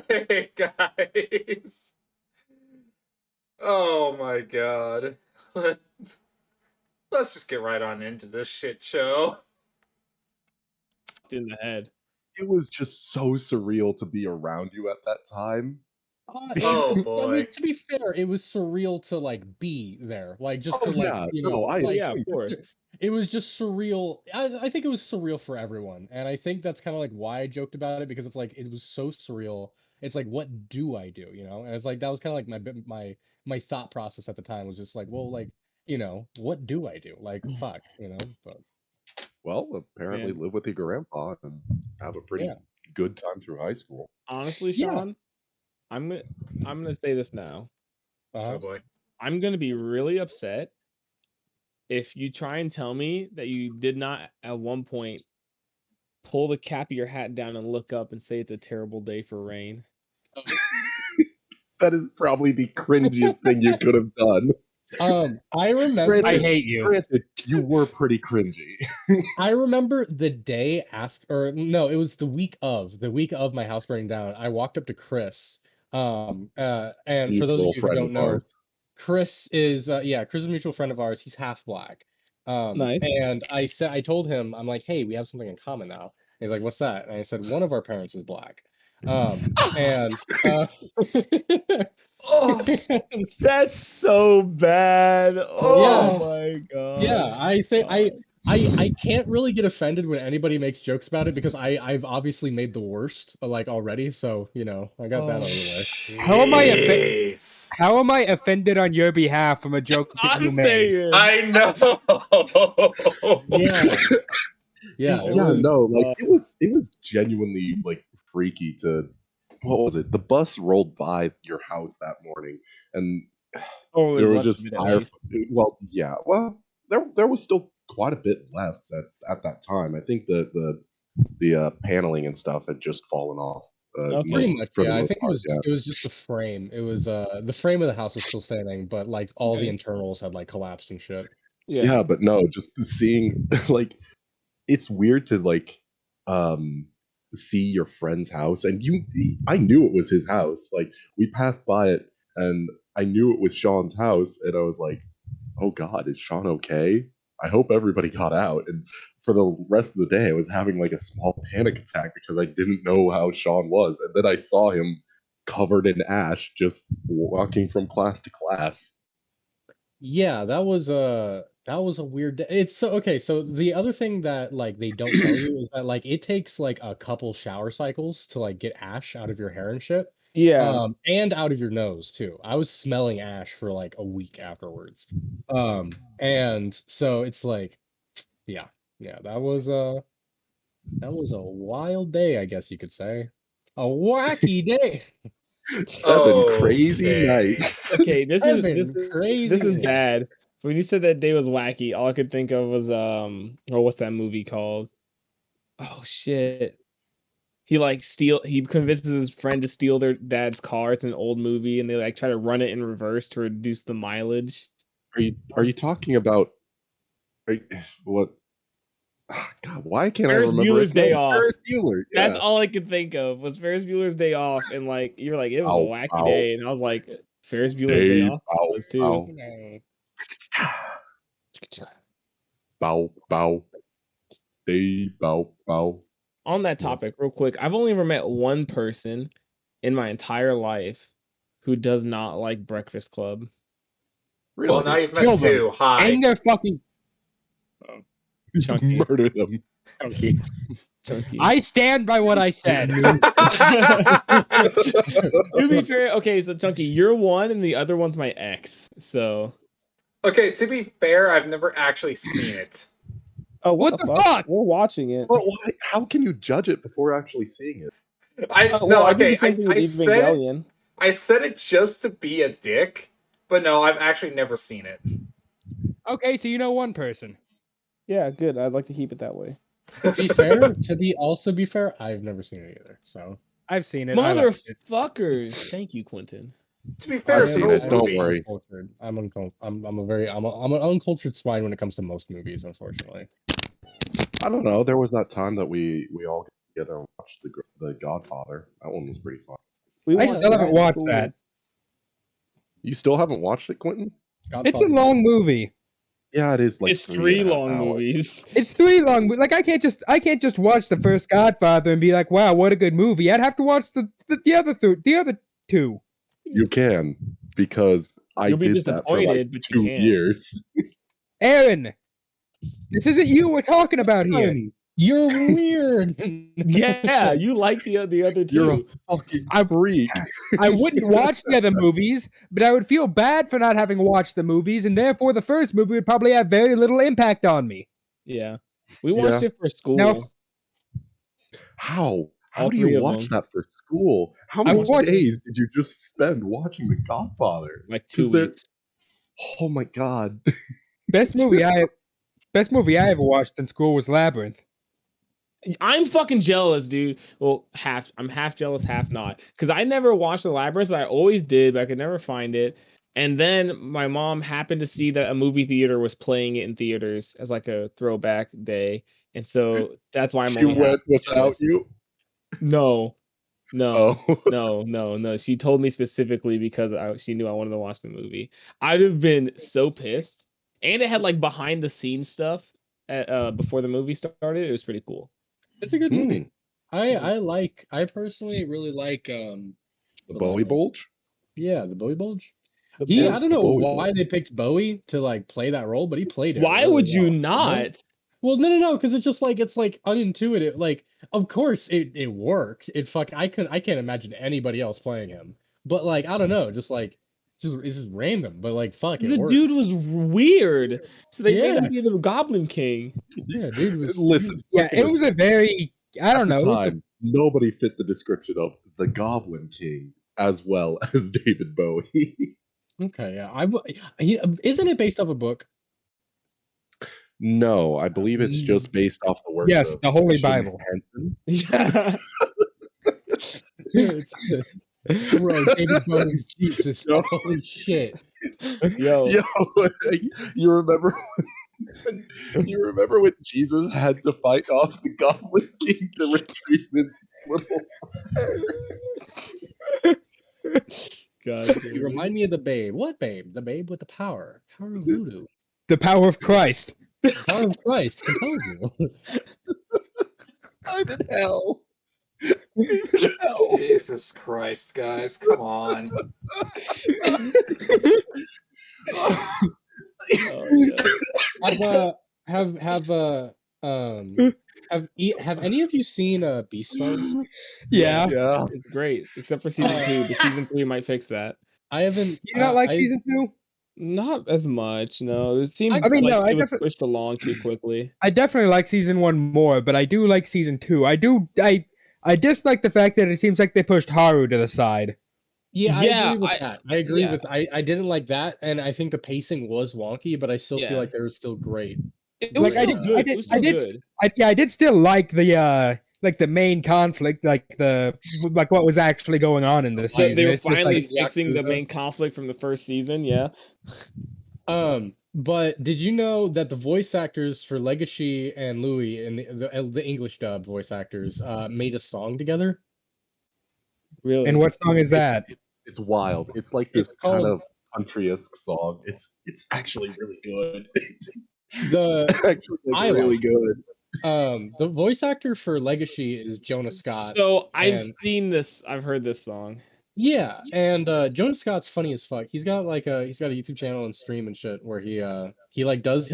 Hey guys. Oh my god. Let, let's just get right on into this shit show. In the head. It was just so surreal to be around you at that time. Oh I mean, boy. to be fair, it was surreal to like be there, like just Oh to like yeah, you know, no, like of course. it was just surreal. I think it was surreal for everyone, and I think that's kind of like why I joked about it because it's like it was so surreal. It's like, what do I do? You know, and it's like that was kind of like my thought process at the time was just like, well, like what do I do? Like, fuck, but well, apparently Man. live with your grandpa and have a pretty yeah, good time through high school. Honestly, yeah. Sean, I'm gonna say this now. Uh-huh. Oh boy. I'm gonna be really upset if you try and tell me that you did not at one point pull the cap of your hat down and look up and say it's a terrible day for rain. That is probably the cringiest thing you could have done. I remember. I hate you. Granted, you were pretty cringy. I remember the day after, or no, it was the week of my house burning down. I walked up to Chris, and for those of Mutual you who friend don't of know, ours. Chris is a mutual friend of ours. He's half black. Nice. And I told him, I'm like, hey, we have something in common now. And he's like, what's that? And I said, one of our parents is black. And Oh, That's so bad. Oh Yes. my god. yeah, I think God. I can't really get offended when anybody makes jokes about it because I've obviously made the worst like already, so I got that out of the way. How am I jeez. How am I offended on your behalf from a joke that you I'm made? saying. I know. Yeah. Yeah, it Yeah, was no, like it was genuinely like freaky to what was it? The bus rolled by your house that morning and Oh, there was left just a bit at fire. least. Well, yeah, well, there was still quite a bit left at that time. I think the paneling and stuff had just fallen off. Okay. pretty much, For the yeah. I most think it part, was yeah. it was just the frame. It was the frame of the house was still standing, but like all the Okay. internals had like collapsed and shit. Yeah. Yeah, but no, just seeing like it's weird to like um see your friend's house and I knew it was his house. Like we passed by it and I knew it was Sean's house and I was like, "Oh god, is Sean okay? I hope everybody got out." And for the rest of the day I was having like a small panic attack because I didn't know how Sean was. And then I saw him covered in ash just walking from class to class. Yeah, that was a weird day. It's so okay, so the other thing that like they don't tell you is that like it takes like a couple shower cycles to like get ash out of your hair and shit. Yeah. And out of your nose too. I was smelling ash for like a week afterwards. And so it's like yeah, that was a wild day, I guess you could say. A wacky day. 7 crazy Okay. nights. Okay, this is Crazy days. bad. When you said that day was wacky, all I could think of was or what's that movie called? Oh shit. He convinces his friend to steal their dad's car. It's an old movie and they like try to run it in reverse to reduce the mileage. Are you talking about what God, why can't I Ferris remember Bueller's its name? Day Off. Ferris Bueller, That's yeah. all I could think of was Ferris Bueller's Day Off, and like you're like it was a Bow, wacky bow, day, and I was like Ferris Bueller's Day day, Off bow, was too. bow, bow, day, bow, bow. On that topic, real quick, I've only ever met one person in my entire life who does not like Breakfast Club. Really? Well, now you've Kill met them. two. Hi. And they're fucking Chunky. Murder them. Chunky. I stand by what I said. To be fair, okay, so Chunky, you're one, and the other one's my ex. So. Okay, to be fair, I've never actually seen it. Oh, What the fuck? We're watching it. But why? How can you judge it before actually seeing it? I did the same thing with Evangelion. I said it just to be a dick, but no, I've actually never seen it. Okay, so you know one person. Yeah, good. I'd like to keep it that way. To be fair, I've never seen it either. So I've seen it. I liked it. Motherfuckers! Thank you, Quentin. To be fair, I've it's an seen old it. Don't movie. worry. I'm uncultured. I'm an uncultured swine when it comes to most movies, unfortunately. I don't know. There was that time that we all You gotta watch the Godfather. That one was pretty fun. I still haven't watched that. You still haven't watched it, Quentin? It's a long movie. Yeah, it is like It's 3 long hours. movies. It's 3 long. Like I can't just watch the first Godfather and be like, wow, what a good movie. I'd have to watch the other two. You can, because You'll be did that for like disappointed, but you 2 can. years. Aaron, this isn't you we're talking about here. You're weird. Yeah, you like the other 2. You're a fucking freak. I wouldn't watch the other movies, but I would feel bad for not having watched the movies, and therefore the first movie would probably have very little impact on me. Yeah. We watched it for school. Now, How? How All do 3 you of watch them. that for school? How I many watched- days did you just spend watching The Godfather? Like 2 'Cause they're- weeks. Oh my god. best movie I ever watched in school was Labyrinth. I'm fucking jealous, dude. Well, I'm half jealous, half not. Because I never watched The Labyrinth, but I always did, but I could never find it. And then my mom happened to see that a movie theater was playing it in theaters as like a throwback day. And so that's why I'm She only half went without jealous. you? No. Oh. No. She told me specifically because she knew I wanted to watch the movie. I'd have been so pissed. And it had like behind the scenes stuff before the movie started. It was pretty cool. It's a good movie. Hmm. I personally really like The Bowie Bulge? Yeah, the Bowie Bulge. The I don't know Bowie why Bulge. they picked Bowie to like play that role, but he played it. Why really would you well, not? Well, no, because it's just like it's like unintuitive. Like, of course it worked. I can't imagine anybody else playing him. But like, I don't know, just like it's just random. But like, fuck, it The works. dude was weird. So they made him Yeah. be the Goblin King. Yeah, dude was. Listen, Yeah, it was a very I at don't the know. time, nobody fit the description of the Goblin King as well as David Bowie. Okay, yeah. Isn't it based off a book? No, I believe it's just based off the works Yes, of the Holy Jim Bible. Henson. Yeah. Bro, David Bowie's Jesus. No. Holy shit. Yo. Yo, you remember when Jesus had to fight off the Goblin King to retrieve his little God. You remind me of the Babe. What Babe? The Babe with the power. Power of voodoo. The power of Christ. Power of Christ compels you. I'm in hell. Hell. Jesus Christ, guys, come on. Have any of you seen Beastars? Yeah. Yeah. It's great, except for season 2, but season 3 might fix that. I haven't. You not like I- season 2? Not as much, no. It seemed I mean, like no, I it was definitely- pushed along too quickly. I definitely like season 1 more, but I do like season 2. I dislike the fact that it seems like they pushed Haru to the side. Yeah, I Yeah, agree with that. I agree yeah. with. I didn't like that, and I think the pacing was wonky, but I still Yeah. feel like they were still great. It was Like, I still did- good. I did- It was still I did- good. I did still like the main conflict, like what was actually going on in this So season. they were It's just finally like, fixing the Yakuza. main conflict from the first season, yeah. But did you know that the voice actors for Legacy and Louis and the English dub voice actors made a song together? Really. and what song is that? It's wild. It's like this It's kind called- of country-esque song. It's actually really good. The It's actually I really like good. the voice actor for Legacy is Jonah Scott. So I've and- seen this. I've heard this song. Yeah, and Jonah Scott's funny as fuck. He's got a YouTube channel and stream and shit where he'll do because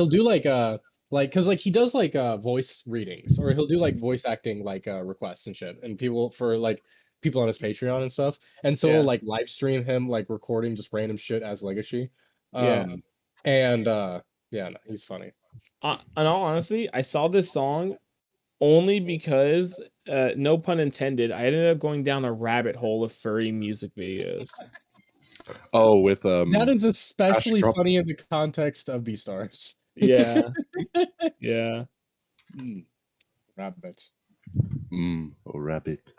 he does voice readings, or he'll do like voice acting requests and shit, and people on his Patreon and stuff, and so Yeah. we'll like live stream him like recording just random shit as Legacy. Yeah. Yeah, no, he's funny. In all honesty, I saw this song only because, no pun intended, I ended up going down a rabbit hole of furry music videos. Oh, with That is especially Drop- funny in the context of Beastars. Yeah. Yeah. Rabbits. a rabbit.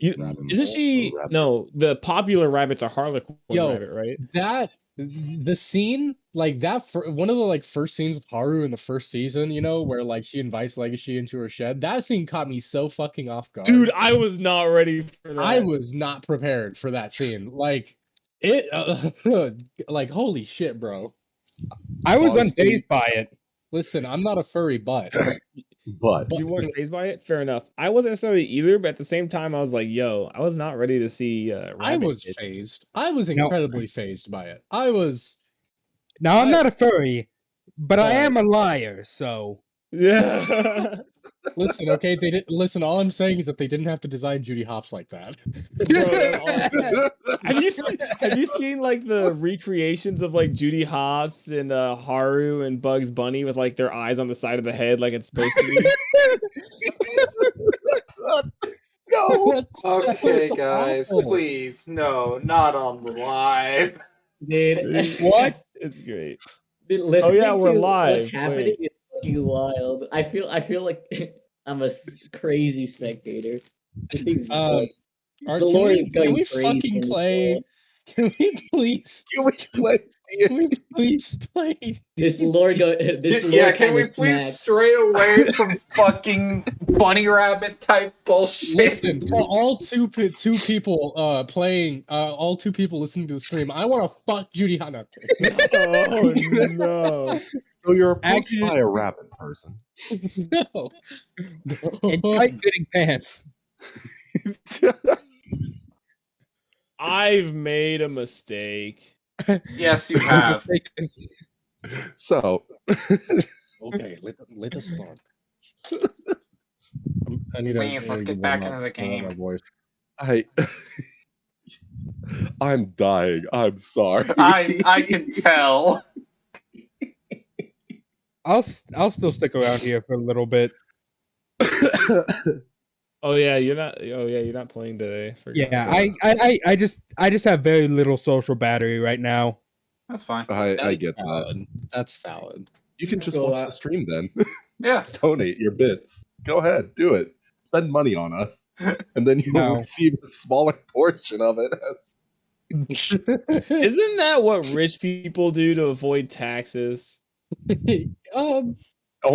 Isn't she? Rabbit. No, the popular rabbits are Harlequin Yo. rabbit, right? That the scene like that for one of the like first scenes with Haru in the first season, you know, where like she invites Legacy into her shed. That scene caught me so fucking off guard. Dude, I was not ready for that. I was not prepared for that scene. Like it, like holy shit, bro. I was Honestly- unfazed by it. Listen, I'm not a furry, but But You weren't phased by it? Fair enough. I wasn't necessarily either, but at the same time, I was like, yo, I was not ready to see I rabbit was tits. phased. I was No. incredibly phased by it. I was. Now I'm I- not a furry, but I But- am a liar. So Yeah. Listen, okay, they did. Listen, all I'm saying is that they didn't have to design Judy Hopps like that. Have you seen like the recreations of like Judy Hopps and Haru and Bugs Bunny with like their eyes on the side of the head like it's supposed to be? no. Okay, That's guys, awful. please, no, not on the live. Dude, What? It's great. Dude, listening yeah, we're to live. What's happening is fucking wild. I feel like I'm a crazy spectator. This thing's Can the lore is going we crazy fucking in this play? lore. Can we please? Can we play Can we please play? This lore this lore Yeah, can we kinda please smacks. stray away from fucking bunny rabbit type bullshit? Listen, to all two people playing, all two people listening to the stream, I want to fuck Judy Hopps. Oh no. So you're approached Actually- by a rabbit person. No. in tight fitting pants. I've made a mistake. Yes, you have. So Okay, let us start. I need Please, let's get back into the My game. voice. I'm dying. I'm sorry. I can tell. I'll still stick around here for a little bit. Oh yeah, you're not playing today. Forgot Yeah, about I just have very little social battery right now. That's fine. I That's get that. valid. That's valid. You can just Go watch out. the stream then. Yeah. Donate your bits. Go ahead, do it. Spend money on us, and then you'll No. receive a smaller portion of it. Isn't that what rich people do to avoid taxes? Oh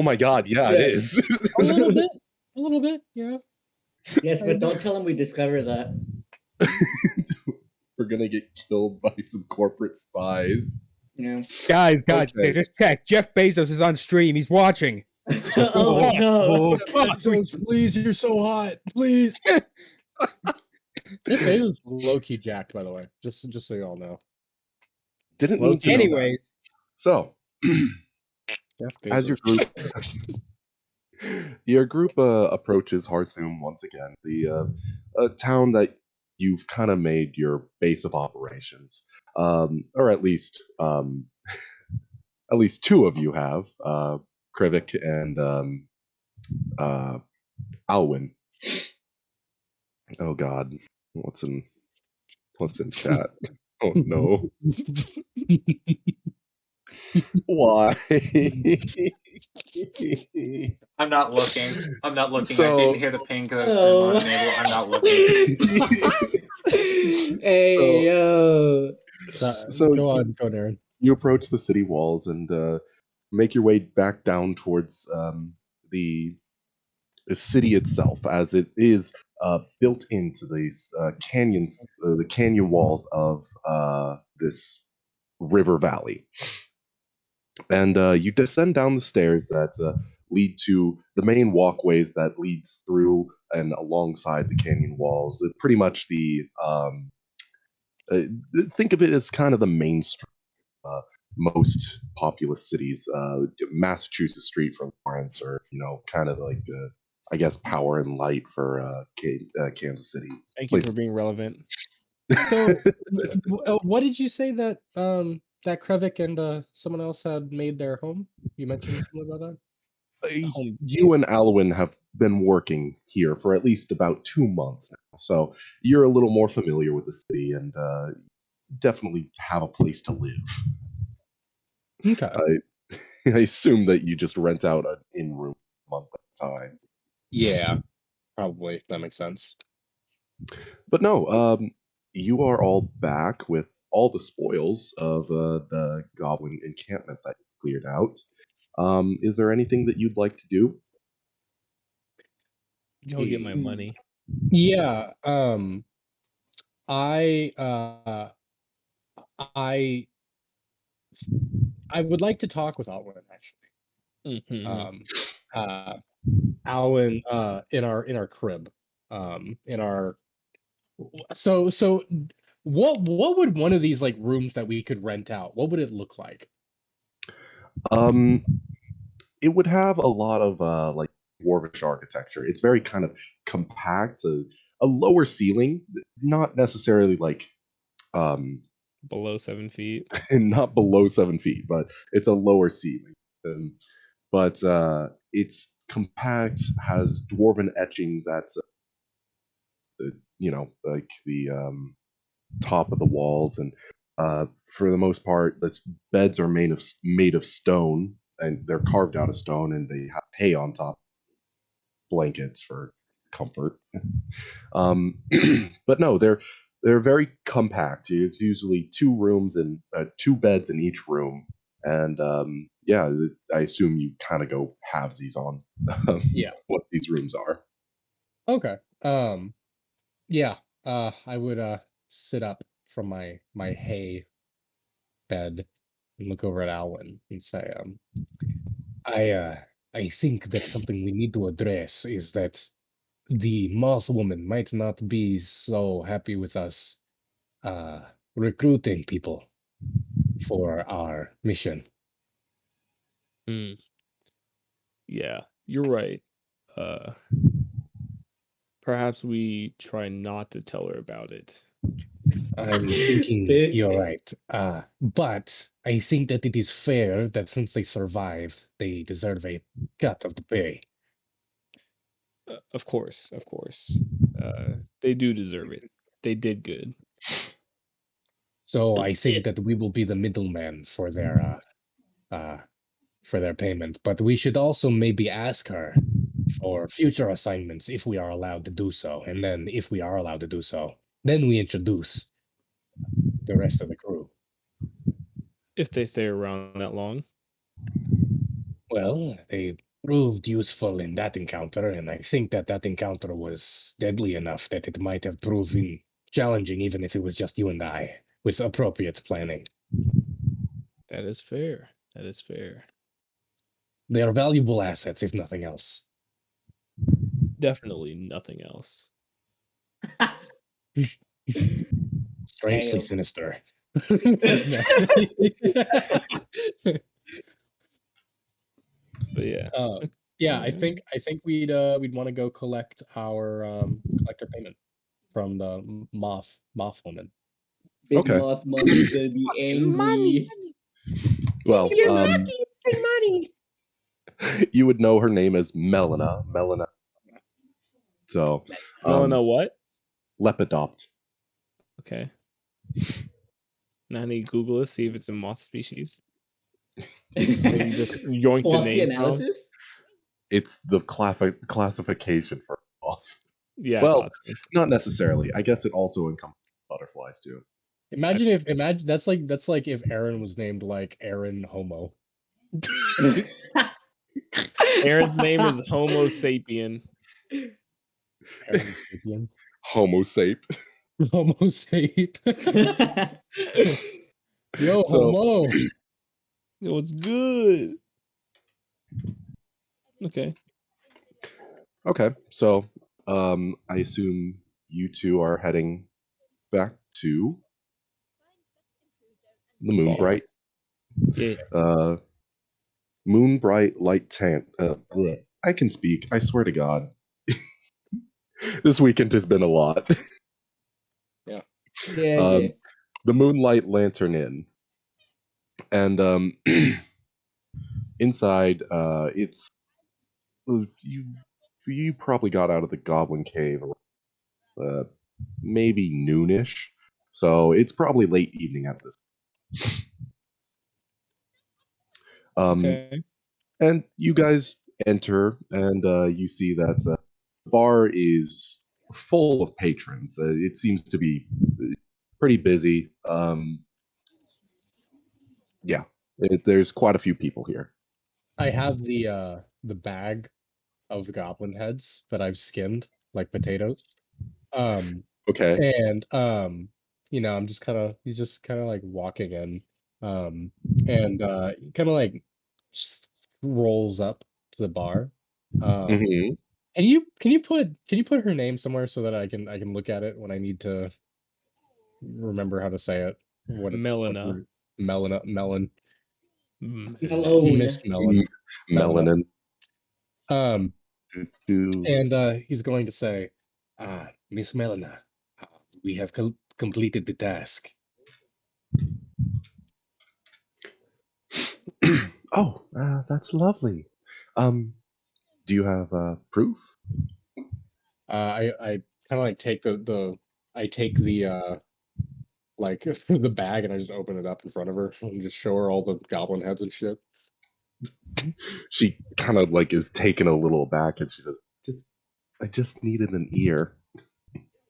my god, yeah, it Yes. is. A little bit. A little bit, yeah. Yes, but don't tell them we discovered that. We're gonna get killed by some corporate spies. Yeah. Guys, Okay. just check. Jeff Bezos is on stream. He's watching. Oh no. Bezos, please, you're so hot. Please. Bezos low-key jacked, by the way. Just so y'all know. Didn't need to know that. Anyways, So, as your group, approaches Harsum once again, the town that you've kind of made your base of operations, or at least two of you have, Krivik and Alwyn. Oh God, what's in chat? Oh no. Why? I'm not looking. I'm not looking. I So- didn't hear the ping because I was stream on enable. I'm not looking. Hey yo. So Go on, go Darren. You approach the city walls and make your way back down towards the city itself, as it is built into these canyons, the canyon walls of this river valley. And you descend down the stairs that lead to the main walkways that lead through and alongside the canyon walls. Pretty much the think of it as kind of the main street. Most populous cities, Massachusetts Street from Lawrence, or kind of like I guess Power and Light for Kansas City. Thank you for Places. being relevant. So, what did you say that that Krevik and someone else had made their home? You mentioned something about that. You and Alwyn have been working here for at least about 2 months now, so you're a little more familiar with the city and definitely have a place to live. Okay. I assume that you just rent out an in-room a month at a time. Yeah, probably that makes sense. But no, you are all back with all the spoils of the goblin encampment that you cleared out. Is there anything that you'd like to do? Go get my money. Yeah. I I I would like to talk with Alwyn actually. Mhm. Alwyn in our crib. In our so what would one of these like rooms that we could rent out? What would it look like? Um, it would have a lot of like dwarvish architecture. It's very kind of compact, a lower ceiling, not necessarily like um Below 7 feet. not below 7 feet, but it's a lower ceiling. But it's compact, has dwarven etchings at like the top of the walls, and for the most part, the beds are made of stone, and they're carved out of stone, and they have hay on top, blankets for comfort. Um, but no, they're very compact. It's usually two rooms and two beds in each room, and yeah, I assume you kind of go halvesies on Yeah. what these rooms are. Okay. Yeah. I would sit up from my hay bed and look over at Alwyn and say, I uh I think that something we need to address is that the moth woman might not be so happy with us recruiting people for our mission. Mm. Yeah, you're right. Uh, perhaps we try not to tell her about it. I'm thinking you're right. But I think that it is fair that since they survived, they deserve a cut of the pay. Of course, of course. They do deserve it. They did good. So I think that we will be the middleman for their payment. But we should also maybe ask her for future assignments if we are allowed to do so. And then if we are allowed to do so, then we introduce the rest of the crew. If they stay around that long. Well, they proved useful in that encounter, and I think that that encounter was deadly enough that it might have proven challenging even if it was just you and I, with appropriate planning. That is fair. That is fair. They are valuable assets, if nothing else. Definitely nothing else. Strangely Damn. sinister. But yeah. Yeah, I think we'd want to go collect our payment from the moth woman. Big Okay. moth mommy's gonna be angry. Well, Money. you would know her name as Melina. So, No, no, what? Lepidopt. Okay. Now I need to Google it, see if it's a moth species. Maybe just yoink the Philosophy name from. analysis? It's the classification for moth. Yeah, I Well, thought so. not necessarily. I guess it also encompasses butterflies too. Imagine that's like if Aaron was named like Aaron Homo. Aaron's name is Homo sapien. Aaron sapien. Homo sape. Homo sape. Yo, So- Homo. Yo, it's good. Okay. Okay, so I assume you two are heading back to the Moonbright. Yeah. Moonbright Light Tant. I can speak. I swear to God. This weekend has been a lot. Yeah. The Moonlight Lantern Inn, and inside, it's you probably got out of the Goblin Cave maybe noonish, so it's probably late evening at this. Okay. And you guys enter, and you see that the bar is full of patrons. It seems to be pretty busy. Yeah, there's quite a few people here. I have the bag of goblin heads that I've skinned like potatoes. Um, Okay. and I'm just he's just kind of like walking in, and he kind of like s- rolls up to the bar. hmm And can you put her name somewhere so that I can look at it when I need to remember how to say it? What Melina. her Melon Malone. Miss Melon. Melon. Melanin. Um, Do- and he's going to say, Miss Melina, uh, we have completed the task. Oh, that's lovely. Um, do you have proof? I kind of like take I take the like the bag and I just open it up in front of her and just show her all the goblin heads and shit. She kind of like is taken a little aback, and she says, "Just, I just needed an ear."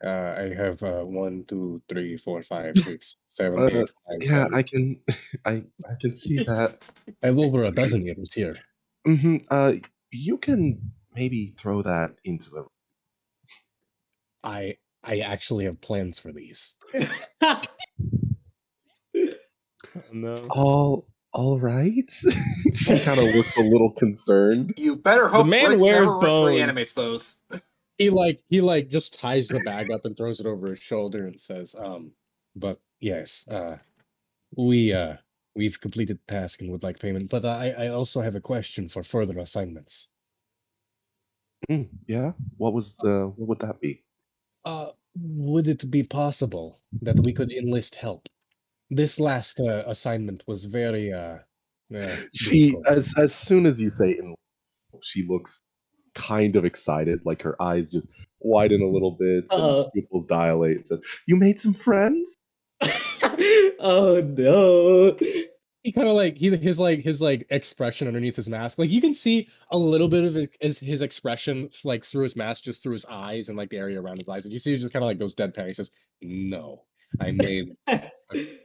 I have 1, 2, 3, 4, 5, 6, 7, Uh, 8, 9, yeah, 10. I can, I can see that. I have over a dozen ears here. You can maybe throw that into the. I actually have plans for these. No. All right. She kind of looks a little concerned. You better hope man Bricks wears never bones. reanimates those. He like just ties the bag up and throws it over his shoulder and says, but yes, we've completed the task and would like payment, but I also have a question for further assignments. Yeah. What would that be? Would it be possible that we could enlist help? This last assignment was very She difficult. as soon as you say in, she looks kind of excited, like her eyes just widen a little bit and Uh, pupils dilate and says, "You made some friends?" oh no. He kind of like his like expression underneath his mask. Like you can see a little bit of his expression like through his mask, just through his eyes and like the area around his eyes. And you see he just kind of like goes deadpan. He says, "No, I made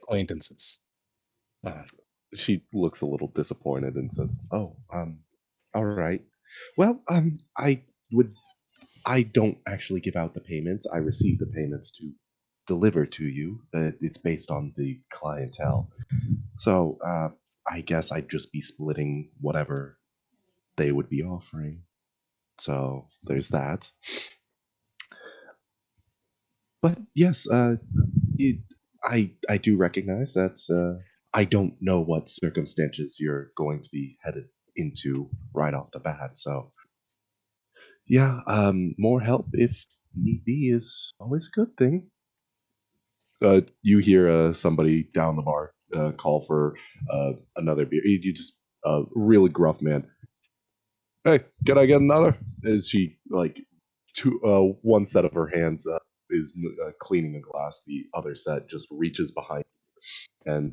acquaintances." Uh, She looks a little disappointed and says, "Oh, all right. Well, would I don't actually give out the payments. I receive the payments to deliver to you. It's based on the clientele. So I guess I'd just be splitting whatever they would be offering. So there's that. But yes, it, I do recognize that I don't know what circumstances you're going to be headed into right off the bat. So yeah, more help if need be is always a good thing. You hear somebody down the bar call for another beer. You just really gruff man. Hey, can I get another? Is she like one set of her hands is cleaning a glass. The other set just reaches behind and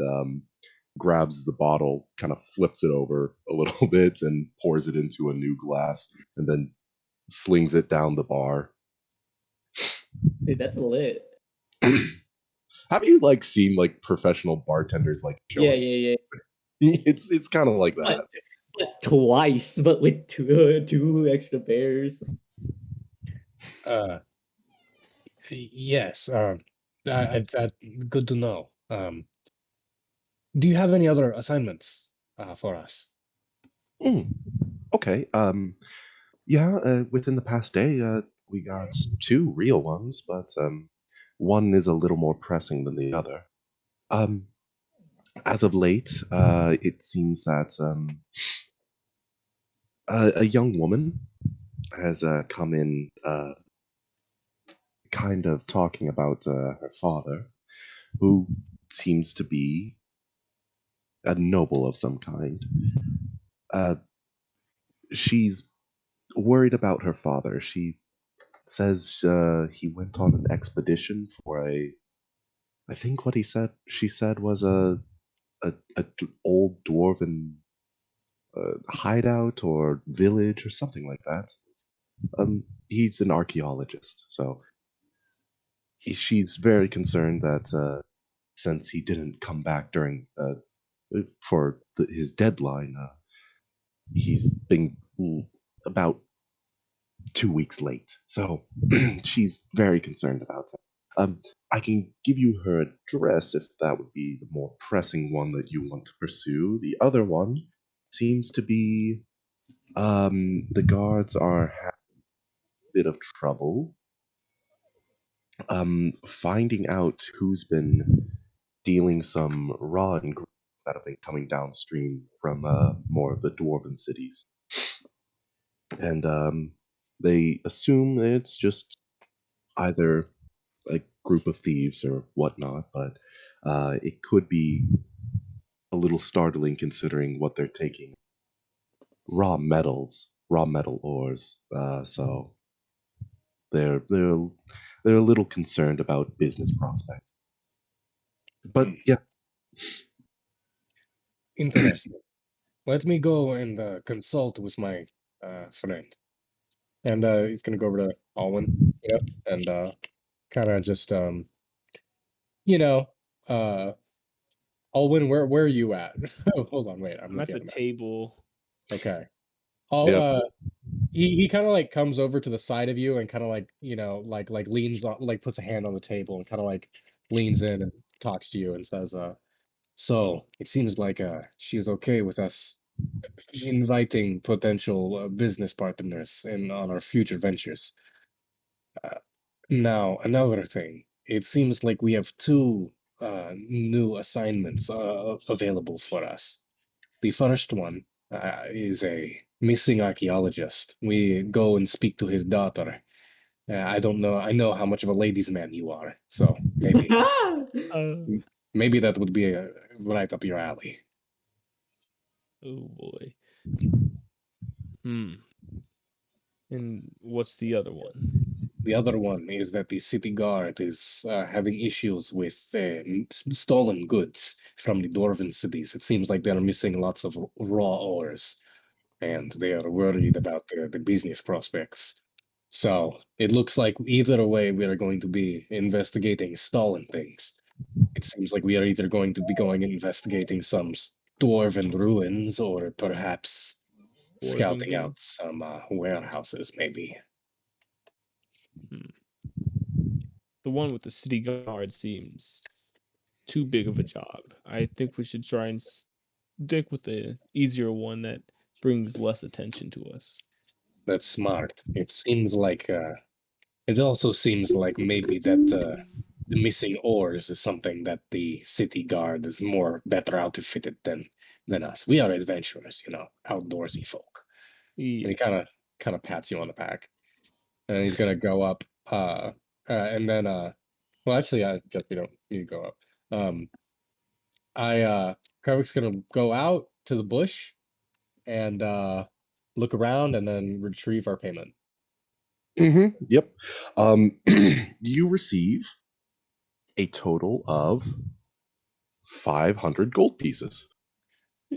grabs the bottle, kind of flips it over a little bit, and pours it into a new glass, and then slings it down the bar. Dude, that's lit. Have you like seen like professional bartenders like Yeah, showing? yeah, yeah. It's kind of like that. But twice, but with two extra bears. uh, yes. That good to know. Do you have any other assignments for us? Mm, okay. Yeah. Within the past day, we got two real ones, but one is a little more pressing than the other. Um, as of late, it seems that a young woman has come in, kind of talking about her father, who seems to be a noble of some kind. Uh, she's worried about her father. She says he went on an expedition for a. I think what she said was a old dwarven hideout or village or something like that. He's an archaeologist, so she's very concerned that since he didn't come back during for his deadline, he's been about 2 weeks late. So she's very concerned about that. I can give you her address if that would be the more pressing one that you want to pursue. The other one seems to be the guards are having a bit of trouble finding out who's been dealing some raw ingredients that have been coming downstream from more of the dwarven cities. And they assume it's just either a group of thieves or whatnot, but it could be a little startling considering what they're taking raw metal ores. So they're a little concerned about business prospects. But yeah, Interesting. Let me go and consult with my friend. And he's gonna go over to Alwyn, and kind of just you know, uh Alwyn, where are you at? Oh, hold on, wait, I'm I'm at looking the at the map. table. Okay. Yep. He kind of like comes over to the side of you and kind of like like leans on, like puts a hand on the table and kind of like leans in and talks to you and says, so it seems like she's okay with us inviting potential business partners in on our future ventures. Now, another thing, it seems like we have two new assignments available for us. The first one is a missing archaeologist. We go and speak to his daughter. I don't know. I know how much of a ladies' man you are, so Uh, maybe that would be right up your alley. oh boy. And what's the other one? The other one is that the city guard is having issues with stolen goods from the dwarven cities. It seems like they're missing lots of raw ores, and they are worried about the business prospects. So it looks like either way we are going to be investigating stolen things. It seems like we are either going to be going and investigating some dwarven ruins, or perhaps scouting out some warehouses, maybe. The one with the city guard seems too big of a job. I think we should try and stick with the easier one that brings less attention to us. That's smart. It seems like it also seems like maybe that the missing ores is something that the city guard is better outfitted than us. We are adventurers, outdoorsy folk. And Yeah. he kind of pats you on the back, and he's gonna go up. And then well, actually, I guess we don't need to go up. Karvik's gonna go out to the bush and look around, and then retrieve our payment. Yep. You receive a total of 500 gold pieces.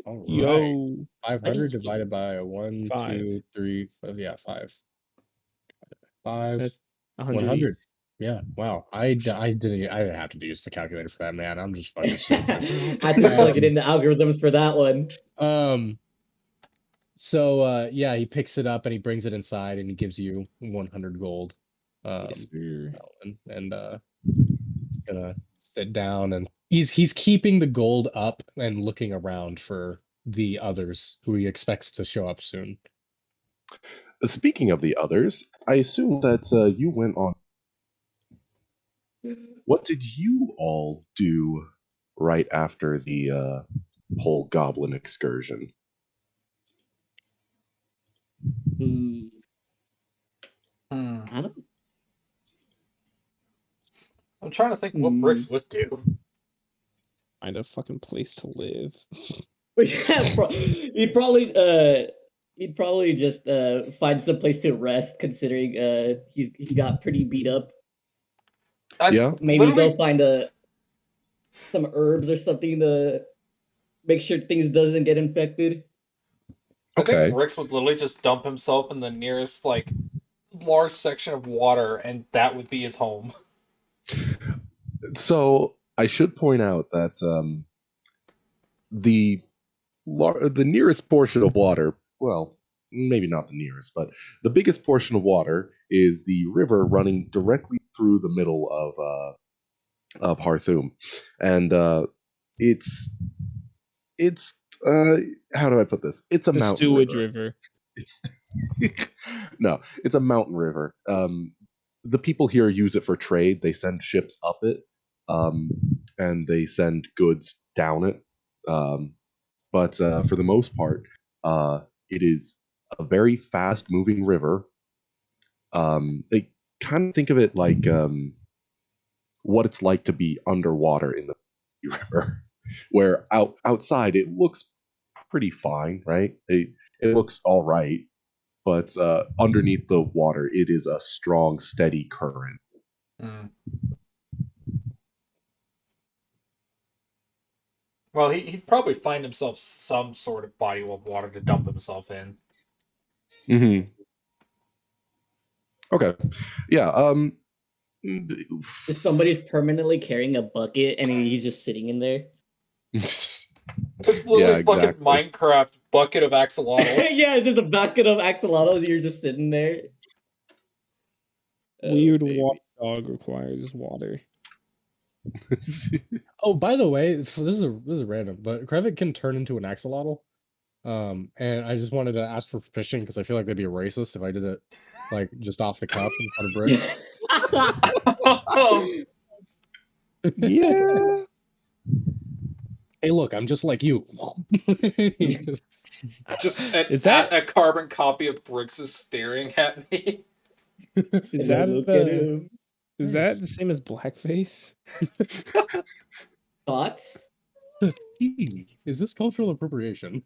All right. Yo, 500 Thank you. divided by 1, 5. 2, 3, 5. Yeah, 5. 5, That's 100. Yeah. Wow. I didn't have to use the calculator for that, man. I'm just fucking stupid. Had to plug it in the algorithms for that one. So yeah, he picks it up and he brings it inside and he gives you 100 gold. Yes, sir. And he's gonna sit down, and he's keeping the gold up and looking around for the others who he expects to show up soon. Speaking of the others, I assume that you went on. What did you all do right after the whole goblin excursion? Hmm. Hmm. I don't. I'm trying to think what Bricks would do. Find a fucking place to live. Yeah, he'd probably just find some place to rest, considering he got pretty beat up. Yeah. Maybe go find some herbs or something to make sure things doesn't get infected. I Okay. think Bricks would literally just dump himself in the nearest large section of water, and that would be his home. So I should point out that the the nearest portion of water, well, maybe not the nearest, but the biggest portion of water is the river running directly through the middle of Harthum, and it's it's how do I put this? It's a The mountain Stewage river. River. It's no, it's a mountain river. The people here use it for trade. They send ships up it, um, and they send goods down it. But for the most part, it is a very fast-moving river. They kind of think of it like what it's like to be underwater in the river, where outside it looks pretty fine, right? It looks all right, but underneath the water, it is a strong, steady current. Mm. Well, he'd probably find himself some sort of body of water to dump himself in. Mm-hmm. Okay. Yeah. If somebody's permanently carrying a bucket and he's just sitting in there. It's literally fucking exactly. Minecraft bucket of axolotl. Yeah, it's just a bucket of axolotls. You're just sitting there. Weird baby. water dog requires water. Oh, by the way, this is random, but Krevit can turn into an axolotl. And I just wanted to ask for permission because I feel like they'd be racist if I did it like just off the cuff in front of Brick. Yeah. Hey, look, I'm just like you. Just Is that- a carbon copy of Briggs is staring at me. Is that Look at him. is that the same as blackface? Thoughts? Is this cultural appropriation?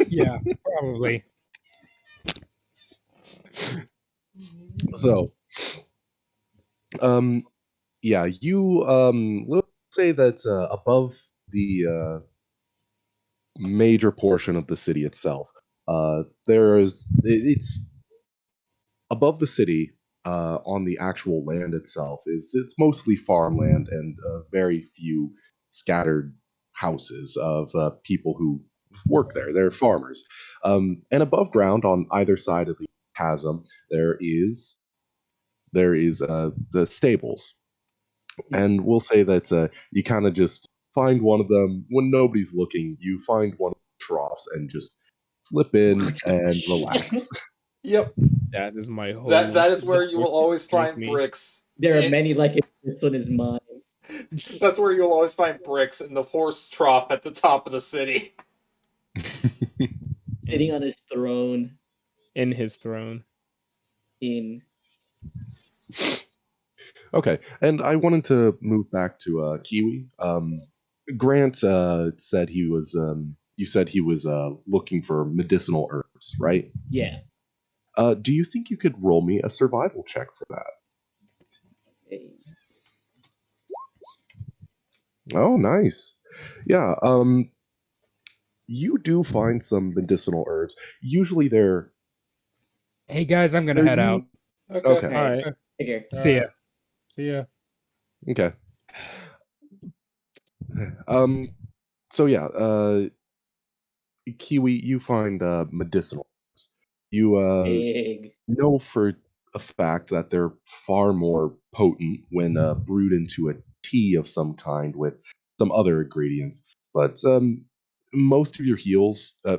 Yeah, probably. So, yeah, you let's say that above the major portion of the city itself, it's above the city on the actual land itself it's mostly farmland and very few scattered houses of people who work there. They're farmers, and above ground on either side of the chasm there is the stables, and we'll say that you kind of just find one of them when nobody's looking. You find one of the troughs and just slip in and relax. Yep. That is my whole. That is where you will always find me. Bricks. There are many like it. This one is mine. That's where you'll always find Bricks in the horse trough at the top of the city. Sitting on his throne In his throne. in Okay, and I wanted to move back to Kiwi. Grant said he was. You said he was looking for medicinal herbs, right? yeah. Do you think you could roll me a survival check for that? Oh, nice. Yeah. You do find some medicinal herbs. Usually they're. Hey guys, I'm gonna they're head out. Okay. Okay. All right. Figure. See ya. See ya. Okay. So yeah, Kiwi, you find medicinal herbs. You Big. know for a fact that they're far more potent when brewed into a tea of some kind with some other ingredients. But most of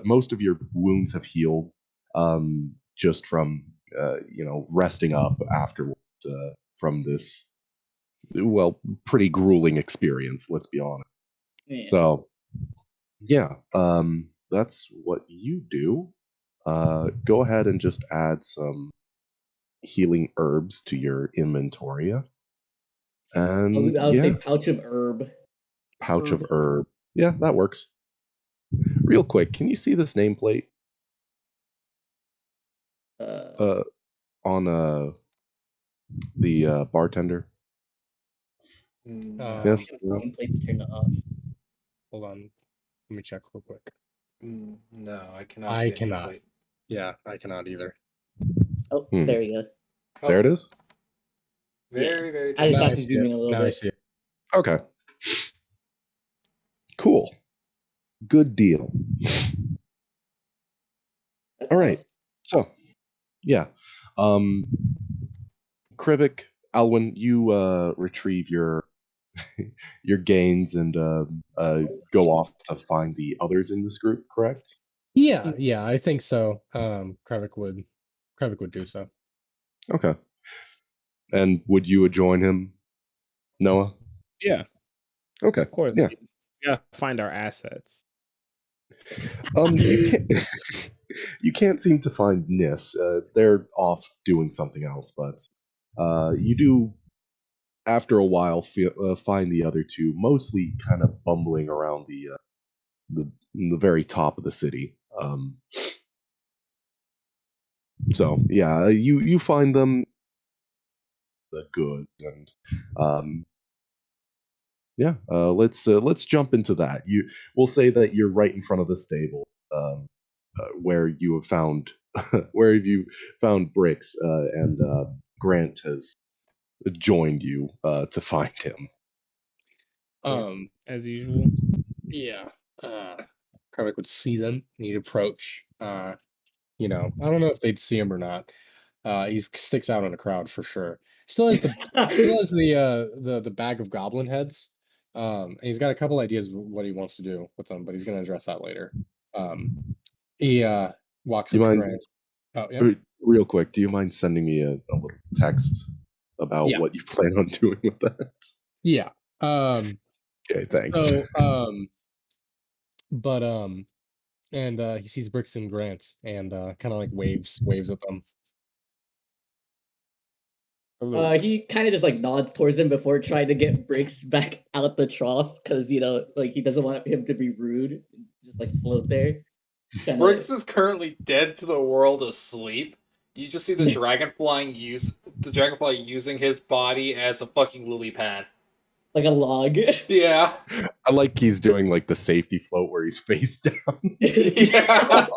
most of your wounds have healed just from resting up afterwards from this pretty grueling experience. Let's be honest. Yeah. So yeah, that's what you do. Go ahead and just add some healing herbs to your inventory. And I would yeah, say pouch of herb. pouch of herb. Yeah, that works. Real quick, can you see this nameplate on the bartender? Yes. No? Nameplate's turned off. Hold on. Let me check real quick. No, I cannot. I see a cannot. nameplate. Yeah, I cannot either. Oh, Hmm. there we go. Oh, There it is. Very, very I just different. have to zoom in a little Now I bit. see it. Okay. Cool. Good deal. That's All right. awesome. So, yeah. Krivik, Alwyn, you retrieve your your gains and go off to find the others in this group, correct? Yeah, I think so. Krevik would do so. Okay. And would you join him, Noah? Yeah, Okay. of course. Yeah. We gotta find our assets. You can't you can't seem to find Nis. They're off doing something else, but you do after a while find the other two mostly kind of bumbling around the very top of the city. So yeah, you find them the goods and yeah. Let's jump into that. We'll say that you're right in front of the stable, where you have found where you found Bricks, and Grant has joined you to find him. As usual. Yeah. Krevik would see them. And he'd approach. I don't know if they'd see him or not. He sticks out in a crowd for sure. Still has the bag of goblin heads. And he's got a couple ideas of what he wants to do with them, but he's gonna address that later. He walks Do you up to mind, Grant. Oh, yeah. real quick? Do you mind sending me a little text about Yeah. what you plan on doing with that? Yeah. Um, Okay, thanks. so but and he sees Bricks and Grant and kind of like waves at them. Hello. He kind of just like nods towards him before trying to get Briggs back out the trough because like he doesn't want him to be rude, just like float there. Kinda... Briggs is currently dead to the world asleep. You just see the dragonfly using his body as a fucking lily pad. like a log. Yeah. I like he's doing like the safety float where he's face down. Yeah.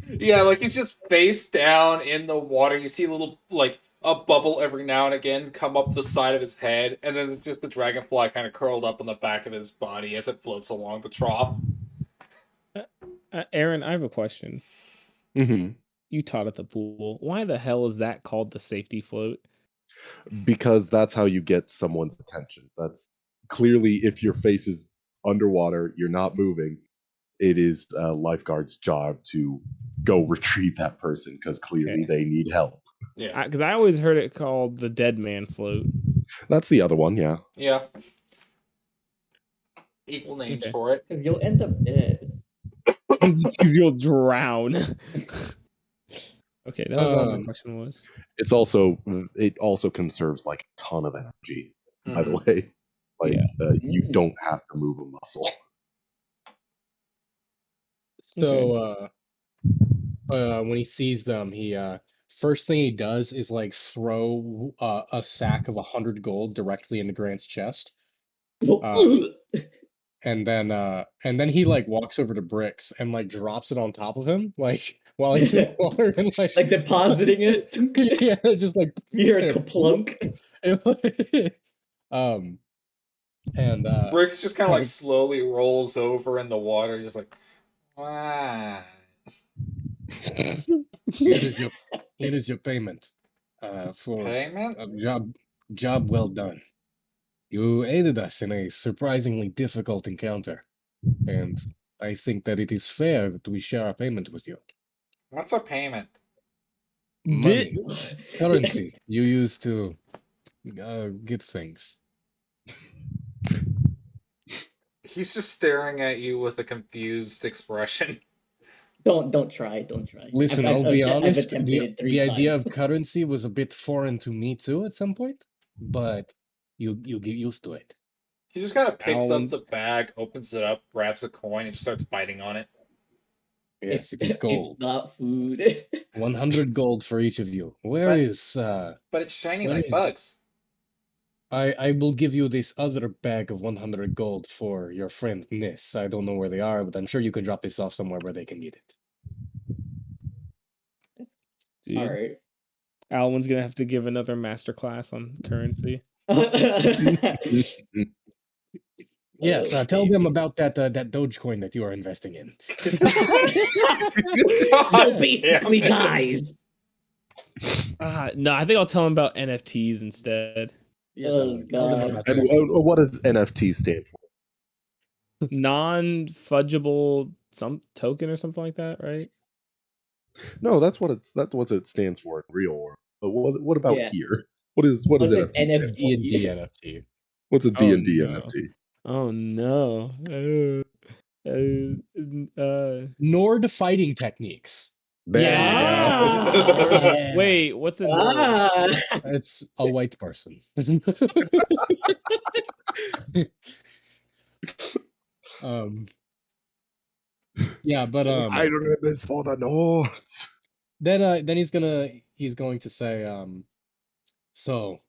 Yeah, like he's just face down in the water. You see a little like a bubble every now and again come up the side of his head, and then it's just the dragonfly kind of curled up on the back of his body as it floats along the trough. Aaron, I have a question. Mm-hmm. You taught at the pool. Why the hell is that called the safety float? Because that's how you get someone's attention. That's clearly if your face is underwater, you're not moving. It is a lifeguard's job to go retrieve that person because clearly Okay. they need help. Yeah. Because I always heard it called the dead man float. That's the other one, yeah. Yeah. Equal names Okay. for it. Because you'll end up dead. Because you'll drown. Okay, that was all my question was. It also conserves like a ton of energy. By the way, like you don't have to move a muscle. So when he sees them, he first thing he does is like throw a sack of 100 gold directly into Grant's chest. And then he like walks over to Bricks and like drops it on top of him, like while he's in the water and like depositing it. Yeah, just like You hear a kaplunk. And Briggs just kind of like slowly rolls over in the water, just like, wow. Here is your payment for Payment? a job well done. You aided us in a surprisingly difficult encounter, and I think that it is fair that we share our payment with you. What's a payment? Money, currency you use to get things. He's just staring at you with a confused expression. Don't try. Listen, I've I'll be I've honest, attempted it 3 the idea times. of currency was a bit foreign to me too at some point, but you get used to it. He just kind of picks up Alan's- the bag, opens it up, grabs a coin, and just starts biting on it. Yes, it is gold. It's not food. 100 gold for each of you. Where is But it's shiny Where like is- bugs. I will give you this other bag of 100 gold for your friend Nis. I don't know where they are, but I'm sure you can drop this off somewhere where they can get it. Dude, All right. Alwyn's gonna have to give another masterclass on currency. Yes, Oh, tell them baby. about that Dogecoin that you are investing in. So God basically, damn it. guys. No, I think I'll tell him about NFTs instead. Yes, Oh tell them god. about And NFTs. what does NFT stand for? Non-fudgeable some token or something like that, right? No, that's what it stands for in real world. But what about Yeah. here? What does What's an NFT stand for? D&D NFT? NFT. What's a Oh D&D no. NFT? Oh no. Nord fighting techniques. There Yeah. we go. Ah. Yeah. Wait, what's a Nord? Ah. It's a white person. Yeah, but I don't have this for the Nords. then he's going to say so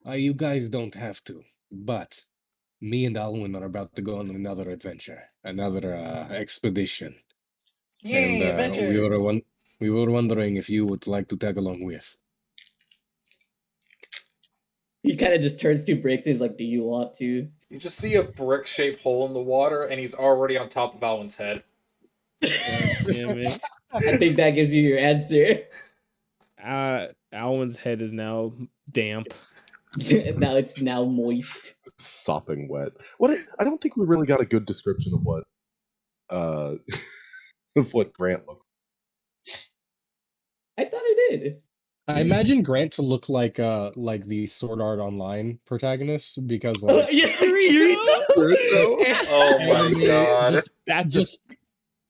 you guys don't have to, but me and Alwyn are about to go on another adventure, another expedition. And Yay, adventure. we were wondering if you would like to tag along with. He kind of just turns to Bricks and he's like, "Do you want to?" You just see a brick-shaped hole in the water, and he's already on top of Alwyn's head. God damn it. I think that gives you your answer. Alwyn's head is now damp. Now it's now moist. Sopping wet. I don't think we really got a good description of what of what Grant looks I thought I did. I imagine Grant to look like the Sword Art Online protagonist because like Yeah, Kirito. Oh my anime, god. That's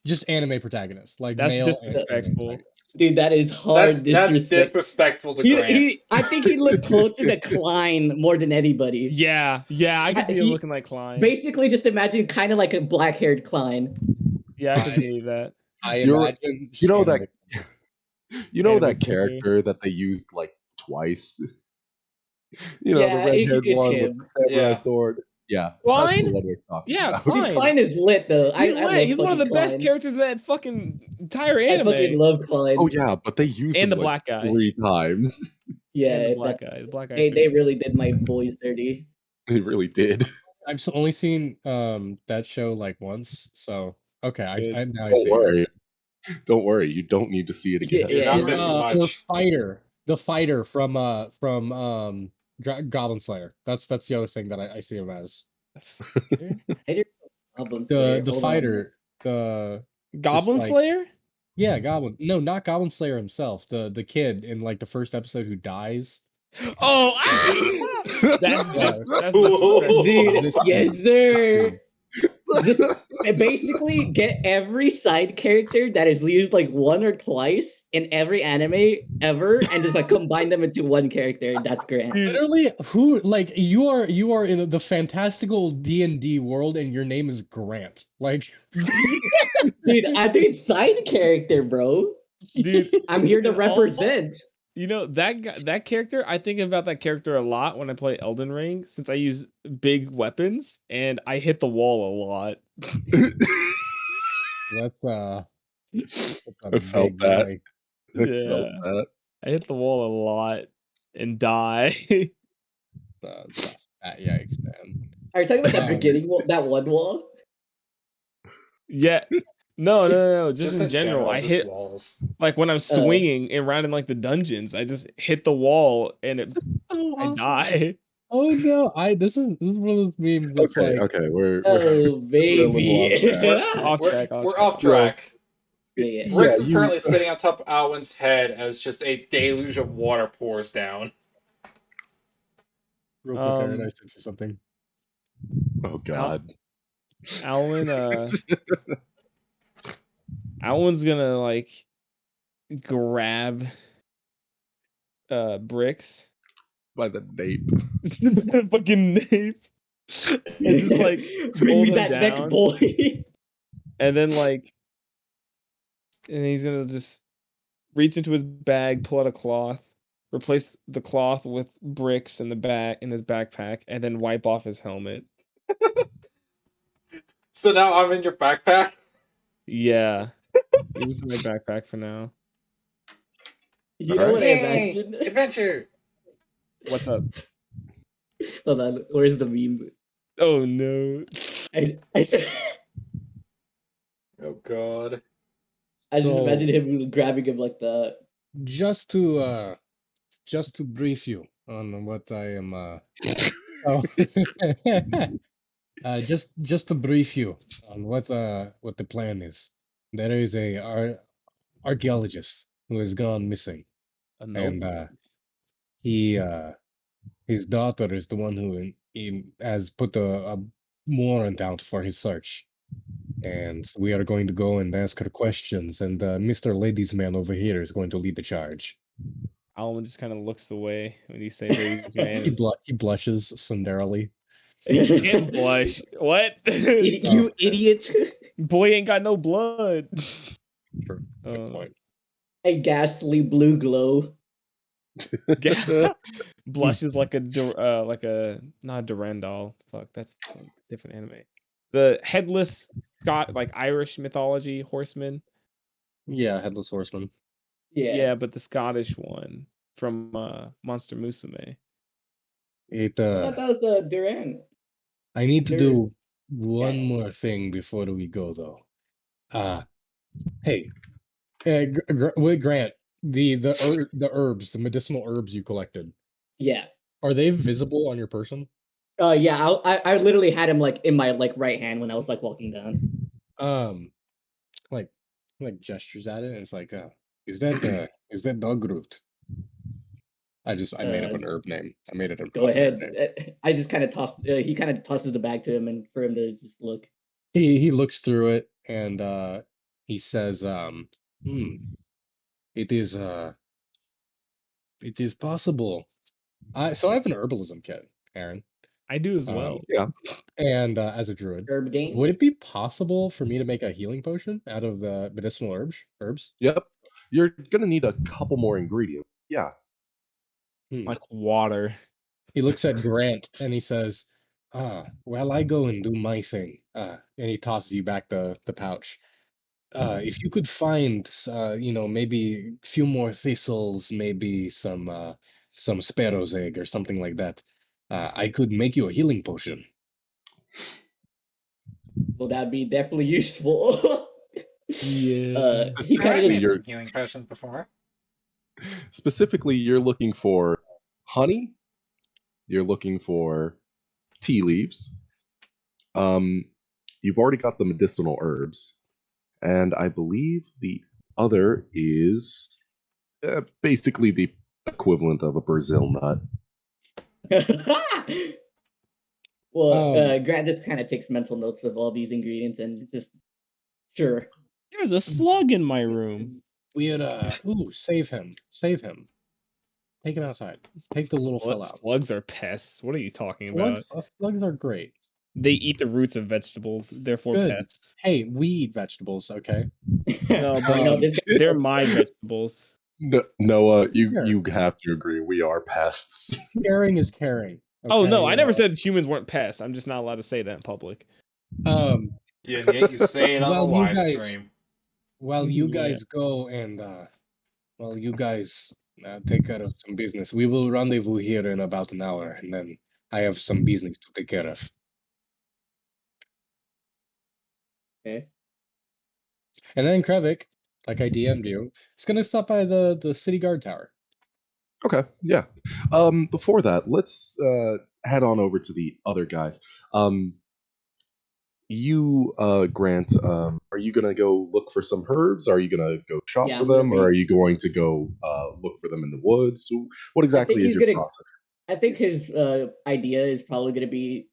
just anime protagonist, like that's male disrespectful. anime Dude, that is hard That's disrespect. disrespectful to Grant. I think he looked closer to Klein more than anybody. Yeah, I can see him He- looking like Klein. Basically, just imagine kind of like a black-haired Klein. Yeah, I can I- believe that. I You're- imagine you know anime. Anime that character. character that they used like twice. The Yeah, red-haired it's one with him. the samurai Yeah. sword. Yeah, Klein? that's the one we're talking Yeah, about. Dude, Klein. Klein is lit though. He's I lit. love He's one of fucking the best Klein. characters in that fucking entire I anime. fucking love Klein. Oh yeah, but they used And him the like black guy. 3 times. Yeah, And the black guy. The black guy. they really did my boys dirty. They really did. I've only seen that show like once, so okay. I now I Don't see. worry. Don't worry. You don't need to see it again. You're not Yeah, missing Or much. the fighter from Goblin Slayer. That's the other thing that I see him as. I did Goblin Slayer. The Hold on. fighter, the Goblin like- Slayer? yeah, Goblin. No, not Goblin Slayer himself. The kid in like the first episode who dies. Oh, that's disrespectful. Dude, This yes dude. sir. Just basically get every side character that is used like one or twice in every anime ever, and just like combine them into one character. That's Grant. Literally, who like you are in the fantastical D&D world, and your name is Grant. Like, Dude, I think it's side character, bro. Dude, I'm here to in all- represent. You know, that character, I think about that character a lot when I play Elden Ring, since I use big weapons and I hit the wall a lot. that's a I felt big that. boy. I felt that. I hit the wall a lot and die. Yikes, man. Are you talking about that Um, beginning wall, that one wall? Yeah. No. Just in general, I just hit walls. like when I'm swinging around in like the dungeons, I just hit the wall and I die. Oh no! This is one of those memes that's Okay, like, okay, we're Oh a little baby. Off track. We're off track. Yeah. Brix Yeah, is you- currently sitting on top of Alwyn's head as just a deluge of water pours down. real quick, Aaron, I sent you something. Oh god. Alwyn, Alwyn's gonna like grab Bricks By the nape. fucking nape and just like Bring hold me him that neck, down. boy. And then and he's gonna just reach into his bag, pull out a cloth, replace the cloth with bricks in his backpack, and then wipe off his helmet. So now I'm in your backpack? Yeah. You're just in my backpack for now. You know Alright. what I Yay! imagine? Adventure! What's up? Hold on, where's the meme? Oh no. I Oh god. just So- imagine him grabbing him like that. Just to brief you on what I am oh, just to brief you on what the plan is. There is a archaeologist who has gone missing, and he his daughter is the one who has put a warrant out for his search. And we are going to go and ask her questions, and Mr. Ladies Man over here is going to lead the charge. Alwyn just kind of looks away when you say ladies man. He blushes sundarily. You can't blush. What? You idiot! Boy ain't got no blood. Good point. A ghastly blue glow. Blushes like a not a Durandal. Fuck, that's a different anime. The headless like Irish mythology horseman. Yeah, Headless Horseman. Yeah, but the Scottish one from Monster Musume. It I thought that was the Duran. I need to Nerd. do one Yeah. more thing before we go though. Hey, wait, Grant, the herbs, the medicinal herbs you collected, Yeah. are they visible on your person? Yeah. I literally had him like in my like right hand when I was like walking down. Like gestures at it, and it's like, is that dog root? I made up an herb name. I made it Go up an herb ahead. name. I just kind of tossed. He kind of tosses the bag to him, and for him to just look. He looks through it and he says, it is possible. So I have an herbalism kit, Aaron. I do as well. Yeah. And as a druid, Herb game. would it be possible for me to make a healing potion out of the medicinal herbs? Yep. You're gonna need a couple more ingredients. Yeah. Like water. He looks at Grant and he says, well, I go and do my thing. And he tosses you back the pouch. If you could find, maybe a few more thistles, maybe some sparrow's egg or something like that, I could make you a healing potion. Well, that'd be definitely useful. Yeah. He kind I've of made just. some healing potions before. Specifically, you're looking for honey. You're looking for tea leaves. You've already got the medicinal herbs, and I believe the other is basically the equivalent of a Brazil nut. Well, Grant just kind of takes mental notes of all these ingredients and just sure. There's a slug in my room. Save him. Take him outside. Take the little fella out. Slugs are pests. What are you talking about? Slugs are great. They eat the roots of vegetables, therefore Good. pests. Hey, we eat vegetables, okay? No, but they're my vegetables. Noah, you Sure. you have to agree. We are pests. Caring is caring. Oh no, okay? I never said humans weren't pests. I'm just not allowed to say that in public. Yeah, and yet you say it on Well, the you live guys- stream. While you Yeah. guys go and while you guys take care of some business, we will rendezvous here in about an hour, and then I have some business to take care of. Okay. And then Krevik, like I DM'd you, is gonna stop by the city guard tower. Okay, yeah. Before that, let's head on over to the other guys. Grant, are you gonna go look for some herbs? Are you gonna go shop Yeah, for I'm gonna them, or are be- you going to go look for them in the woods? What exactly is he's your gonna- process? I think his idea is probably gonna be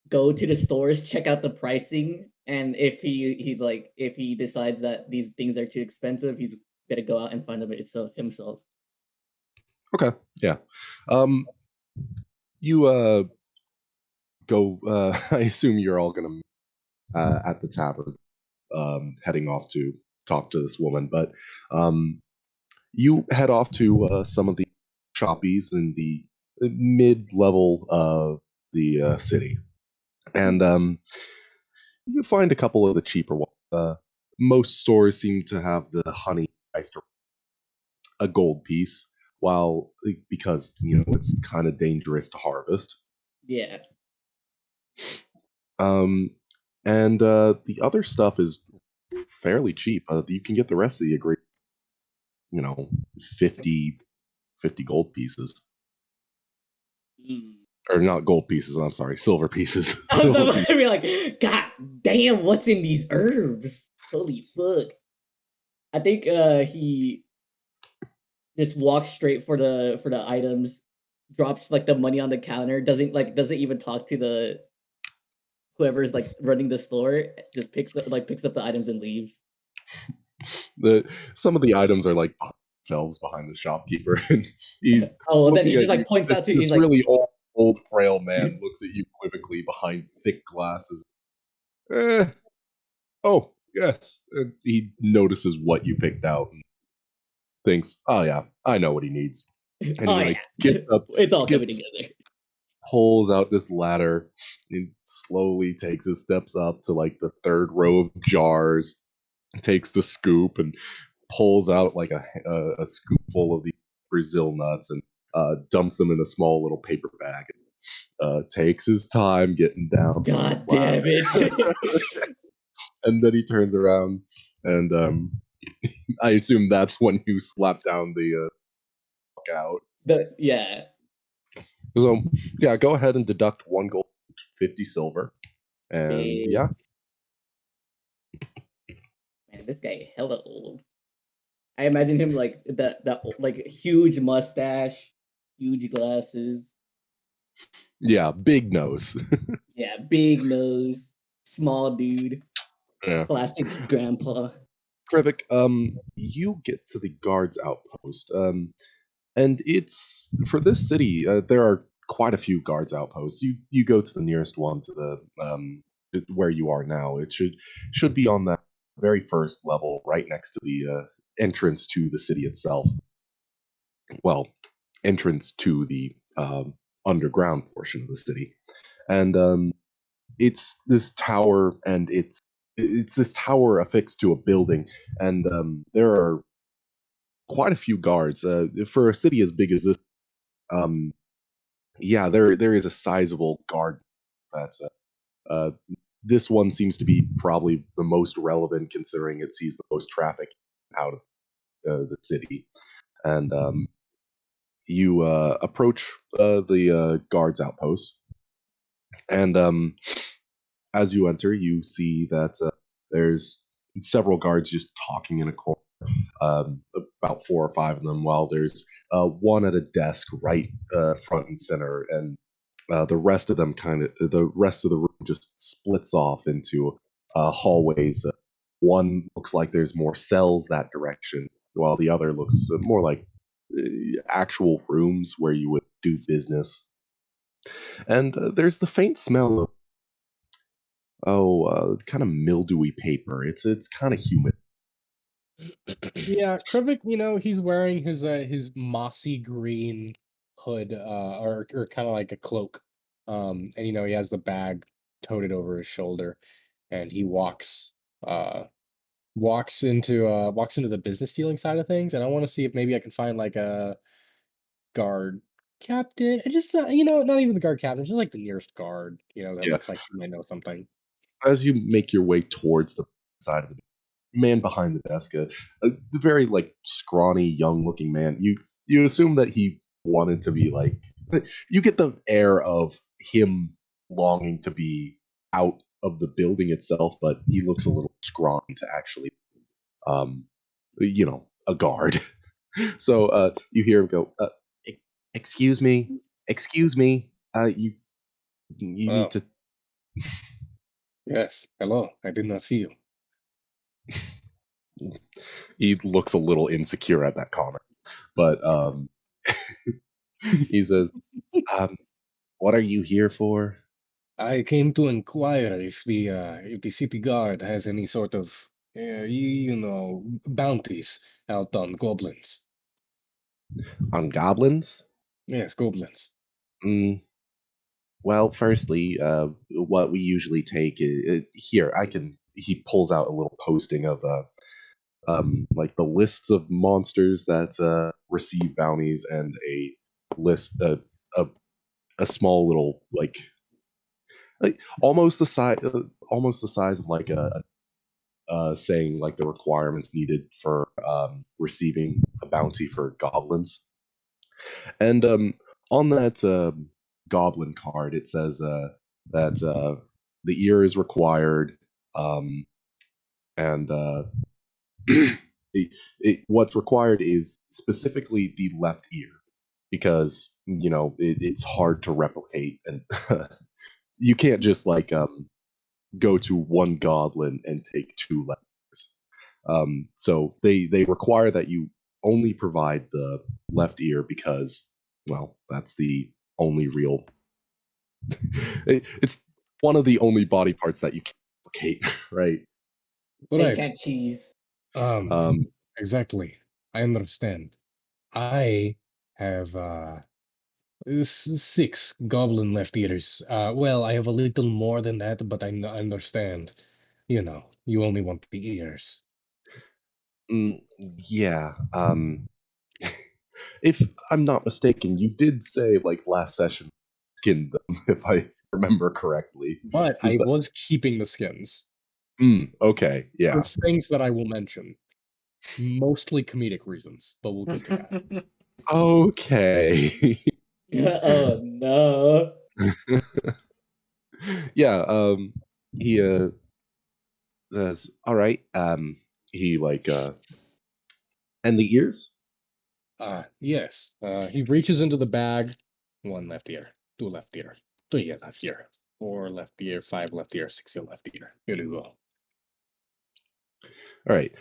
go to the stores, check out the pricing, and if if he decides that these things are too expensive, he's gonna go out and find them himself. Okay, yeah. You go. I assume you're all gonna at the tavern, heading off to talk to this woman. But you head off to some of the shoppies in the mid-level of the city, and you find a couple of the cheaper ones. Most stores seem to have the honey priced. a gold piece, while because it's kind of dangerous to harvest. Yeah. And the other stuff is fairly cheap. You can get the rest of the agreement, 50, 50 gold pieces. Mm. Or not gold pieces, I'm sorry, silver pieces. I was Silver about to be like, God damn, what's in these herbs? Holy fuck. I think he just walks straight for the items, drops like the money on the counter, doesn't even talk to the whoever's like running the store, just picks up the items and leaves. Some of the items are like shelves behind the shopkeeper, and he's Oh, well, then he looking just at you. like points out to you, he's This like, really old, frail man looks at you quizzically behind thick glasses. Eh, oh, yes. And he notices what you picked out and thinks, oh, yeah, I know what he needs. And oh he, yeah, like, gets up, it's all coming gets, together. pulls out this ladder, and slowly takes his steps up to, like, the third row of jars, takes the scoop, and pulls out, like, a scoop full of the Brazil nuts and dumps them in a small little paper bag. Takes his time getting down. God damn it. And then he turns around, and I assume that's when you slap down the out. Yeah. So yeah, go ahead and deduct 1 gold, 50 silver, and Big. yeah, Man, this guy hella old. I imagine him like that like huge mustache, huge glasses. yeah, big nose. Yeah, big nose, small dude, Yeah, classic grandpa. Krivik, you get to the guards outpost, and it's for this city. There are quite a few guards outposts. You go to the nearest one to the where you are now. It should be on that very first level, right next to the entrance to the city itself. Well, entrance to the underground portion of the city, and it's this tower, and it's this tower affixed to a building, and there are quite a few guards for a city as big as this. Um, yeah, there is a sizable guard. That's this one seems to be probably the most relevant, considering it sees the most traffic out of the city, and you approach the guards outpost, and as you enter, you see that there's several guards just talking in a corner. About 4 or 5 of them, while there's one at a desk right front and center, and the rest of them the rest of the room just splits off into hallways. One looks like there's more cells that direction, while the other looks more like actual rooms where you would do business. And there's the faint smell of kind of mildewy paper. It's kind of humid. Yeah, Krivik, he's wearing his mossy green hood, or kind of like a cloak. And he has the bag toted over his shoulder, and he walks into the business dealing side of things, and I want to see if maybe I can find like a guard captain. And just not even the guard captain, just like the nearest guard, that Yeah. looks like he might know something. As you make your way towards the side of the man behind the desk, a very like scrawny, young-looking man. You assume that he wanted to be like. You get the air of him longing to be out of the building itself, but he looks a little scrawny to actually, um, a guard. So you hear him go, "Excuse me, excuse me. You need Oh, to." yes. Hello. I did not see you. He looks a little insecure at that comment, but he says, um, "What are you here for?" I came to inquire if the city guard has any sort of bounties out on goblins. On goblins? Yes, goblins. Mm, well, firstly, what we usually take is here. I can. He pulls out a little posting of like the lists of monsters that receive bounties and a list a, a small little like almost the size of like a saying like the requirements needed for receiving a bounty for goblins. And on that goblin card, it says that the ear is required, and what's required is specifically the left ear, because it's hard to replicate, and you can't just like go to one goblin and take two left ears. So they require that you only provide the left ear because, well, that's the only real. It's one of the only body parts that you can replicate, right? They Right. can't cheese. Um, Exactly. I understand. I have 6 goblin left eaters. Well, I have a little more than that, but I understand. You only want the ears. yeah. If I'm not mistaken, you did say like last session skinned them, if I remember correctly. But Does I that? was keeping the skins Okay, yeah. for things that I will mention. Mostly comedic reasons, but we'll get to that. Okay. Oh no. Yeah. He says, "All right." He and the ears. Yes. He reaches into the bag. 1 left ear, 2 left ear, 3 left ear, 4 left ear, 5 left ear, 6 left ear. Here you go. All right.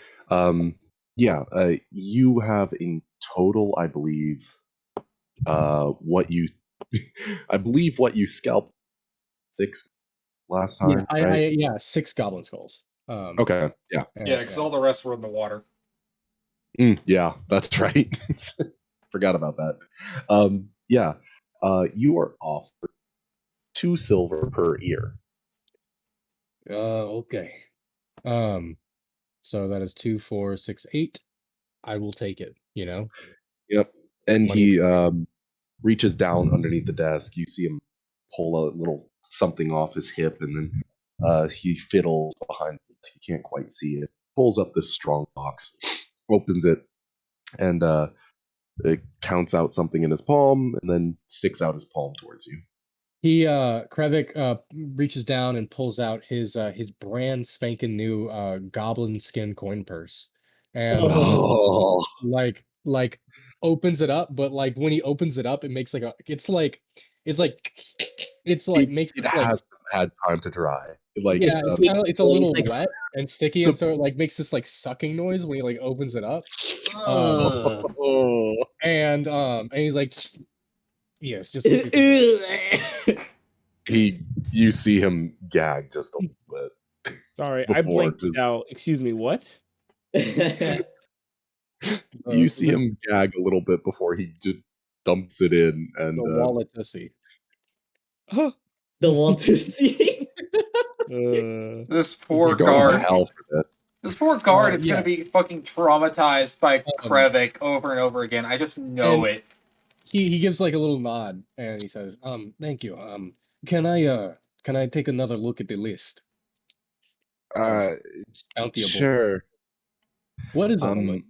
Yeah. You have in total, I believe, what you, I believe what you scalped 6 last Yeah, time, right? yeah, 6 goblin skulls. Okay. Yeah. Yeah, because all the rest were in the water. Yeah, that's right. Forgot about that. Yeah. You are off 2 silver per ear. Okay. So that is 2, 4, 6, 8. I will take it. Yep. And Money. he reaches down underneath the desk. You see him pull a little something off his hip, and then he fiddles behind. You can't quite see it. Pulls up this strong box, opens it, and it counts out something in his palm, and then sticks out his palm towards you. Krevik reaches down and pulls out his brand spanking new goblin skin coin purse, and Oh, like opens it up, but like when he opens it up, it makes like it makes it this like hasn't had time to dry. Like yeah, It's it's a little like- wet and sticky, The- and so it like makes this like sucking noise when he like opens it up. oh. And he's like, yes, just look at this. You see him gag just a little bit. Sorry, I Before, blinked just- out. Excuse me, what? You see the- him gag a little bit before he just dumps it in, and The wallet pussy. Huh. the Walter C. This you're poor going to guard. hell for this. This poor guard is yeah. gonna be fucking traumatized by Krevik over and over again. I just know and- it. He gives like a little nod and he says, "Thank you. Can I take another look at the list?" Bountyable. Sure. What is on the list?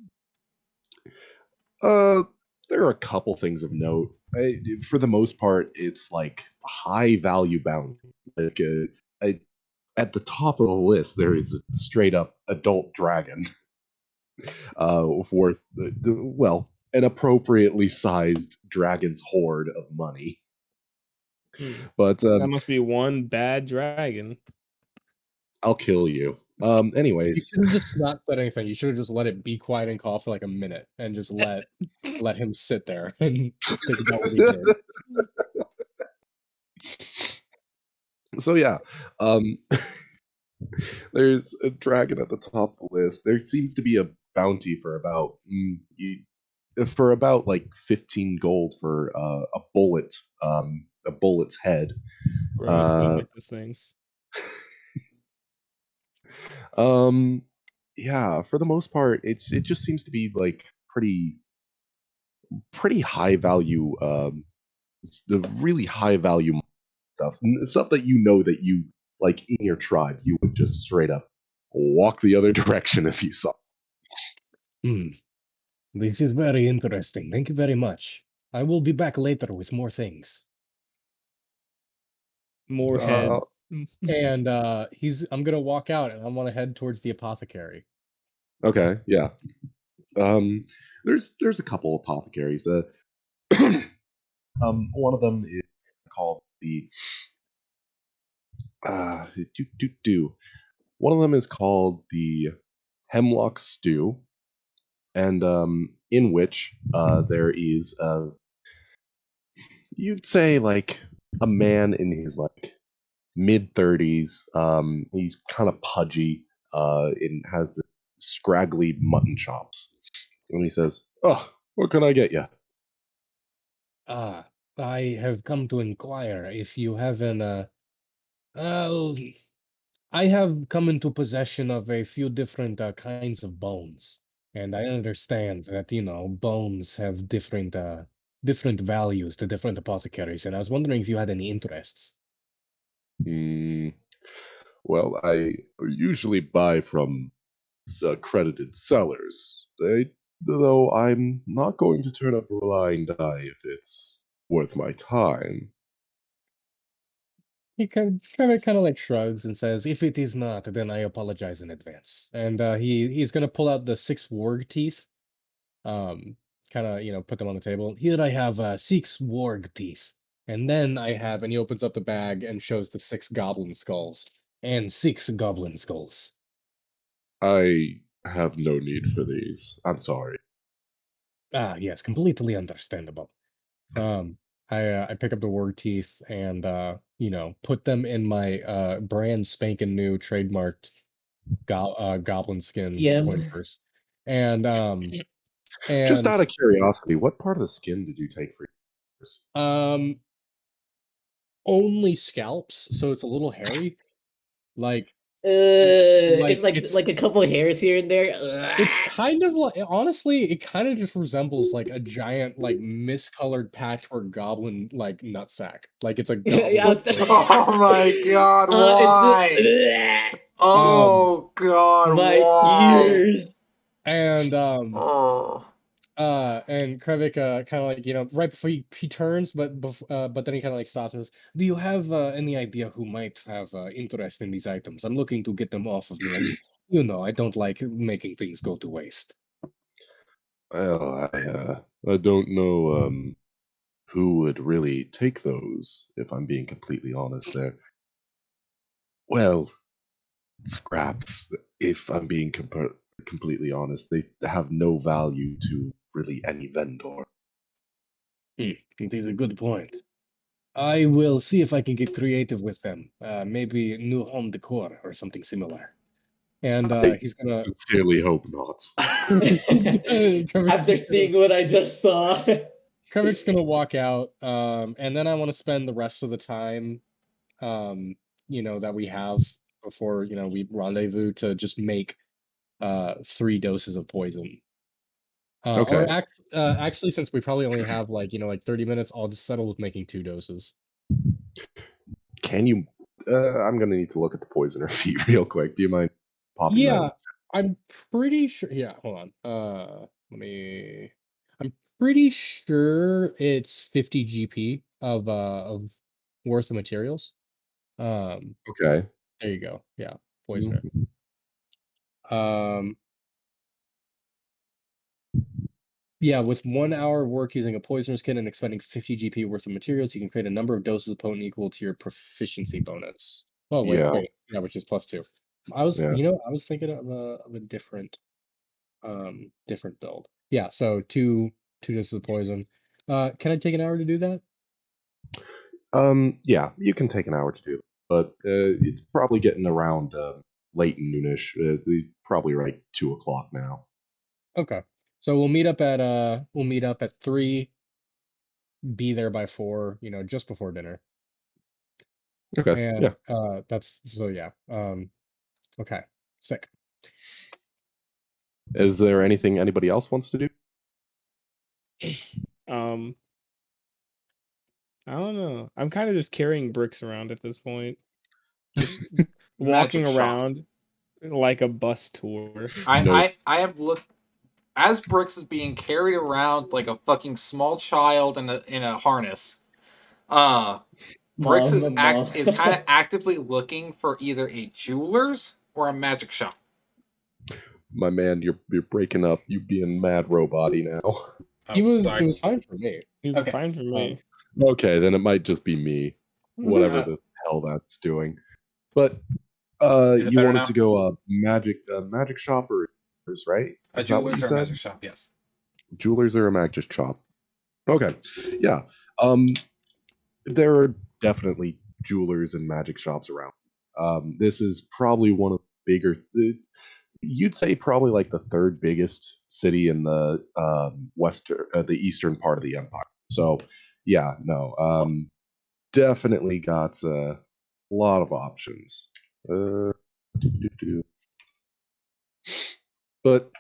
There are a couple things of note. For the most part, it's like high value bounty. Like at the top of the list, there is a straight up adult dragon, worth well, an appropriately sized dragon's hoard of money. But That must be one bad dragon. I'll kill you. You Anyways, should have just not said anything. You should have just let it be quiet and cough for like a minute and just let him sit there and think about what he did. so yeah, there's a dragon at the top of the list. There seems to be a bounty for about like 15 gold for a bullet, a bullet's head. Gross, don't like those things. Um, yeah, for the most part, it just seems to be like pretty high value. It's the really high value stuff, stuff that you know that you like in your tribe, you would just straight up walk the other direction if you saw. Hmm. This is very interesting. Thank you very much. I will be back later with more things. More Uh, head. And I'm gonna walk out and I want to head towards the apothecary. okay, yeah. Um, there's a couple apothecaries. One of them is called the do do do. One of them is called the Hemlock Stew, and in which there is you'd say like a man in his like mid 30s. He's kind of pudgy, and has the scraggly mutton chops, and he says, "Oh, what can I get you?" Ah, I have come to inquire if you have uh, I have come into possession of a few different kinds of bones, and I understand that, bones have different values to different apothecaries, and I was wondering if you had any interests. Hmm. Well, I usually buy from accredited sellers. Though I'm not going to turn up a blind eye if it's worth my time. He kind of like shrugs and says, "If it is not, then I apologize in advance." And he's gonna pull out the six warg teeth, um, kind of put them on the table. Here I have six warg teeth, and then and he opens up the bag and shows the six goblin skulls and six goblin skulls. I have no need for these. I'm sorry. Ah, yes, completely understandable. Um, I pick up the warg teeth and put them in my brand spanking new trademarked goblin skin Yep. coin purse. And Just and out of curiosity, what part of the skin did you take for yours? um only scalps, so it's a little hairy. Like It's like it's a couple hairs here and there. it's Ugh. kind of like honestly, it kind of just resembles like a giant like miscolored patchwork goblin like nutsack. Like it's a Yeah, I goblin was like Oh my god, why? it's um Oh god, my why? ears. and Oh. and Krevik kind of like right before he turns, but then he kind of like stops and says, "Do you have any idea who might have interest in these items? I'm looking to get them off of me. I mean, I don't like making things go to waste." Well, I don't know who would really take those. If I'm being completely honest, there. Well, scraps. If I'm being completely honest, they have no value to really any vendor. It is a good point. I will see if I can get creative with them. Maybe new home decor or something similar. And I he's gonna sincerely hope not. After seeing what I just saw. Krevik's gonna walk out, and then I want to spend the rest of the time that we have before, we rendezvous to just make 3 doses of poison. Okay. Actually, since we probably only have like, like 30 minutes, I'll just settle with making 2 doses. Can you? I'm gonna need to look at the poisoner feat real quick. Do you mind popping that? Yeah, I'm pretty sure. Yeah, hold on. Let me. I'm pretty sure it's 50 GP of worth of materials. Um, Okay. there you go. Yeah, poisoner. Mhm. Um, Yeah, with 1 hour of work using a poisoner's kit and expending 50 GP worth of materials, you can create a number of doses of potent equal to your proficiency bonus. Oh, Yeah. wait. Yeah, which is +2. Yeah. I was thinking of a different build. Yeah, so two doses of poison. Can I take an hour to do that? Yeah. You can take an hour to do it, but it's probably getting around late noonish. It's probably like 2 o'clock now. Okay. So we'll meet up at 3, be there by 4, just before dinner. Okay. And Yeah. that's so yeah. Okay. Sick. Is there anything anybody else wants to do? Um, I don't know. I'm kind of just carrying bricks around at this point, just walking Magic shop. around like a bus tour. Nope. I have looked as Brooks is being carried around like a fucking small child in a harness. Brooks Mom, mom. is kind of actively looking for either a jeweler's or a magic shop. My man, you're breaking up. You being mad robot-y now. Oh, It sorry. was fine for me. He's Okay. fine for me. Okay, then it might just be me. Whatever the hell that's doing. But Is it you better wanted now? to go magic shop or right? A Is that what jeweler's you or a said? magic shop, yes. Jewelers or a magic shop. Okay. Yeah. There are definitely jewelers and magic shops around. This is probably one of the bigger. You'd say probably like the third biggest city in the the eastern part of the empire. So, yeah, no, definitely got a lot of options. Do. But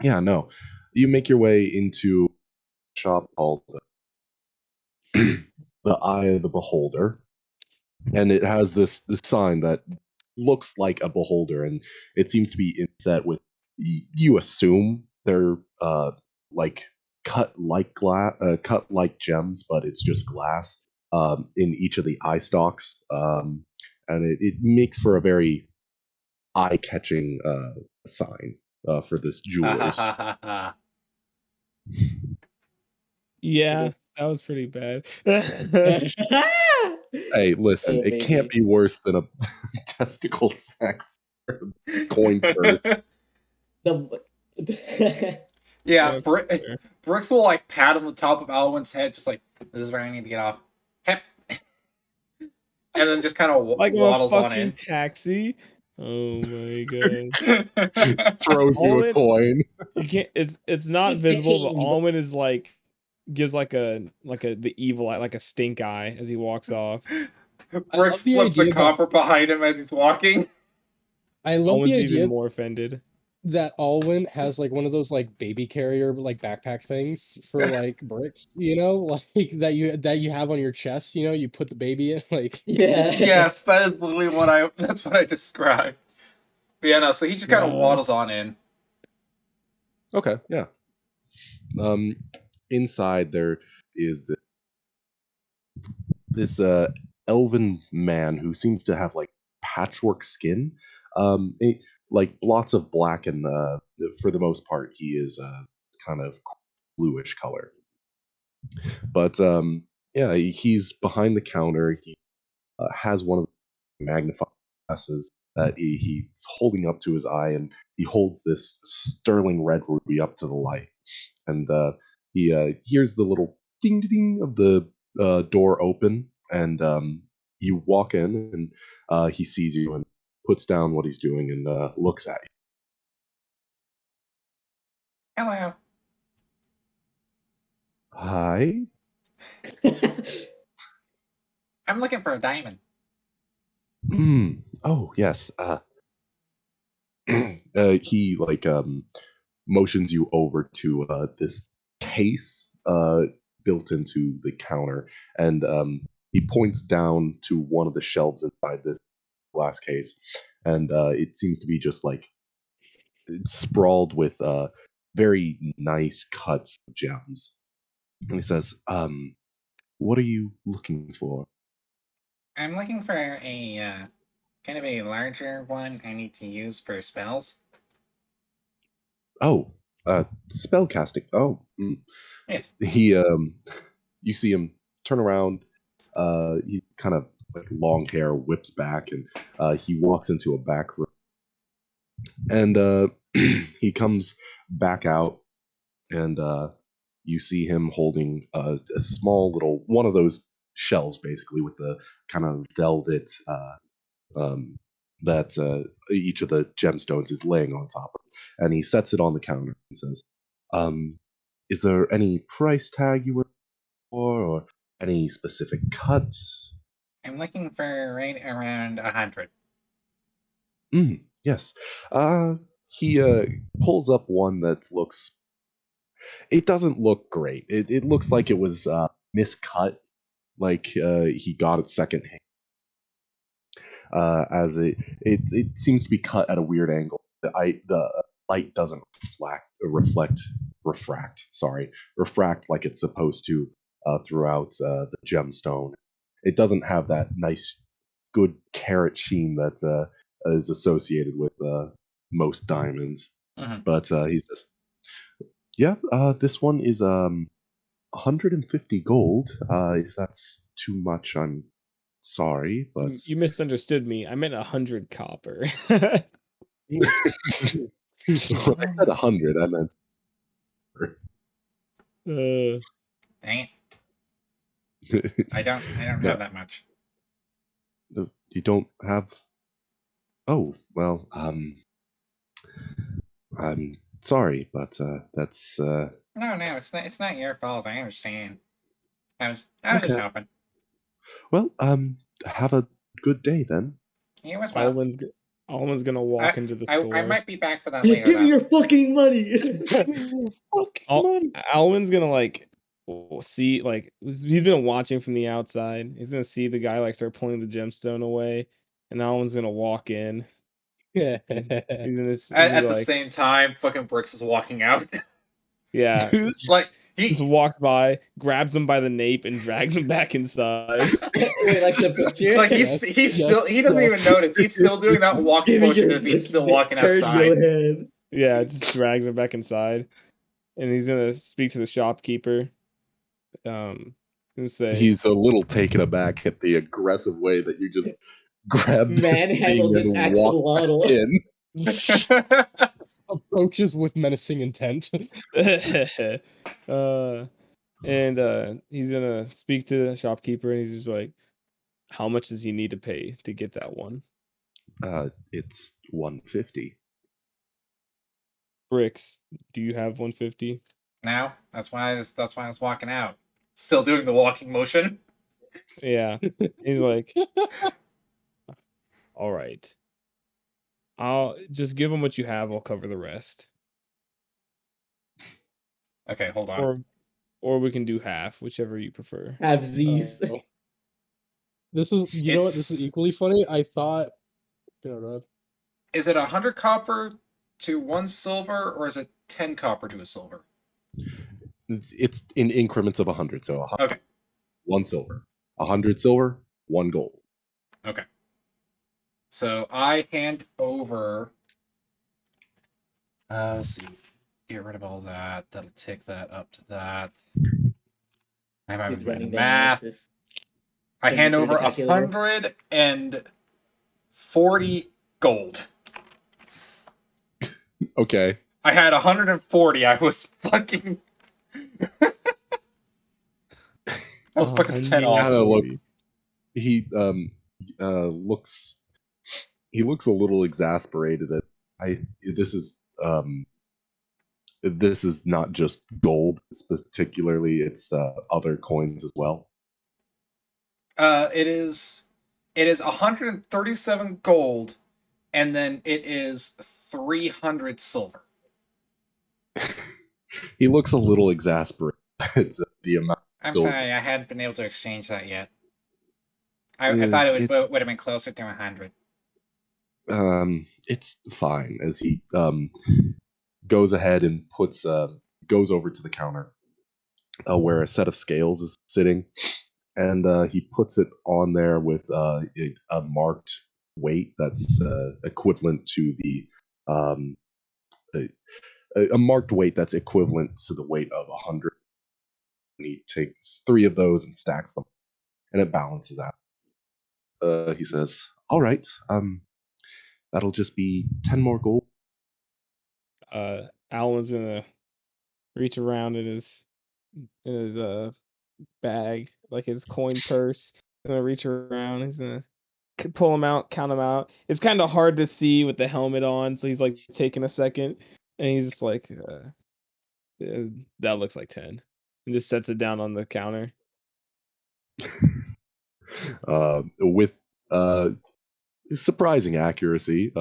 yeah, no, you make your way into a shop called the Eye of the Beholder, and it has this sign that looks like a beholder, and it seems to be inset with you assume they're like cut like gems, but it's just glass in each of the eye stalks, and it makes for a very eye catching sign for this jewelers. Yeah, that was pretty bad. Hey, listen, Oh, it can't baby. be worse than a testicle sack coin purse. Yeah, That's fair. Brooks will like pat on the top of Alwyn's head, just like, this is where I need to get off. Hep. And then just kind of Like I'm a waddles on fucking in. taxi. Oh my god. Throws you a Almond, coin. you can't. It's not visible, but Almond is like gives like the evil eye, like a stink eye as he walks off. Brooks love the flips a idea that- copper behind him as he's walking. I love the Almond's idea even more offended. that Alwyn has like one of those like baby carrier like backpack things for like bricks, you know, like that you have on your chest, you know, you put the baby in like Yeah. Yes, that is literally that's what I described. But yeah, no, so he just kind of waddles on in. Okay, yeah. Inside there is this elven man who seems to have like patchwork skin, like lots of black, and for the most part he is kind of bluish color. But yeah, he's behind the counter. He has one of the magnifying glasses that he's holding up to his eye, and he holds this sterling red ruby up to the light, and he hears the little ding ding of the door open, and you walk in, and he sees you and puts down what he's doing and looks at you. Hello. Hi. I'm looking for a diamond. Oh yes. He like motions you over to this case built into the counter, and he points down to one of the shelves inside this glass case, and it seems to be just like sprawled with very nice cuts of gems. And he says, "What are you looking for?" I'm looking for a kind of a larger one I need to use for spells. Oh, spell casting. Oh, Yes. he you see him turn around. He's kind of like long hair, whips back, and he walks into a back room, and he comes back out, and you see him holding a small little one of those shelves, basically with the kind of velvet um, that each of the gemstones is laying on top of, and he sets it on the counter and says, "Is there any price tag you were for, or any specific cuts?" I'm looking for right around 100. Yes. he pulls up one that looks. It doesn't look great. It looks like it was miscut, like he got it secondhand. As it seems to be cut at a weird angle. The light doesn't refract like it's supposed to throughout the gemstone. It doesn't have that nice, good carrot sheen that is associated with most diamonds. Mhm. But he says, "Yeah, this one is 150 gold. If that's too much, I'm sorry, but." You misunderstood me. I meant 100 copper. When I said 100, I meant. Uh, Dang it. I don't No, have that much. you don't have. Oh well, I'm sorry, but that's No, it's not your fault. I understand. I was just okay. hoping. Well, have a good day then. You as well. Alwyn's gonna walk into the I store. might be back for that later. Give me Though. your fucking money. Alwyn's gonna like see like he's been watching from the outside. He's gonna see the guy like start pulling the gemstone away, and Alwyn's gonna walk in. He's At the like, same time, fucking Brooks is walking out. yeah, Like just he walks by, grabs him by the nape, and drags him back inside. Wait, like the butcher? like he doesn't even notice. He's still doing that walking Give me motion your and he's still fucking walking turn outside. your head. Yeah, just drags him back inside, and he's gonna speak to the shopkeeper. And say, He's a little taken aback at the aggressive way that you just grabbed Manhandle this and walked axolotl. in. Approaches with menacing intent. and he's gonna speak to the shopkeeper, and he's just like, "How much does he need to pay to get that one?" It's 150. Bricks, do you have 150? Now that's why I was walking out. Still doing the walking motion. Yeah. He's like, all right. I'll just give him what you have. I'll cover the rest. Okay, hold on. Or we can do half, whichever you prefer. Have these. This is, you know what? This is equally funny. I thought. Go ahead. Is it 100 copper to 1 silver, or is it 10 copper to a silver? It's in increments of 100, so 100, Okay. 1 silver. 100 silver, 1 gold. Okay. So I hand over. Let's see. Get rid of all that. That'll take that up to that. I'm having He's to do running math. analysis. I Can hand you do the over calculator? 140 gold. Okay. I had 140. I was fucking. I was fucking 10 He off. kind of looks. He looks. He looks a little exasperated at. This is not just gold. Particularly, it's other coins as well. It is 137 gold, and then it is 300 silver. He looks a little exasperated. It's the amount. I'm silver. sorry, I hadn't been able to exchange that yet. I thought it would have been closer to 100. It's fine. As he goes ahead and goes over to the counter where a set of scales is sitting, and he puts it on there with a marked weight that's equivalent to the a marked weight that's equivalent to the weight of 100. And he takes 3 of those and stacks them, and it balances out. He says, "All right, that'll just be 10 more gold." Alan's gonna reach around in his bag, like his coin purse. Gonna reach around. He's gonna pull him out, count him out. It's kind of hard to see with the helmet on, so he's like taking a second, and he's like, "That looks like 10," and just sets it down on the counter. With surprising accuracy.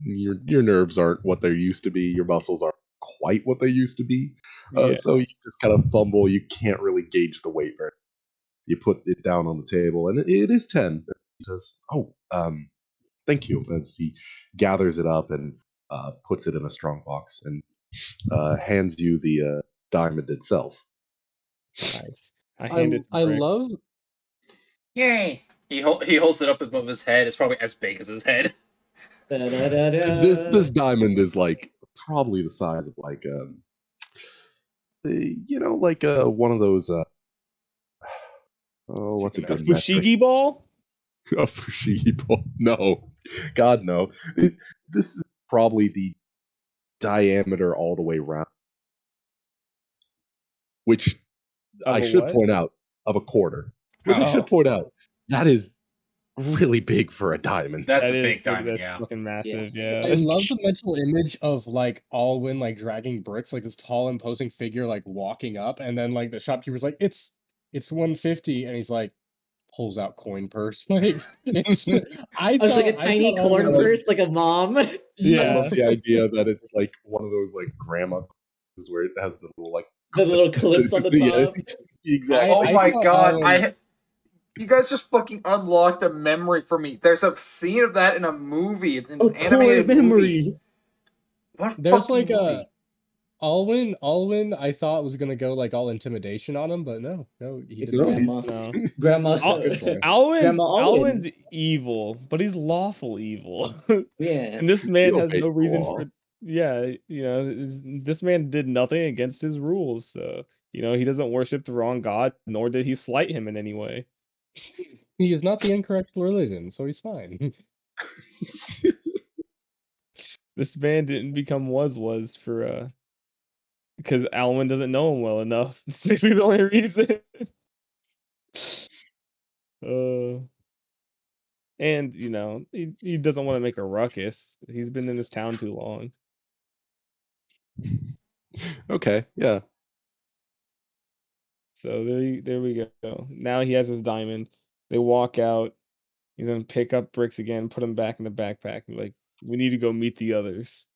your nerves aren't what they used to be. Your muscles aren't quite what they used to be. Yeah. So you just kind of fumble. You can't really gauge the weight very. You put it down on the table, and it is 10. He says, "Oh, thank you." As he gathers it up and puts it in a strong box and hands you the diamond itself. Nice. I hand it to I Brick. love Yay! He holds it up above his head. It's probably as big as his head. This diamond is like probably the size of like like one of those what's a A good metric? fushigi ball? A fushigi ball? No, God no. This is probably the diameter all the way around, which Of I a should what? point out of a quarter. Which I should Oh. point out that is really big for a diamond. That's That a is big diamond, That's yeah. fucking massive. I Yeah. love the mental image of like Alwyn like dragging bricks, like this tall imposing figure like walking up, and then like the shopkeeper's like, it's 150, and he's like pulls out coin purse. Like it's I was like a tiny corn Alwyn was- purse, like a mom. I Yeah. love the idea that it's like one of those like grandma is where it has the little like The little clips on the Yeah, top. exactly. Oh I my thought god! Alwyn- You guys just fucking unlocked a memory for me. There's a scene of that in a movie, in A an animated core memory. movie. What There's fucking like movie? Alwyn I thought was gonna go like all intimidation on him, but no, he did No, not. he's- Grandma. No. Grandma. Good boy. Alwyn's Grandma Alwyn. Alwyn's evil, but he's lawful evil. Yeah. And this man He has no obeys the reason law. for this man did nothing against his rules, so he doesn't worship the wrong god, nor did he slight him in any way. He is not the incorrect religion, so he's fine. This man didn't become was for because Alwyn doesn't know him well enough. That's basically the only reason. And he doesn't want to make a ruckus. He's been in this town too long. Okay, yeah. So there we go. Now he has his diamond. They walk out. He's gonna pick up bricks again, put them back in the backpack. Like, we need to go meet the others.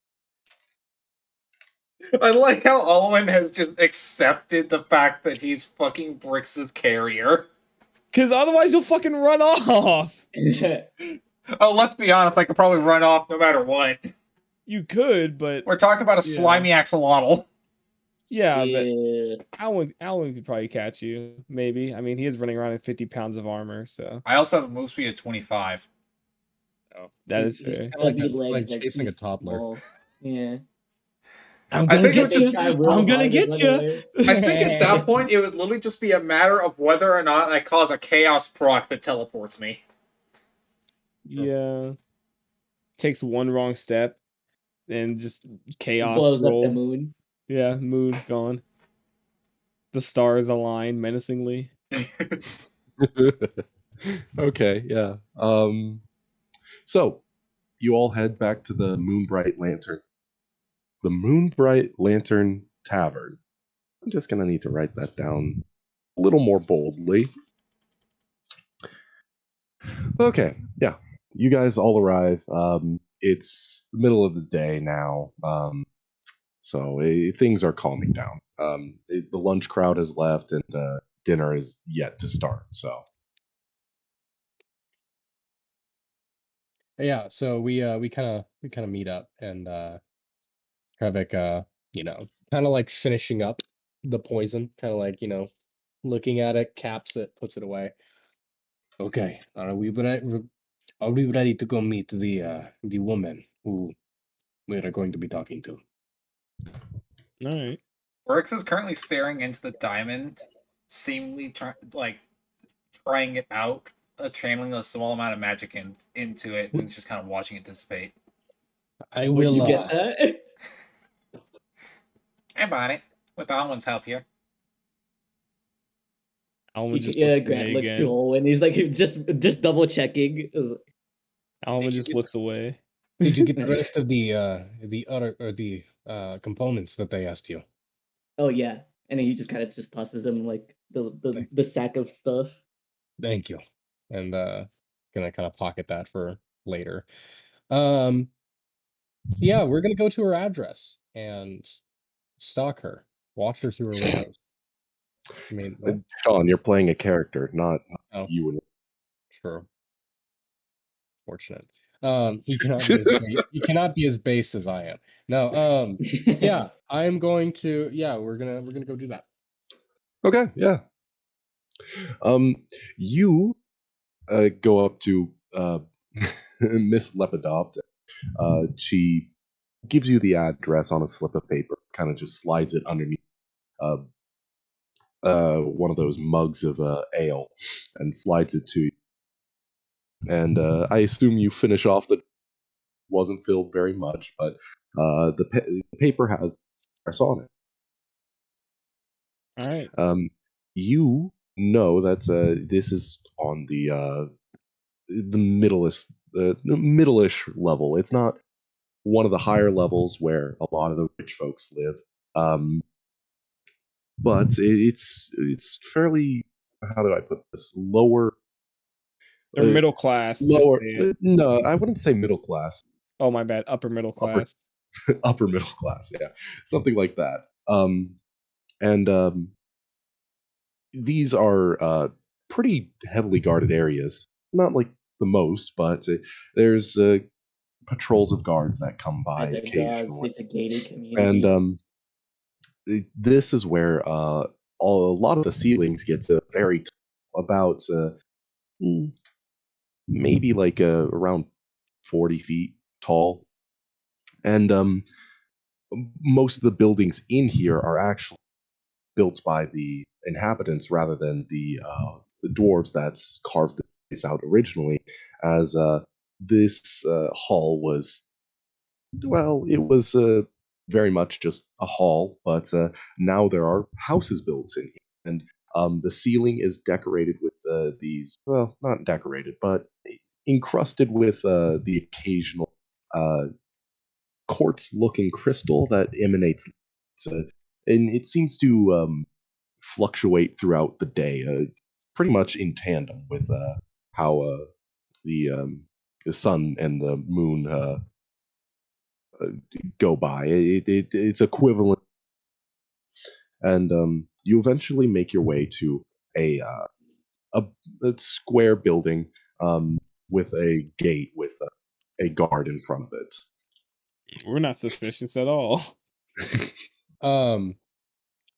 I like how Owen has just accepted the fact that he's fucking Brix's carrier. Cause otherwise he'll fucking run off. Oh, let's be honest, I could probably run off no matter what. You could, but We're talking about a Yeah. slimy axolotl. yeah, but Yeah. Alwyn could probably catch you. Maybe. I mean, he is running around in 50 pounds of armor, so I also have a move speed of 25. that is His fair. stubby Like legs are chasing too a toddler. small. Yeah. I'm I gonna think it get would just- you. Try real I'm gonna hard to get run you. away. I think at that point, it would literally just be a matter of whether or not I cause a chaos proc that teleports me. Yeah. Takes one wrong step and just chaos Blows up rolled. the moon. Yeah, moon gone. The stars align menacingly. Okay, yeah. So you all head back to the Moonbright Lantern. The Moonbright Lantern Tavern. I'm just gonna need to write that down a little more boldly. Okay, yeah. You guys all arrive. It's the middle of the day now. So things are calming down. The lunch crowd has left, and dinner is yet to start. So Yeah, so we kind of meet up, and Krevik kind of like finishing up the poison, kind of like looking at it, caps it, puts it away. Okay, are we ready to go meet the woman who we are going to be talking to? All right. Brix is currently staring into the diamond, seemingly trying it out, channeling a small amount of magic into it, and just kind of watching it dissipate. I Would will you get that? I bought it with Alwyn's help here. Alwyn just Yeah, looks Grant away looks again. too old, and he's like just double checking. Alwyn Did you just get- looks away. Did you get the rest of the other or the components that they asked you? Oh yeah, and then he just kind of just tosses him like the sack of stuff. Thank you. And gonna kind of pocket that for later. Um Yeah, we're gonna go to her address and stalk her, watch her through her windows. I mean, what? Sean, you're playing a character, not Oh, you. And true. Fortunate. He cannot be as he cannot be as base as I am. No. Yeah, I'm going to. Yeah, we're gonna go do that. okay, yeah. You go up to Miss Lepidopt. She gives you the address on a slip of paper, kind of just slides it underneath uh, one of those mugs of ale and slides it to you. And I assume you finish off the wasn't filled very much, but the paper has the address on it. All right. You know that this is on the middle-ish level. It's not one of the higher levels where a lot of the rich folks live. But it's fairly, how do I put this, They're uh, middle class. Just lower. say it. No, I wouldn't say middle class. Oh, my bad. Upper middle Upper class. upper middle class, yeah, something like that. And these are pretty heavily guarded areas. Not like the most, but there's patrols of guards that come By by the gods, occasionally. it's a gated And community. this is where a lot of the ceilings get very about maybe like around 40 feet tall. And most of the buildings in here are actually built by the inhabitants rather than the dwarves that's carved the place out originally. As this hall was, well, it was very much just a hall, but now there are houses built in here. And the ceiling is decorated with these, well, not decorated, but encrusted with the occasional uh, quartz-looking crystal that emanates. And it seems to fluctuate throughout the day, pretty much in tandem with how the um, the sun and the moon go by. It's equivalent, and you eventually make your way to a uh, a, a square building with a gate with a guard in front of it. We're not suspicious at all.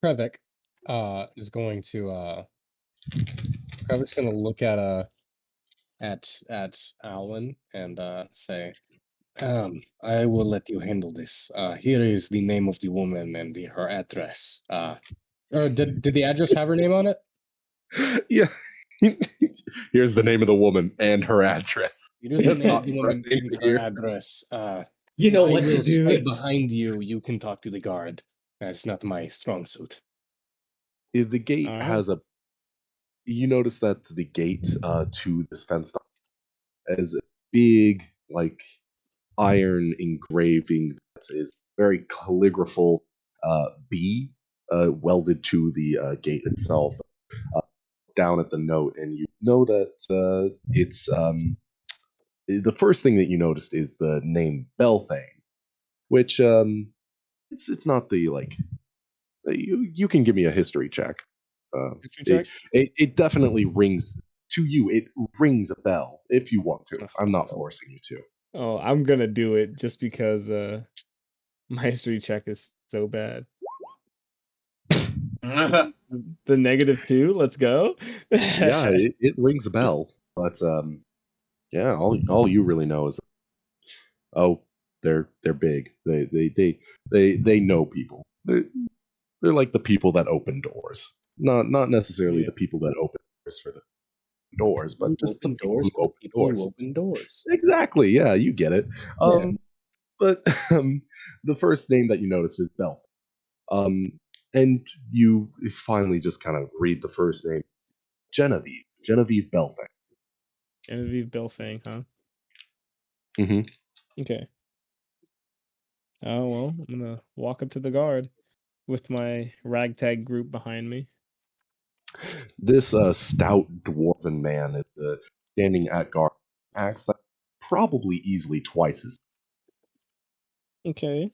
Krevik is going to Krevik's gonna look at Alwyn and say, I will let you handle this. Here is the name of the woman and her address. Did the address have her name on it? Yeah. Here's the name of the woman and her address. Here's the It's name not of the right woman and into her here. address. You know I what to will stay do. behind you. You can talk to the guard. That's not my strong suit. The gate All right. has a. You notice that the gate to this fence has a big, like, iron engraving that is very calligraphal B welded to the gate itself. Down at the note, and you know that it's the first thing that you noticed is the name Belthane, which it's not the like you can give me a history check. History It, check. it definitely rings to you. It rings a bell if you want to. I'm not Oh, forcing you to. oh, I'm gonna do it just because my history check is so bad. The -2. Let's go. Yeah, it rings a bell, but yeah, all you really know is oh, they're big. They know people. They're like the people that open doors. Not necessarily Yeah. the people that open doors for the doors, You but just the open people who doors for the open people who doors. open doors. Exactly. Yeah, you get it. Yeah. But the first name that you notice is Bell. Um, and you finally just kind of read the first name, Genevieve Belfang. Genevieve Belfang, huh? Hmm. Okay. Oh well, I'm gonna walk up to the guard with my ragtag group behind me. This stout dwarven man is standing at guard, acts like probably easily twice his. Okay.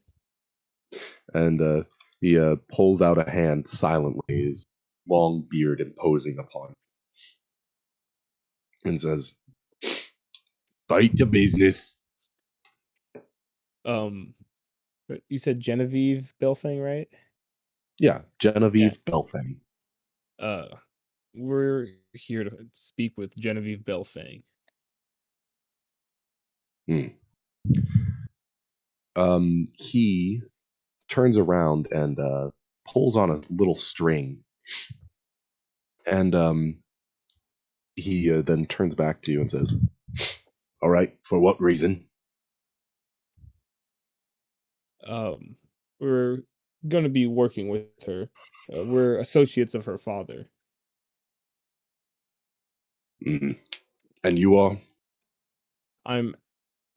And he pulls out a hand silently, his long beard imposing upon, and says, "Bite your business." But you said Genevieve Belfang, right? Yeah, Yeah. Genevieve Belfang. We're here to speak with Genevieve Belfang. He turns around and pulls on a little string, and he then turns back to you and says, "All right, for what reason?" We're going to be working with her. We're associates of her father. Mm. And you are? I'm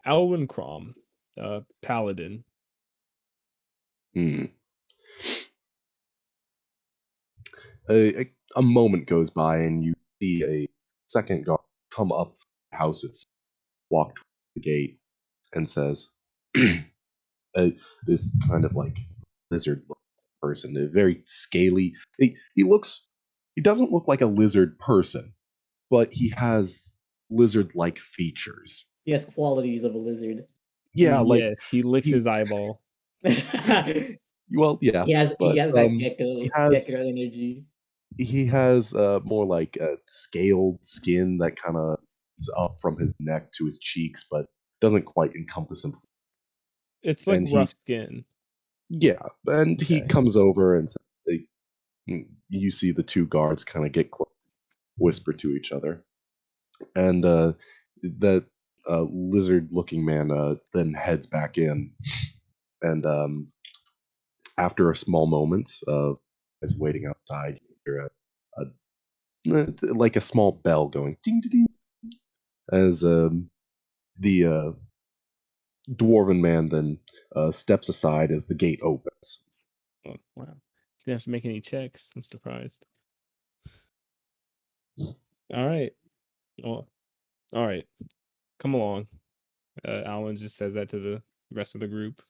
Alwyn Crom, paladin. Hmm. A moment goes by, and you see a second guard come up the house itself, walk towards the gate, and says, "This kind of like lizard person, very scaly. He doesn't look like a lizard person, but he has lizard-like features. He has qualities of a lizard. Yeah, like Yes, he licks he, his eyeball. he well, yeah, has but that he has gecko energy. more like a scaled skin that kind of is up from his neck to his cheeks, but doesn't quite encompass him. It's like And rough skin. he Okay. comes over and you see the two guards kind of get close, whisper to each other, and that lizard-looking man then heads back in, and after a small moment of as waiting outside, you hear like a small bell going ding ding ding as the dwarven man then steps aside as the gate opens. Oh, wow. Didn't have to make any checks. I'm surprised. All right. Well, all right. Come along. Alwyn just says that to the rest of the group.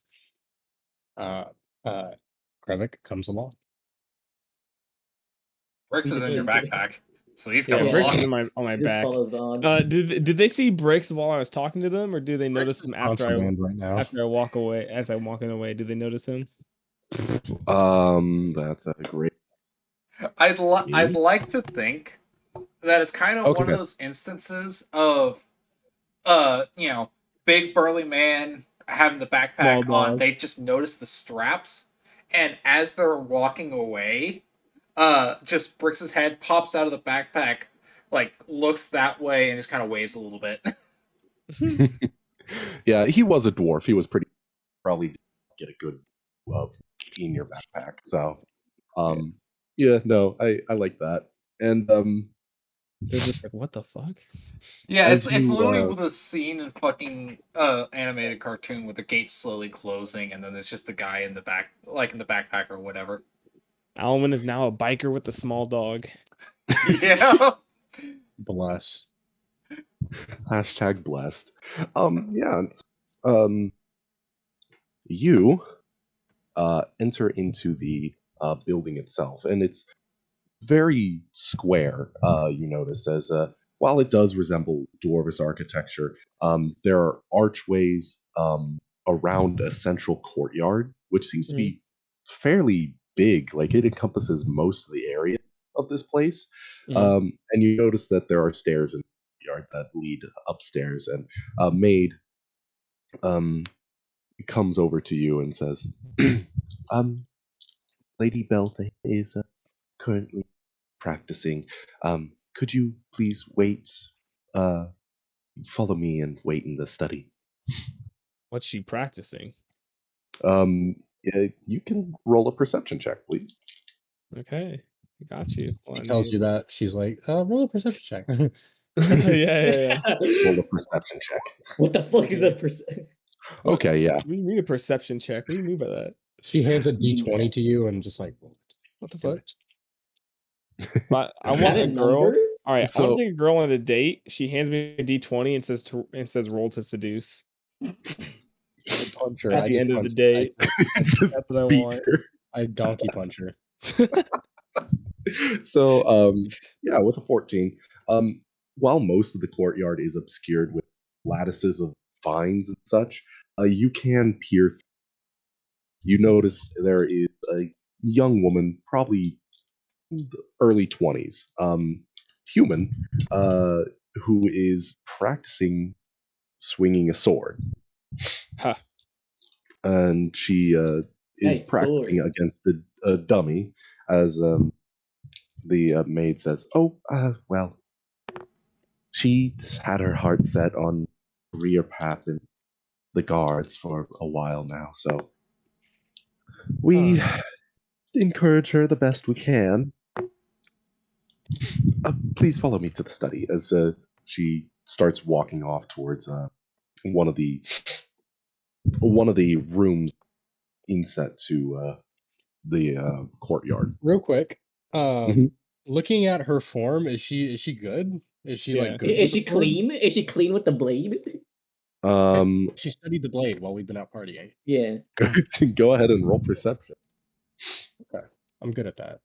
Krevik comes along. Bricks is in your backpack, so he's Yeah, coming Bricks is along. on my Just back. follows on. Did they see Bricks while I was talking to them, or do they notice Bricks is him after contraband right now. I walk away? As I'm walking away, do they notice him? That's a great. I'd like to think that it's kind of one of Okay. those instances of big burly man having the Small backpack on. dog. They just notice the straps, and as they're walking away, just Brix's head pops out of the backpack, like looks that way, and just kind of waves a little bit. Yeah, he was a dwarf. He was probably get a good love in your backpack. So, yeah, no, I like that. And They're just like, what the fuck? Yeah, as it's you literally with a scene in fucking animated cartoon with the gate slowly closing, and then there's just the guy in the back, like in the backpack or whatever. Alwyn is now a biker with a small dog. Yeah. Bless. hashtag blessed. Yeah. You enter into the building itself, and it's very square. You notice as while it does resemble dwarvish architecture, there are archways around a central courtyard, which seems to be fairly big. Like it encompasses most of the area of this place. And you notice that there are stairs in the yard that lead upstairs, and a maid um, comes over to you and says, um, Lady Belthay is currently practicing. Could you please wait? Uh, Follow me and wait in the study. What's she practicing? You can roll a perception check, please. Okay, I got you. He tells you that. She's like, roll a perception check. Yeah. Roll a perception check. What the fuck is Okay. that? Okay, yeah. What do you mean a perception check? What do you mean by that? She hands a d20 to you and just like, roll it. What the Do fuck? it. But I Is want that a a girl. number? All right, I want So to take a girl on a date. She hands me a d20 and says roll to seduce. I punch her. At I the just end of the punch- day, Just that's what I beat want. her. I donkey punch her. So yeah, with a 14, while most of the courtyard is obscured with lattices of vines and such, you can peer through. You notice there is a young woman, probably early 20s, human, who is practicing swinging a sword. Ha. And she is Nice practicing sword. against a dummy, as the maid says, "Oh, well, she had her heart set on career path in the guards for a while now, so we encourage her the best we can. Please follow me to the study." As she starts walking off towards one of the rooms inset to the courtyard. Real quick, Mhm. looking at her form, is she good? Is she Yeah. like good? Is with she the sword? clean? Is she clean with the blade? She studied the blade while we've been out partying. Yeah. Go ahead and roll perception. Okay, I'm good at that.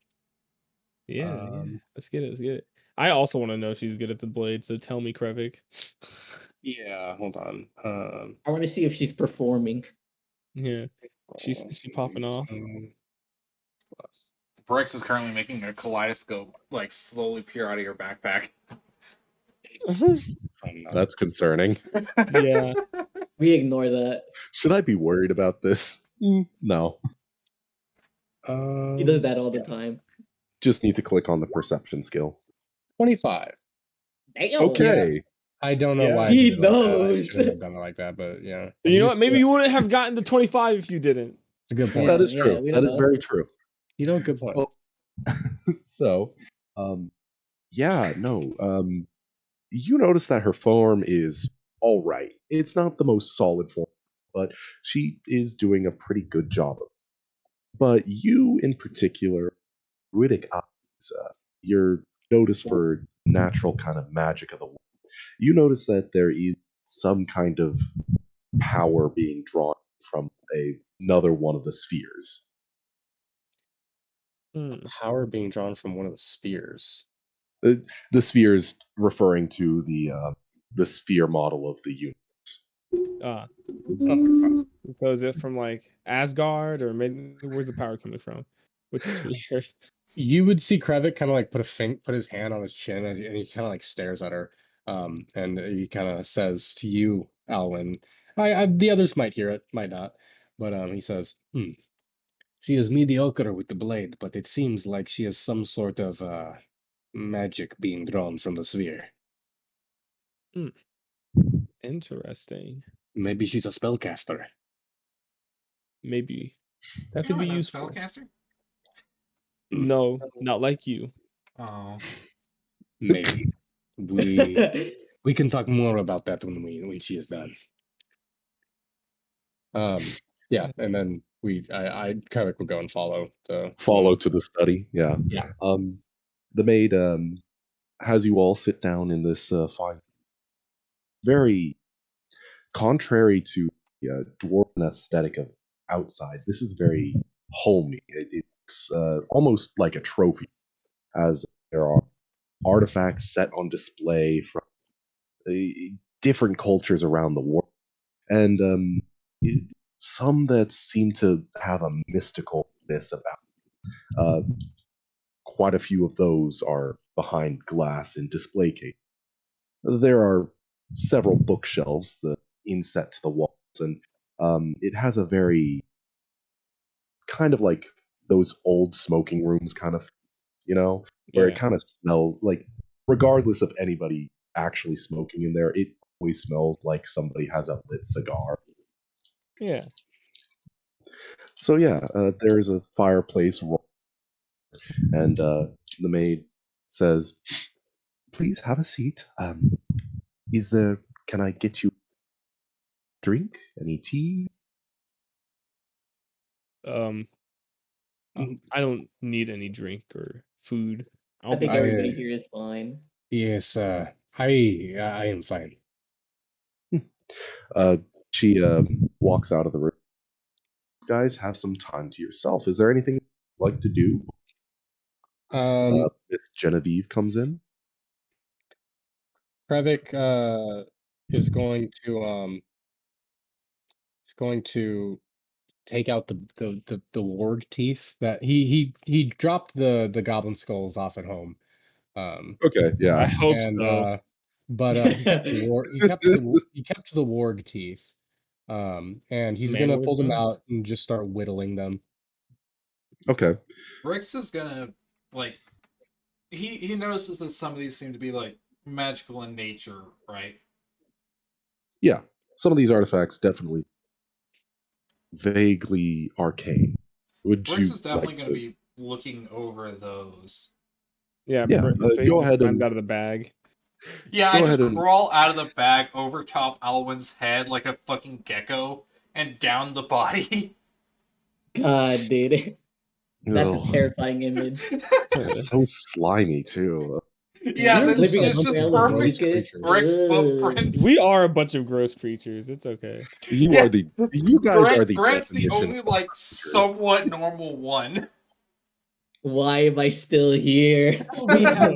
Yeah, let's get it. Let's get it. I also want to know if she's good at the blade, so tell me, Krevik. Yeah, hold on. I want to see if she's performing. Yeah, she's popping off. Plus. Brix is currently making a kaleidoscope, like slowly peer out of your backpack. That's concerning. Yeah. We ignore that. Should I be worried about this? No. He does that all the time. Just need to click on the perception skill. 25. Damn. Okay. I don't know Yeah. why I He did it like that. I knows. shouldn't have done it like that, but yeah. You know what? Maybe you wouldn't have gotten to 25 if you didn't. It's a good point. That is Yeah, true. we That don't is know. very true. You know, good point. Well, so, yeah, no. You notice that her form is all right. It's not the most solid form, but she is doing a pretty good job of it. But you, in particular, Druidic eyes, your notice for natural kind of magic of the world, you notice that there is some kind of power being drawn from another one of the spheres. Power being drawn from one of the spheres. The spheres referring to the sphere model of the universe. So is it from like Asgard, or maybe where's the power coming from? Which sphere? You would see Krevik kind of like put his hand on his chin and he kind of like stares at her. And he kind of says to you, Alwyn, the others might hear it, might not, but he says, she is mediocre with the blade, but it seems like she has some sort of magic being drawn from the sphere. Interesting. Maybe she's a spellcaster. Maybe that could be You're not a useful. spellcaster? No, not like you. Oh. Maybe. We can talk more about that when she is done. Yeah, and then I kind of will go and follow the Follow to the study. Yeah. Yeah. The maid has you all sit down in this fine, very contrary to the dwarven aesthetic of outside. This is very homey. It's almost like a trophy, as there are artifacts set on display from different cultures around the world, and some that seem to have a mysticalness about. Quite a few of those are behind glass in display cases. There are several bookshelves that inset to the walls, and it has a very kind of like those old smoking rooms kind of, where it Yeah. kind of smells like, regardless of anybody actually smoking in there, it always smells like somebody has a lit cigar. Yeah. So yeah, there's a fireplace, and the maid says, "Please have a seat. Is there? Can I get you a drink? Any tea?" I don't need any drink or food. I think be everybody here is fine. Yes, I am fine. She walks out of the room. You guys have some time to yourself. Is there anything you'd like to do? Miss Genevieve comes in. Krevik is going to take out the warg teeth that he dropped the goblin skulls off at home. Okay, I yeah. hope And so. but he kept the warg teeth. And he's Man gonna was pull them fun. out and just start whittling them. Okay. Brix is gonna like he notices that some of these seem to be like magical in nature, right? Yeah. Some of these artifacts definitely vaguely arcane. Would Brix you is definitely like gonna to? be looking over those. Yeah, Yeah, so he go just ahead climbs and out of the bag. Yeah, I go just ahead and. crawl out of the bag over top Alwyn's head like a fucking gecko and down the body. God, dude. That's a Ugh, terrifying image. it's so slimy too. Yeah, We're there's just Leaving a a it's bunch just of trail of gross perfect mucus. creatures. Brix Ugh. footprints. We are a bunch of gross creatures. It's okay. You Yeah. are the. You guys are the Grant's the definition only of like creatures. somewhat normal one. Why am I still here? We have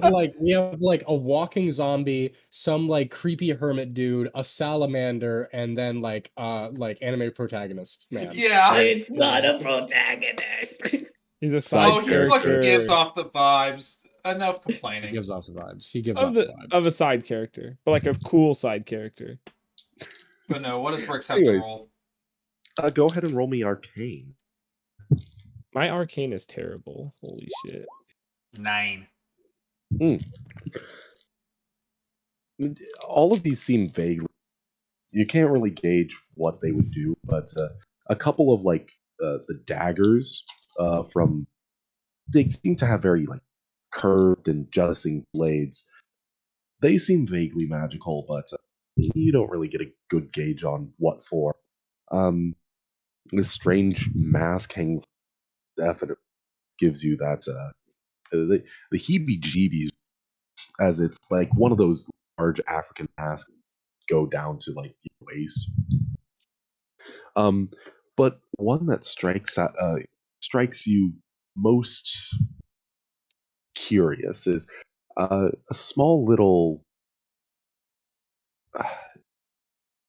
like a walking zombie, some like creepy hermit dude, a salamander, and then like anime protagonist man. Yeah. It's not a protagonist. He's a Side Oh, side he fucking character gives off the vibes. Enough He complaining. gives off the vibes. He gives of off the the vibes. of a side character, but like a cool side character. But no, what does Brix have to Anyways, roll? go ahead and roll me arcane. My arcane is terrible. Holy shit. 9. All of these seem vaguely. You can't really gauge what they would do, but a couple of like the daggers from they seem to have very like curved and jutting blades. They seem vaguely magical, but you don't really get a good gauge on what for. This strange mask hanging definitely gives you that the heebie-jeebies, as it's like one of those large African masks go down to like your waist. But one that strikes you most curious is a small little.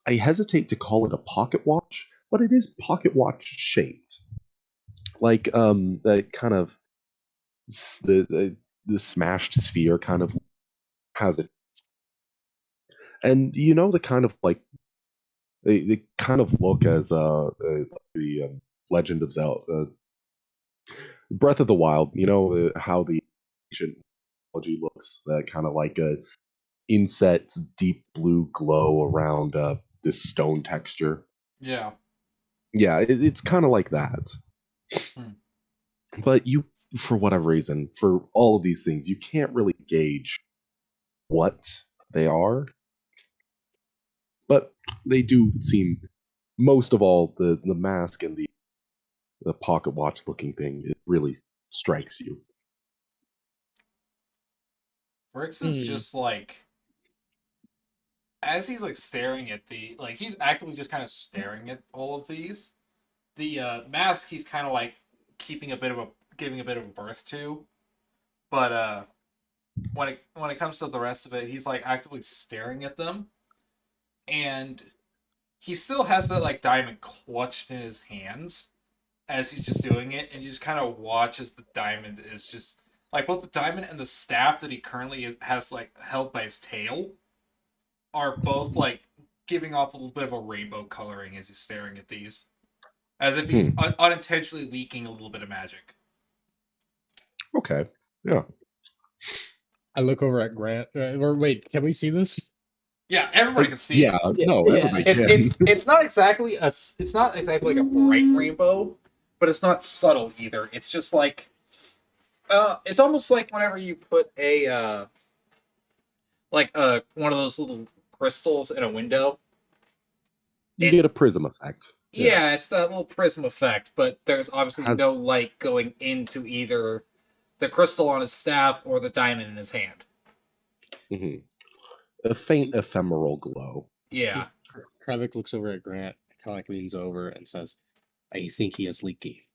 I hesitate to call it a pocket watch, but it is pocket watch shaped, like that kind of the smashed sphere kind of has it, and you know the kind of like they kind of look as the Legend of Zelda, Breath of the Wild. You know how the ancient technology looks, that kind of like a inset deep blue glow around this stone texture. Yeah. Yeah, it's kind of like that. Hmm. But you, for whatever reason, for all of these things, you can't really gauge what they are. But they do seem, most of all, the mask and the pocket watch looking thing, it really strikes you. Brix is just like, as he's like staring at the, like he's actively just kind of staring at all of these. The mask he's kind of like keeping a bit of a giving a bit of a birth to, but when it comes to the rest of it, he's like actively staring at them, and he still has that like diamond clutched in his hands as he's just doing it, and you just kind of watch as the diamond is just like both the diamond and the staff that he currently has like held by his tail are both like giving off a little bit of a rainbow coloring as he's staring at these, as if he's unintentionally leaking a little bit of magic. Okay. Yeah. I look over at Grant. Or wait, can we see this? Yeah, everybody can see Yeah. it. No, Yeah. everybody It's can. it's not exactly like a bright rainbow, but it's not subtle either. It's just like it's almost like whenever you put a one of those little crystals in a window. You get a prism effect. Yeah, it's that little prism effect, but there's obviously Has- no light going into either the crystal on his staff or the diamond in his hand. Mhm. A faint ephemeral glow. Yeah. Krevik looks over at Grant. kind of like leans over and says, "I think he is leaky."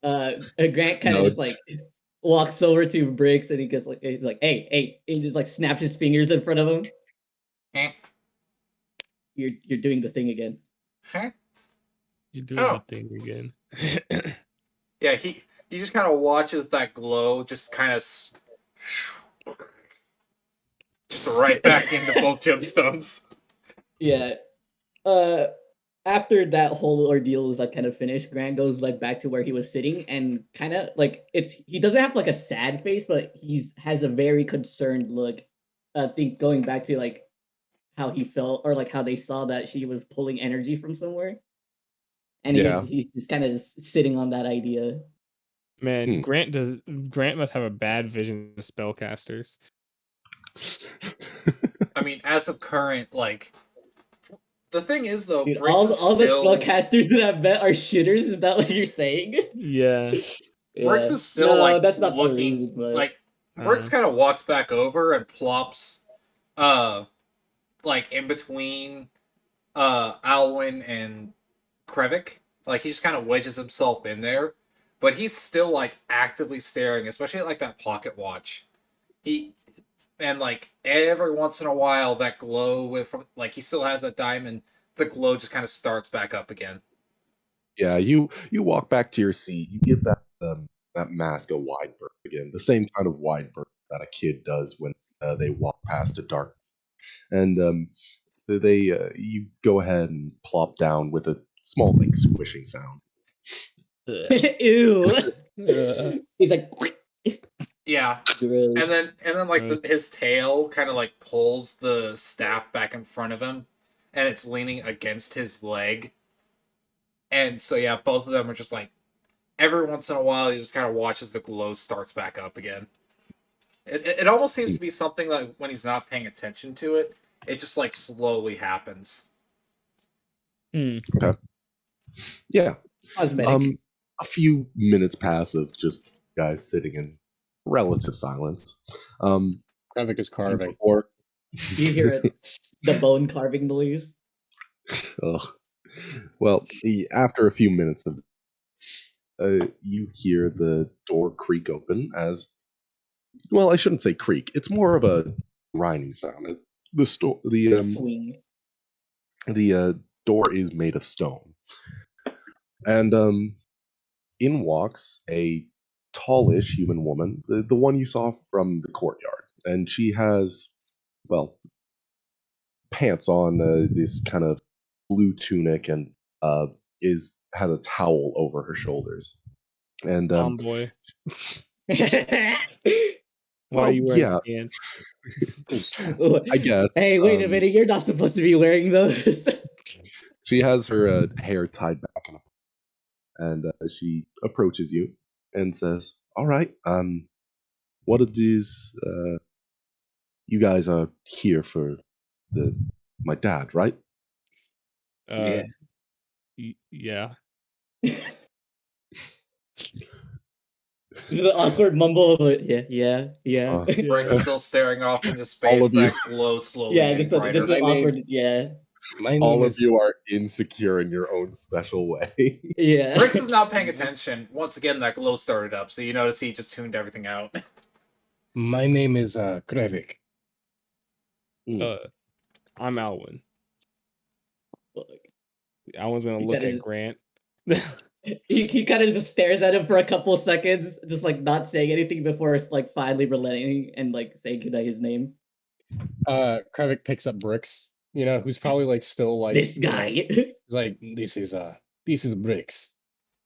Grant kind of No. just like walks over to Briggs and he's like, hey, and he just like snaps his fingers in front of him. Eh. You're doing the thing again. Huh? You're doing Oh. the thing again. Yeah, he just kind of watches that glow just kind of just right back into both gemstones. Yeah. After that whole ordeal is like kind of finished, Grant goes like back to where he was sitting and kind of like he doesn't have like a sad face, but has a very concerned look. I think going back to like how he felt or like how they saw that she was pulling energy from somewhere. And Yeah. he's just kind of sitting on that idea. Man, Grant must have a bad vision of spellcasters. I mean, as of current, like, the thing is though, Dude, Briggs is all the still spellcasters that I've met are shooters. Is that what you're saying? Yeah. Briggs Yeah. is still No, like that's not the looking reason, but like Briggs kind of walks back over and plops, like in between, Alwyn and Krevik. Like he just kind of wedges himself in there, but he's still like actively staring, especially at like that pocket watch. And like every once in a while, that glow with like he still has that diamond. The glow just kind of starts back up again. Yeah, you walk back to your seat. You give that mask a wide berth again, the same kind of wide berth that a kid does when they walk past a dark. And you go ahead and plop down with a small like squishing sound. Ew. He's like, Yeah, gross. and then like his tail kind of like pulls the staff back in front of him, and it's leaning against his leg. And so yeah, both of them are just like every once in a while, you just kind of watch as the glow starts back up again. It almost seems to be something like when he's not paying attention to it, it just like slowly happens. Okay. Yeah. Cosmetic. A few minutes pass of just guys sitting in relative silence. Krevik is carving. Before... You hear it, the bone carving noise. Ugh. Well, after a few minutes of you hear the door creak open as well. I shouldn't say creak. It's more of a grinding sound as Swing. the door is made of stone, and in walks a tallish human woman, the one you saw from the courtyard, and she has, well, pants on, this kind of blue tunic, and has a towel over her shoulders, and Boy. Why well, are you wearing yeah, pants? I guess. Hey, wait a minute! You're not supposed to be wearing those. She has her hair tied back in and she approaches you and says, "All right, what it is? You guys are here for my dad, right?" Yeah. Yeah. The awkward mumble of it. Yeah. Briggs still staring off into space. All of you. That glow slowly Yeah, getting just brighter. the awkward. Yeah. My name All of is you are insecure in your own special way. Yeah. Briggs is not paying attention. Once again, that glow started up, so you notice he just tuned everything out. Krevik. I'm Alwyn. Fuck. Alwyn's gonna look at Grant. He kind of just stares at him for a couple of seconds, just like not saying anything before it's like finally relenting and like saying his name. Krevik picks up Bricks, who's probably like still like This guy. Like this is Bricks.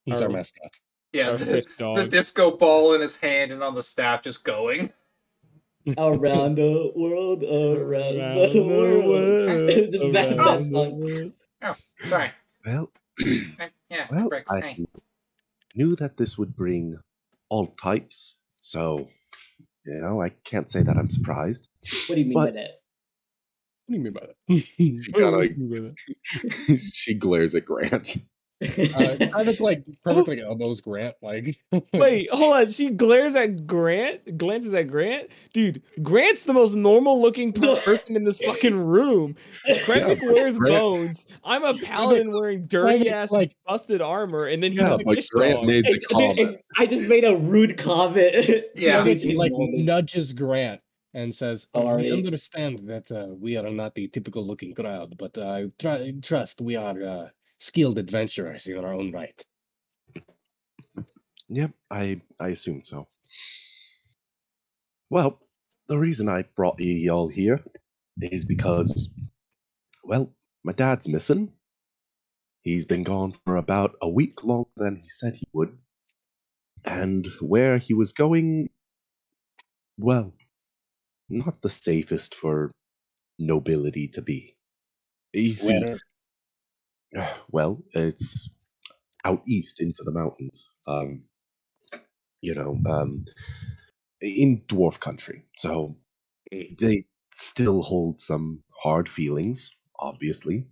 He's our mascot. Yeah, the disco ball in his hand and on the staff just going. Around the world, around the world. Just that song. Oh, sorry. Well, yeah, well, Bricks, I hey. knew that this would bring all types, so I can't say that I'm surprised. What do you mean by that? What do you mean by that? She glares at Grant. Krivik like elbows Grant like. Wait, hold on. She glares at Grant, glances at Grant. Dude, Grant's the most normal looking person in this fucking room. Krevik wears Grant- bones. I'm a paladin wearing dirty ass like- busted armor, and then he's Yeah, a but fish Grant dog. made the Dude, comment. I just made a rude comment. Yeah. Krivik, She's like normal. nudges Grant and says, "We Sorry. understand that we are not the typical looking crowd, but trust we are skilled adventurers in our own right." Yep, I assume so. Well, the reason I brought you all here is because, well, my dad's missing. He's been gone for about a week longer than he said he would. And where he was going, well, not the safest for nobility to be. You see, well, it's out east into the mountains. In dwarf country. So they still hold some hard feelings, obviously.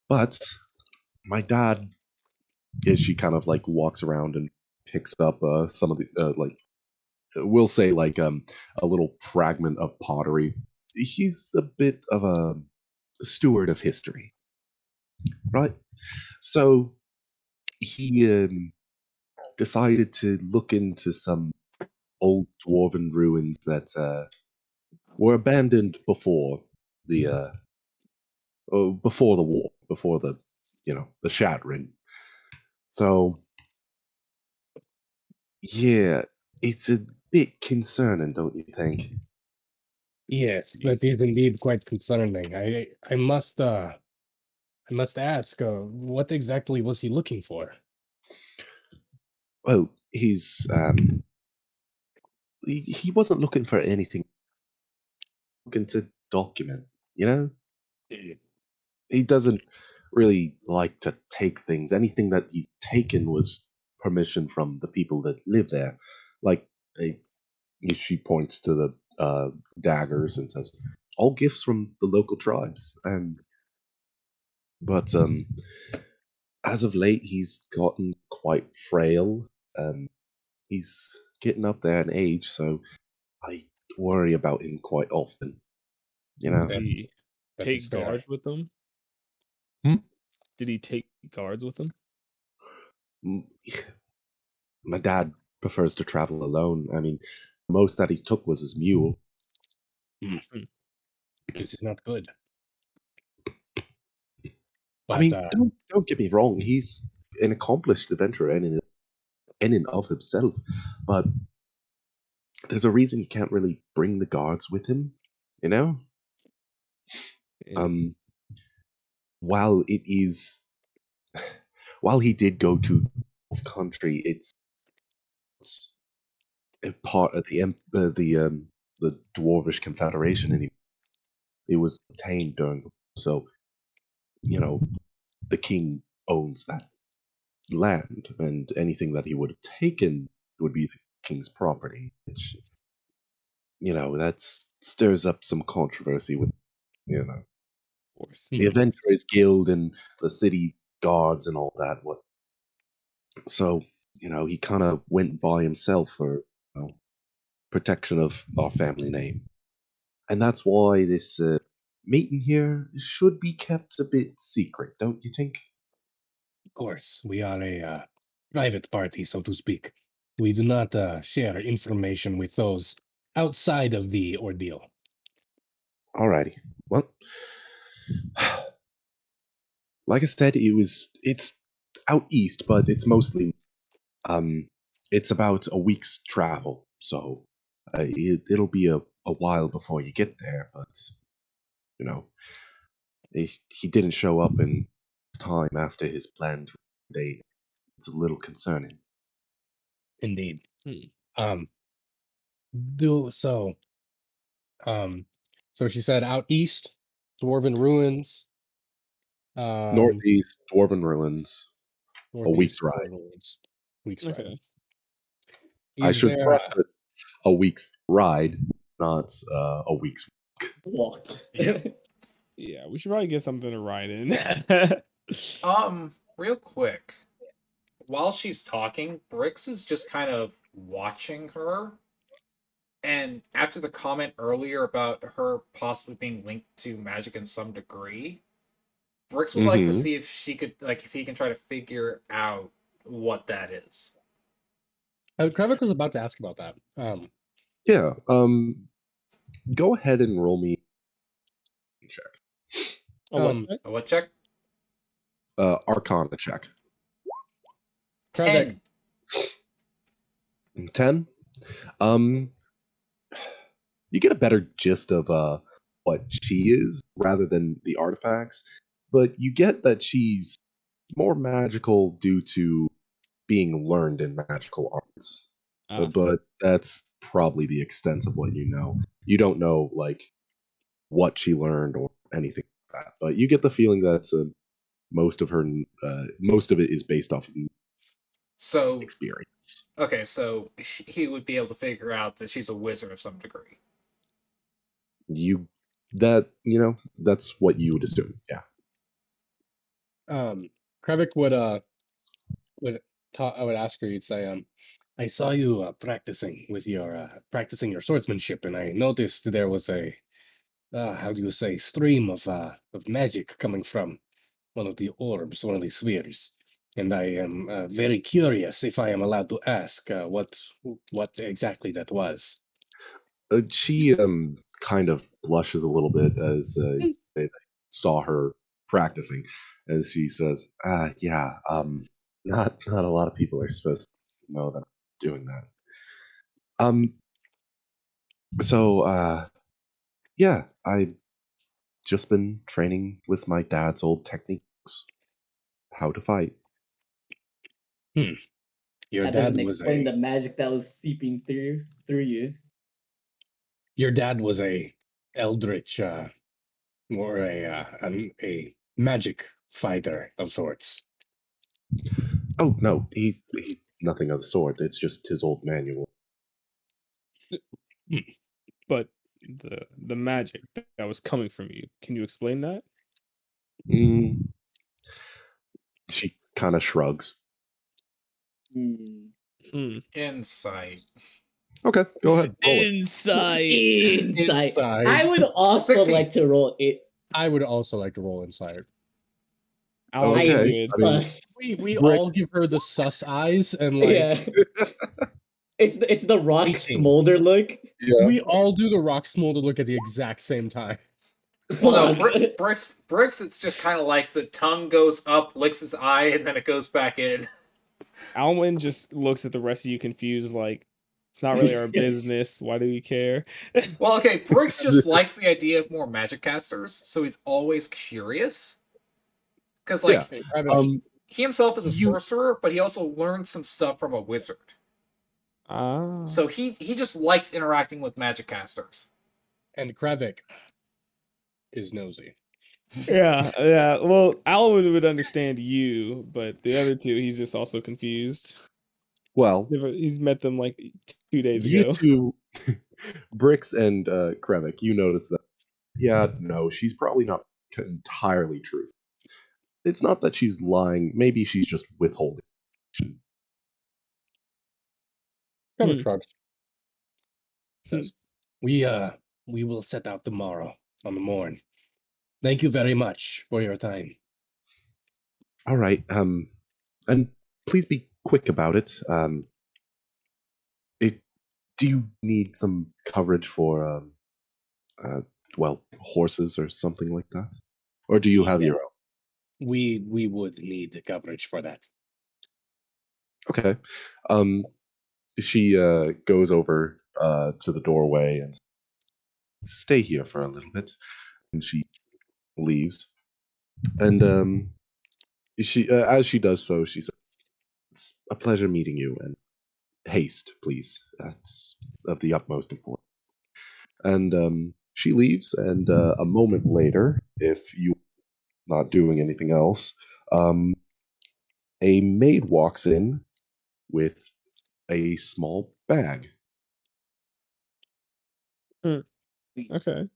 But my dad, as she kind of like walks around and picks up some of the we'll say like a little fragment of pottery. He's a bit of a steward of history, right? So he decided to look into some old dwarven ruins that were abandoned before the war, before the shattering. So yeah, it's a bit concerning, don't you think? Yes, that is indeed quite concerning. I must ask, what exactly was he looking for? Well, he wasn't looking for anything, looking to document. You know, he doesn't really like to take things. Anything that he's taken was permission from the people that live there. Like they, she points to the daggers and says, "All gifts from the local tribes." But as of late, he's gotten quite frail. He's getting up there in age, so I worry about him quite often. You know. Did he That is take fair. guards with him? Hmm? Did he take guards with him? Mm, My dad prefers to travel alone. I mean, the most that he took was his mule. This is not good. I But mean, don't get me wrong. He's an accomplished adventurer in and of himself, but there's a reason he can't really bring the guards with him. You know, Yeah. while it is, while he did go to country, it's a part of the Dwarvish Confederation, and it was obtained during. So, you know, the king owns that land, and anything that he would have taken would be the king's property, which that stirs up some controversy with Of course. the Adventurers Guild and the city guards and all that. What so he kind of went by himself for protection of our family name, and that's why this meeting here should be kept a bit secret, don't you think? of course, we are a private party, so to speak. We do not share information with those outside of the ordeal. Alrighty. Well, like I said, it's out east, but it's mostly it's about a week's travel, so it'll be a while before you get there. But you know, he didn't show up in time after his planned date. It's a little concerning. Indeed. Hmm. Um, do so. So she said out east, dwarven ruins. Northeast Dwarven Ruins, a week's Northeast ride. dwarven ruins. Week's ride. Okay. I Is should there? preface a week's ride, not a week's. Walk. Yeah. Yeah, we should probably get something to ride in. Real quick, while she's talking, Brix is just kind of watching her. And after the comment earlier about her possibly being linked to magic in some degree, Brix would like to Mhm. see if she could, like, if he can try to figure out what that is. Kravik was about to ask about that. Yeah. Go ahead and roll me a check. Oh, what? Um, A what check? Arcana check. Kravik, 10. 10. Um, you get a better gist of what she is rather than the artifacts, but you get that she's more magical due to being learned in magical arts. But that's probably the extent of what you know. You don't know like what she learned or anything like that, but you get the feeling that most of her most of it is based off of So, experience. okay, so he would be able to figure out that she's a wizard of some degree. That's what you would assume. Yeah. Kravik would I would ask her. You'd say, I saw you practicing with your practicing your swordsmanship, and I noticed there was a how do you say stream of magic coming from one of the orbs, one of the spheres. And I am very curious if I am allowed to ask what exactly that was. She kind of blushes a little bit as they saw her practicing, as she says, yeah, not a lot of people are supposed to know that I'm doing that. Um, so yeah, I've just been training with my dad's old techniques, how to fight. Hmm. Your That dad doesn't was explain the a magic that was seeping through you. your dad was a eldritch or a magic fighter of sorts. Oh no, he's nothing of the sort. It's just his old manual. Hmm. But the magic that was coming from you. Can you explain that? Mm, she kind of shrugs. Hmm. Hmm. Insight. Okay, go ahead, roll it. Insight. Insight. inside. I would also 16. like to roll it. I would also like to roll inside. Alan I was am Okay, good. I mean, sus. We Brick. all give her the sus eyes and Yeah, it's the rock 18. smolder look. Yeah. we all do the rock smolder look at the exact same time. Well, no, Fuck. Brix, it's just kind of like the tongue goes up, licks his eye, and then it goes back in. Alwyn just looks at the rest of you confused, like it's not really our business. Why do we care? Well, okay, Brix just likes the idea of more magic casters, so he's always curious. Because, Yeah. like, Hey, Kravik, he himself is a You sorcerer, but he also learned some stuff from a wizard. Ah. So he just likes interacting with magic casters. and Kravik is nosy. Yeah, yeah. Well, Alwyn would understand you, but the other two, he's just also confused. well, He's met them like 2 days you ago. two, Brix and Krevik, you notice that. Yeah, no, she's probably not entirely truthful. It's not that she's lying. Maybe she's just withholding. Kravik Hmm. shrugs. Hmm. Says, We will set out tomorrow on the morn. Thank you very much for your time. All right. And please be quick about it. It. Do you need some coverage for uh, well, horses or something like that, or do you have Yeah. your own? We would need the coverage for that. Okay. Um, she goes over to the doorway and stay here for a little bit, and she leaves. And she, as she does so, she says, "It's a pleasure meeting you, and haste, please. That's of the utmost importance." And she leaves, and a moment later, if you're not doing anything else, um, a maid walks in with a small bag. Hmm. Okay.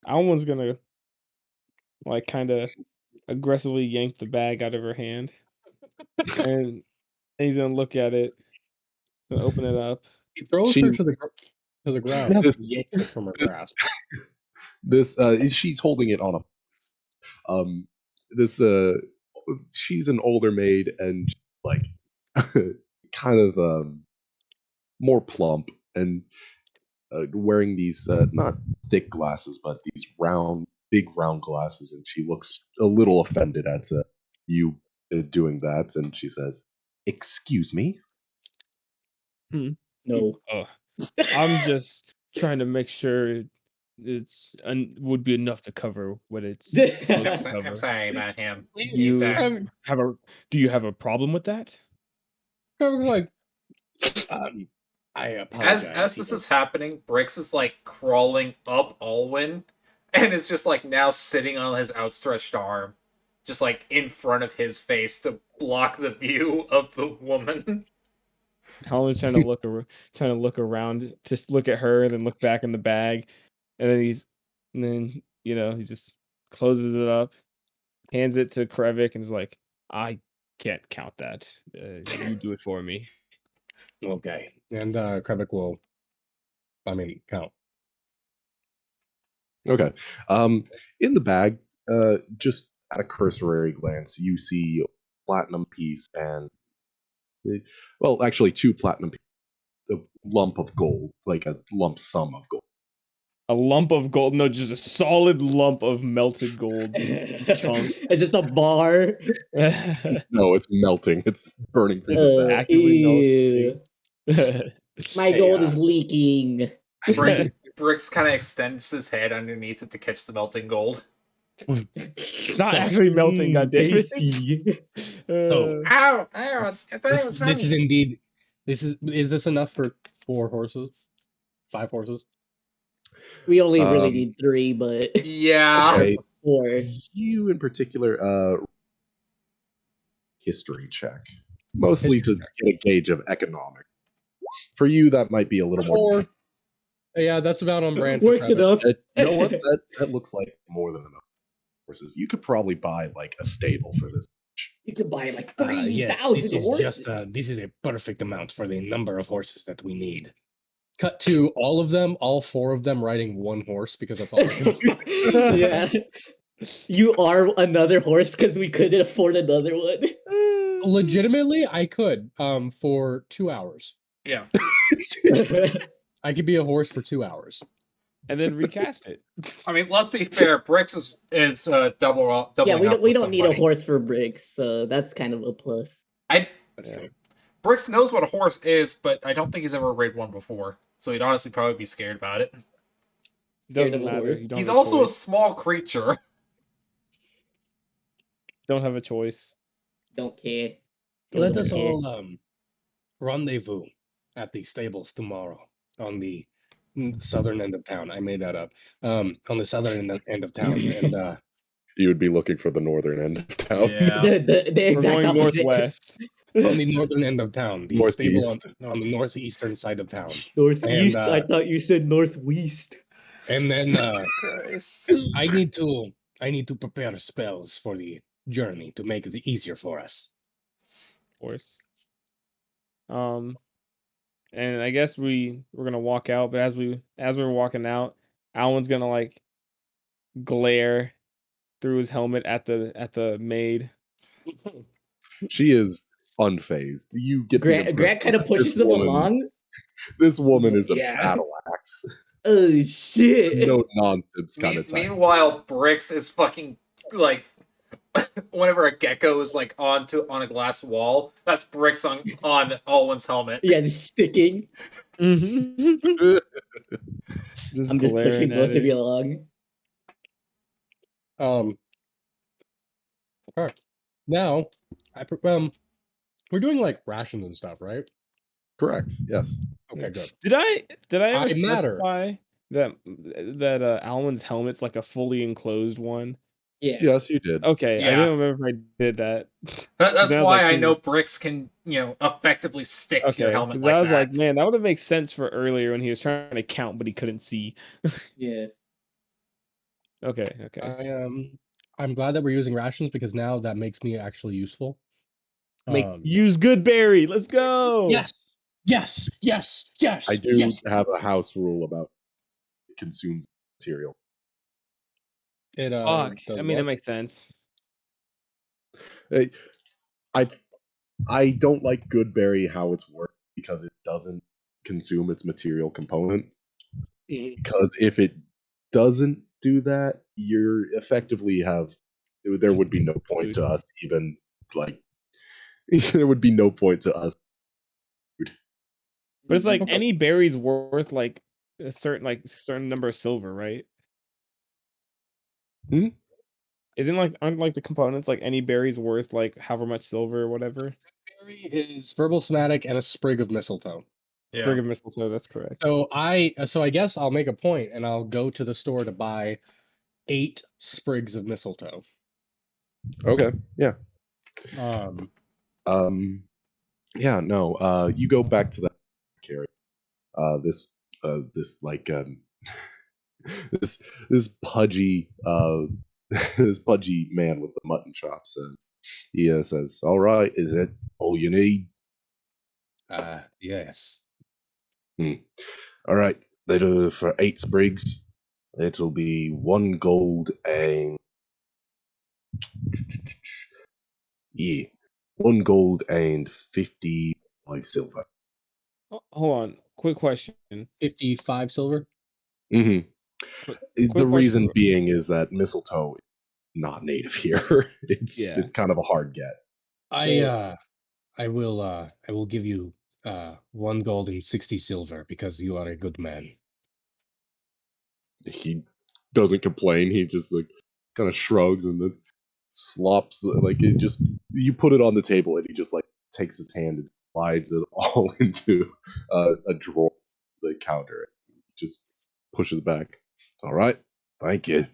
Alwyn's gonna like kind of aggressively yank the bag out of her hand. and he's gonna look at it, gonna open it up. He throws her to the ground, This- yanks it from her grasp. She's holding it on a this she's an older maid and like kind of more plump and wearing these not thick glasses but these big round glasses, and she looks a little offended at you doing that, and she says, "Excuse me." No. I'm just trying to make sure would be enough to cover what it's supposed I'm, to so- I'm cover. sorry about him. Do He's, you Um, do you have a problem with that? Trevor's like, I apologize. as this is happening, Brix is like crawling up Alwyn, and is just like now sitting on his outstretched arm, just like in front of his face to block the view of the woman. Holland's trying to look around, just look at her, and then look back in the bag, and then he just closes it up, hands it to Krevik, and is like, "I can't count that. You do it for me." Okay. And Krevik will, count. Okay. In the bag, just at a cursory glance, you see a platinum piece and, well, actually, two platinum pieces, a lump of gold, like a lump sum of gold. A lump of gold, no, just a solid lump of melted gold, just chunk. It's just a bar. No, it's melting. It's burning through the sack. Actively Ew. melting. My Hey, gold is leaking. Brix kind of extends his head underneath it to catch the melting gold. It's not actually melting, goddammit. Tasty. So- Ow! I thought it was This is funny. indeed. Is this enough for 4 horses? 5 horses? We only really Um, need 3, but Yeah. Okay, 4. you in particular, history check, mostly History to get a gauge of economic. For you, that might be a little more. 4. Yeah, that's about on brand for Works Krevik. enough. You know what? That looks like more than enough horses. You could probably buy like a stable for this. You could buy like 3,000 Yes, this is horses. just this is a perfect amount for the number of horses that we need. Cut to all of them, all 4 of them riding 1 horse because that's all. They can afford. Yeah. You are another horse because we couldn't afford another one. Legitimately, I could for 2 hours. Yeah. I could be a horse for 2 hours. And then recast it. I mean, let's be fair. Brix is doubling Yeah, we up don't with need a somebody. horse for Briggs, so that's kind of a plus. I Yeah. Brix knows what a horse is, but I don't think he's ever ridden one before. So he'd honestly probably be scared about it. Scared Doesn't of a matter. horse. You don't He's have a also a choice. small creature. Don't have a choice. Don't care. Let Don't us care. all rendezvous at the stables tomorrow on the southern end of town. I made that up. On the southern end of town, and You would be looking for the northern end of town. The We're exact going opposite. northwest. on the northern end of town, the stable on Northeast. the northeastern side of town. Northeast. And, I thought you said northwest. And then Christ. I need to prepare spells for the journey to make it easier for us. Of course. And I guess we're gonna walk out, but as we're walking out, Alan's gonna like glare through his helmet at the maid. She is unfazed. You get the Grant impression kind of that pushes this him woman- along. This woman is a Yeah. battle axe. Oh shit! No nonsense kind of type. Meanwhile, Brix is fucking like whenever a gecko is like on a glass wall, that's Brix on Alwyn's helmet. Yeah, just sticking. Just I'm just pushing glaring both at of you it. along. All right. Now, we're doing like rations and stuff, right? Correct. Yes. Okay, good. Did I ever I matter. specify that Alwyn's helmet's like a fully enclosed one? Yeah. Yes, you did. Okay, I Yeah. didn't remember if I did that. That's Then I was why like, I know Brix can, effectively stick to your Okay, helmet 'cause like I was that. like, man, that would have made sense for earlier when he was trying to count, but he couldn't see. Yeah. Okay. I'm glad that we're using rations because now that makes me actually useful. Use good berry. Let's go. Yes, yes, yes, yes. I do yes. have a house rule about it consumes material. It Fuck. does I mean, it what? makes sense. I I don't like Goodberry how it's worked because it doesn't consume its material component. Because if it doesn't do that, you're effectively have there would be no point to us even like there would be no point to us. But it's like Okay. any berry's worth like a certain number of silver, right? Hmm? Aren't like the components like any berry's worth like however much silver or whatever? Berry is verbal somatic and a sprig of mistletoe. Yeah. Sprig of mistletoe, that's correct. So I guess I'll make a point and I'll go to the store to buy 8 sprigs of mistletoe. Okay, yeah. Um Yeah, no. You go back to that carry. This this like this this pudgy this pudgy man with the mutton chops. He says, "All right, is that all you need?" yes. All right, that'll for 8 sprigs. It'll be 1 gold and yeah, 1 gold and 55 silver. Hold on. Quick question. 55 silver. Hmm. Quick, The quick reason question. being is that mistletoe is not native here. Yeah. It's kind of a hard get. I will give you 1 gold and 60 silver because you are a good man. He doesn't complain. He just like kind of shrugs and then slops like it just you put it on the table and he just like takes his hand and slides it all into a drawer of the counter. Just pushes it back. All right, thank you.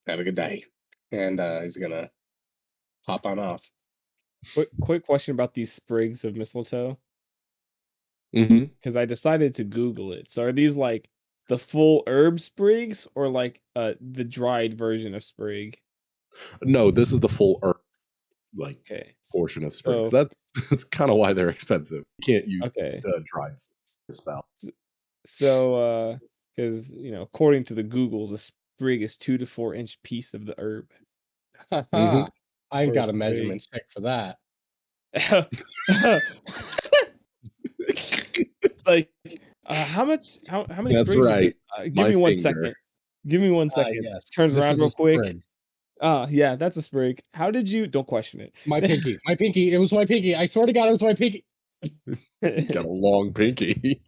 Have a good day. And he's gonna hop on off. Quick question about these sprigs of mistletoe. Mm-hmm. Because I decided to Google it. So are these like the full herb sprigs or like the dried version of sprig? No, this is the full herb like Okay. portion of sprigs. So That's kind of why they're expensive. You can't use okay. dried spell. So because according to the Googles, a sprig is 2 to 4 inch piece of the herb. Mm-hmm. I've For a got a sprig. measurement stick for that. It's like how many That's sprigs is right. this? Give My me one finger. second. Give me 1 second. Yes. Turns This around is a real quick. sprig. Yeah, that's a sprig. How did you? Don't question it. My pinky. My pinky. It was my pinky. I swear to God, it was my pinky. Got a long pinky.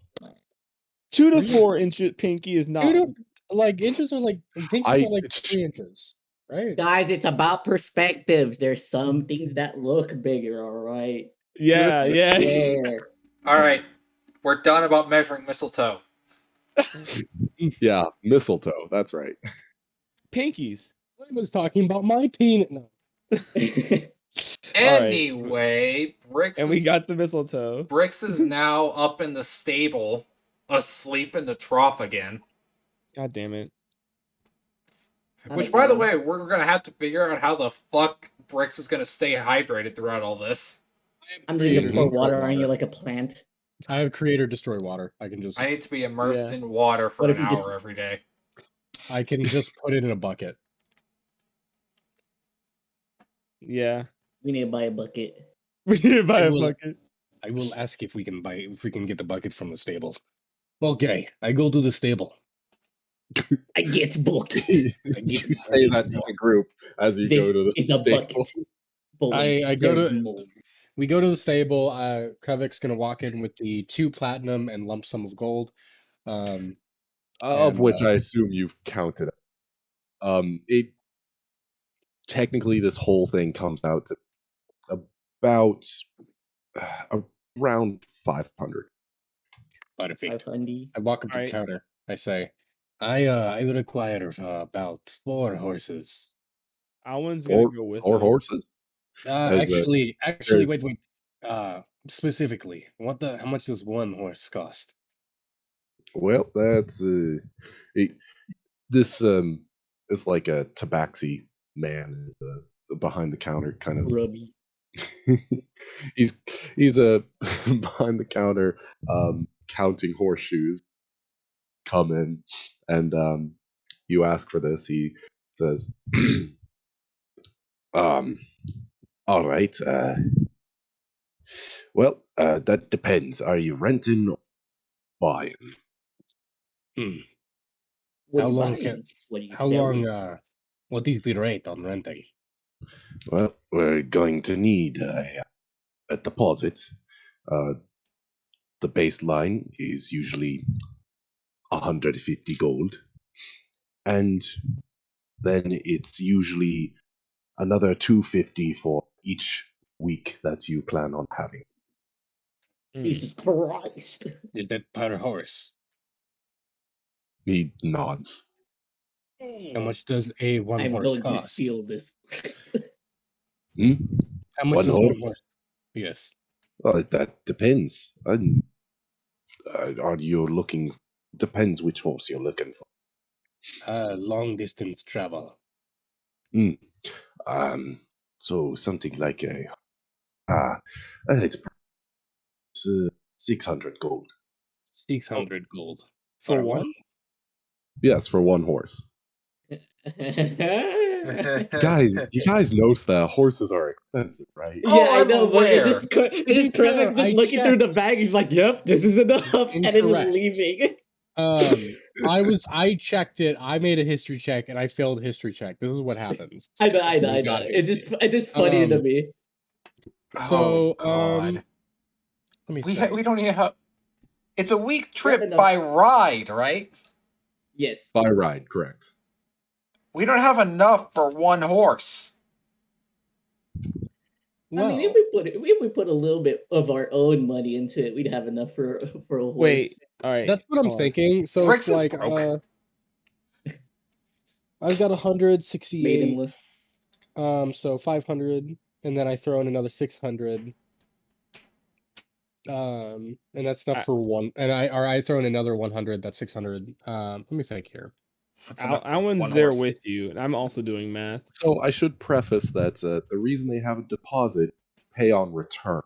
2 to 4 inch pinky is not. Dude, like inches are like pinkies I are like 3 inches, right? Guys, it's about perspectives. There's some things that look bigger, all right? Yeah, yeah. There. All right, we're done about measuring mistletoe. Yeah, mistletoe. That's right. Pinkies. I was talking about my peanut. No. All right. Anyway, And we got the mistletoe. Brix is now up in the stable, asleep in the trough again. God damn it. Which, by the way, we're gonna have to figure out how the fuck Brix is gonna stay hydrated throughout all this. I'm just gonna pour Destroy water on you like a plant. I have creator destroy water. I can just I need to be immersed Yeah. in water for What an if you hour just- every day. I can just put it in a bucket. Yeah. We need to buy a bucket. We need to buy I a will- bucket. I will ask if we can get the bucket from the stable. Okay, I go to the stable. I get bucket. You say that to the group as you go This to the is a bucket. stable. Boys, I go there's to- more. We go to the stable. Krevik's gonna walk in with the 2 platinum and lump sum of gold. Of And, which I assume you've counted. It technically this whole thing comes out to about around 500. Perfect. 500. I walk up to the Alright. counter. I say, I require about 4 horses. Alwyn's gonna go with Or him. horses. As, Actually, there's- wait. Specifically, how much does 1 horse cost? Well, that's this is like a tabaxi man is behind the counter kind of Grubby. he's behind the counter, counting horseshoes. Come in, and you ask for this. He says, um, "All right. Well, that depends. Are you renting or buying?" Hmm. What How are you long buying? What are you How selling? long? What is the rate on renting? Well, we're going to need a deposit. Uh, the baseline is usually 150 gold, and then it's usually another 250 for each week that you plan on having. Jesus Christ. Is that per horse? He nods. How much does a one I'm horse going to cost? steal this. Hmm? How much One does horse? one horse? Yes. Well, that depends. Are you looking? Depends which horse you're looking for. Long distance travel. Hmm. So something like uh, it's 600 gold. 600 gold. For one? one? Yes, for one horse. Guys, you guys notice that horses are expensive, right? Yeah, I I'm know, but it's aware. just To be fair, Kremek just I looking through the checked. bag. He's like, "Yep, this is enough," and then just Incorrect. leaving. I checked it. I made a history check and I failed a history check. This is what happens. I know, I That's know, what I we got know. here. It's just funny to Um, me. So, Oh God. let me We think. we don't even have. It's a week We have trip enough- by ride, right? Yes. By ride, correct. We don't have enough for one horse. I mean, Well, if we put a little bit of our own money into it, we'd have enough for a horse. Wait. All right. that's what I'm hold on. thinking. So Brix it's is like broke. I've got Made him 168. look. So 500, and then I throw in another 600. And that's enough for one. And I throw in another 100. That's 600. Let me think here. That's enough for Alan's one there horse. with you, and I'm also doing math. So I should preface that the reason they have a deposit, pay on return.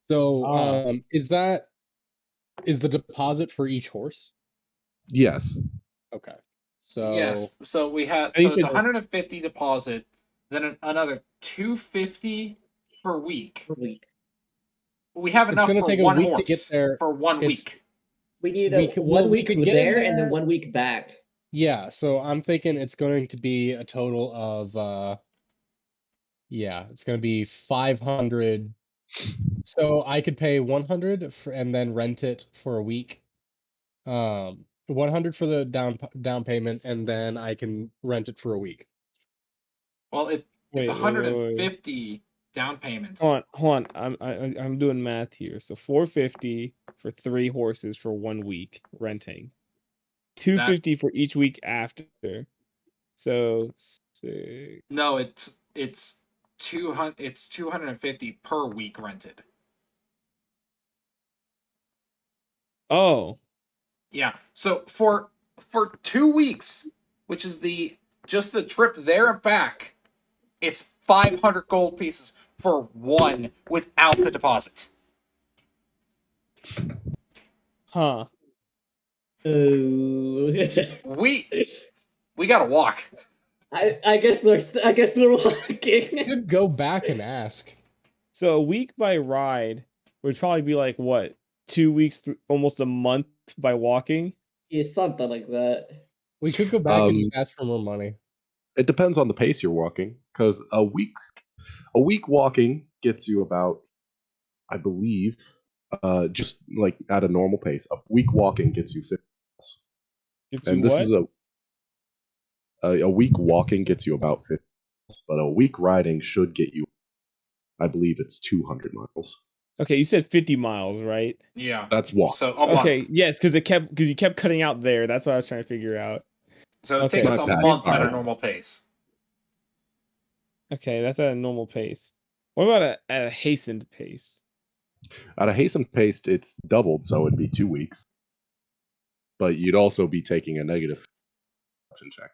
So Ah. is the deposit for each horse? Yes. Okay. So Yes. So we had. And you So it's said 150 deposit, then another 250 per week. Per week. We have it's enough gonna for take a one week to get horse there. for 1 It's week. We need we one we week could get in there and then there. 1 week back. Yeah, so I'm thinking it's going to be a total of yeah, it's going to be 500. So I could pay 100 and then rent it for a week. 100 for the down payment, and then I can rent it for a week. Well, it's wait. 150 down payment. Hold on. I'm doing math here. So 450 for 3 horses for 1 week renting. 250 for each week after. So No, it's 200. It's 250 per week rented. Oh. Yeah. So for 2 weeks, which is just the trip there and back, it's 500 gold pieces for one without the deposit. Huh. Oh. We gotta walk. I guess we're walking. Could go back and ask. So a week by ride would probably be like what? 2 weeks, almost a month by walking? Yeah, something like that. We could go back and just ask for more money. It depends on the pace you're walking, because a week walking gets you about, I believe, just like at a normal pace. A week walking gets you 50 miles. Gets And you this what? is a week walking gets you about 50 miles, but a week riding should get you, I believe it's 200 miles. Okay, you said 50 miles, right? Yeah. That's walk. So a month. Okay, yes, because you kept cutting out there. That's what I was trying to figure out. So it Okay, takes us my a bad. month at Alright. a normal pace. Okay, that's at a normal pace. What about at a hastened pace? At a hastened pace, it's doubled, so it'd be 2 weeks. But you'd also be taking a negative perception check.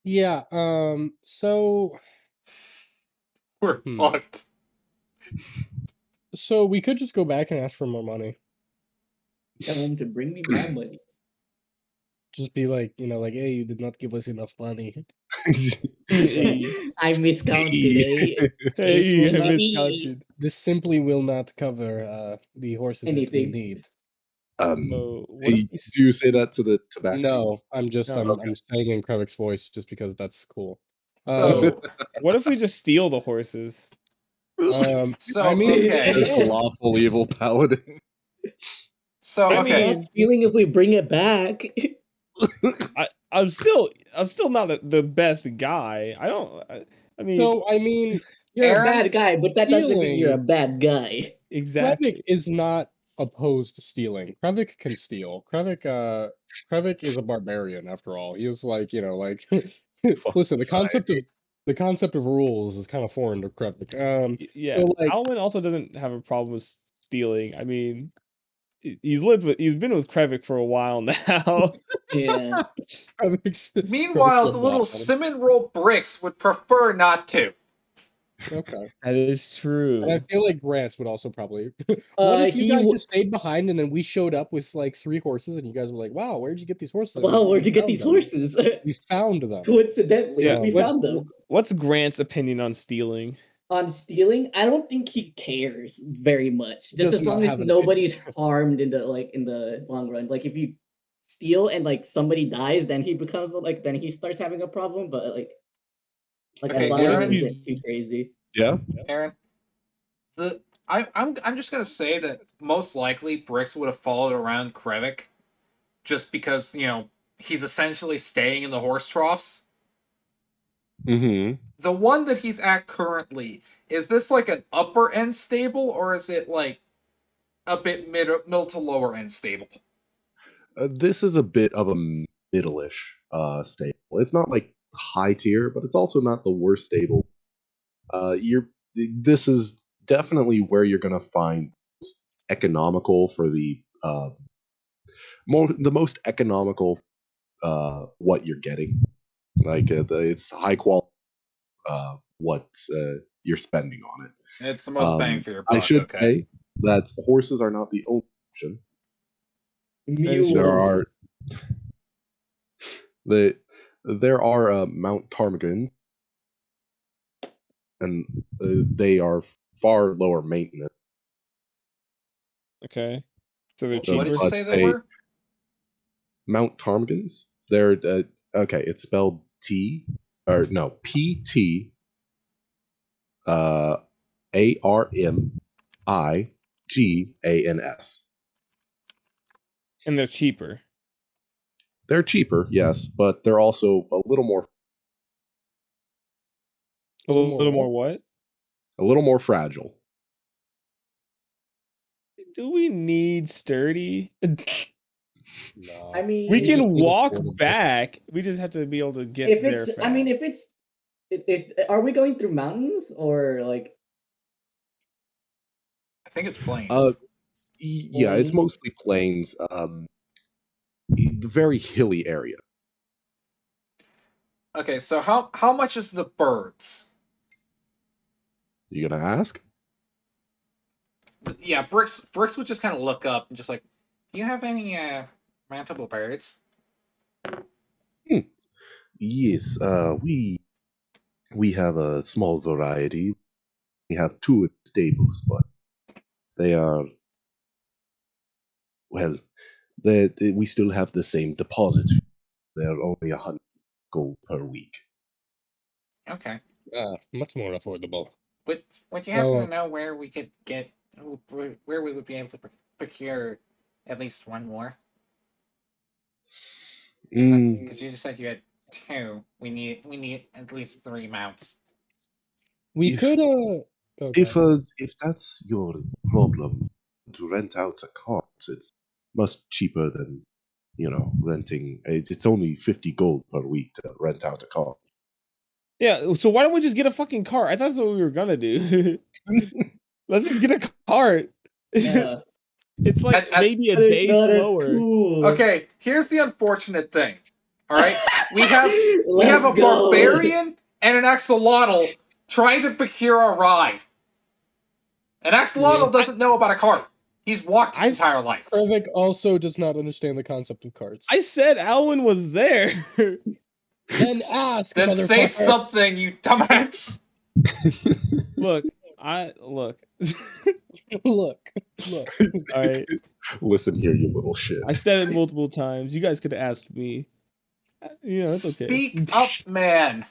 Yeah, so We're fucked. So we could just go back and ask for more money. Tell him to bring me my money. Just be like, like, hey, you did not give us enough money. Hey, I miscounted, eh? hey, will I not miscounted. This simply will not cover the horses that we Anything. need. What if we do you say that to the tabaxi? No, I'm just No. I'm saying in Krevik's voice just because that's cool. So, what if we just steal the horses? so I mean, okay. That is the lawful evil paladin. So I okay. Not stealing if we bring it back. I'm still not the best guy. I mean, so I mean, You're Aaron? a bad guy, but that doesn't mean you're a Stealing. bad guy. exactly. Krevik is not opposed to stealing. Krevik can steal. Krevik is a barbarian after all. He is like, listen, the concept of rules is kind of foreign to Krevik. Yeah, So like Alwyn also doesn't have a problem with stealing. I mean, he's been with Krevik for a while now. Yeah. Krevik's Meanwhile, the the little boss. cinnamon roll bricks would prefer not to. okay. That is true. And I feel like Grants would also probably. What if you he guys w- just stayed behind and then we showed up with like 3 horses and you guys were like, "Wow, where'd you get these horses?" And Wow, we where'd you get found these them. horses? We found them. Coincidentally, Yeah, we found them. What's Grant's opinion on stealing? On stealing, I don't think he cares very much. Just Does as not long as have an nobody's opinion. harmed in the long run. Like if you steal and like somebody dies, then he becomes then he starts having a problem. But as Okay, long as it Aaron? isn't too crazy. Yeah. Aaron, I'm just gonna say that most likely bricks would have followed around Krevik, just because he's essentially staying in the horse troughs. Mm-hmm. The one that he's at currently, is this like an upper end stable, or is it like a bit middle to lower end stable? This is a bit of a middle-ish stable. It's not like high tier, but it's also not the worst stable. This is definitely where you're gonna find economical for the most economical what you're getting. Like it's high quality what you're spending on it. It's the most bang for your buck. I should Okay. say that horses are not the only option. Mules. There are Mount Ptarmigans, and they are far lower maintenance. Okay, so they're What did you cheaper. say they were? Mount Ptarmigans. They're okay. It's spelled PT. ARMIGANS. And they're cheaper. They're cheaper, yes, but they're also a little more A little more what? a little more fragile. Do we need sturdy? No. I mean, We just can need walk affordable. back. We just have to be able to get if there it's, fast. I mean, if are we going through mountains or like? I think it's plains. Yeah, it's mostly plains. Very hilly area. Okay, so how much is the birds? You gonna ask? Yeah, Bricks would just kind of look up and just like, do you have any mountable birds? Yes, we have a small variety. We have 2 stables, but they are we still have the same deposit. They're only 100 gold per week. Okay. Much more affordable. Would you happen to know where we could get, where we would be able to procure at least one more? Because you just said you had 2. We need at least 3 mounts. We If- could If that's your problem, to rent out a cart, it's much cheaper than renting. It's only 50 gold per week to rent out a cart. Yeah, so why don't we just get a fucking cart? I thought that's what we were gonna do. Let's just get a cart. Yeah. It's like maybe a That is day not as slower. cool. Okay, here's the unfortunate thing. All right, we have a Let's go. barbarian and an axolotl trying to procure a ride. And Axolotl doesn't know about a cart. He's walked his entire life. Krevik also does not understand the concept of carts. I said Alwyn was there. Then ask, Then motherfucker. say something, you dumbass. look. Look. All right. Listen here, you little shit. I said it multiple times. You guys could have asked me. You know, it's okay. Speak up, man.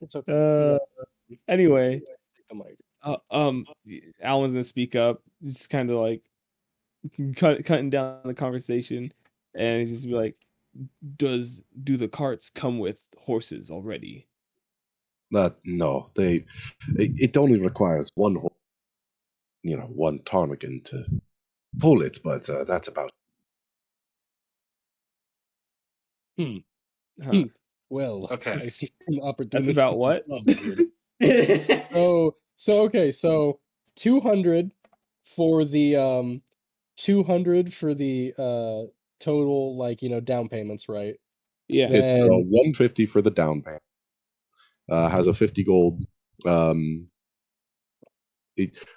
It's okay. Anyway, The mic. Alan's gonna speak up. He's kind of like cutting down the conversation, and he's just be like, "Do the carts come with horses already?" No, it only requires one ptarmigan to pull it, but that's about. Huh. Well, Okay. I see an opportunity. That's about what? So 200 for the 200 for the total, like, down payments, right? Yeah. It's Then 150 for the down payment. Has a 50 gold.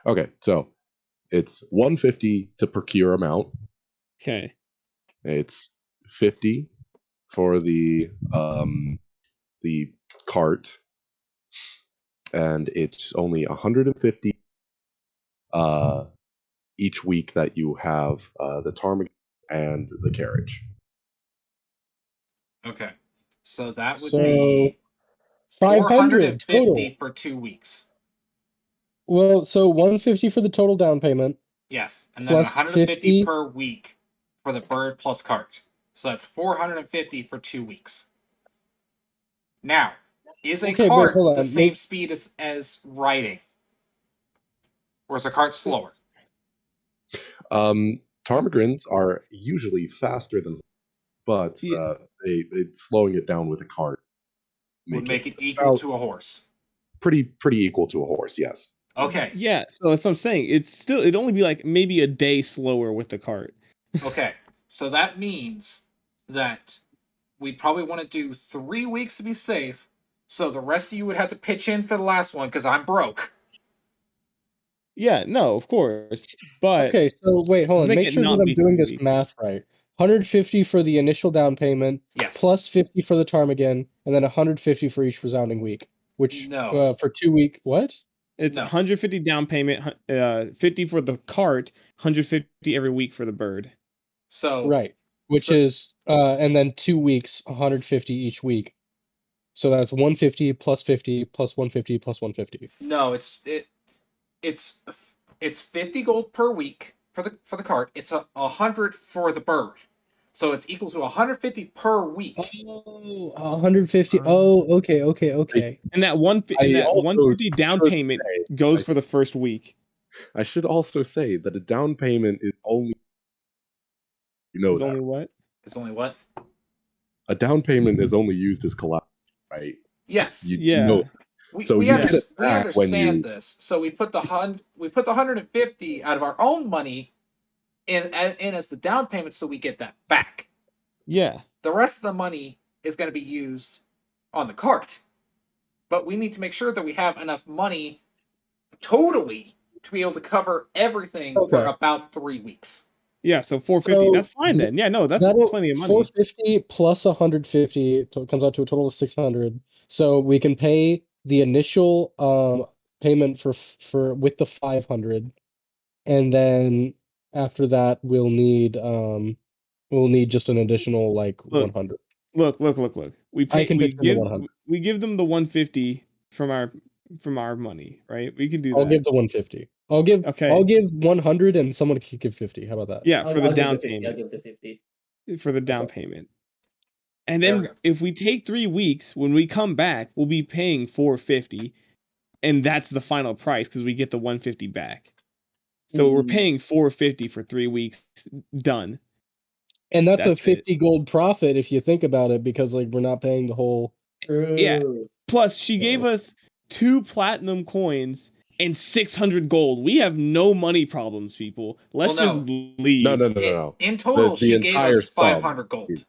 Okay, so it's 150 to procure amount. Okay. It's 50 for the cart, and it's only 150 each week that you have the ptarmigan and the carriage. Okay. So that would So, be 500 450 total. for 2 weeks. Well, so 150 for the total down payment. Yes. And then Plus 150 50 per week for the bird plus cart. So that's 450 for 2 weeks. Now, is a Okay, but cart hold the on, same speed as riding? Or is a cart slower? Ptarmigans are usually faster than, but Yeah. it's slowing it down with a cart. Would make it equal to a horse. Pretty equal to a horse, yes. Okay. Yeah. So that's what I'm saying. It'd only be like maybe a day slower with the cart. Okay. So that means that we probably want to do 3 weeks to be safe. So the rest of you would have to pitch in for the last one because I'm broke. Yeah. No, of course. But Okay, so wait, hold on. make Make it sure that not I'm be doing 3 this weeks. math right. 150 for the initial down payment, Yes. plus 50 for the ptarmigan, and then 150 for each resounding week. Which No. for 2 week what? It's No. 150 down payment, 50 for the cart, 150 every week for the bird. So Right. Which is and then 2 weeks, 150 each week. So that's 150 plus 50 plus 150 plus 150. no, it's 50 gold per week for the cart. It's 100 for the bird. So it's equal to 150 per week. Oh, 150. Oh, okay. And that one I and that also 150 down should payment say- goes for the first week. I should also say that a down payment is only. Is That. only what? It's only what? A down payment is only used as collateral, right? Yes. Yeah. We So you understand, get it back when you- this. So we put the 150 out of our own money in as the down payment, so we get that back. Yeah. The rest of the money is going to be used on the cart, but we need to make sure that we have enough money totally to be able to cover everything for Okay. about 3 weeks. Yeah, so 450. So That's fine then. Yeah, no, that's That'll plenty of money. 450 plus 150 comes out to a total of 600. So we can pay the initial payment for with the 500, and then after that we'll need just an additional like Look, 100. Look. We I can we pitch in the give 100. we give them the 150 from our money, right? We can do I'll that. give the 150. I'll give Okay. 100 and someone can give 50. How about that? Yeah, I'll for the give down the 50. I'll payment. give the 50. For the down Okay. payment. And There we then go. if we take 3 weeks, when we come back, we'll be paying 450, and that's the final price because we get the 150 back. So we're paying 450 for 3 weeks. Done. And that's a That's it. 50 gold profit if you think about it, because like we're not paying the whole. Yeah. True. Plus, she gave us 2 platinum coins and 600 gold. We have no money problems, people. Let's Well, no. just leave. No. In total, The she gave entire us 500 gold. sum.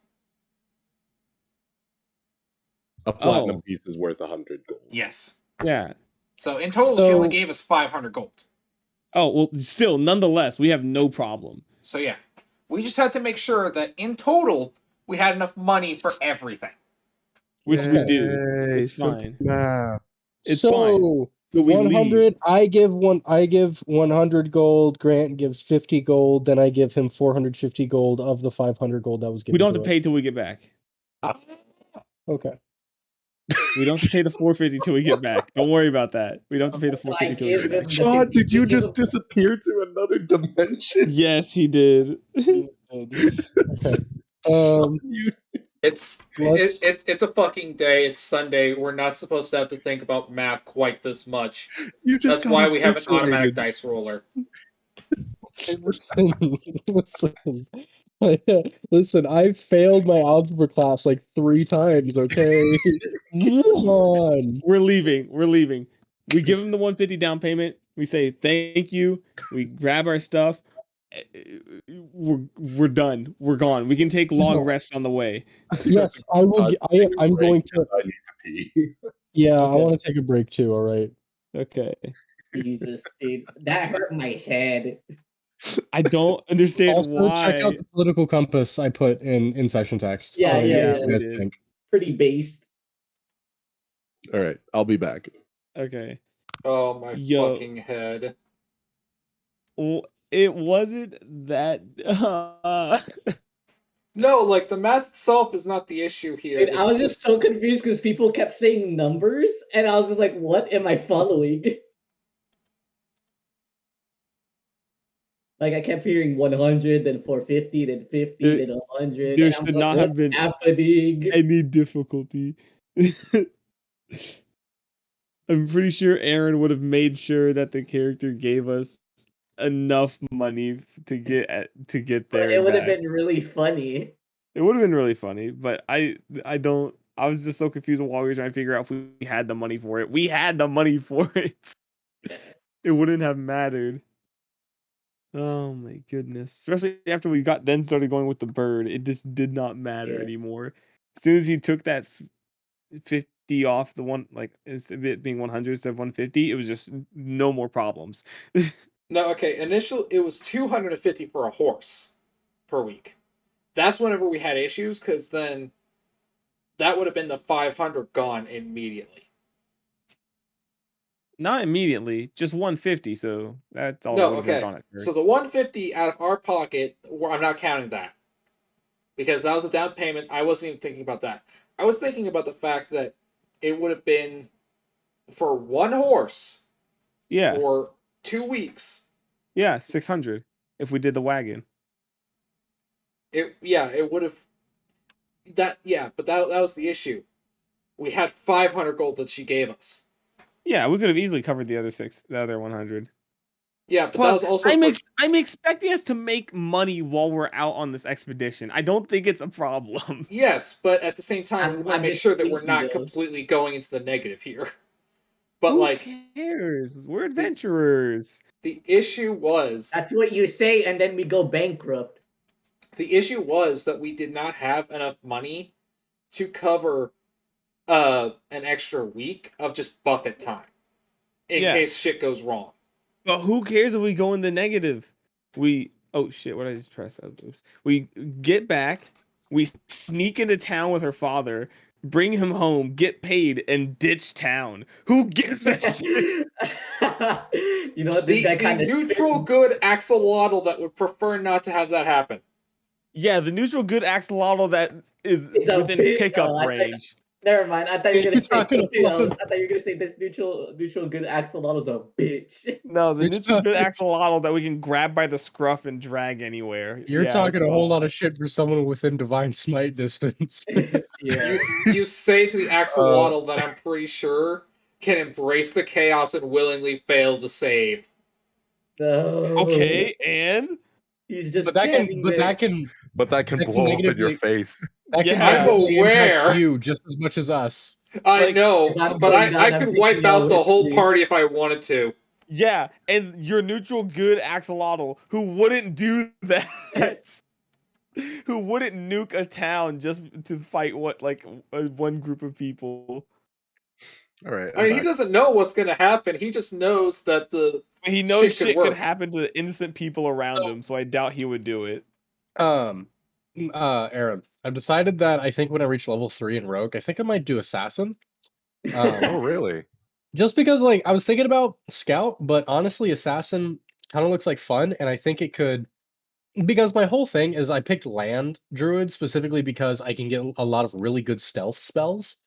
A platinum piece is worth 100 gold. Yes. Yeah. So in total, she only So- gave us 500 gold. Oh well, still, nonetheless, we have no problem. So yeah, we just had to make sure that in total we had enough money for everything. Which we do. Yay, It's fine. math. It's so fine. So we 100. leave. I give 100 gold. Grant gives 50 gold. Then I give him 450 gold of the 500 gold that was given. We don't have to to us. pay till we get back. Okay. We don't have to pay the 450 till we get back. Don't worry about that. We don't have to pay the So I 450 till we give get him back. the John, 50 did you give just him- disappear to another dimension? Yes, he did. Okay. It's Let's- it's a fucking day. It's Sunday. We're not supposed to have to think about math quite this much. You just That's why got we have an automatic eviscerated. dice roller. listen. Listen, I've failed my algebra class like 3 times, okay? Come on. We're leaving. We're leaving. We give him the 150 down payment. We say thank you. We grab our stuff. We're done. We're gone. We can take long No. rests on the way. Yes, I will. I'm going to. I need to pee. Yeah, I Okay. want to take a break too. All right. Okay. Jesus, dude, that hurt my head. I don't understand Also, why. check out the political compass I put in session text. Yeah, Oh, yeah, yeah, yeah. we What you guys did. think? Pretty based. All right, I'll be back. Okay. Oh my Yo. fucking head. Well, it wasn't that. No, like the math itself is not the issue here. Dude, I was just so confused because people kept saying numbers, and I was just like, "What am I following?" Like I kept hearing 100, then 450, then 50, There- then 100. there and I'm should like, not have "What's been happening?" any difficulty. I'm pretty sure Aaron would have made sure that the character gave us enough money to get But there. it and would have back. been really funny. It would have been really funny, but I don't. I was just so confused while we were trying to figure out if we had the money for it. We had the money for it. It wouldn't have mattered. Oh my goodness! Especially after we then started going with the bird, it just did not matter Yeah. anymore. As soon as he took that 50 off the one, like it being 100 instead of 150, it was just no more problems. No, okay. Initially, it was 250 for a horse per week. That's whenever we had issues, because then that would have been the 500 gone immediately. Not immediately, just 150. So that's all that No, would have been okay. gone at first. So the 150 out of our pocket, I'm not counting that. Because that was a down payment. I wasn't even thinking about that. I was thinking about the fact that it would have been for one horse Yeah, for 2 weeks. yeah, 600 if we did the wagon. It would have but that was the issue. We had 500 gold that she gave us. Yeah, we could have easily covered the other 100. Yeah, but Plus, that was also I'm expecting us to make money while we're out on this expedition. I don't think it's a problem. Yes, but at the same time, we want to I'm make just sure that we're thinking, not though. completely going into the negative here. But Who like cares? We're adventurers. the issue was That's what you say, and then we go bankrupt. the issue was that we did not have enough money to cover an extra week of just buffet time in Yeah. case shit goes wrong. But who cares if we go in the negative? Oh shit, what did I just press? Oops. We get back, we sneak into town with her father, bring him home, get paid, and ditch town. Who gives a shit? You know what? The That kind of neutral good axolotl that would prefer not to have that happen. Yeah, the neutral good axolotl that is It's a within bit- pickup I thought- range. Never mind. I thought you were gonna You're say talking something about- else. I thought you were gonna say this neutral good axolotl is a bitch. No, the You're neutral good talking- axolotl that we can grab by the scruff and drag anywhere. You're Yeah, talking a it's whole fine. lot of shit for someone within divine smite distance. Yeah. You say to the axolotl that I'm pretty sure can embrace the chaos and willingly fail to save. No. Okay, and He's just but that can standing but there. that can But that can That can blow up in your negatively- face. that can Yeah. I'm negatively impact aware. you just as much as us. I Like, know, if I'm but going down, I I'm could taking wipe y'all out the with whole me. party if I wanted to. yeah, and your neutral good axolotl who wouldn't do that. Who wouldn't nuke a town just to fight one group of people? All right. I mean, he back. doesn't know what's gonna happen. He just knows that the He knows shit could shit could work. happen to innocent people around him, so I doubt he would do it. Aaron, I've decided that I think when I reach level 3 in Rogue, I think I might do Assassin. Oh, really? Just because, like, I was thinking about Scout, but honestly, Assassin kind of looks like fun, and I think it could. Because my whole thing is I picked Land Druid specifically because I can get a lot of really good stealth spells,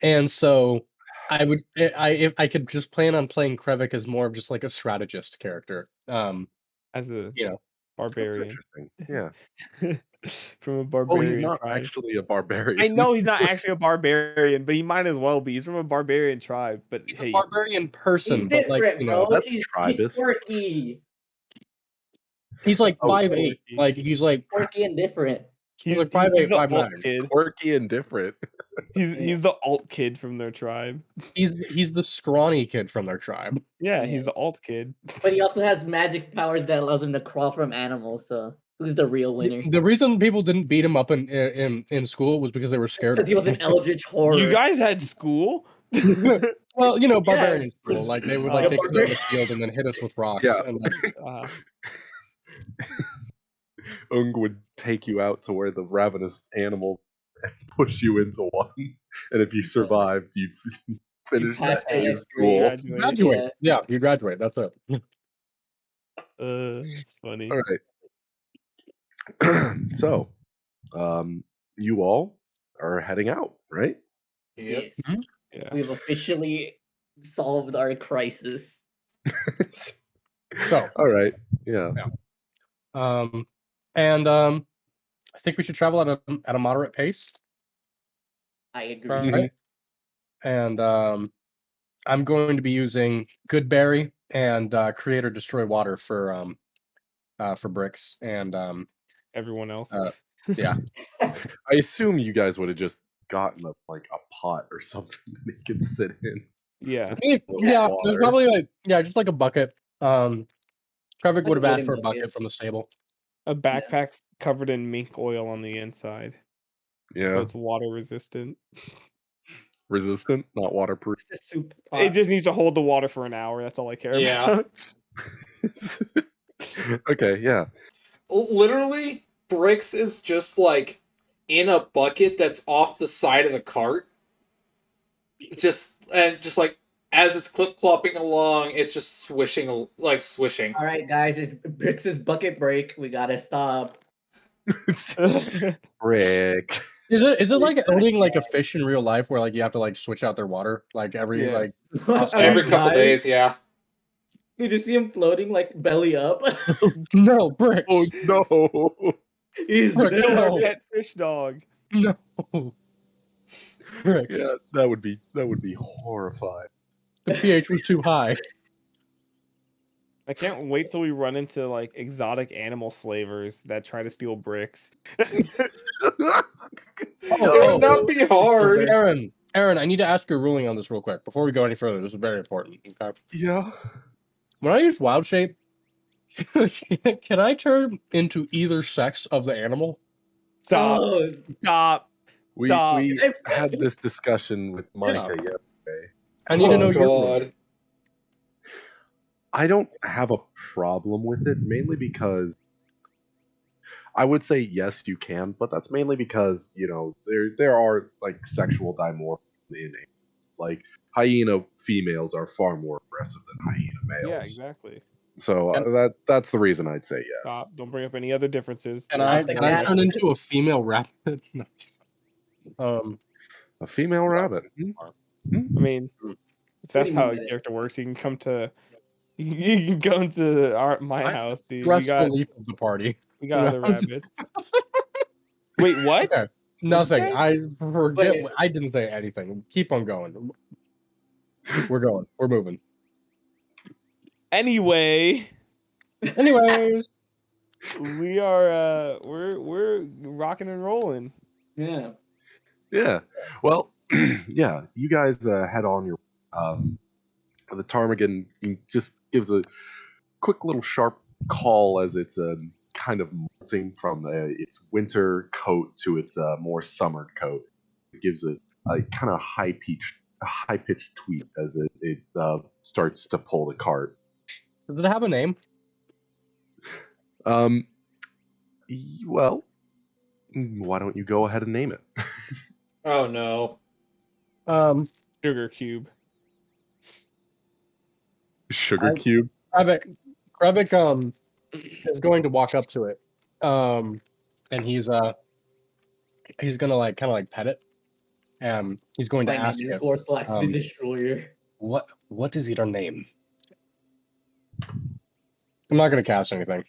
and so I would, if I could just plan on playing Krevik as more of just like a strategist character. As a You know, That's barbarian. interesting. Yeah. From a Well, he's barbarian not tribe. actually a barbarian. I know he's not actually a barbarian, but he might as well be. He's from a barbarian tribe. But he's a hey, barbarian He's person, but like different, bro. that's He's tribist. quirky. he's like Oh, 5'8". quirky. Like he's like Quirky and different. he's he's like 5'8", the alt 5'9". kid. Quirky and different. He's the alt kid from their tribe. He's the scrawny kid from their tribe. Yeah, Yeah. he's the alt kid. But he also has magic powers that allows him to crawl from animals, so who's the real winner? The reason people didn't beat him up in school was because they were scared Because of he was him. an eldritch horror. You guys had school. Well, you know, barbarian Yes. school, like they would Yeah, like take us out in the barbarian. field and then hit us with rocks. Yeah. And like, Ung would take you out to where the ravenous animals and push you into one, and if you survived, you finished pass that day the of next school. grade. you graduate. Yeah, you graduate. That's it. That's funny. All right. So, you all are heading out, right? Yep. Yes. Yeah. We've officially solved our crisis. So, all right. Yeah. I think we should travel at a moderate pace, I agree. right? And I'm going to be using Goodberry and Create or Destroy Water for bricks and Everyone else. yeah. I assume you guys would have just gotten a pot or something that they could sit in. Yeah. With Yeah, there's water. probably like just like a bucket. Krevik would have asked for a wooden bucket bucket. from the stable. A backpack covered in mink oil on the inside, so Yeah. it's water resistant. Resistant, not waterproof. It's a soup It pot. just needs to hold the water for an hour. That's all I care Yeah. about. Okay, yeah. Literally, Bricks is just like in a bucket that's off the side of the cart. Just like as it's clip clopping along, it's just swishing, like swishing. All right, guys, it's Brix's bucket break. We gotta stop. Brick. Is it like owning like a fish in real life where like you have to like switch out their water like every Yeah. like Every couple Guys, days, yeah. Did you see him floating like belly up? no bricks. Oh no. He's Bricks, Kill our no. pet fish dog. No. Bricks. Yeah, that would be horrifying. The pH was too high. I can't wait till we run into like exotic animal slavers that try to steal bricks. It would not be hard. Aaron, I need to ask your ruling on this real quick before we go any further. This is very important. Okay. Yeah. When I use Wild Shape, can I turn into either sex of the animal? Stop. Oh, Stop. We Stop. had this discussion with Monica yesterday. I need to know your ruling. God. I don't have a problem with it, mainly because I would say yes, you can, but that's mainly because there are like sexual dimorphism in it. Like hyena females are far more aggressive than hyena males. Yeah, exactly. So that's the reason I'd say yes. Stop. Don't bring up any other differences. Can I cat. turn into a female rabbit? No. A female rabbit. I mean, if that's how a character works, you can come to my house, dude. Stress relief of the party. We got other rabbits. Wait, what? Okay. Nothing. say? I forget. Wait. I didn't say anything. Keep on going. We're going. We're moving. Anyway, Anyways, we are we're rocking and rolling. yeah. Yeah. Well, yeah. You guys head on your. The ptarmigan just gives a quick little sharp call as it's kind of molting from its winter coat to its more summer coat. It gives a kind of high-pitched high pitched tweet as it starts to pull the cart. Does it have a name? Well, why don't you go ahead and name it? Oh no. Sugar cube. Sugar I- cube. Kravik is going to walk up to it, and he's gonna like kind of like pet it. He's going to My name ask is it, Gorflax the um, Destroyer. what is your name? I'm not gonna cast anything.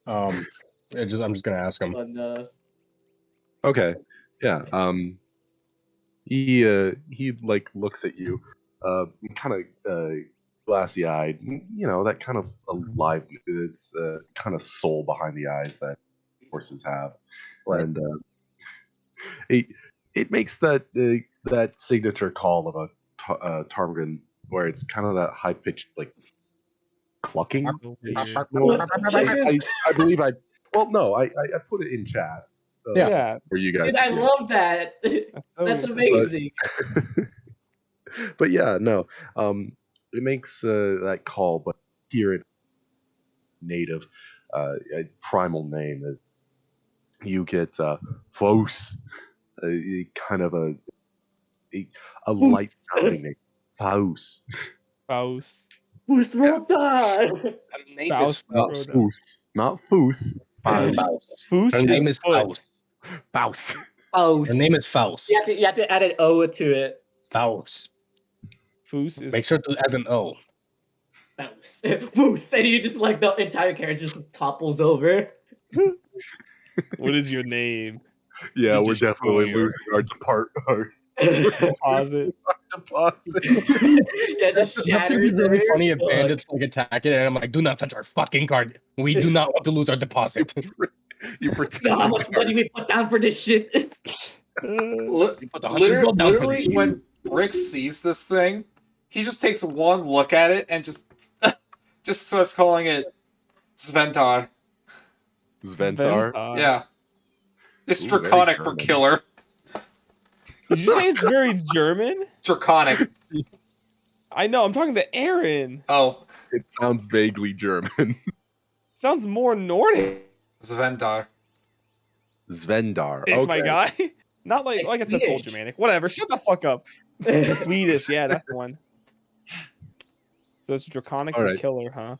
I'm just gonna ask him. But, Okay. Yeah. He like looks at you, kind of glassy eyed. You know, that kind of alive. It's kind of soul behind the eyes that horses have, Right. and it makes that that signature call of a ptarmigan where it's kind of that high pitched like clucking. Weird. I believe I. Well, no, I put it in chat. Yeah. Yeah. For you guys. dude, I to hear. love that. That's so- amazing. But yeah, no. It makes that call, but here it native a primal name is you get Fos, kind of a light sounding name. Fos. Faust. Who's Rota? Her name Faust. Not Rhoda. Foos. Not Foos. Faust. Faust. Foosh Her name is foot. Faust. Faust. Faust. Her name is Faust. You have to add an O to it. Faust. Foos is Make sure to add an O. Faust. Faust. And you just like the entire carriage just topples over. What is your name? Yeah, The we're definitely Destroyer. losing our Deposit. deposit. Yeah, That's just gonna be shatters. really everywhere. funny if Fuck. bandits like attack it, and I'm like, do not touch our fucking card. We do not want to lose our deposit. You protect You know how the much card. money we put down for this shit? You put 100 gold down for Literally, this. when Rick sees this thing, he just takes one look at it and just starts calling it Sventar. Sventar. Yeah. It's Ooh, very draconic for German. killer. Did you say it's very German? Draconic. I know. I'm talking to Aaron. Oh, It sounds vaguely German. Sounds more Nordic. Sventar. Svendar. Is my Okay. guy? Not like It's I guess that's old Swedish. Germanic. Whatever. Shut the fuck up. Swedish. Yeah, that's the one. So it's draconic All for right. killer, huh?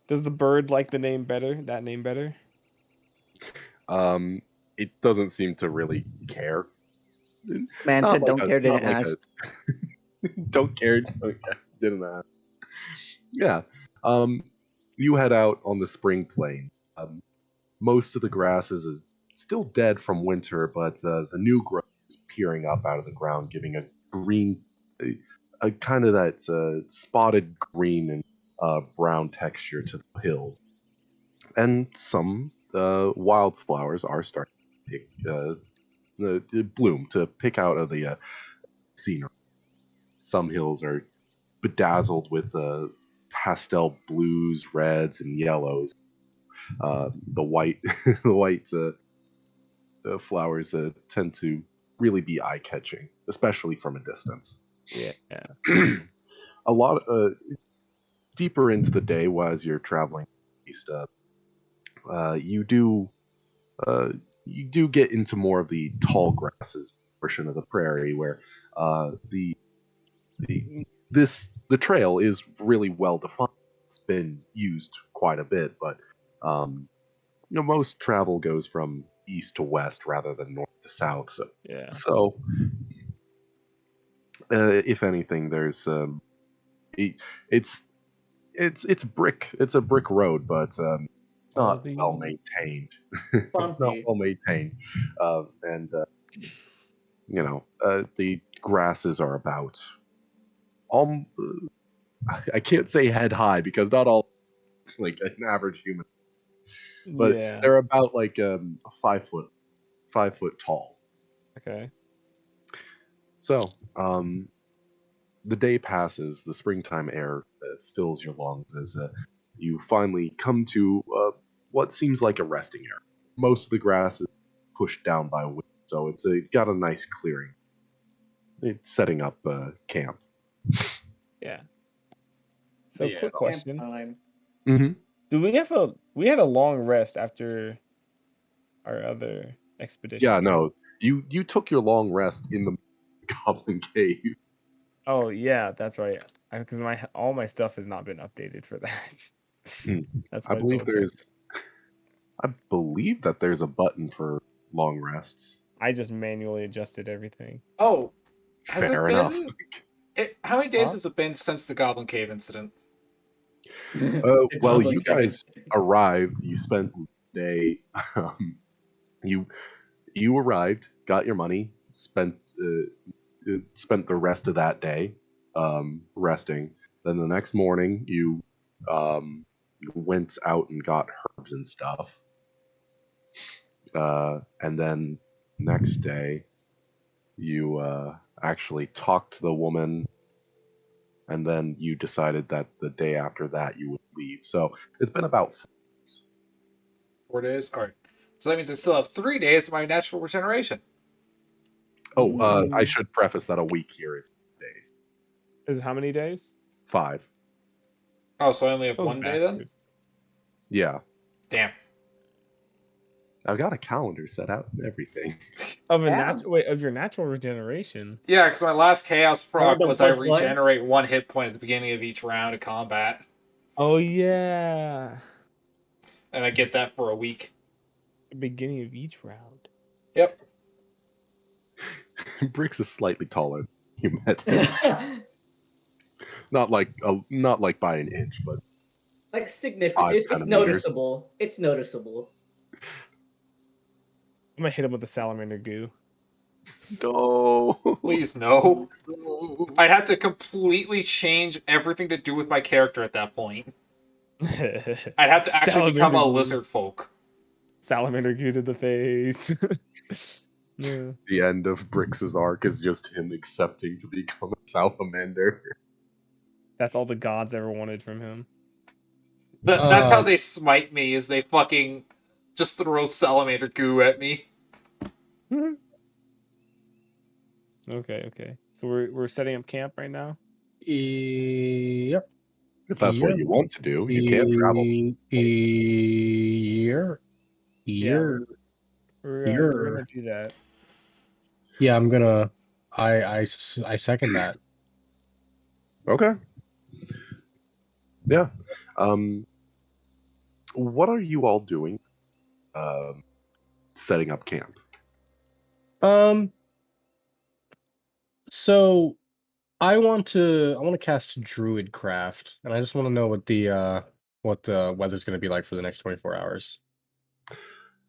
Does the bird like the name better? That name better? It doesn't seem to really care. Man Not said, like "Don't a- care, not didn't like ask." don't care. Okay, didn't ask. Yeah. You head out on the spring plain. Most of the grasses is still dead from winter, but the new growth is peering up out of the ground, giving a green, a kind of that spotted green and brown texture to the hills. And some wildflowers are starting to bloom to pick out of the scenery. Some hills are bedazzled with pastel blues, reds, and yellows. The white, the white flowers tend to really be eye catching, especially from a distance. Yeah. A lot deeper into the day, as you're traveling east, you do get into more of the tall grasses portion of the prairie, where the trail is really well defined. It's been used quite a bit, but most travel goes from east to west rather than north to south. Yeah. So if anything, there's it's brick. It's a brick road, but it's not Quality. well maintained. It's not Bumpy. well maintained, and the grasses are about I can't say head high because not all like an average human, but yeah. they're about like 5 foot tall. Okay. So the day passes, the springtime air fills your lungs as you finally come to what seems like a resting area. Most of the grass is pushed down by wind, so it's got a nice clearing. it's setting up camp. Yeah. So, Yeah. quick question: Time. Mm-hmm. Do we had a long rest after our other expedition? Yeah, no, you took your long rest in the Goblin Cave. Oh yeah, that's right. Because all my stuff has not been updated for that. Hmm. That's I why it's believe all checked. I believe that there's a button for long rests. I just manually adjusted everything. Oh, has Fair it enough. been? How many days Huh? has it been since the Goblin Cave incident? The Well, Goblin you Cave. guys arrived. You spent the day. You you arrived, got your money, spent the rest of that day resting. Then the next morning, you went out and got herbs and stuff. And then next day, you actually talked to the woman, and then you decided that the day after that you would leave. So it's been about 4 days. 4 days? Alright. So that means I still have 3 days of my natural regeneration. Oh, I Ooh. should preface that a week here is days. Is how many days? 5. Oh, so I only have Those 1 day then? bastards. Yeah. Damn. I've got a calendar set out and everything. Of a Yeah. of your natural regeneration. Yeah, because my last chaos proc the was I plus one? regenerate 1 hit point at the beginning of each round of combat. Oh yeah. And I get that for a week. The beginning of each round. Yep. Bricks is slightly taller than you met him. Not like by an inch, but Like significant. 5 It's centimeters. noticeable. It's noticeable. I'm gonna hit him with the salamander goo. No. Please, no. I'd have to completely change everything to do with my character at that point. I'd have to actually become a lizard folk. Salamander goo to the face. Yeah. The end of Brix's arc is just him accepting to become a salamander. That's all the gods ever wanted from him. That's how they smite me, is they fucking just throw salamander goo at me. Okay. So we're setting up camp right now. Yep. If that's what you want to do, you can travel. Here. Yeah, we're Here. gonna do that. Yeah, I'm gonna. I second that. Okay. Yeah. What are you all doing? Setting up camp. So I want to cast Druidcraft, and I just want to know what the weather's going to be like for the next 24 hours.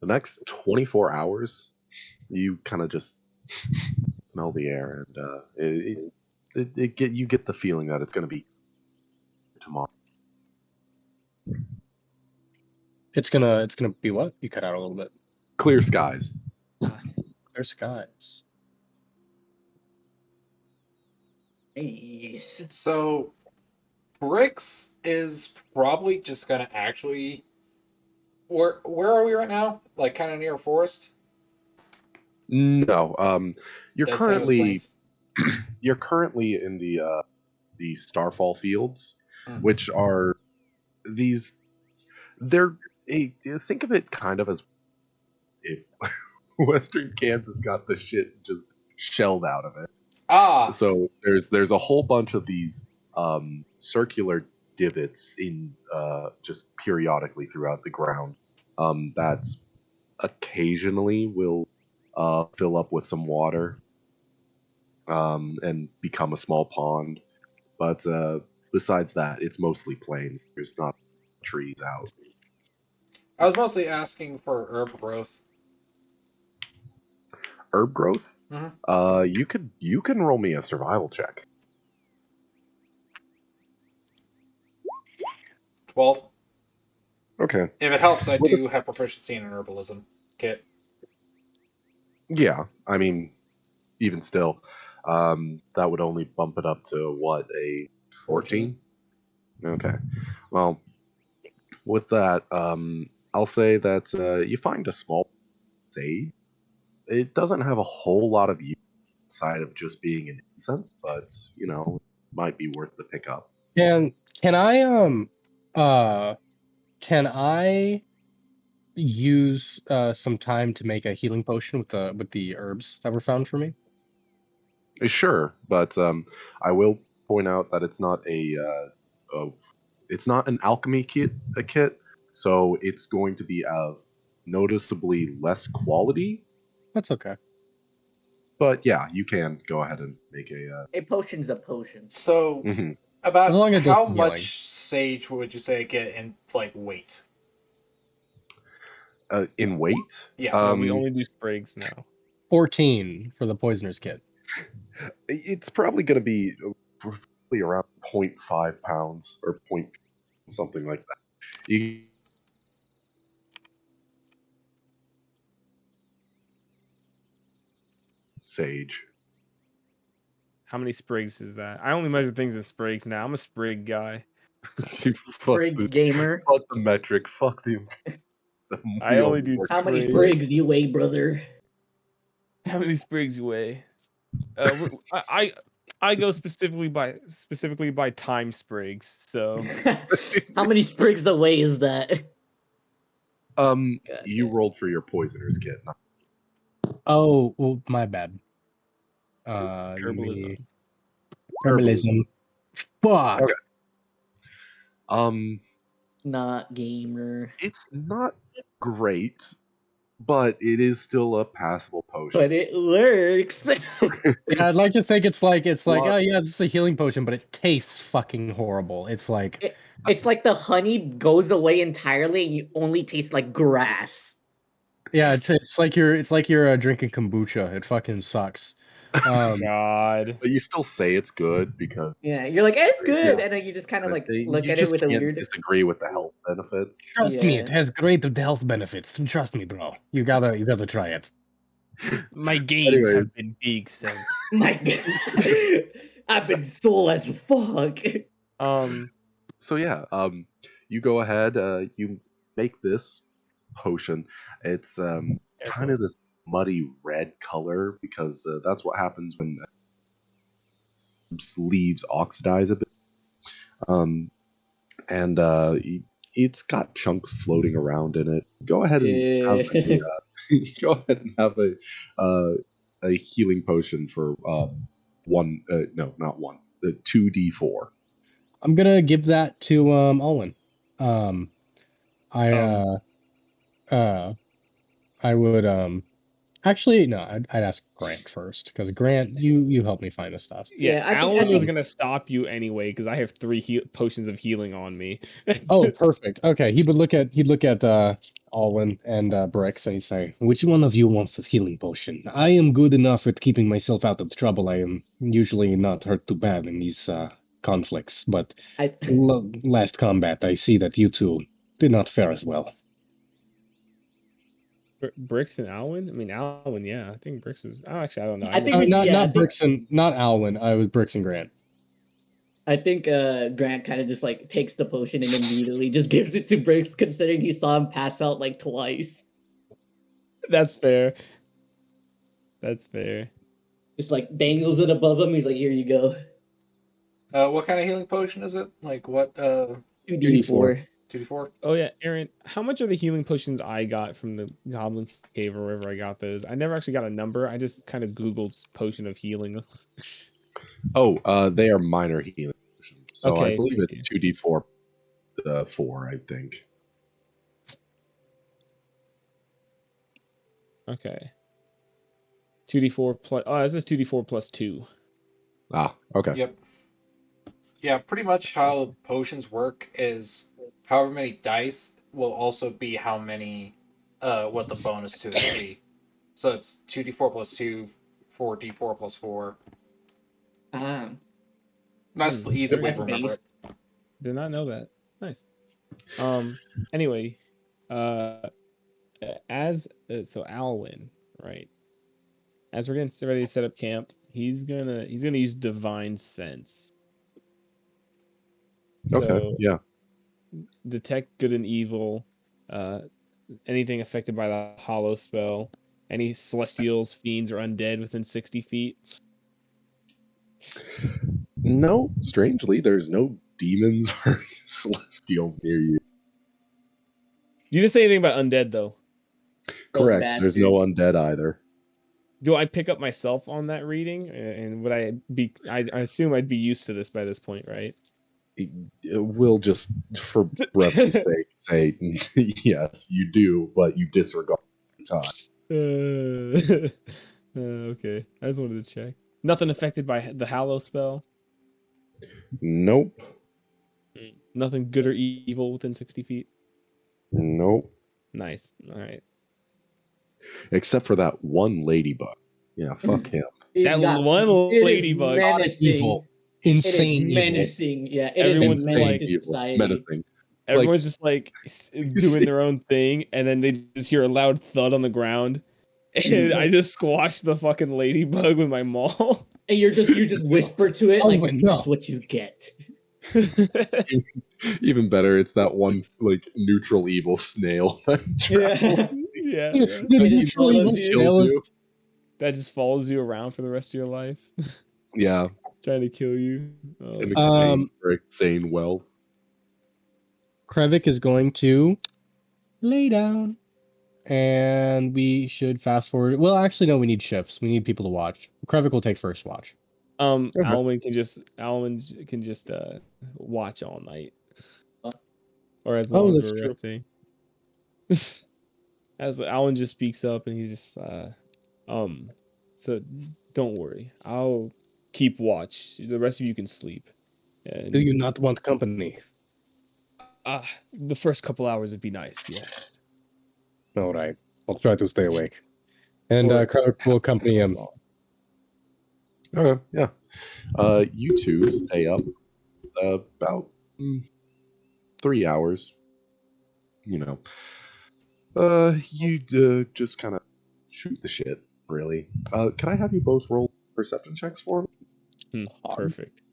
The next 24 hours, you kind of just smell the air, and you get the feeling that it's going to be tomorrow. It's gonna be what? You cut out a little bit. Clear skies. Clear skies. Nice. So, Brix is probably just gonna actually. Where are we right now? Like, kind of near a forest? No, you're Dead center of the currently plains? you're currently in the Starfall Fields, Mm. which are these. They're think of it kind of as if Western Kansas got the shit just shelled out of it. Ah! So there's a whole bunch of these circular divots in just periodically throughout the ground that occasionally will fill up with some water and become a small pond. But besides that, it's mostly plains. There's not trees out. I was mostly asking for herb growth. Herb growth. Mhm. You can roll me a survival check. 12. Okay. If it helps, I With a- do have proficiency in an herbalism kit. Yeah, I mean, even still, that would only bump it up to what, a 14? Okay. Well, with that, I'll say that you find a small sage. It doesn't have a whole lot of use, side of just being an incense, but you know, might be worth the pickup. Can I use some time to make a healing potion with the herbs that were found for me? Sure, but I will point out that it's not it's not an alchemy kit, so it's going to be of noticeably less quality. That's okay. But yeah, you can go ahead and make A potion's a potion. So, mhm. As about long as it does how some much sage would you say get in like weight? In weight. Yeah. Yeah, we only do sprigs now. 14 for the poisoner's kit. It's probably going to be roughly around 0.5 pounds or point something like that. You sage. How many sprigs is that? I only measure things in sprigs now. I'm a sprig guy. Fuck Sprig gamer. fuck the metric. Fuck the. I we only do work How many Sprig. sprigs you weigh, brother? How many sprigs you weigh? I go specifically by time sprigs. So How many sprigs away is that? God you damn. rolled for your poisoner's kit. Oh, well, my bad. Let me... herbalism. Herbalism. Fuck. Okay. Not gamer. It's not great, but it is still a passable potion. But it works. Yeah, I'd like to think it's like Lot- oh yeah, this is a healing potion, but it tastes fucking horrible. It's like It's like the honey goes away entirely and you only taste like grass. yeah, it's like you're drinking kombucha. It fucking sucks. God. But you still say it's good because Yeah, you're like, it's good, Yeah. and then you just kind of like you look at it just with a can't weird. disagree with the health benefits. Trust me, Yeah. it has great health benefits. Trust me, bro. You gotta try it. My gains Anyways. have been big since. My God, I've been soul as fuck. So yeah, you go ahead. You make this potion. It's kind of this muddy red color because that's what happens when leaves oxidize a bit. And it's got chunks floating around in it. Go ahead and have Yeah. go ahead and have a healing potion for one. No, not one. The 2d4. I'm gonna give that to Alwyn. I would actually no, I'd ask Grant first because Grant, you help me find the stuff. Yeah, I think- Alan was think- gonna stop you anyway because I have 3 potions of healing on me. Oh, perfect. Okay, he'd look at Alwyn and Brix and he'd say, "Which one of you wants this healing potion? I am good enough at keeping myself out of trouble. I am usually not hurt too bad in these conflicts, but last combat, I see that you two did not fare as well." Brix and Alwyn? I mean, Alwyn, yeah. I think Brix is. Oh, actually, I don't know. I think it's- not yeah, I not think- Brix and not Alwyn. I was Brix and Grant. I think Grant kind of just like takes the potion and immediately just gives it to Briggs, considering he saw him pass out like twice. That's fair. That's fair. Just like dangles it above him. He's like, "Here you go." What kind of healing potion is it? Like what? 2d4. 2d4. Oh yeah, Aaron. How much are the healing potions I got from the Goblin Cave or wherever I got those? I never actually got a number. I just kind of Googled potion of healing. Oh, they are minor healing potions. So I Okay, believe thank it's 2d4 4, I think. Okay. 2d4 plus. Oh, this is 2d4 plus 2. Ah, okay. Yep. Yeah, pretty much how potions work is however many dice will also be how many, what the bonus to it will be. So it's 2d4 plus 2, 4d4 plus 4. Ah, That's the easy way to that's remember base. it. Did not know that. Nice. Anyway, so Alwyn, right? As we're getting ready to set up camp, he's gonna use divine sense. Okay, So yeah. detect good and evil, anything affected by the hollow spell, Any celestials, fiends, or undead within 60 feet? No, strangely, there's no demons or celestials near you. You didn't say anything about undead though. Those Correct. There's no bastards. undead either. Do I pick up myself on that reading? And would I be? I assume I'd be used to this by this point, right? We'll just, for brevity's sake, say yes, you do, but you disregard the time. Okay. I just wanted to check. Nothing affected by the Hallow spell. Nope. Nothing good or evil within 60 feet. Nope. Nice. All right. Except for that one ladybug. Yeah, fuck him. He's That got- one it is ladybug. menacing. Evil. It is Insane evil. menacing. Yeah, it Everyone's is a menace like- to Evil, society. menacing. It's Everyone's just like doing their own thing, and then they just hear a loud thud on the ground, and I just squashed the fucking ladybug with my maul. And you just whisper to it Oh, like, no. "That's what you get." even better. It's that one like neutral evil snail that Yeah. yeah. The It neutral evil follows you. snail is you. That just follows you around for the rest of your life, Yeah, trying to kill you. Oh. in exchange for insane wealth. Krevik is going to lay down. And we should fast forward. Well, actually, no, we need shifts. We need people to watch. Krevik will take first watch. Okay. Alwyn can just watch all night, or as long as that's we're true. resting. As Alwyn just speaks up, and he's just so don't worry, I'll keep watch. The rest of you can sleep. And Do you not want company? the first couple hours would be nice, yes. All right. I'll try to stay awake. And Or- Krevik will accompany him. Okay, yeah. You two stay up about 3 hours. You know, you just kind of shoot the shit. Really. Can I have you both roll perception checks for me? Perfect.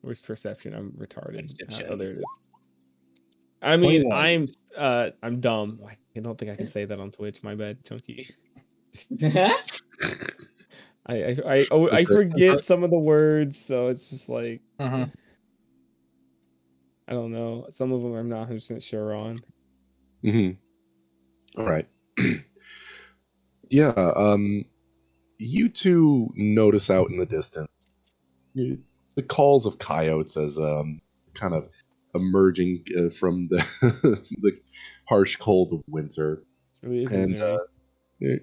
Where's perception? I'm retarded. Perception. Oh, there it is. I mean, 21. I'm dumb. I don't think I can say that on Twitch. My bad, Chunky. I forget some of the words, so it's just like I don't know. Some of them I'm not 100% sure on. All right. Yeah. You two notice out in the distance the calls of coyotes as kind of emerging from the the harsh cold of winter. Really is And Missouri.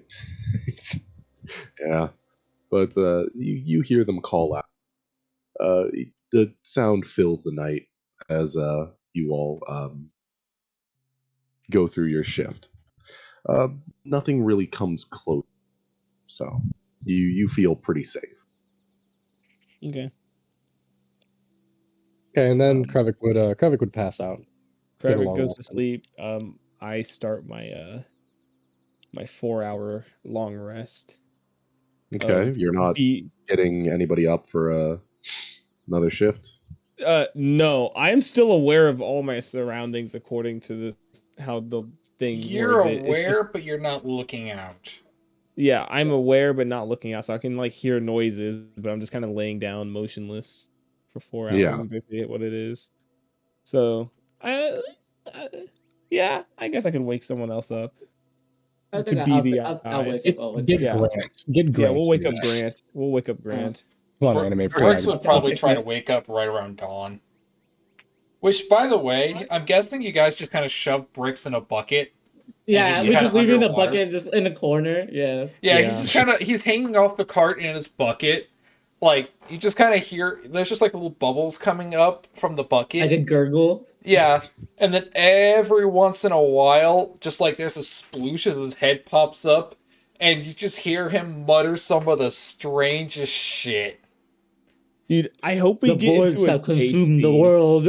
yeah, but you hear them call out. The sound fills the night as you all go through your shift. Nothing really comes close, so you feel pretty safe. Okay. Okay, and then Krevik would pass out. Get Krevik along goes with to them. sleep. I start my my 4-hour long rest. Okay, you're not getting anybody up for another shift. No, I am still aware of all my surroundings according to this how the thing You're words it. It's aware, just, but you're not looking out. yeah, I'm aware but not looking out, so I can like hear noises, but I'm just kind of laying down motionless for 4 hours. Yeah. Is basically what it is. So, yeah, I guess I could wake someone else up. I To think be the I'll eyes. wake up. I'll wake Get up. Yeah. Grant. Get Grant. Yeah, we'll wake to up that. Grant. We'll wake up Grant. Come on, anime. Bricks protagonist. would probably Okay, try yeah. to wake up right around dawn. Which, by the way, I'm guessing you guys just kind of shove Bricks in a bucket. Yeah, he's we kinda just leave it in the underwater. bucket, just in the corner. Yeah. Yeah, Yeah. he's just he's hanging off the cart in his bucket. Like, you just kind of hear, there's just like little bubbles coming up from the bucket. Like a gurgle. Yeah, and then every once in a while, just like there's a sploosh as his head pops up, and you just hear him mutter some of the strangest shit. Dude, I hope we The get boards into a have chase consumed the scene. world.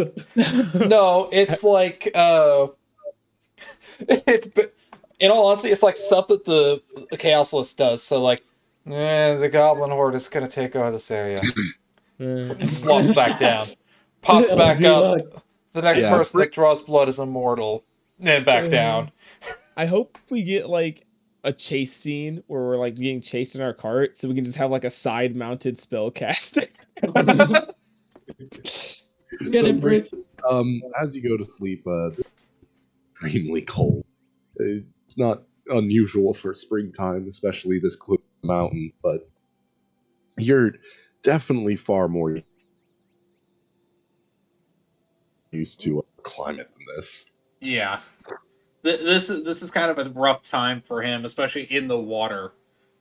No, it's like, in all honesty, it's like stuff that the Chaos List does. So like, the Goblin Horde is gonna take over this area. Slops back down, pops back G-Luck. up. The next person that draws blood is immortal. And back down. I hope we get like a chase scene where we're like being chased in our cart, so we can just have like a side mounted spell caster. Get So, it, Bricks. as you go to sleep, it's extremely cold. It's not unusual for springtime, especially this close to the mountains, but you're definitely far more used to a climate than this. Yeah. This is kind of a rough time for him, especially in the water.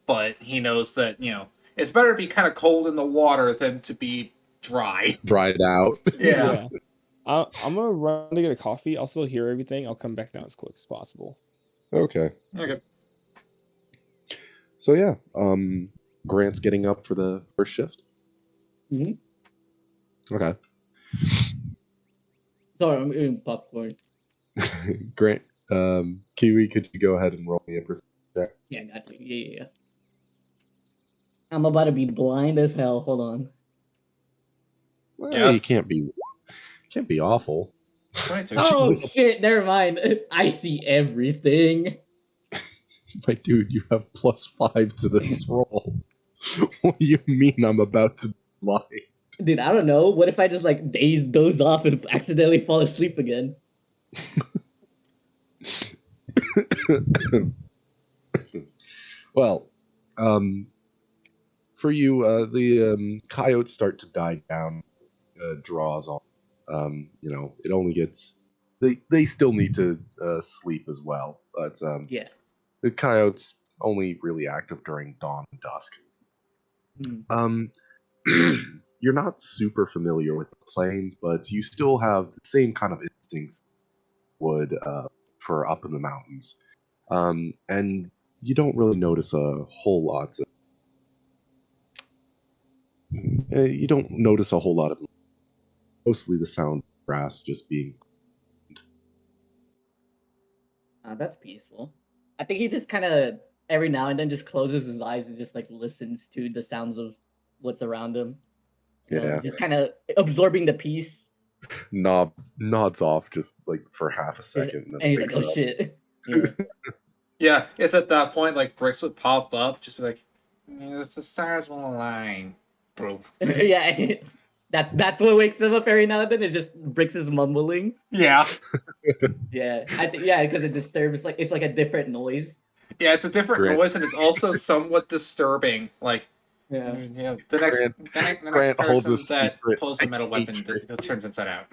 But he knows that, it's better to be kind of cold in the water than to be dry. Dried out. Yeah. I'm gonna run to get a coffee. I'll still hear everything. I'll come back down as quick as possible. Okay. Okay. So yeah, Grant's getting up for the first shift. Mhm. Okay. Sorry, I'm eating popcorn. Grant, Kiwi, could you go ahead and roll me a perception check? Yeah, got you. Yeah. I'm about to be blind as hell. Hold on. Well, Yes. you can't be awful. 22. Oh shit! Never mind. I see everything. My dude, you have +5 to this roll. What do you mean I'm about to lie? Dude, I don't know. What if I just like doze off and accidentally fall asleep again? Well, for you, the coyotes start to die down. Draws on. It only gets. They still need to sleep as well, but Yeah. the coyotes only really active during dawn and dusk. Mm. You're not super familiar with the plains, but you still have the same kind of instincts would for up in the mountains, and you don't really notice a whole lot. You don't notice a whole lot of mostly the sound of grass just being. That's peaceful. I think he just kind of every now and then just closes his eyes and just like listens to the sounds of what's around him. Yeah. Just kind of absorbing the peace. Nods off just like for half a second, and And then he's like, wakes "Oh up. shit." Yeah. Yeah, it's at that point, like, Bricks would pop up, just be like, the stars will align. Bro. Yeah. That's what wakes him up every now and then. It's just Bricks is mumbling. Yeah. Yeah, I think because it disturbs it's like a different noise. Yeah, it's a different Grant. noise, and it's also somewhat disturbing. Like, Yeah. the next, Grant- the next Grant holds a person that secret pulls a metal weapon hatred. that turns inside out.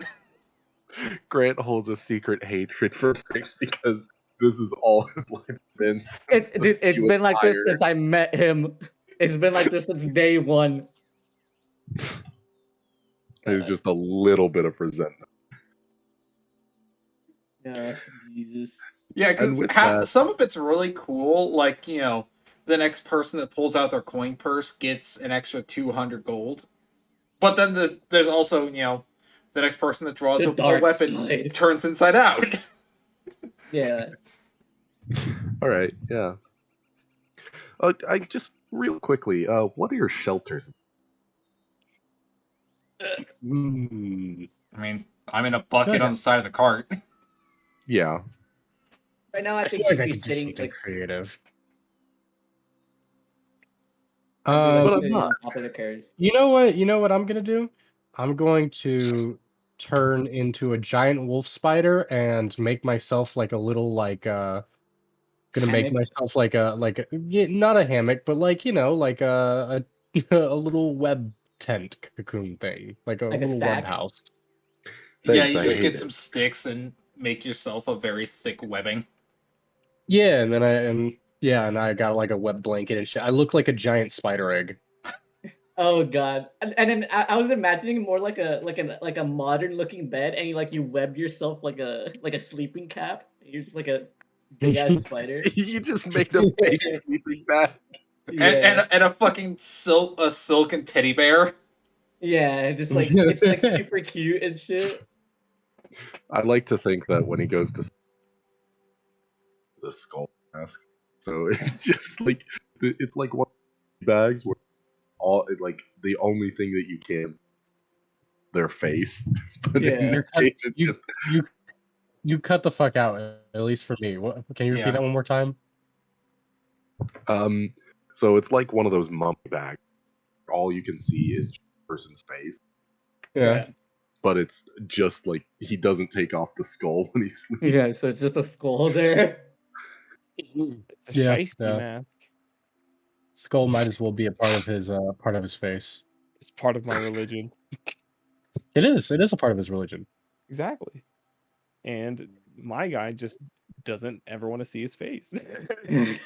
Grant holds a secret hatred for Briggs because this is all his life been. It's since dude, it's he was been like this hired. since I met him. It's been like this since day one. There's just a little bit of resentment. Yeah, Jesus. Yeah, And because with that- some of it's really cool. Like, the next person that pulls out their coin purse gets an extra 200 gold. But then there's also, the next person that draws The a dark weapon side. turns inside out. Yeah. All right, yeah. I just real quickly. What are your shelters? I mean, I'm in a bucket on the side of the cart. Yeah. Right now, I I think feel like I he's could do sitting something like creative. but I'm sitting not. on top of the carriage. You know what? You know what I'm gonna do? I'm going to turn into a giant wolf spider and make myself like a little gonna make Hammock? myself like a not a hammock, but like like a a little web tent cocoon thing, like a Like a little sack? web house. Yeah, Thanks, you I just hate get it. some sticks and make yourself a very thick webbing. Yeah, and then I got like a web blanket and shit. I look like a giant spider egg. Oh god. And then I was imagining more like a modern looking bed, and you web yourself like a sleeping cap. You're just like a big ass spider. You just made a big sleeping bag. Yeah. And a fucking silken teddy bear. Yeah, just like it's like super cute and shit. I like to think that when he goes to the skull mask, so it's just like it's like one of the bags where like the only thing that you can see is their face, but in Yeah. their case it's just You cut the fuck out, at least for me. What, can you repeat Yeah. that one more time? So it's like one of those mummy bags. All you can see is the person's face, Yeah. but it's just like he doesn't take off the skull when he sleeps. Yeah, so it's just a skull there. It's a Yeah, shiesty yeah. mask. Skull might as well be a part of his face. It's part of my religion. It is. It is a part of his religion. Exactly. And my guy just doesn't ever want to see his face. Good.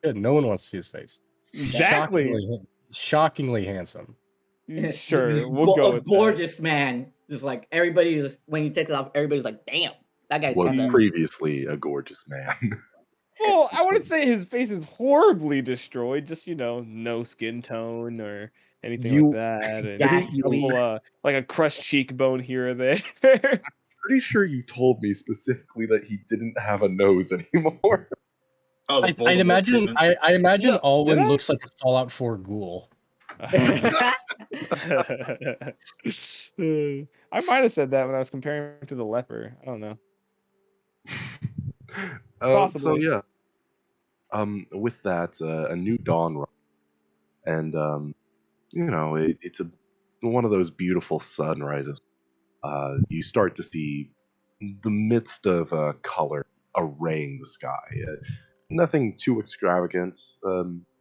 Good. No one wants to see his face. Exactly. Shockingly handsome. Sure, we'll go A with that. gorgeous man. Just like everybody is when he takes it off, everybody's like, damn, that guy's Was got that. previously a gorgeous man. Well, I wouldn't say his face is horribly destroyed. Just no skin tone or anything You- like that, and Ghastly. like a crushed cheekbone here or there. Pretty sure you told me specifically that he didn't have a nose anymore. Oh, the I'd Voldemort imagine. treatment. I imagine No, Alwyn did I? looks like a Fallout 4 ghoul. I might have said that when I was comparing him to the leper. I don't know. So Possibly. yeah. With that, a new dawn, and it's one of those beautiful sunrises. You start to see the midst of color arraying the sky. Nothing too extravagant,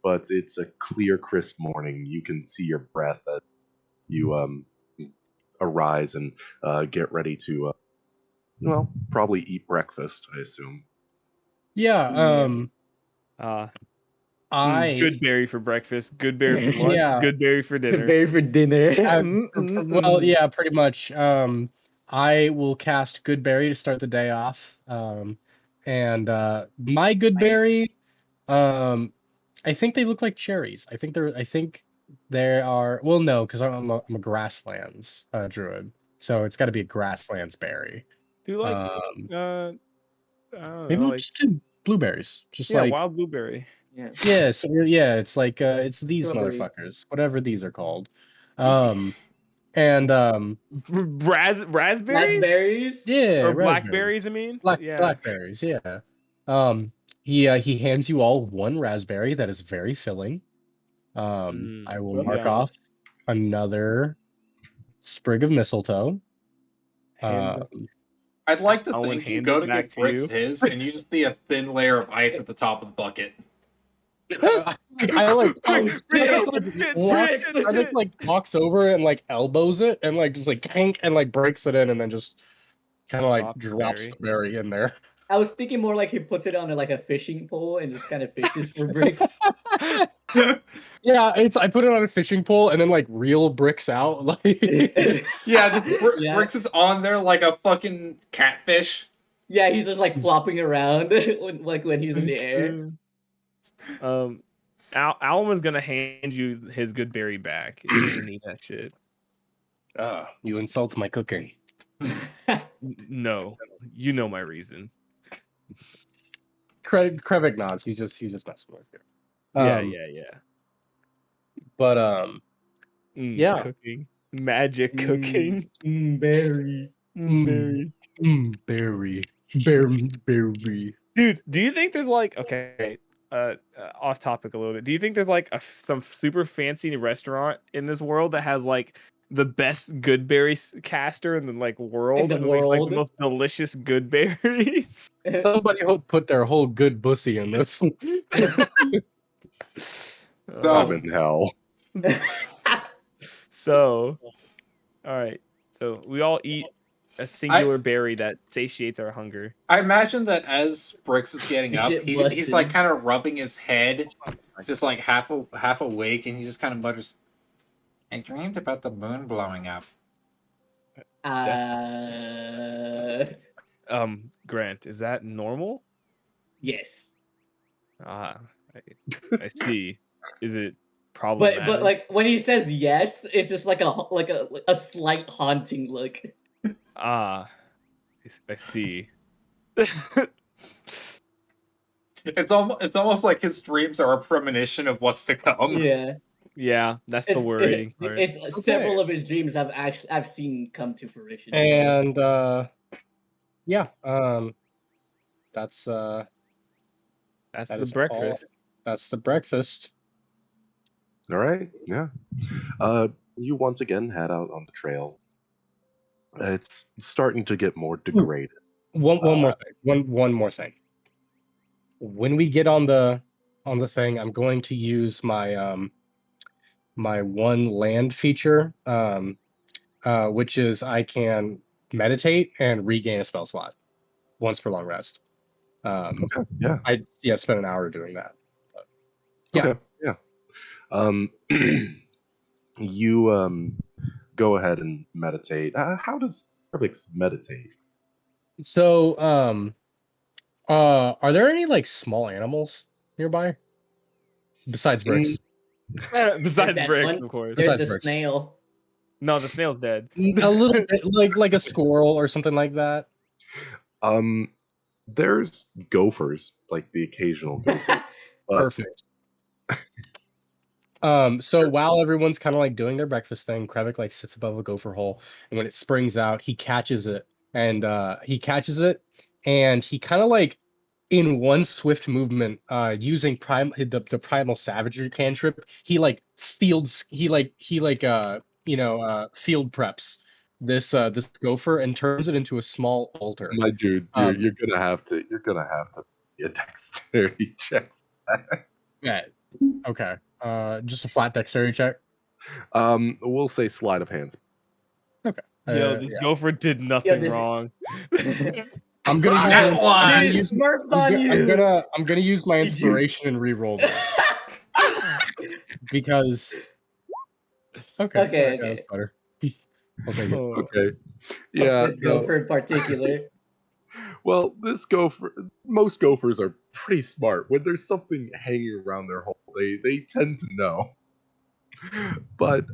but it's a clear, crisp morning. You can see your breath as you arise and get ready to, probably eat breakfast, I assume. Yeah. I Good berry for breakfast, good berry for lunch, Yeah. good berry for dinner. Berry for dinner. well, yeah, pretty much. I will cast Good Berry to start the day off. And my Good Berry, I think they look like cherries. I think they are. Well, no, because I'm a grasslands druid, so it's got to be a grasslands berry. Do you like I don't know, like Just two blueberries, just yeah, like wild blueberry. Yeah. yeah, so yeah, it's like it's these Strawberry. motherfuckers, whatever these are called. And Raspberries? Raspberries. yeah, Or raspberries. blackberries, I mean? Yeah. Blackberries, yeah. He hands you all one raspberry that is very filling. I will mark yeah. off another sprig of mistletoe. Hands I'd like to Owen think you hands go it to back get to Bricks you. his, and you just see a thin layer of ice at the top of the bucket. I like shit. walks over and like elbows it and like just like kank and like breaks it in and then just kind of like Drops the drops berry. the berry in there. I was thinking more like he puts it on like a fishing pole and just kind of fishes for bricks. Yeah, I put it on a fishing pole and then like reel bricks out like Yeah, just Yeah. Bricks is on there like a fucking catfish. Yeah, he's just like flopping around when he's in the air. Alman's gonna hand you his good berry back. You're gonna need that shit. You insult my cooking. No, you know my reason. Krevik nods. He's just messing with you. Yeah. But yeah. Cooking. Magic cooking. Berry. Berry. Berry. Dude, do you think there's like off topic a little bit. Do you think there's like some super fancy restaurant in this world that has like the best good berry caster in the like world the and makes like world? the most delicious good berries? Somebody put their whole good pussy in this. I'm in hell. So, all right. So we all eat a singular berry that satiates our hunger. I imagine that as Bricks is getting up, Shit he's busted. like kind of rubbing his head, just like half awake, and he just kind of mutters, "I dreamed about the moon blowing up." Grant, is that normal? Yes. I see. Is it problematic? But like when he says yes, it's just like a slight haunting look. I see. It's almost like his dreams are a premonition of what's to come. Yeah, that's the worrying part. It's several of his dreams I've seen come to fruition. And that's the breakfast. That's the breakfast. All right, yeah. You once again head out on the trail. It's starting to get more degraded. One more thing. One more thing. When we get on the thing, I'm going to use my my one land feature, which is I can meditate and regain a spell slot once per long rest. Okay, yeah. I spent an hour doing that. But, yeah. Okay, yeah. You go ahead and meditate. How does Herbix meditate? So are there any like small animals nearby besides bricks? Besides that bricks, one- of course. There's Besides the bricks. snail. No, the snail's dead. A little bit like a squirrel or something like that. There's gophers, like the occasional gopher. But Perfect. So while everyone's kind of like doing their breakfast thing, Krevik like sits above a gopher hole, and when it springs out, he catches it, and he kind of like in one swift movement, using the primal savagery cantrip, he like field preps this gopher and turns it into a small altar. my dude, Um, you're gonna have to be a dexterity check. yeah. Okay. Just a flat dexterity check. We'll say sleight of hands. Okay. Yo, this gopher did nothing this- wrong. I'm gonna use That I'm one! gonna Dude, use smurfed I'm, on go- you! I'm gonna use my Did you- inspiration and re-roll that because okay, Okay. that's better. I'll take it. Oh. Okay. Yeah. This No. gopher in particular. Well, most gophers are pretty smart. When there's something hanging around their hole, they tend to know. But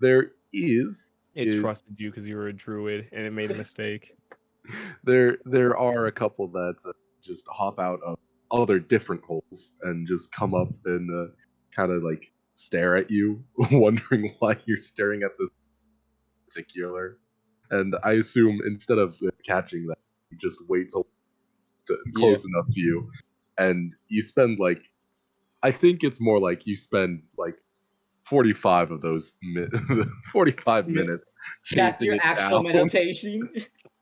there is It trusted you because you were a druid, and it made a mistake. there are a couple that just hop out of other different holes and just come up and kind of like stare at you, wondering why you're staring at this particular. And I assume instead of catching that, you just wait till close enough to you, and you spend like, I think it's more like you spend like 45 of those 45 minutes That's chasing your it actual down. meditation.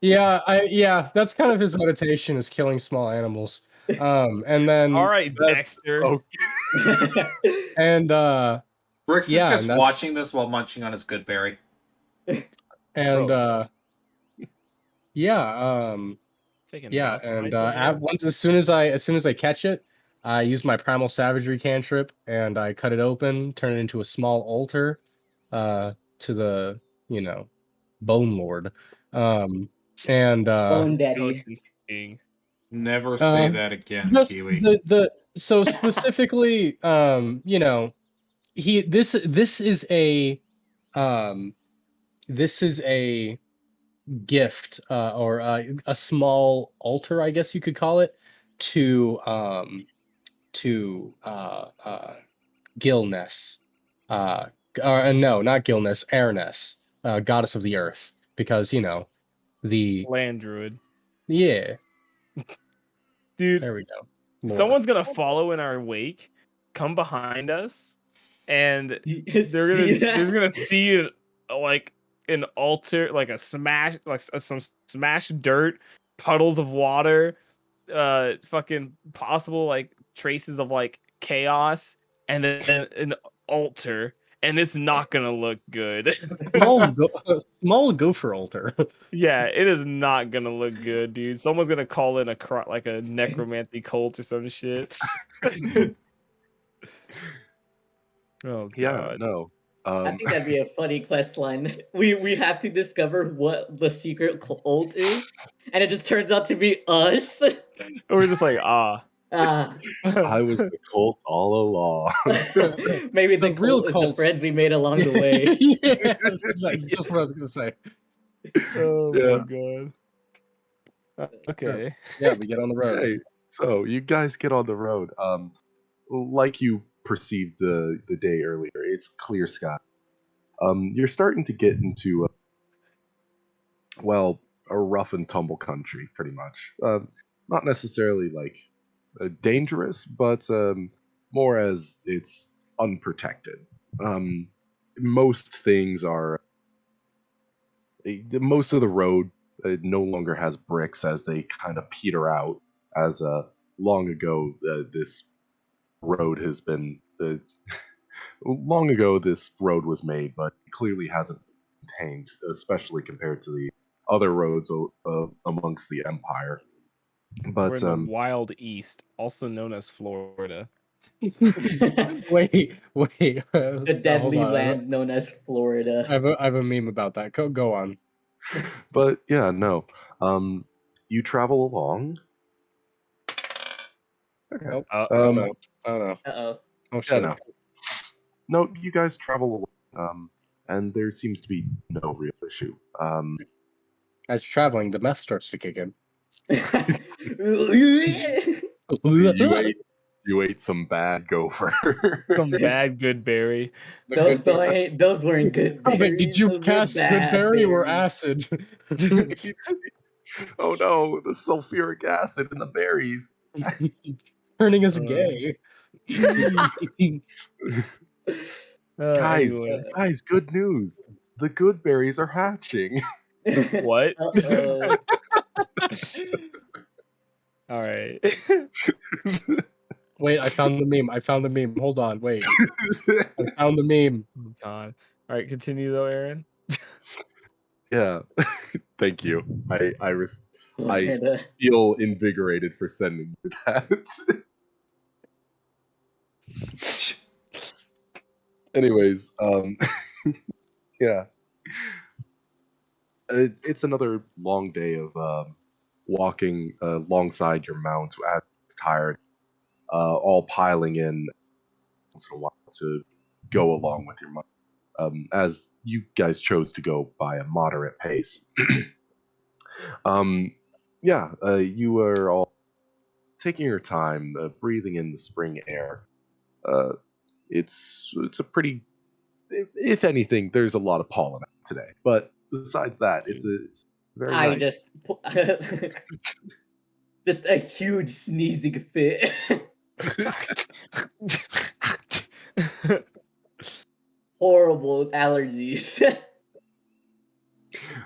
Yeah, that's kind of his meditation is killing small animals. And then All right, That's Dexter. okay. and Brooks Yeah, is just and that's- watching this while munching on his good berry. and Bro. Taking yeah, notes, and right? as soon as I catch it, I use my primal savagery cantrip and I cut it open, turn it into a small altar, to the Bone Lord, and Bone Daddy. Skeleton King. Never say Uh, that again, just Kiwi. so specifically, this is a gift, or a small altar, I guess you could call it, to Gilness, no, not Gilness, Airness, goddess of the earth, because the Land druid. yeah, Dude, there we go. Lore. someone's gonna follow in our wake, come behind us, and See that? gonna see like an altar, like a smash, like some smashed dirt, puddles of water, fucking possible like traces of like chaos, and then an altar, and it's not gonna look good. Small gopher altar. Yeah, it is not gonna look good, dude. Someone's gonna call in like a necromancy cult or some shit. Oh god. Yeah, no. I think that'd be a funny quest line. We have to discover what the secret cult is, and it just turns out to be us. We're just like, ah. Ah, I was the cult all along. maybe the real cult is the cults. friends we made along the way. Yeah, that's just what I was gonna say. Oh Yeah. my god. Okay. Yeah, we get on the road. Okay, so you guys get on the road. Like you perceived the day earlier, it's clear sky. You're starting to get into a rough and tumble country, pretty much. Not necessarily like dangerous, but more as it's unprotected. Most things are most of the road no longer has bricks as they kind of peter out. As long ago, this road has been long ago this road was made, but it clearly hasn't maintained, especially compared to the other roads amongst the empire. We're But in the Wild East, also known as Florida. Wait. The Hold deadly on, lands known as Florida. I have a meme about that. Go on. but yeah, no. You travel along. Okay. Nope. Uh, Oh no. Oh no. Uh-oh. Oh Yeah, shit. no. You guys travel along, and there seems to be no real issue. As traveling, the meth starts to kick in. You ate some bad gopher. some bad good berry. The good berry. Those weren't good Oh, wait, berries. did you those were cast good bad berry or berries. acid? Oh no, the sulfuric acid in the berries. Turning us gay. Guys, Anyway. guys, good news. The good berries are hatching. What? Uh-oh. All right. Wait, I found the meme. Hold on, wait. I found the meme. God. All right, continue though, Aaron. Yeah. Thank you. I Florida. feel invigorated for sending you that. Anyways, yeah. It's another long day of walking alongside your mount as it's tired, all piling in once in a while to go along with your mount. As you guys chose to go by a moderate pace. Yeah, you are all taking your time, breathing in the spring air. Uh, it's a pretty, if anything, there's a lot of pollen out today. But besides that, it's very I nice. just a huge sneezing fit. Horrible allergies.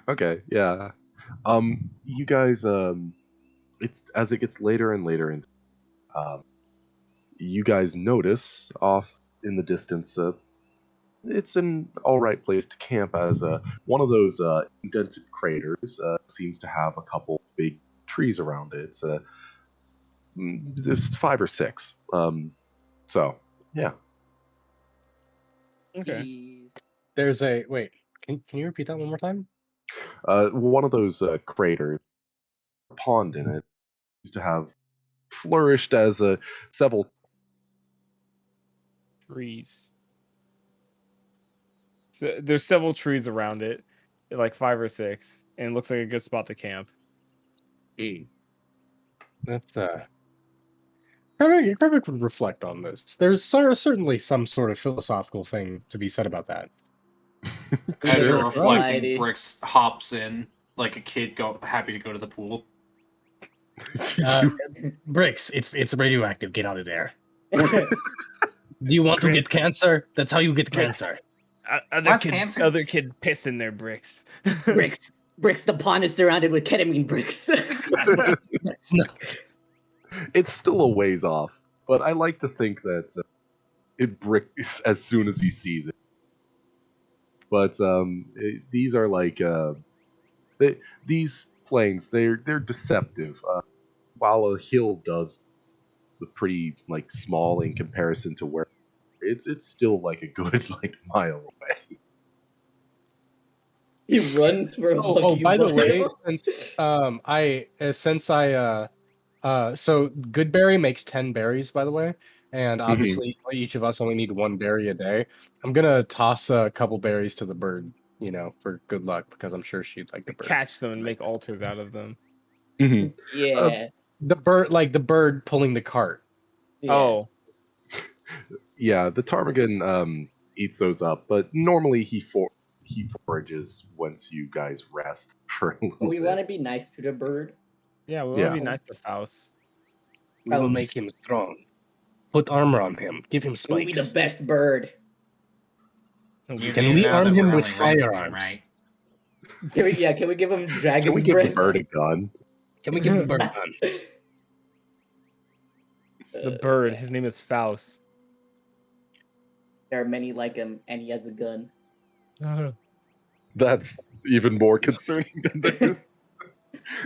Okay, yeah. You guys, it's as it gets later and later into, you guys notice off in the distance, it's an all right place to camp. As one of those indented craters seems to have a couple big trees around it. It's there's 5 or 6. So yeah. Okay. There's a wait. Can you repeat that one more time? One of those craters, pond in it, used to have flourished as several. Trees. So there's several trees around it, like 5 or 6, and it looks like a good spot to camp. That's Krevik would reflect on this. There's certainly some sort of philosophical thing to be said about that. As Sure. you're reflecting, Society. Bricks hops in like a kid happy to go to the pool. Bricks, it's radioactive. Get out of there. Do you want to get cancer? That's how you get cancer. Other kids piss in their bricks. Bricks, the pond is surrounded with ketamine bricks. No. It's still a ways off, but I like to think that it bricks as soon as he sees it. But these are like these plains. They're deceptive. While a hill does look pretty like small in comparison to where it's still like a good like mile away. He runs for a fucking By the way, mile. so Goodberry makes 10 berries, by the way, and obviously each of us only need 1 berry a day. I'm gonna toss a couple berries to the bird, for good luck, because I'm sure she'd like the bird. Catch them and make altars out of them. Yeah. The bird pulling the cart. Yeah. Oh, Yeah, the ptarmigan eats those up, but normally he forages once you guys rest for a little We bit. want to be nice to the bird. yeah, we want Yeah. to be nice to Faust. We will make him strong. Put armor on him. Give him It will be the spikes. best bird. Okay. Can we know arm that him we're with only renting him, firearms? right? Can we give him Can we dragon's give the breath? bird a gun? Can we give the bird guns? The bird, Yeah. his name is Faust. There are many like him, and he has a gun. That's even more concerning than this.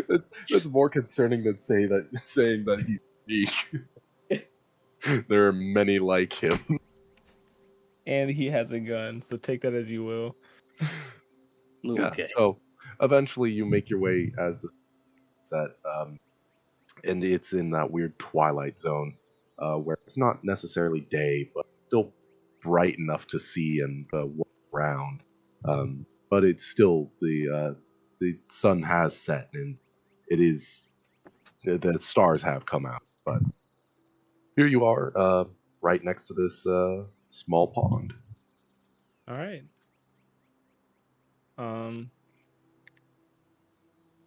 That's more concerning than saying that he's unique. There are many like him. And he has a gun, so take that as you will. Yeah. Okay. So eventually, you make your way as the set, and it's in that weird twilight zone where it's not necessarily day, but still bright enough to see and walk around. But it's still the sun has set and it is the stars have come out. But here you are, right next to this small pond. All right.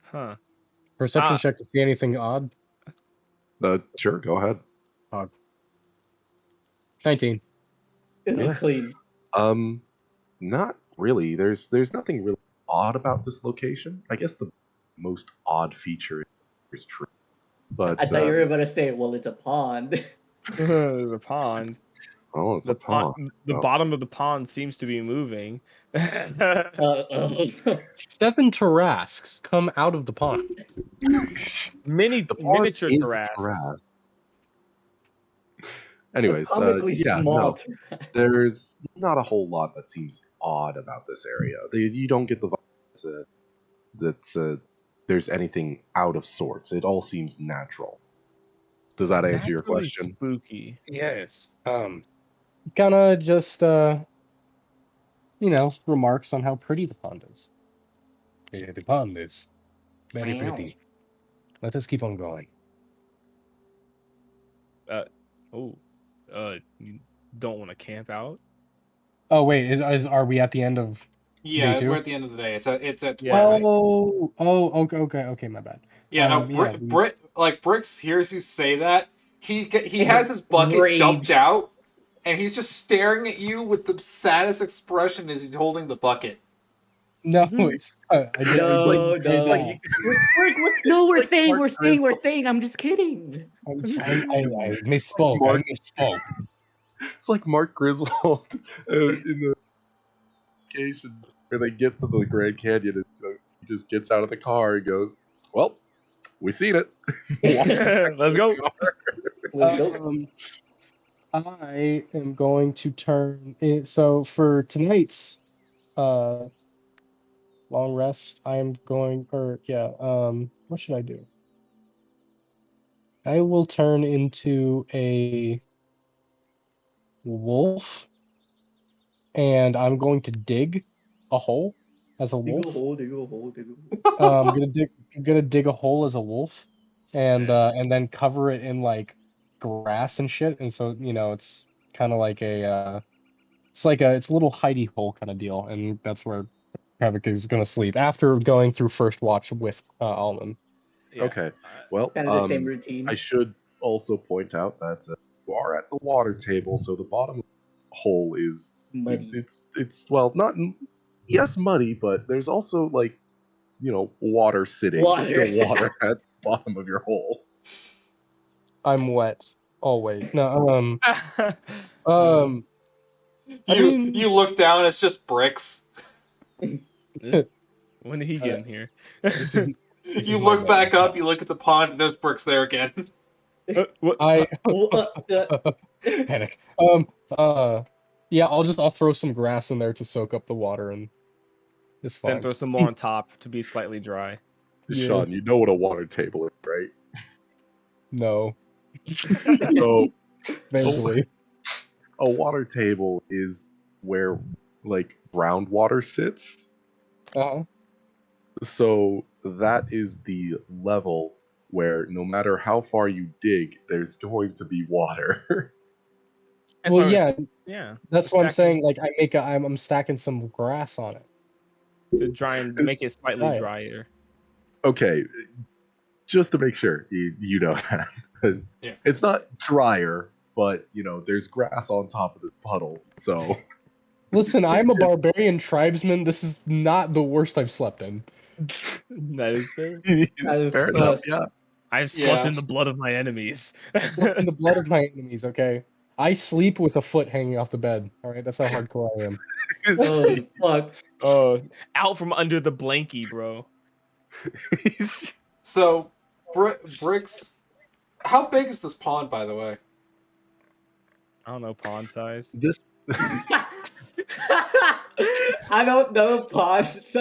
Huh. Perception Ah. check to see anything odd. Sure, go ahead. 19. It looks Yeah. clean. Not really. There's nothing really odd about this location. I guess the most odd feature is tree. But I thought you were about to say, well, it's a pond. There's a pond. oh, it's The a pond. The Oh. bottom of the pond seems to be moving. Uh-oh. 7 Tarrasques come out of the pond. The pond Miniature is Tarrasques. Tarrasque. Anyways, comically yeah, small. no, there's not a whole lot that seems odd about this area. You don't get the vibe that there's anything out of sorts. It all seems natural. Does that answer your Naturally question? Spooky. Yes. Kind of just remarks on how pretty the pond is. Yeah, the pond is very Meow. pretty. Let us keep on going. You don't want to camp out? Oh wait, are we at the end of Yeah, day 2? we're at the end of the day. It's at Yeah. twilight. Okay, my bad. Yeah, no, Bricks hears you say that. He has his bucket Rage. dumped out, and he's just staring at you with the saddest expression as he's holding the bucket. No, it's I did, No, I did, no. No, we're like saying, Mark we're saying. I'm just kidding. I misspoke. I Mark- misspoke. It's like Mark Griswold in the vacation where they get to the Grand Canyon and so he just gets out of the car and goes, "Well, we seen it." Let's go. Let's go. I am going to turn it. So for tonight's long rest, I am going. What should I do? I will turn into a wolf, and I'm going to dig a hole as a Dig a wolf. hole, dig a hole, dig a hole. I'm gonna dig a hole as a wolf, and then cover it in like grass and shit, and so it's kind of like it's a little hidey hole kind of deal, and that's where Havoc is gonna sleep after going through first watch with Almond. Yeah. Okay. Well, Kind of the same routine. I should also point out that you are at the water table, so the bottom hole is Muddy. It's well, not yes muddy, but there's also like water sitting, Water. still water at the bottom of your hole. I'm wet always. No, You look down, it's just bricks. When did he get in here? You look back up, you look at the pond, and there's bricks there again. What? Panic. Yeah, I'll throw some grass in there to soak up the water, and it's Then fine. throw some more on top to be slightly dry. Yeah. Sean, you know what a water table is, right? No, So eventually. a water table is where like groundwater sits. Uh-huh. So that is the level where no matter how far you dig, there's going to be water. That's Well, what I was- yeah, yeah. that's what I'm Stacking- saying. Like, I'm stacking some grass on it. to dry and make it slightly Right. drier. Okay, just to make sure you know that Yeah. it's not drier, but there's grass on top of this puddle, so Listen, I'm a barbarian tribesman. This is not the worst I've slept in. That is fair. That is fair enough. sus. Yeah. I've slept Yeah. in the blood of my enemies. I slept in the blood of my enemies, okay? I sleep with a foot hanging off the bed. Alright, that's how hardcore I am. Holy fuck. Oh, out from under the blankie, bro. So, Bricks, how big is this pond, by the way? I don't know, pawn size. This I don't know, pause.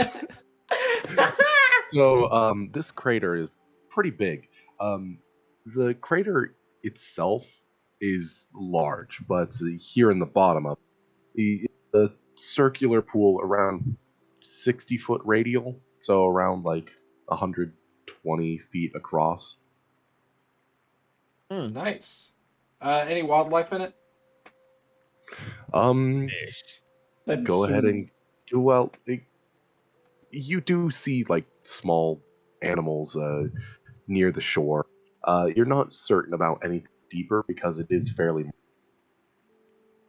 So this crater is pretty big. The crater itself is large, but here in the bottom of the circular pool around 60-foot radial, so around like 120 feet across. Nice. Any wildlife in it? Fish. Let's Go ahead see. and you do see like small animals near the shore. You're not certain about anything deeper because it is fairly.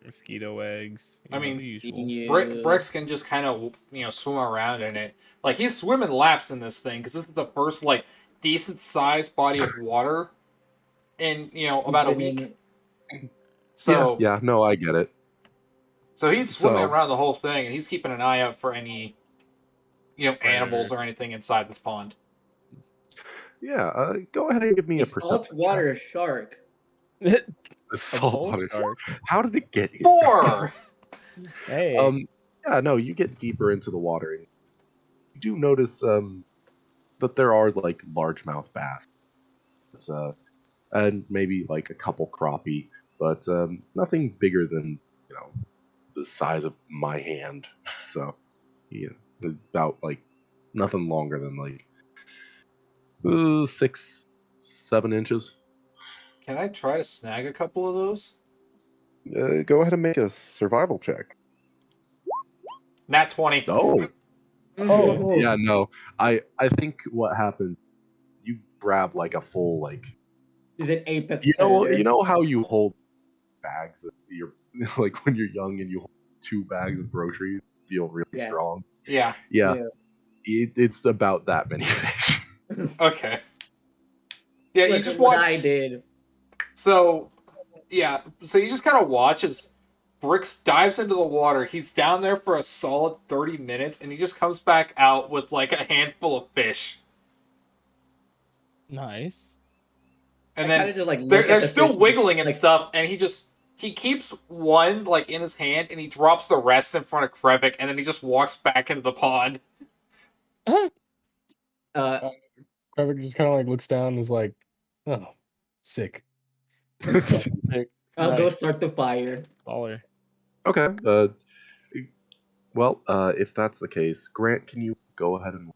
Mosquito eggs. I mean, the usual. Yeah. Bricks can just kind of swim around in it. Like he's swimming laps in this thing because this is the first like decent sized body of water in about a week. So Yeah, no, I get it. so he's swimming So- around the whole thing, and he's keeping an eye out for any animals or anything inside this pond. Yeah, go ahead and give me a A perception. saltwater shark. check. A Saltwater pole shark. How did it get here? 4. Hey. Yeah, no, you get deeper into the water, and you do notice that there are like largemouth bass, and maybe like a couple crappie, but nothing bigger than the size of my hand. So, yeah, about like nothing longer than like 6, 7 inches. Can I try to snag a couple of those? Go ahead and make a survival check. Nat 20. Oh, Oh, yeah, no. I think what happened, you grab like a full like is it apex you predator? know how you hold bags of your like when you're young and you hold 2 bags of groceries, feel really Yeah. strong. Yeah. Yeah, Yeah. it's about that many fish. Okay. Yeah, you Look just at what watch. I did. So, yeah. So you just kind of watch as Bricks dives into the water. He's down there for a solid 30 minutes, and he just comes back out with like a handful of fish. Nice. And I then kinda just, like, look they're, at they're the still fish and wiggling just, and like- stuff, and he keeps one like in his hand, and he drops the rest in front of Krevik, and then he just walks back into the pond. Uh, Krevik just kind of like looks down and is like, oh, sick. I'll go Nice. start the fire. Baller. Okay. Well, if that's the case, Grant, can you go ahead and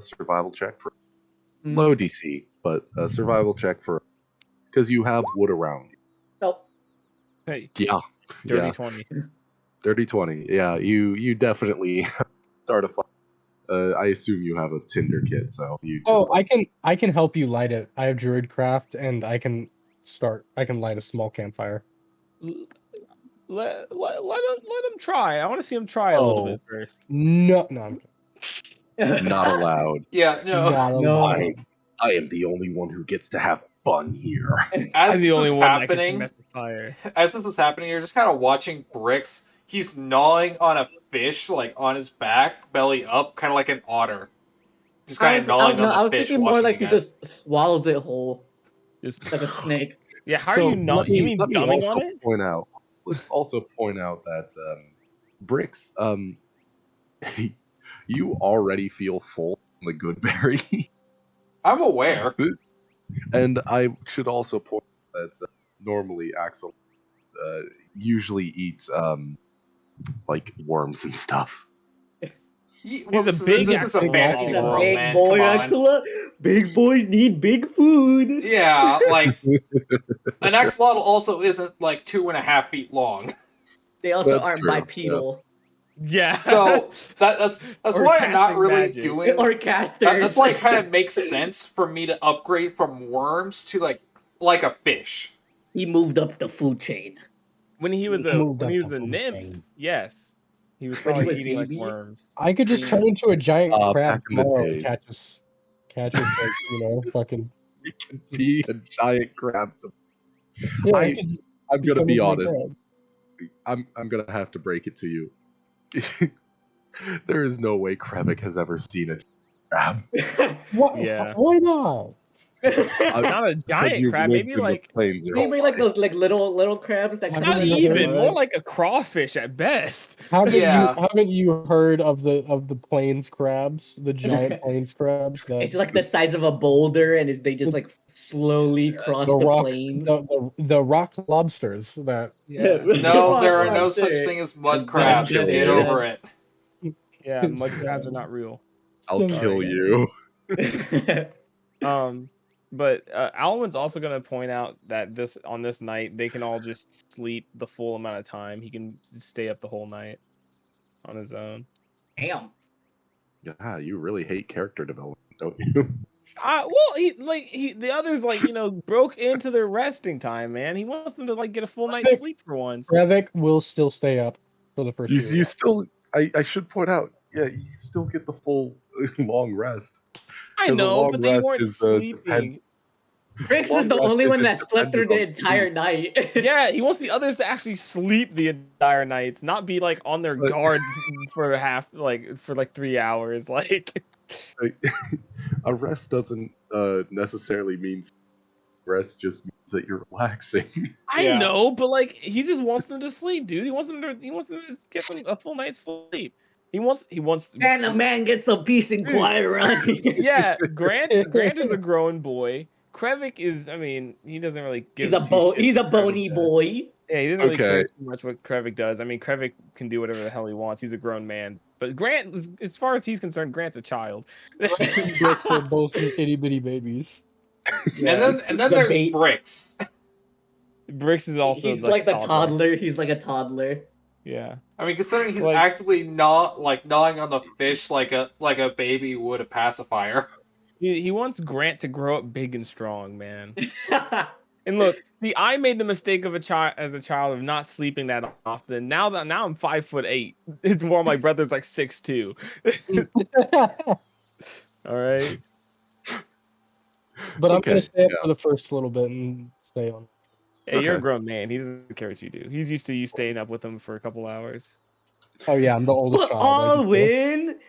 survival check for low DC, but a survival check for because you have wood around you. Oh, Hey, Yeah. dirty Yeah. 20. Dirty 20. Yeah, you definitely start a fire. I assume you have a Tinder kit, so you just Oh, I can help you light it. I have Druidcraft, and I can light a small campfire. Let him try. I want to see him try a little Oh. bit first. No, I'm not allowed. Yeah, no. not No. allowed. I am the only one who gets to have fun here. As I'm the this only is one that gets to happening, mess with fire. as this is happening, you're just kind of watching Bricks. He's gnawing on a fish, like on his back, belly up, kind of like an otter. Just kind of gnawing I on was the fish. thinking more watching like you he guys. just swallows it whole, Just like a snake. yeah. How So are you not? You mean let me gumming also on it? point out. Let's also point out that Bricks, you already feel full on the good berry, I'm aware. and I should also point out that normally Axel usually eats like worms and stuff. This is big this is a actual fantasy He's He's a world, big man. boy, Come on. Axela. Big boys need big food. Yeah, like an axolotl also isn't like 2.5 feet long. They also That's aren't true, bipedal Yeah. So that's Or why I'm not casting really magic. doing. or casters. That's why it kind of makes sense for me to upgrade from worms to like a fish. He moved up the food chain. When he was He a moved when he up was the a food nymph, chain. yes, he was When he probably was eating like baby? worms. I could just turn into a giant crab back in the tomorrow and days. catch us like fucking. You can be a giant crab. Yeah, I'm gonna become be a big honest. crab. I'm gonna have to break it to you. There is no way Krevik has ever seen a crab. What? Yeah. Why not? Not a Because giant you've crab, lived maybe in the like plains your Maybe whole like life. those like little crabs that Not come not out of the even, more mud. like a crawfish at best. Yeah. Haven't you heard of the plains crabs, the giant plains crabs It's that like the size of a boulder, and they just It's- like slowly cross the the rock plains. the rock lobsters that Yeah. No, there are no Monster. such thing as mud And crabs. then Get you. over it. Yeah, mud crabs are not real. I'll Sorry. kill you. But Alwyn's also gonna point out that on this night they can all just sleep the full amount of time. He can just stay up the whole night on his own. Damn. Yeah, you really hate character development, don't you? Well, the others broke into their resting time, man. He wants them to get a full night's sleep for once. Brevik will still stay up for the first year. You still. I should point out. Yeah, you still get the full long rest. I 'Cause a know, long but they rest weren't is, sleeping. Brix Long is the rest only one isn't that slept through dependent the on entire sleep. night. Yeah, he wants the others to actually sleep the entire nights, not be on their But- guard for 3 hours. A rest doesn't necessarily mean rest. Just means that you're relaxing. I Yeah. know, but he just wants them to sleep, dude. He wants them to get them a full night's sleep. He wants And a man gets some peace and Dude. quiet around here. Yeah, Grant is a grown boy. Krevik is, he doesn't really give He's a two shits he's a what Krevik bony does. boy. Yeah, he doesn't really care Okay. too much what Krevik does. Krevik can do whatever the hell he wants. He's a grown man. But Grant, as far as he's concerned, Grant's a child. Bricks are both itty bitty babies. And then The there's bait. Bricks. Bricks is also He's like the toddler. toddler. He's like a toddler. Yeah. Considering he's Like- actively not gnawing on the fish like a baby would a pacifier. He wants Grant to grow up big and strong, man. And look, see, I made the mistake of as a child of not sleeping that often. Now I'm 5'8". It's more my brother's 6'2". All right. But I'm Okay, gonna stay up yeah. for the first little bit and stay on. Hey, you're a Okay. grown man. He doesn't care what you do. He's used to you staying up with him for a couple hours. Oh yeah, I'm the oldest But child. I I'll can win.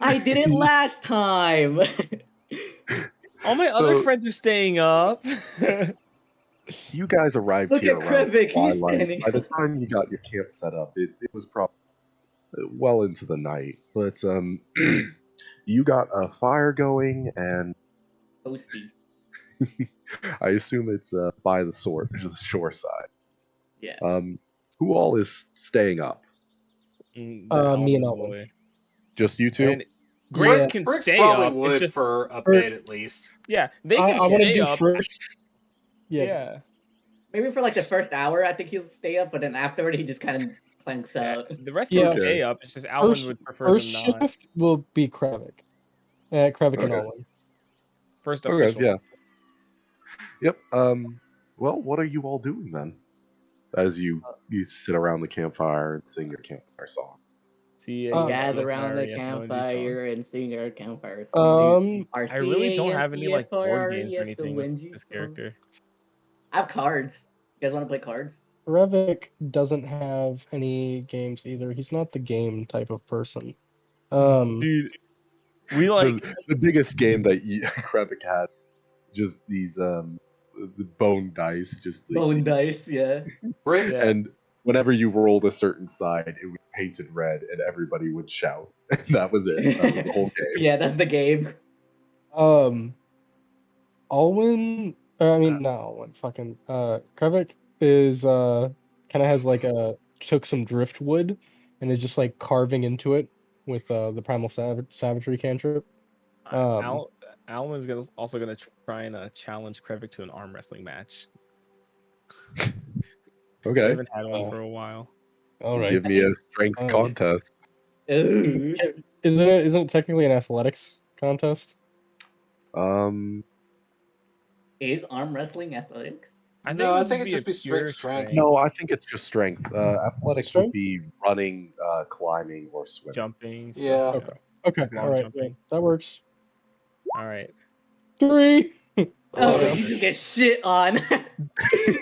I did it last time. All my other So- friends are staying up. You guys arrived Look here at around Krevik, he's twilight. standing By the up. time you got your camp set up, it was probably well into the night. But you got a fire going, and Toasty. I assume it's by the shore side. Yeah. Who all is staying up? The me and almond Elwin. boy. Just you two? And Grant Yeah. can Bricks stay probably up. would It's just for a bit at least. yeah, they I can want to stay do up. first. Yeah. Yeah. Maybe for the first hour, I think he'll stay up, but then afterward, he just kind of planks Yeah, out. the rest Yeah. can stay up. It's just Alwyn would prefer them First not. shift will be Krevik. Krevik and Okay. Elwin. First Okay, official. yeah. Yep. Well, what are you all doing then? As you sit around the campfire and sing your campfire song. See, Gather around the campfire and sing our campfire song. I really don't have any board games or anything with this character. I have cards. You guys want to play cards? Krevik doesn't have any games either. He's not the game type of person. Dude, we the biggest game that Krevik had, just these the bone dice, just Bone dice, yeah. Brick, Yeah. and whenever you rolled a certain side, it was painted red, and everybody would shout. That was it. That was the whole game. Yeah, that's the game. Alwyn, not Alwyn, fucking, Krevik is, kind of has took some driftwood and is just carving into it with, the Primal Savagery cantrip. Alwyn's also gonna try and challenge Krevik to an arm wrestling match. I Okay. haven't had one for a while. Alright. Give me a strength Oh. contest. Ooh. Isn't it technically an athletics contest? Um, Is arm wrestling athletics? I think No, it I would think just it'd just be straight pure strength. No, I think it's just strength. Athletics would Strength? be running, climbing, or swimming. jumping. Stuff, Yeah. you Okay. know, Okay. long All right. jumping. Yeah, that works. All right. 3. Oh, Damn. you just get shit on.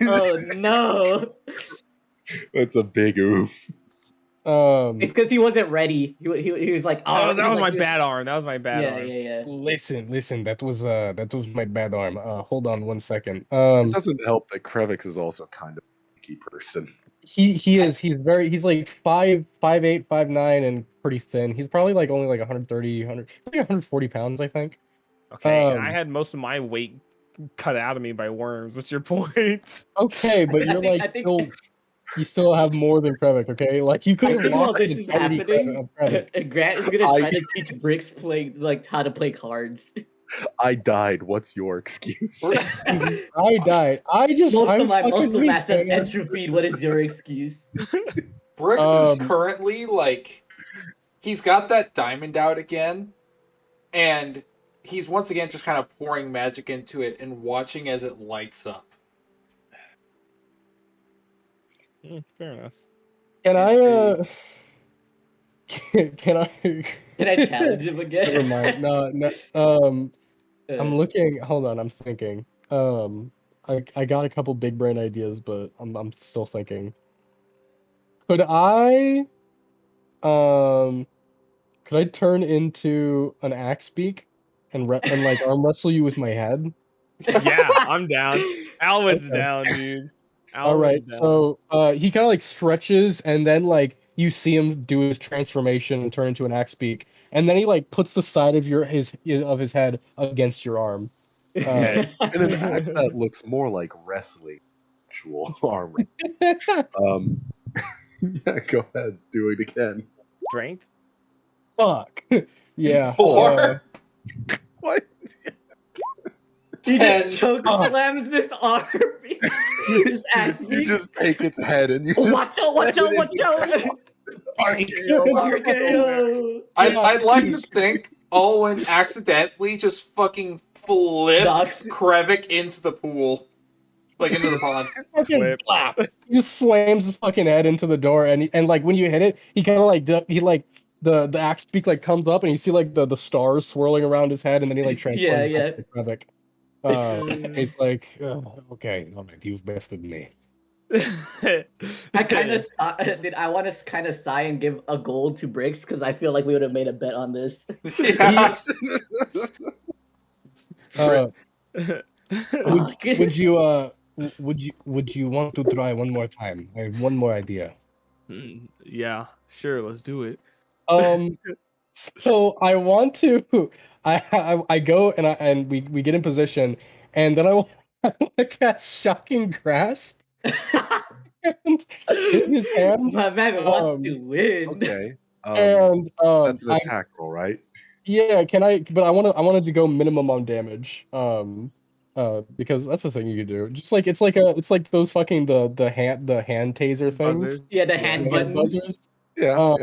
Oh no! It's a big oof. It's because he wasn't ready. He was like, oh, That he was like, my he was- bad arm. That was my bad Yeah, arm. yeah. Listen, that was my bad arm. Hold on one second. It doesn't help that Krevix is also kind of a picky person. he's like 5'8", 5'9", and pretty thin. He's probably like only like 140 pounds, I think. Okay, and I Um, had most of my weight cut out of me by worms. What's your point? Okay, but you're like I think you still have more than Krevik, okay? Like you could I have think while lost this the is entirety happening, of Krevik. Grant is gonna I- try to teach Bricks how to play cards. I died. What's your excuse? I died. Most I'm of my fucking muscle weak, mass have man. atrophied. What is your excuse? Brooks is Um, currently like he's got that diamond out again, and he's once again just kind of pouring magic into it and watching as it lights up. Fair enough. Can I can I Can I challenge him again? Never mind. No. I'm looking. Hold on. I'm thinking. I got a couple big brain ideas, but I'm still thinking. Could I um could I turn into an axe beak and like arm wrestle you with my head? Yeah, I'm down. Alwyn's Okay. down, dude. All right. Alwyn's down. So he kind of like stretches, and then like you see him do his transformation and turn into an axe beak, and then he like puts the side of his head against your arm. Okay. In an act that looks more like wrestling, actual armor. Yeah, go ahead, do it again. Strength? Fuck. Yeah. 4, What? He 10. just choke slams this arm. This axe You beak. just take its head and you Oh, just watch slam out! it into RKO. RKO. I'd like to think Owen accidentally just fucking flips Knocks- Krevik into the pool. Like into the pond. Fucking Flips. blap. He just slams his fucking head into the door, and like when you hit it, he kind of like the axe beak like comes up, and you see like the stars swirling around his head, and then he like transforms Yeah. back to Krevik. He's like, Okay, all right, you've bested me. I kind of I want to kind of sigh and give a gold to Bricks because I feel like we would have made a bet on this. Yeah. uh, Fuck. would you want to try one more time? I have one more idea. Yeah, sure, let's do it. So I want to. I go and we get in position, and then I want to cast Shocking Grasp and in his hand. My man wants to win. Okay. And That's an attack roll, right? yeah, can I? But I wanted to go minimum on damage. Because that's the thing you could do. Just like it's like those fucking the hand taser things. Buzzers. Yeah, the Yeah. hand The hand buttons. buzzers. Yeah.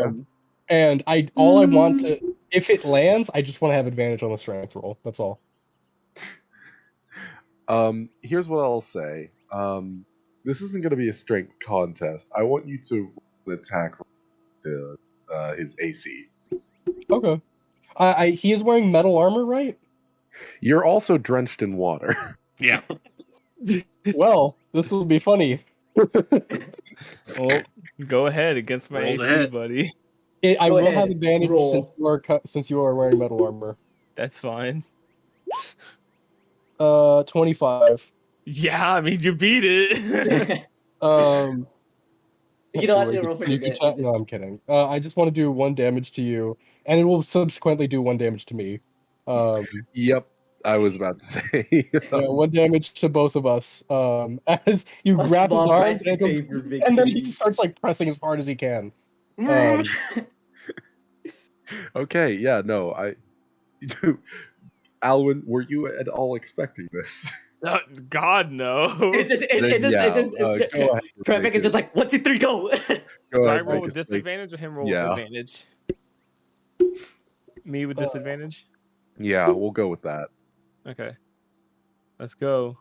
And all I want to, if it lands, I just want to have advantage on the strength roll. That's all. Here's what I'll say. This isn't going to be a strength contest. I want you to roll an attack to his AC. Okay. He is wearing metal armor, right? You're also drenched in water. Yeah. Well, this will be funny. Well, go ahead against my Roll to AC, hit. buddy. I Go will ahead, have advantage roll. since you are wearing metal armor. That's fine. 25. Yeah, I mean you beat it. You don't have to roll for the can chat. No, I'm kidding. I just want to do 1 damage to you, and it will subsequently do 1 damage to me. Yep, I was about to say. Yeah, 1 damage to both of us. As you A grab his small arms, price to pay for and then he victory. just starts like pressing as hard as he can. Okay, yeah, no, Alwyn, were you at all expecting this? God no. It's just, Then, yeah, go ahead. Krevik make is just it- like 1, 2, 3, go. go Do I ahead, roll make with a strength- disadvantage or him roll Yeah. with advantage? Me with disadvantage? Yeah, we'll go with that. Okay. Let's go.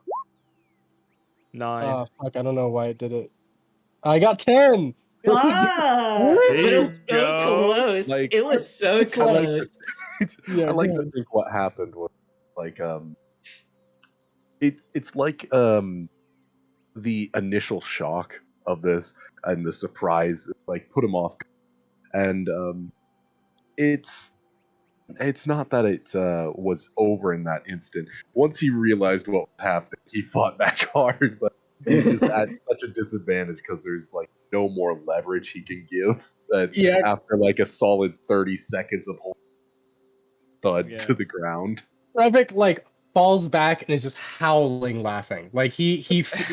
Oh fuck! I don't know why it did it. I got 10. Ah, What? but it There was you so go. close. Like, It was so I like close. Yeah, I like go to ahead. think what happened was like it's like the initial shock of this and the surprise like put him off, and it's not that it was over in that instant. Once he realized what was happening, he fought back hard, but he's just at such a disadvantage because there's like no more leverage he can give. That Yeah, after like a solid 30 seconds of holding thud Yeah. to the ground. Krevik like falls back and is just howling, laughing. Like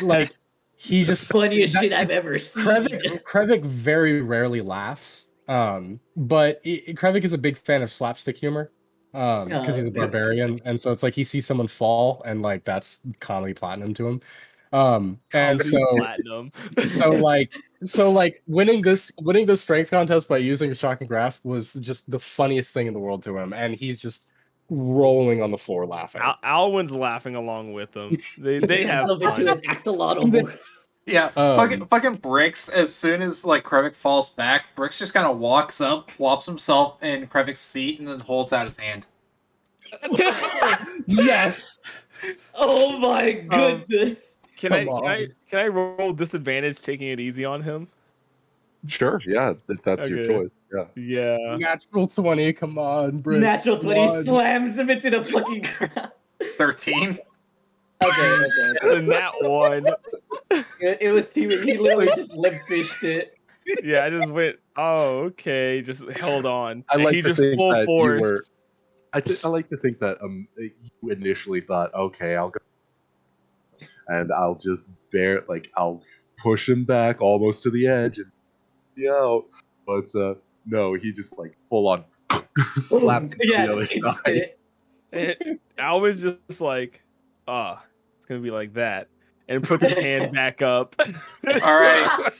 like he just Funniest shit I've it's- ever seen. Krevik very rarely laughs. But Krevik is a big fan of slapstick humor. Because he's a barbarian, and so it's like he sees someone fall, and like that's comedy platinum to him. And Comedy so platinum. so like winning this strength contest by using shock and grasp was just the funniest thing in the world to him, and he's just rolling on the floor laughing. Alwyn's laughing along with him. They have Myself into fun. an axolotl. Yeah, fucking Bricks. As soon as like Krevik falls back, Bricks just kind of walks up, plops himself in Krevik's seat, and then holds out his hand. Yes. Oh my goodness. Can I roll disadvantage taking it easy on him? Sure, yeah, if that's your Okay. choice. Yeah. Yeah. Natural 20, come on, Bricks. Natural come 20 on. slams him into the fucking ground. 13. Okay. And that one. It was too. He literally just limp fished it. Yeah, I just went, oh, okay, just held on. I And like he to just think full that force. you were. I like to think that you initially thought, okay, I'll go, and I'll just I'll push him back almost to the edge and out. But no, he just like full on slaps him Yeah, to the other just side. it. And I was just like, it's gonna be like that. And put his hand back up. All right.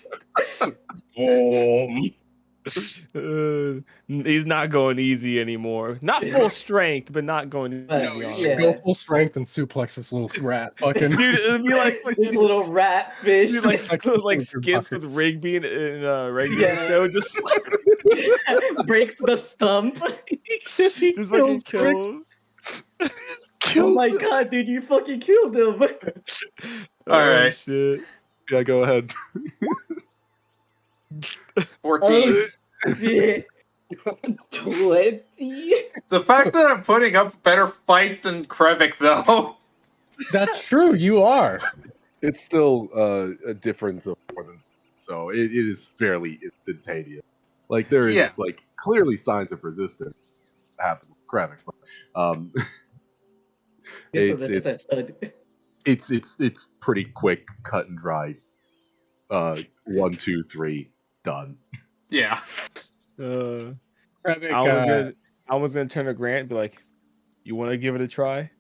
He's not going easy anymore. Not full strength, but not going easy But, on You should him. yeah. go full strength and suplex this little rat. Fucking Dude, it'd be like This little rat fish. dude, like Like those like super skits bucket. with Rigby in a regular Yeah. show, just breaks the stump. just fucking Kills kill him. Oh my god, dude, you fucking killed him. Alright. Shit. Yeah, go ahead. 14. Oh shit. 20. The fact that I'm putting up a better fight than Krevik, though. That's true. You are. It's still a difference of more than so. It is fairly instantaneous. Like there is Yeah. like clearly signs of resistance happen with Kravik, but it's pretty quick, cut and dry. 1, 2, 3, done. Yeah. Krevik, I was gonna turn to Grant and be like, "You want to give it a try?"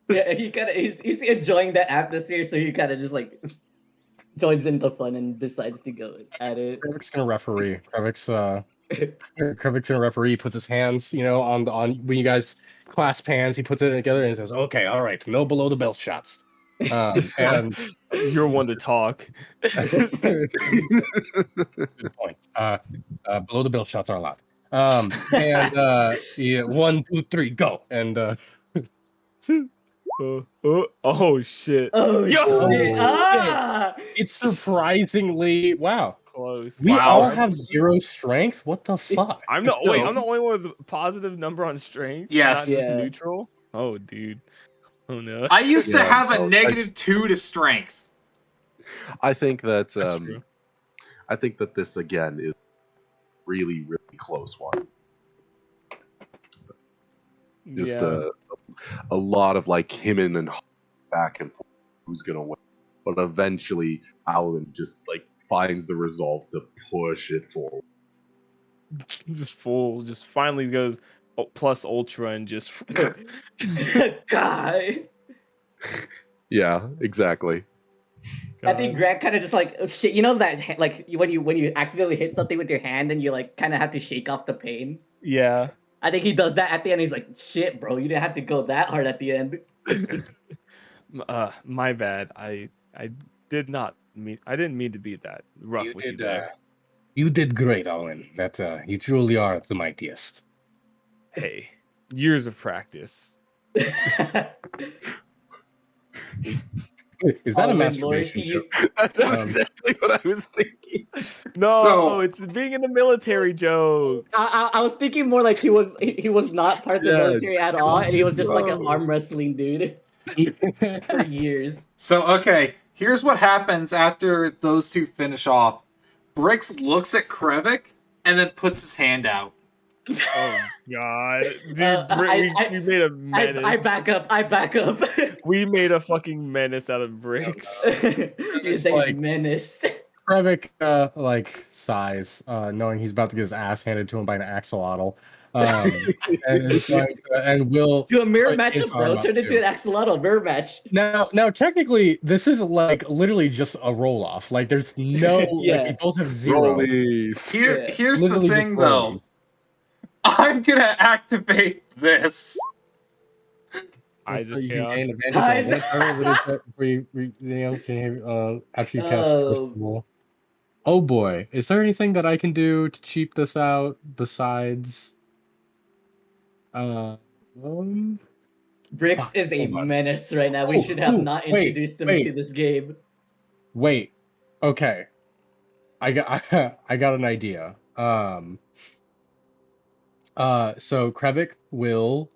Yeah, he's enjoying the atmosphere, so he kind of just like joins in the fun and decides to go at it. Krevik's gonna referee. Krevik's gonna referee. Puts his hands, on when you guys clasp hands. He puts it together and says, "Okay, all right, no below the belt shots." And You're one to talk. good point. Below the belt shots are allowed. Yeah, 1, 2, 3, go. And oh shit! Oh Yo! shit! Ah! it's surprisingly wow. Close. We Wow. all have 0 strength. What the fuck? I'm the only one with a positive number on strength. Yes. Not just Yeah. neutral. Oh, dude. Oh no. I used to Yeah, have a no, -2 to strength. I think that That's true. I think that this again is really really close one. Just a lot of like him and back and forth who's gonna win, but eventually Alan just like finds the resolve to push it forward. just finally goes plus ultra and just God. Yeah, exactly. I think Grant kind of just like, oh, shit. You know that like when you accidentally hit something with your hand and you like kind of have to shake off the pain. Yeah. I think he does that at the end. He's like, shit, bro, you didn't have to go that hard at the end. My bad. I did not mean. I didn't mean to be that rough with you there. You did great, Owen. That you truly are the mightiest. Hey, years of practice. Is that a Owen, masturbation Lord, joke? That's Um, exactly what I was thinking. No, So- it's being in the military joke. I was thinking more like he was not part of the Yeah, military at all, and he was just like an bro. arm wrestling dude for years. So, okay, here's what happens after those two finish off. Brix looks at Krevik and then puts his hand out. Oh God, dude, I we made a menace. I back up. I back up. We made a fucking menace out of bricks. He's a like- menace. Krevik like sighs, knowing he's about to get his ass handed to him by an axolotl. And is going to, and will Do a mirror put his matchup, bro. arm up Turn into too. an axolotl mirror match. Now, technically, this is like literally just a roll off. Like, there's no like Yeah. we both have zero. Rollies. Yeah. Here's the Literally just thing, though. rollies. I'm gonna activate this. Eyes of You can chaos. gain advantage on Eyes- whatever it is that before you can after you cast Oh. Crucible. Oh boy, is there anything that I can do to cheap this out besides? Brix Fuck, is a hold on. menace right now. We should have not wait, introduced him wait. to this game. Wait, okay, I got I got an idea. So Krevik will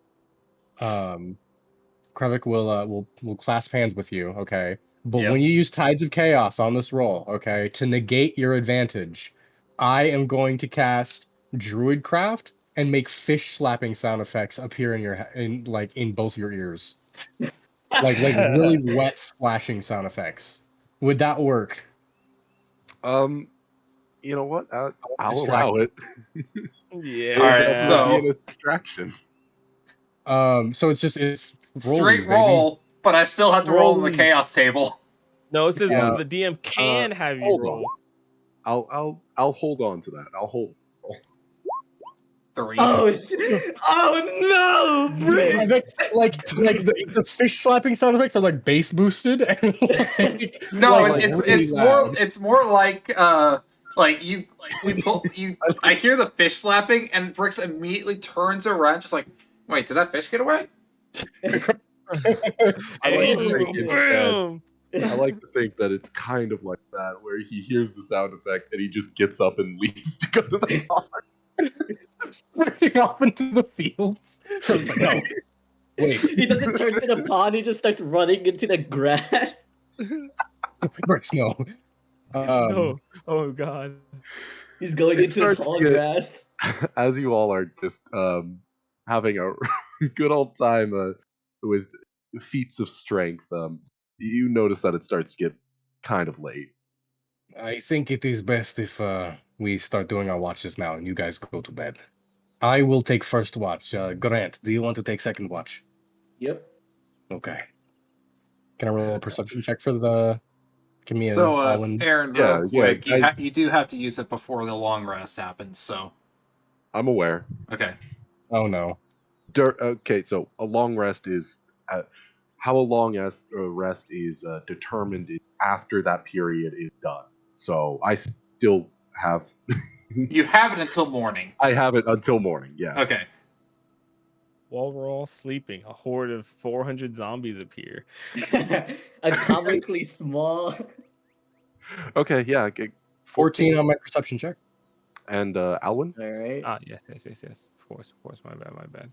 clasp hands with you, okay? But Yep. when you use Tides of Chaos on this roll, okay, to negate your advantage, I am going to cast Druidcraft and make fish slapping sound effects appear in both your ears, like really wet splashing sound effects. Would that work? You know what? I'll distract allow it. Yeah. All right, It'll so- be a distraction. So it's Straight rollies, roll, but I still have to roll on the Rollies. chaos table. No, it says Yeah. the DM can have you hold roll. I'll hold on to that. I'll hold. 3. Oh no, Brix! like the fish slapping sound effects are like bass boosted and No, like, it's really loud. more like we pull you. I hear the fish slapping, and Brix immediately turns around, just like, wait, did that fish get away? I like to think instead. I like to think that it's kind of like that, where he hears the sound effect and he just gets up and leaves to go to the pond. Splashing off into the fields. So it's like, no, wait, He doesn't turn to the pond. He just starts running into the grass. Bricks, no. No. Oh God. He's going It into the starts to tall get- grass. As you all are just having a good old time with feats of strength, you notice that it starts to get kind of late. I think it is best if we start doing our watches now and you guys go to bed. I will take first watch. Grant, do you want to take second watch? Yep. Okay. Can I roll a perception check for the? Give me So, Alwyn. Aaron, Yeah, real yeah, quick, you do have to use it before the long rest happens. So, I'm aware. okay. Oh no. Okay, so a long rest is how a long rest is determined after that period is done. So I still have. You have it until morning. I have it until morning. Yes. Okay. While we're all sleeping, a horde of 400 zombies appear. A comically small. Okay. Yeah. Okay, 14 on my perception check. And Alwyn. All right. Yes. Of course. My bad.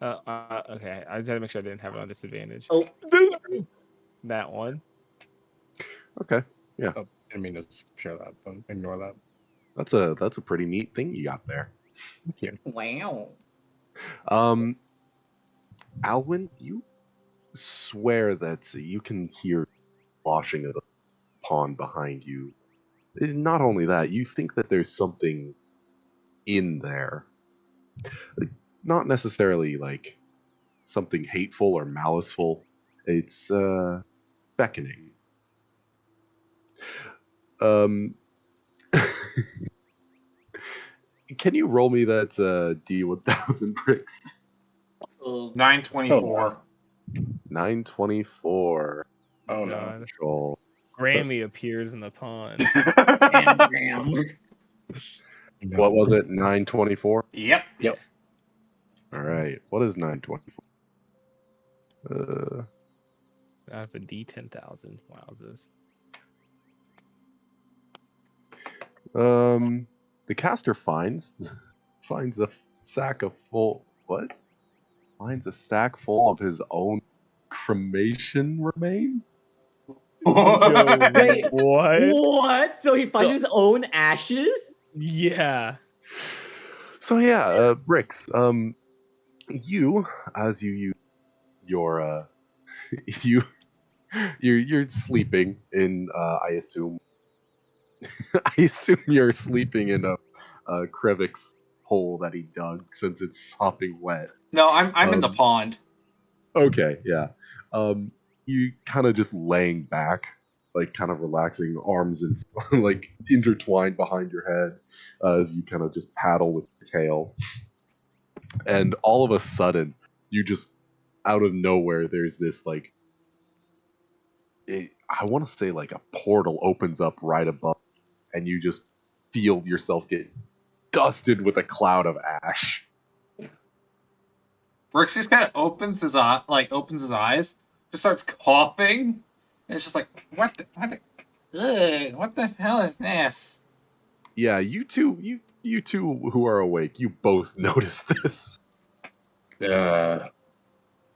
Okay. I just had to make sure I didn't have it on disadvantage. Oh, That one. Okay. I didn't mean to share that, but ignore that. That's a pretty neat thing you got there. wow. Alwyn, you swear that you can hear washing of the pond behind you. Not only that, you think that there's something in there. Not necessarily like something hateful or maliceful. It's beckoning. Can you roll me that D1000 bricks? Oh, 924. 924. Oh No God. control. Grammy appears in the pond. Damn, damn. What was it? 924. Yep. All right. What is 924? Out of a D10,000. Wowzers. The caster finds a sack of full what? Finds a stack full of his own cremation remains. Yo, Wait, what? what? So he finds his own ashes? Yeah. So yeah, Bricks. You as you use your you you're sleeping in I assume I assume you're sleeping in a Krevix hole that he dug since it's sopping wet. No, I'm in the Um, pond. Okay, yeah. You kind of just laying back, like kind of relaxing, arms and like intertwined behind your head as you kind of just paddle with your tail. And all of a sudden, you just out of nowhere, there's this like I want to say like a portal opens up right above, and you just feel yourself get dusted with a cloud of ash. Brooks just kind of opens his eyes, just starts coughing, and it's just like, what the hell is this? Yeah, you two who are awake, you both notice this.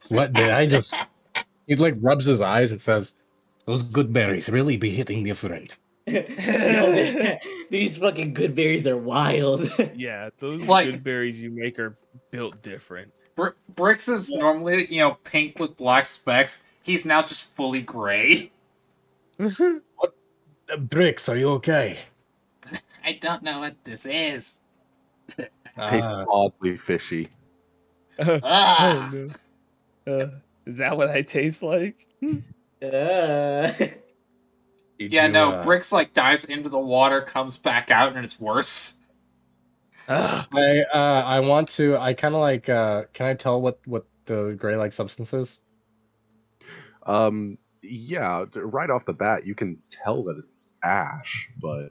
What did I just? He like rubs his eyes and says, "Those good berries really be hitting different." Yo, these fucking good berries are wild. Yeah, those Like- good berries you make are built different. Bricks is normally, pink with black specks. He's now just fully gray. Bricks, are you okay? I don't know what this is. Tastes oddly fishy. Oh Ah. no. Is that what I taste like? Did Yeah, you, no, Bricks dives into the water, comes back out, and it's worse. Ah, I want to. I kind of like. Can I tell what the gray like substance is? Yeah, right off the bat, you can tell that it's ash, but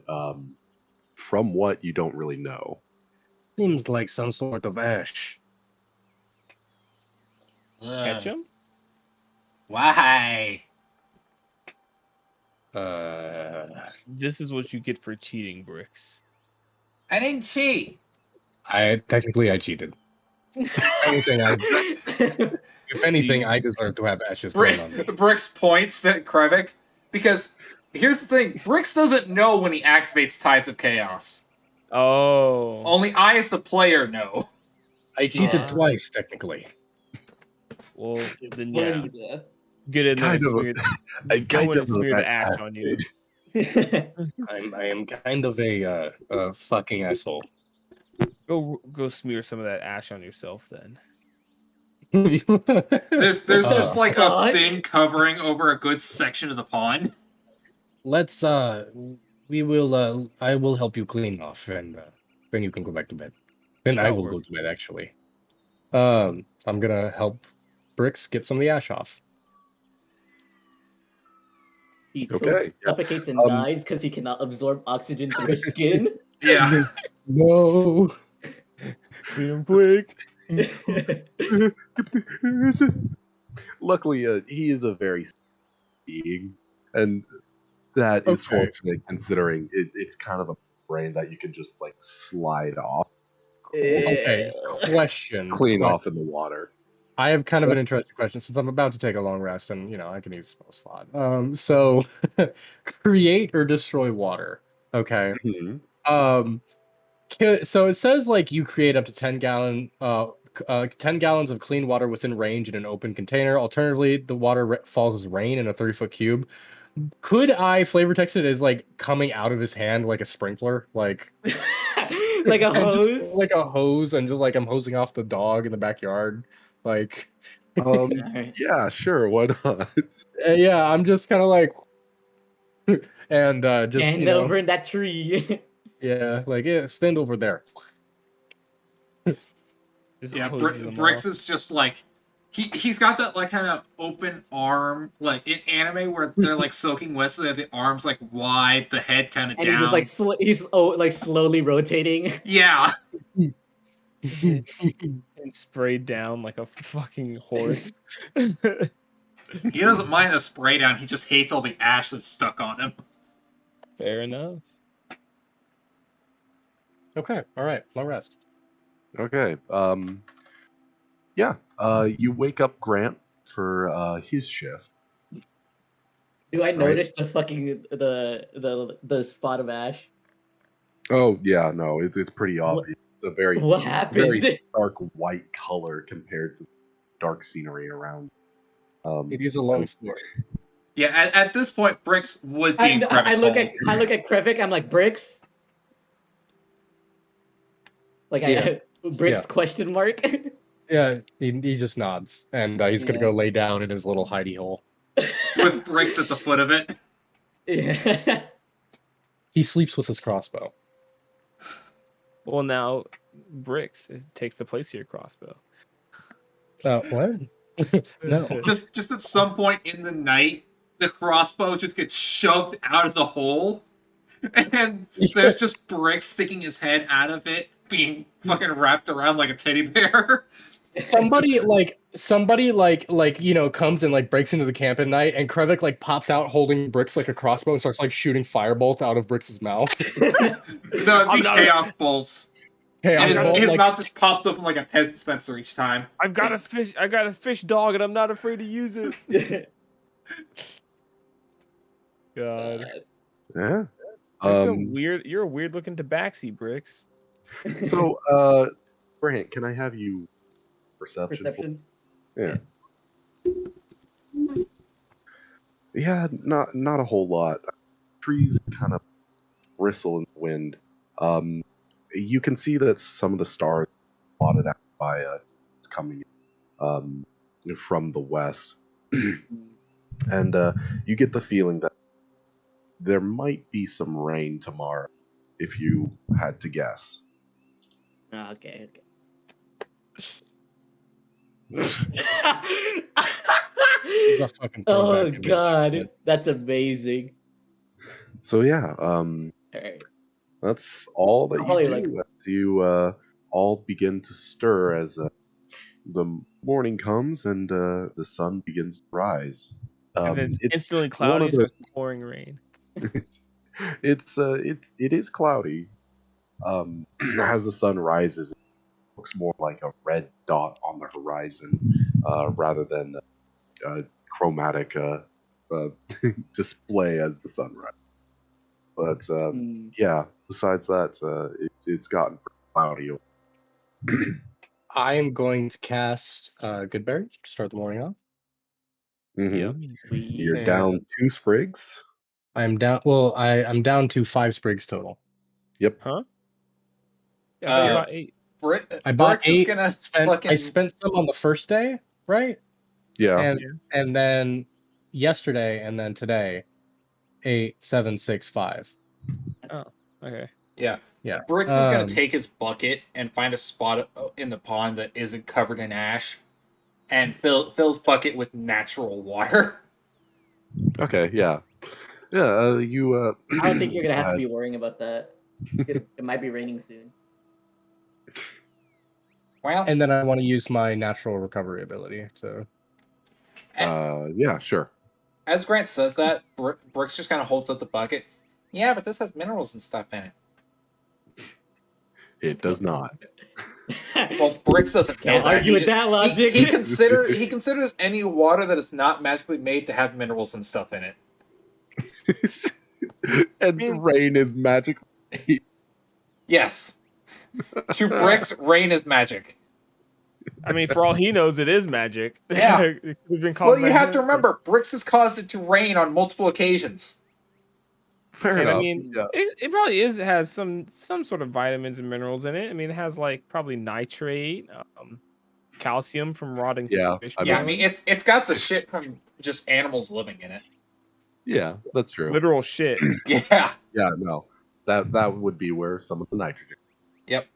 from what you don't really know. Seems like some sort of ash. ketchup? Why? This is what you get for cheating, Bricks. I didn't cheat. I cheated. If anything, I deserve to have ashes thrown on me. Bricks points at Krevik because here's the thing: Bricks doesn't know when he activates Tides of Chaos. Oh. Only I, as the player, know. I cheated Yeah. twice, technically. Well, then yeah. Funny, though. Get in there Kind and of smear, go in and smear the ash on you. I am kind of a fucking asshole. Go smear some of that ash on yourself then. There's just a God. thin covering over a good section of the pond. Let's we will I will help you clean off, and then you can go back to bed. Then I will go to bed actually. I'm gonna help Bricks get some of the ash off. He Okay, chokes, yeah. suffocates, and dies because he cannot absorb oxygen through his skin. Yeah. No. Clean him quick. Luckily, he is a very being, and that is Okay. fortunate considering it's kind of a brain that you can just like slide off, Okay. Question. clean off in the water. I have kind of an interesting question since I'm about to take a long rest and I can use a slot. So create or destroy water. Okay. So it says like you create up to 10 gallons of clean water within range in an open container. Alternatively, the water falls as rain in a 30-foot cube. Could I flavor text it as like coming out of his hand like a sprinkler, like like a and hose? just, like a hose, and just like I'm hosing off the dog in the backyard, like. Alright. Yeah, sure, why not? Yeah, I'm just kind of like, and just Stand over in that tree. yeah, like stand over there. Just Yeah, hoses them Bricks off. is just He's got that like kind of open arm, like in anime where they're like soaking wet, so they have the arms like wide, the head kind of And down. he's just like he's like slowly rotating. Yeah. And sprayed down like a fucking horse. He doesn't mind the spray down. He just hates all the ash that's stuck on him. Fair enough. Okay, all right, long rest. Okay. Yeah. You wake up Grant for his shift. Do I Right. notice the fucking the spot of ash? Oh yeah, no, it's pretty obvious. It's a very What happened? very stark white color compared to the dark scenery around. It is a long story. Yeah, at this point, Bricks would be in I Krevik's look hole. at Krevik. I'm like Bricks. Like Yeah. Bricks Yeah. question mark. Yeah, he just nods, and he's gonna Yeah. go lay down in his little hidey hole. With Bricks at the foot of it. Yeah. He sleeps with his crossbow. Well, now Bricks takes the place of your crossbow. What? No. Just at some point in the night, the crossbow just gets shoved out of the hole, and there's just Bricks sticking his head out of it, being fucking wrapped around like a teddy bear. Somebody comes and like breaks into the camp at night, and Krevik like pops out holding Bricks like a crossbow and starts like shooting firebolts out of Bricks' mouth. No, it's the chaos bolts. Hey, And I'm his like, mouth just pops open like a Pez dispenser each time. I got a fish dog, and I'm not afraid to use it. God. Yeah. You're so weird. You're a weird looking tabaxi, Bricks. So, Grant, can I have you perception? Yeah. Yeah, not a whole lot. Trees kind of bristle in the wind. You can see that some of the stars blotted out by it's coming from the west, and you get the feeling that there might be some rain tomorrow, if you had to guess. Oh, okay. He's a fucking Oh throwback image. god, that's amazing. So yeah, Alright. that's all that Probably, you do. As you all begin to stir as the morning comes and the sun begins to rise. And then it's instantly one cloudy, of so it's those- pouring rain. it is cloudy. As the sun rises, it looks more like a red dot on the horizon rather than a chromatic display as the sun rises. But yeah, besides that, it's gotten pretty cloudy. I am going to cast Goodberry to start the morning off. Mhm. Yep. You're And down 2 sprigs. I'm down. Well, I'm down to 5 sprigs total. Yep. Huh? Yeah, I thought you Uh, bought 8. I bought Bricks is 8. gonna I fucking... spent some on the first day, right? Yeah. And then yesterday, and then today, 8, 7, 6, 5. Oh, okay. Yeah. Yeah. Bricks is gonna take his bucket and find a spot in the pond that isn't covered in ash, and fill his bucket with natural water. Okay. Yeah. Yeah. You. I don't think you're gonna have to ahead. be worrying about that. It might be raining soon. Well, And then I want to use my natural recovery ability to. Yeah. Sure. as Grant says that, Bricks just kind of holds up the bucket. Yeah, but this has minerals and stuff in it. It does not. Well, Bricks doesn't know Can't that. argue with that logic. He considers any water that is not magically made to have minerals and stuff in it. And rain is magic. Yes. To Bricks, rain is magic. I mean, for all he knows, it is magic. Yeah. It could have been Well, called you have to magic. remember, Bricks has caused it to rain on multiple occasions. Fair And enough. I mean, yeah. it probably has some sort of vitamins and minerals in it. I mean, it has like probably nitrate, calcium from rotting Yeah, fish. I Yeah, I bones. mean, it's got the shit from just animals living in it. Yeah, that's true. Literal shit. Yeah. Yeah, no, that would be where some of the nitrogen. Yep.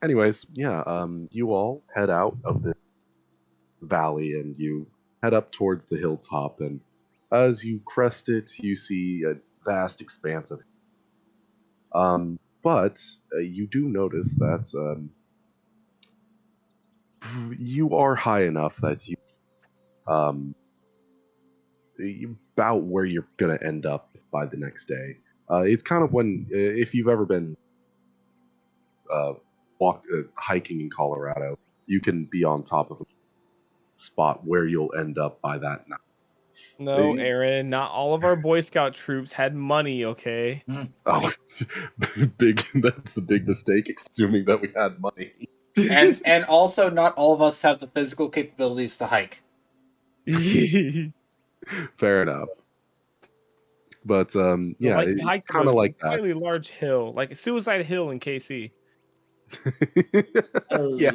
anyways, yeah, you all head out of the valley and you head up towards the hilltop. And as you crest it, you see a vast expanse of. But you do notice that you are high enough that um, about where you're gonna end up by the next day. It's kind of when if you've ever been hiking in Colorado, you can be on top of a spot where you'll end up by that night. No, Aaron, not all of our Boy Scout troops had money, okay? Oh, big! That's the big mistake. Assuming that we had money. And also, not all of us have the physical capabilities to hike. Fair enough. But yeah, like you hiked kind of like that. slightly large hill, like Suicide Hill in KC. Yeah,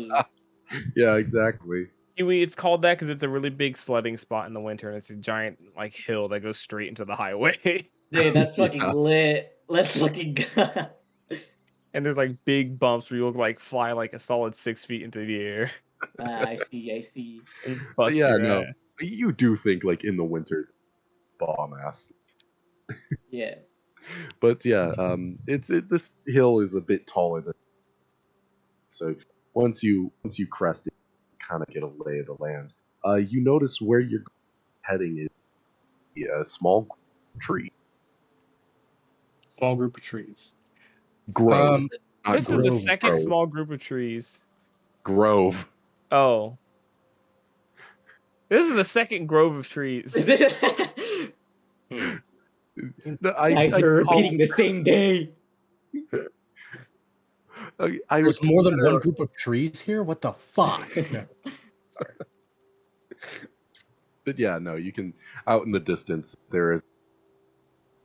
yeah, exactly. It's called that because it's a really big sledding spot in the winter, and it's a giant like hill that goes straight into the highway. Dude, that's fucking Yeah. lit. Let's fucking go. And there's like big bumps where you'll like fly like a solid 6 feet into the air I see, I see. and But bust yeah, your no, ass. you do think like in the winter, bomb ass. Yeah. But yeah, this hill is a bit taller than. So once you crest it, you kind of get a lay of the land. You notice where you're heading is a small tree Small group of trees. grove. Not This is the grove, second grove. small group of trees. Grove. Oh. This is the second grove of trees. No, Guys, we're repeating the same day. I There's more than consider- one group of trees here? What the fuck? No. Sorry. But yeah, no, you can out in the distance there is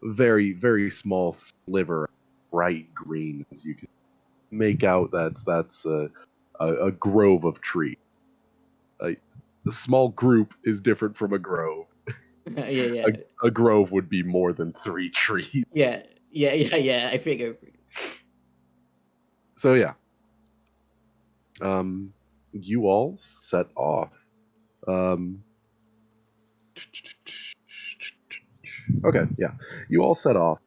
a very very small sliver of bright green as you can make out that's a grove of trees. A small group is different from a grove. Yeah. A grove would be more than 3 trees. Yeah. I figure. So yeah, you all set off. Okay, yeah, you all set off.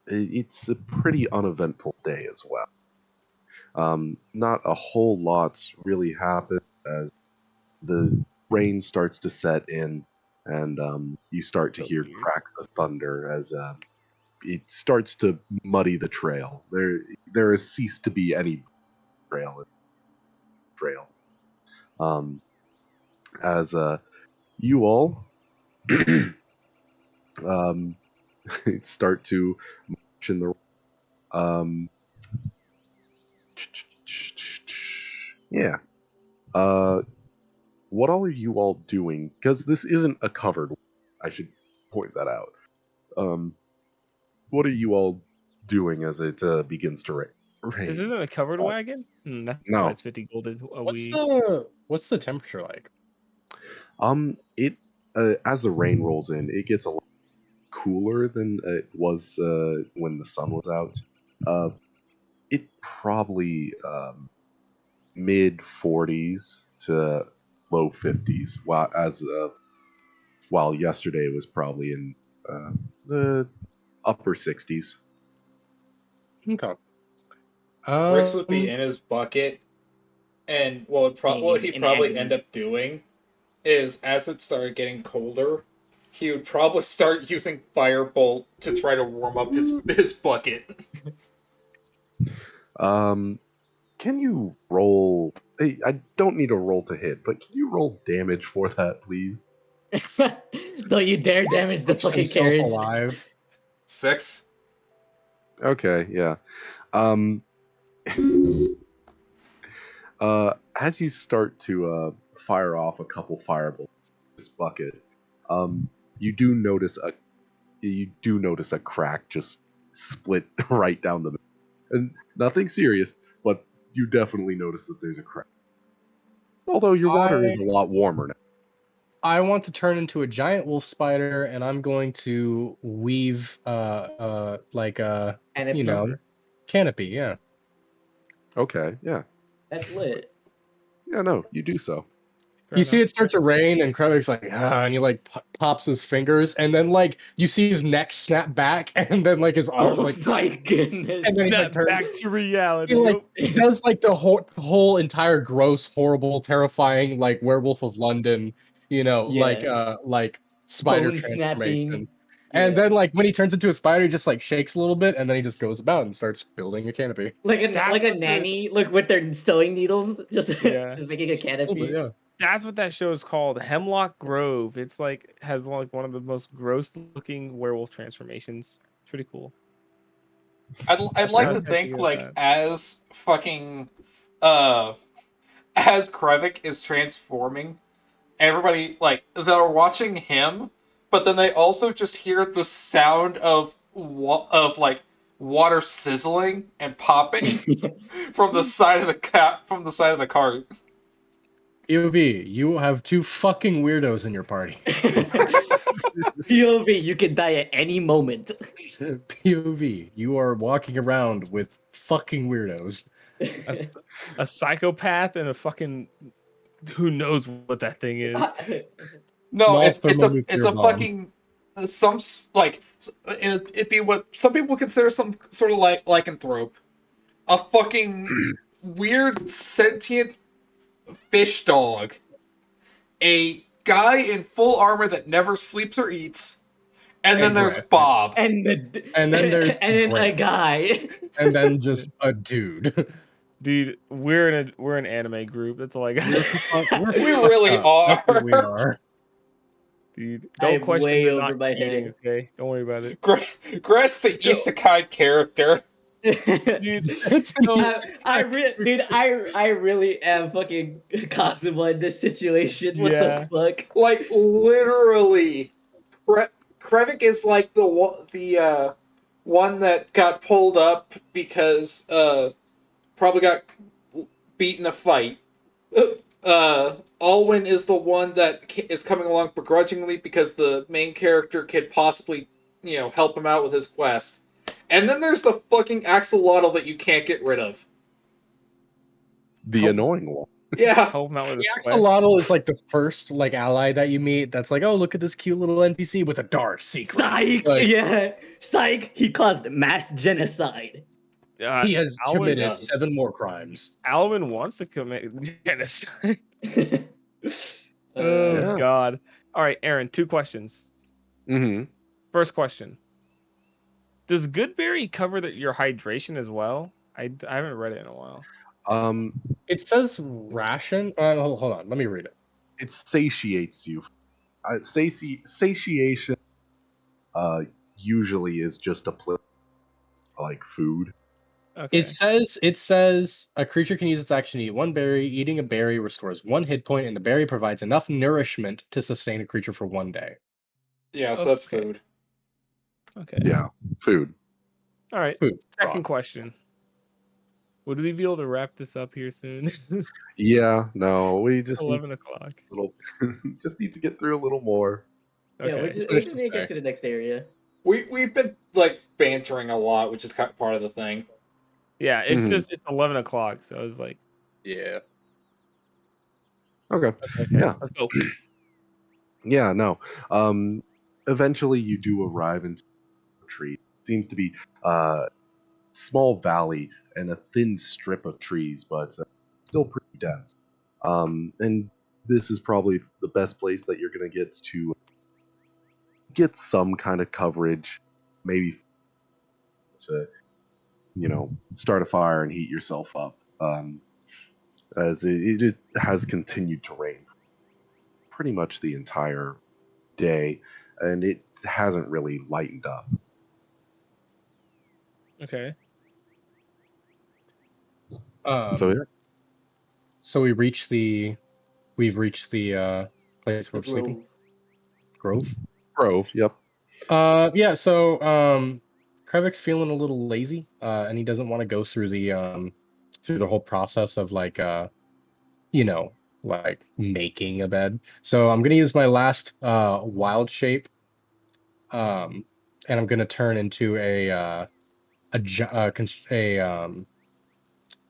It's a pretty uneventful day as well. Not a whole lot really happens as the rain starts to set in, and you start to So hear weird. cracks of thunder as it starts to muddy the trail. There has ceased to be any trail. As you all um, start to march in the yeah. What all are you all doing? Because this isn't a covered. I should point that out. What are you all doing as it begins to rain? This isn't a covered wagon? That's No. why it's 50 gold a week. What's the temperature like? It as the rain rolls in, it gets a lot cooler than it was when the sun was out. It probably mid 40s to low 50s, while yesterday was probably in the upper 60s. Okay. Bricks would be in his bucket, and what he'd In probably agony. end up doing is, as it started getting colder, he would probably start using Firebolt to try to warm up his bucket. Can you roll? I don't need a roll to hit, but can you roll damage for that, please? Don't you dare damage the Keeps fucking himself carriage. alive. 6. Okay, yeah. As you start to fire off a couple fireballs in this bucket, you do notice a crack just split right down the middle, and nothing serious, but you definitely notice that there's a crack. Although your water is a lot warmer now. I want to turn into a giant wolf spider, and I'm going to weave like And you know, canopy. Yeah. Okay, yeah. That's lit. Yeah, no, you do so. Fair You see enough. it start to rain, and Krevic's like, and he like pops his fingers, and then like you see his neck snap back, and then like his arms Oh like, my goodness. and then he's like Snap turned. back to reality. He like Yep. he does like the whole entire gross, horrible, terrifying like Werewolf of London, Yeah. like spider Bone transformation. snapping. And Yeah. then like when he turns into a spider, he just like shakes a little bit, and then he just goes about and starts building a canopy. Like a That's like a what the- nanny, look with their sewing needles, just Yeah. just making a A little bit, canopy. yeah. That's what that show is called, Hemlock Grove. It's like has like one of the most gross looking werewolf transformations. It's pretty cool. I'd like I to was happy think with like that. as fucking as Krevik is transforming, everybody like they're watching him, but then they also just hear the sound of like water sizzling and popping from the side of the cart. POV, you have two fucking weirdos in your party. POV, you can die at any moment. POV, you are walking around with fucking weirdos. A psychopath and a fucking who knows what that thing is. No, Small it's a thermonuclear bomb. fucking some like it'd be what some people consider some sort of like lycanthrope, a fucking weird sentient fish dog, a guy in full armor that never sleeps or eats, and then there's Aggressive. Bob. and then there's and then a Grant. guy. And then just a dude. Dude, we're an anime group. That's all I got. We really are. That's what we are. Dude, I don't am question way the over not my eating, head. okay? Don't worry about it. Grant's the isekai character. Dude, I really am fucking Kazuma in this situation. What Yeah. the fuck? Like literally, Krevik is like the one that got pulled up because probably got beat in a fight. Alwyn is the one that is coming along begrudgingly because the main character could possibly, help him out with his quest. And then there's the fucking axolotl that you can't get rid of. The annoying one. Yeah. help him out with The his quest. axolotl is like the first like ally that you meet that's like, oh, look at this cute little NPC with a dark secret. Psych! Like- Yeah, psych! He caused mass genocide. He has Alwyn committed does. 7 more crimes. Alvin wants to commit genocide. Uh, Oh God! All right, Aaron. 2 questions. Mm-hmm. First question: does Goodberry cover your hydration as well? I haven't read it in a while. It says ration. Hold on, let me read it. It satiates you. Satiation usually is just a play like food. Okay. It says a creature can use its action to eat 1 berry. Eating a berry restores 1 hit point, and the berry provides enough nourishment to sustain a creature for 1 day. Yeah, so that's Okay. food. Okay. Yeah, food. All right. Food. Second question: would we be able to wrap this up here soon? Yeah, no, we just need 11 o'clock. a little, just need to get through a little more. yeah, Okay. we finish just this need to day. get to the next area. We've been like bantering a lot, which is kind of part of the thing. Yeah, it's Mhm. just it's 11 o'clock, so I was like, Yeah. Okay. okay, Yeah. let's go. Yeah, no. Eventually you do arrive into a tree. It seems to be a small valley and a thin strip of trees, but still pretty dense. And this is probably the best place that you're going to get some kind of coverage, maybe to, start a fire and heat yourself up. As it has continued to rain pretty much the entire day, and it hasn't really lightened up. Okay. So So we've reached the place we're sleeping. Grove. Grove. Yep. Yeah, so Krevik's feeling a little lazy, and he doesn't want to go through the whole process of like like making a bed. So I'm gonna use my last wild shape, and I'm gonna turn into a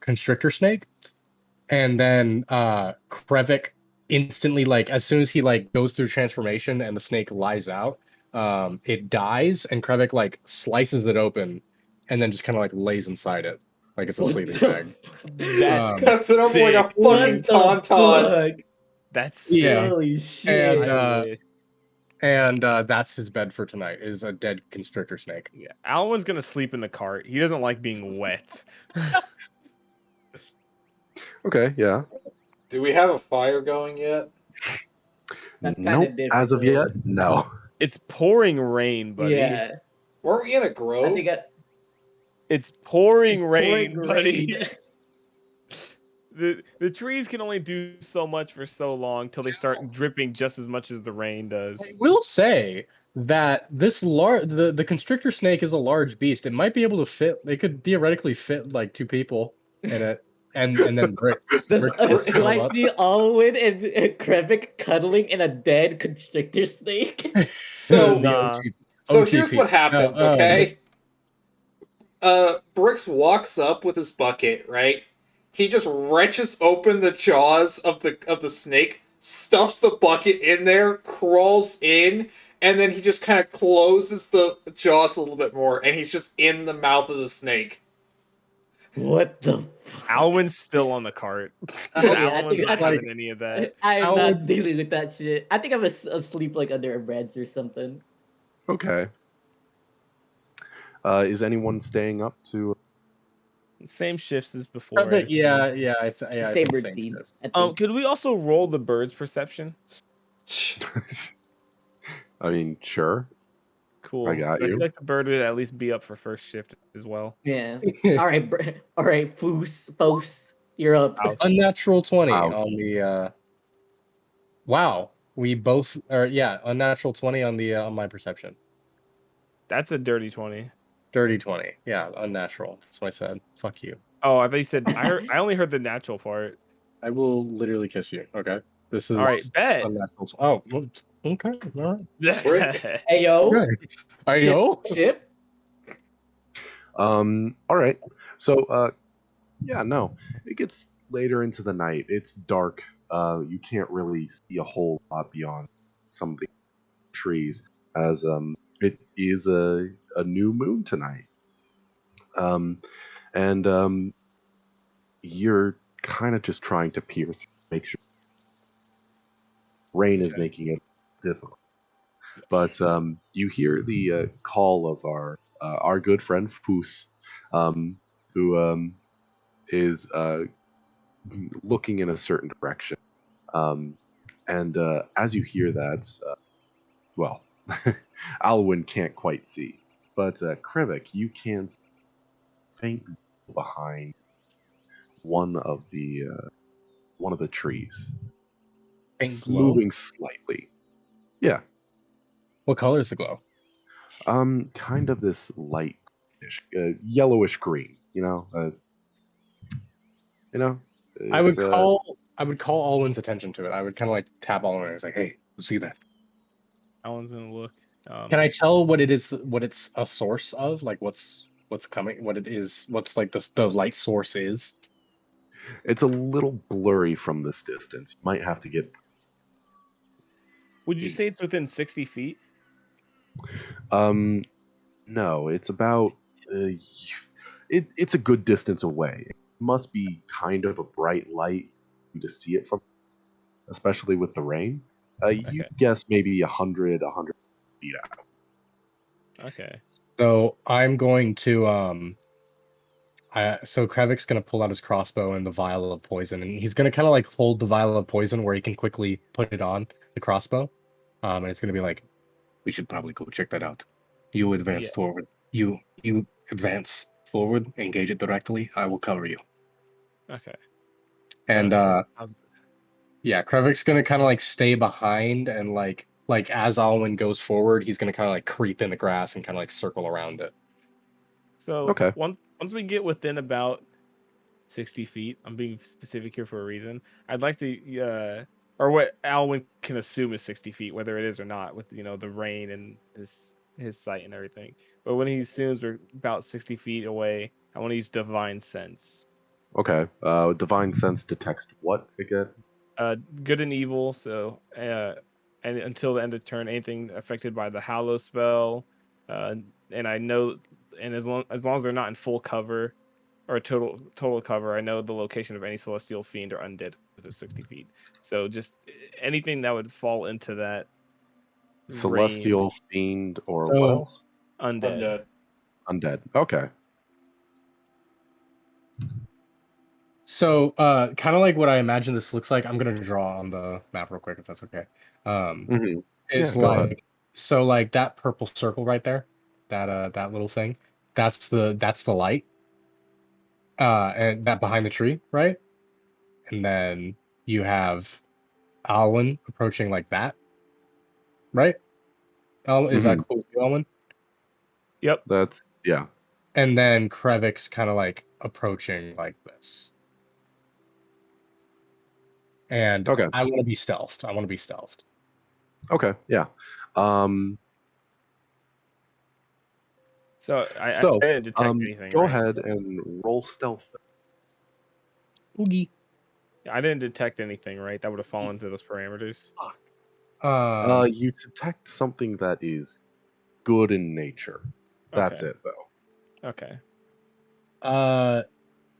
constrictor snake, and then Krevik instantly, like as soon as he like goes through transformation and the snake lies out, it dies, and Krevik like slices it open, and then just kind of like lays inside it like it's a What sleeping the bag. That's Cuts it open like a sick. fucking What the tauntaun. fuck? That's sick. Yeah. Holy shit. And that's his bed for tonight, is a dead constrictor snake. Yeah, Alwyn's gonna sleep in the cart. He doesn't like being wet. Okay, yeah. Do we have a fire going yet? That's kinda Nope. As of difficult. yet, no. It's pouring rain, buddy. Yeah. Weren't we in a I grove? think It's pouring pouring rain, buddy. rain. The trees can only do so much for so long till they start dripping just as much as the rain does. I will say that the constrictor snake is a large beast. It might be able to fit. They could theoretically fit like 2 people in it, and then bricks. Do Bricks fill I up. see Alwyn and Krevik cuddling in a dead constrictor snake? So, The Nah. so here's what happens, No, okay? Brooks walks up with his bucket, right? He just wrenches open the jaws of the snake, stuffs the bucket in there, crawls in, and then he just kind of closes the jaws a little bit more, and he's just in the mouth of the snake. What the fuck? Alwyn's still on the cart. Yeah, I Alwyn's think not I having any of that. am Alwyn's- not dealing with that shit. I think I'm asleep like under a branch or something. Okay. Is anyone staying up to? Same shifts as before. I assume. Yeah. I Same think routine. shifts. I think. Could we also roll the bird's perception? I mean, sure. Cool. I got So I you. feel like the bird would at least be up for first shift as well. Yeah. All right. All right. Foos, you're up. Unnatural 20 Wow. on the. Wow, we both are. Yeah, unnatural 20 on the on my perception. That's a dirty 20. Dirty 20. Yeah, unnatural. That's what I said. Fuck you. Oh, I thought you said I only heard the natural part. I will literally kiss you. Okay. This is All right, bet. unnatural. Oh, well, okay. All Hey yo. right. I know. Ship. All right. So, yeah, no. It gets later into the night. It's dark. You can't really see a whole lot beyond some of the trees, as it is a new moon tonight. And you're kind of just trying to peer through, make sure. Rain is making it difficult, but you hear the call of our good friend Foos, who is looking in a certain direction. And as you hear that, well, Alwyn can't quite see, but Krivik, you can see faint behind one of the trees. Faint It's glow? moving slightly. Yeah. What color is the glow? Kind of this light, yellowish green. I would It's, call Alwyn's attention to it. I would kind of like tap Alwyn. I was like, "Hey, see that? Alwyn's gonna look. Can I tell what it is? What it's a source of? Like what's coming? What it is? What's like the light source is? It's a little blurry from this distance. You might have to get. Would you say it's within 60 feet? No, it's about. It's a good distance away. It must be kind of a bright light for you to see it from, especially with the rain. You Okay. guess maybe 100 feet out. Okay. So I'm going to so Kravik's gonna pull out his crossbow and the vial of poison, and he's gonna kind of like hold the vial of poison where he can quickly put it on the crossbow. And it's gonna be like, we should probably go check that out. You advance Yeah. forward. You advance forward. Engage it directly. I will cover you. Okay. And Sounds good. yeah, Kravik's gonna kind of like stay behind, and like as Alwyn goes forward, he's gonna kind of like creep in the grass and kind of like circle around it. So Okay. once we get within about 60 feet, I'm being specific here for a reason. I'd like to or what Alwyn can assume is 60 feet, whether it is or not, with the rain and his sight and everything. But when he assumes we're about 60 feet away, I want to use divine sense. Okay. Divine sense detects what again? Good and evil. So, and until the end of turn, anything affected by the Hallow spell, and I know, and as long as they're not in full cover or total cover, I know the location of any celestial fiend or undead within 60 feet. So just anything that would fall into that range, Celestial fiend or what So- else? undead. Undead. Okay. So, kind of like what I imagine this looks like. I'm gonna draw on the map real quick, if that's okay. Mm-hmm. It's Yeah, go ahead. like so, like that purple circle right there, that little thing. That's the light. And that behind the tree, right? And then you have Alwyn approaching like that, right? Is that Mhm. cool with you, Alwyn? Yep. That's yeah. And then Krevik's kind of like approaching like this. And Okay. I want to be stealthed. Okay. Yeah. Um. So I So, didn't detect anything, go right? ahead and roll stealth. Oogie. I didn't detect anything, right? That would have fallen into those parameters. You detect something that is good in nature. That's Okay. it, though. Okay.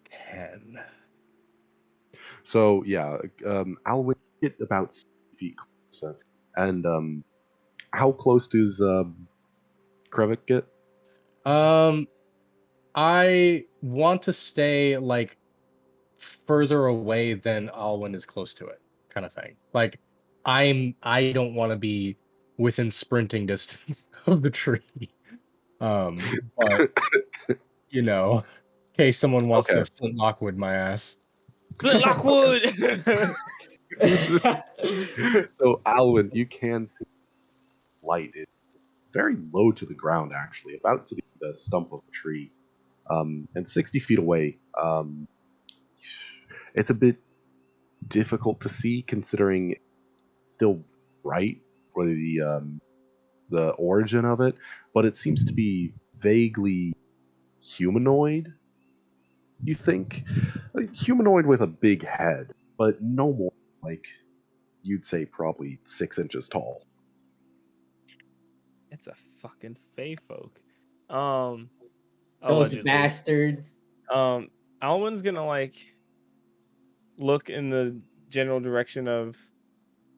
10. So yeah, Alwyn get about 6 feet closer, and how close does Krevik get? I want to stay like further away than Alwyn is close to it, kind of thing. Like I don't want to be within sprinting distance of the tree. But you know, in case someone wants Okay. to flint lockwood my ass. Lockwood. So Alwyn, you can see light is very low to the ground, actually, about to the stump of a tree, and 60 feet away. It's a bit difficult to see considering it's still bright for the origin of it, but it seems to be vaguely humanoid. You think like, humanoid with a big head, but no more like you'd say probably 6 inches tall. It's a fucking fey folk. Um, Those allegedly. bastards. Alwyn's gonna like look in the general direction of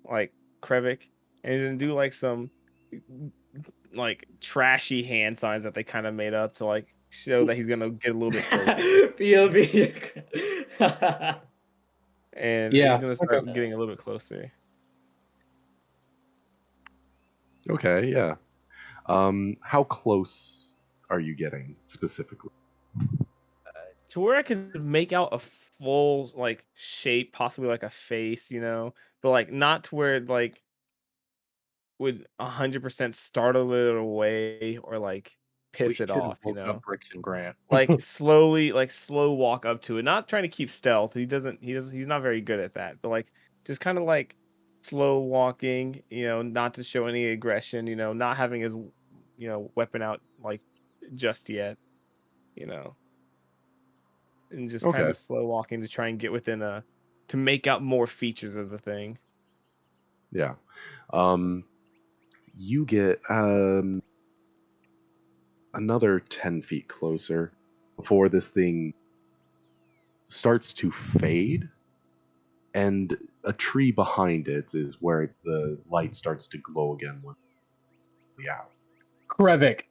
like Krevik, and he's gonna do like some like trashy hand signs that they kind of made up to like show that he's gonna get a little bit closer, POV. and Yeah, he's gonna start okay. getting a little bit closer. Okay, yeah. How close are you getting specifically? To where I could make out a full like shape, possibly like a face, but like not to where it, like would 100% startle it away or like We piss it should have off, woke up Bricks and Grant. like slowly, like slow walk up to it, not trying to keep stealth. He's not very good at that, but like just kind of like slow walking, not to show any aggression, not having his weapon out like just yet, you know. And just kind Okay. of slow walking to try and get within to make out more features of the thing. Yeah. You get another 10 feet closer before this thing starts to fade, and a tree behind it is where the light starts to glow again. Yeah. Krevik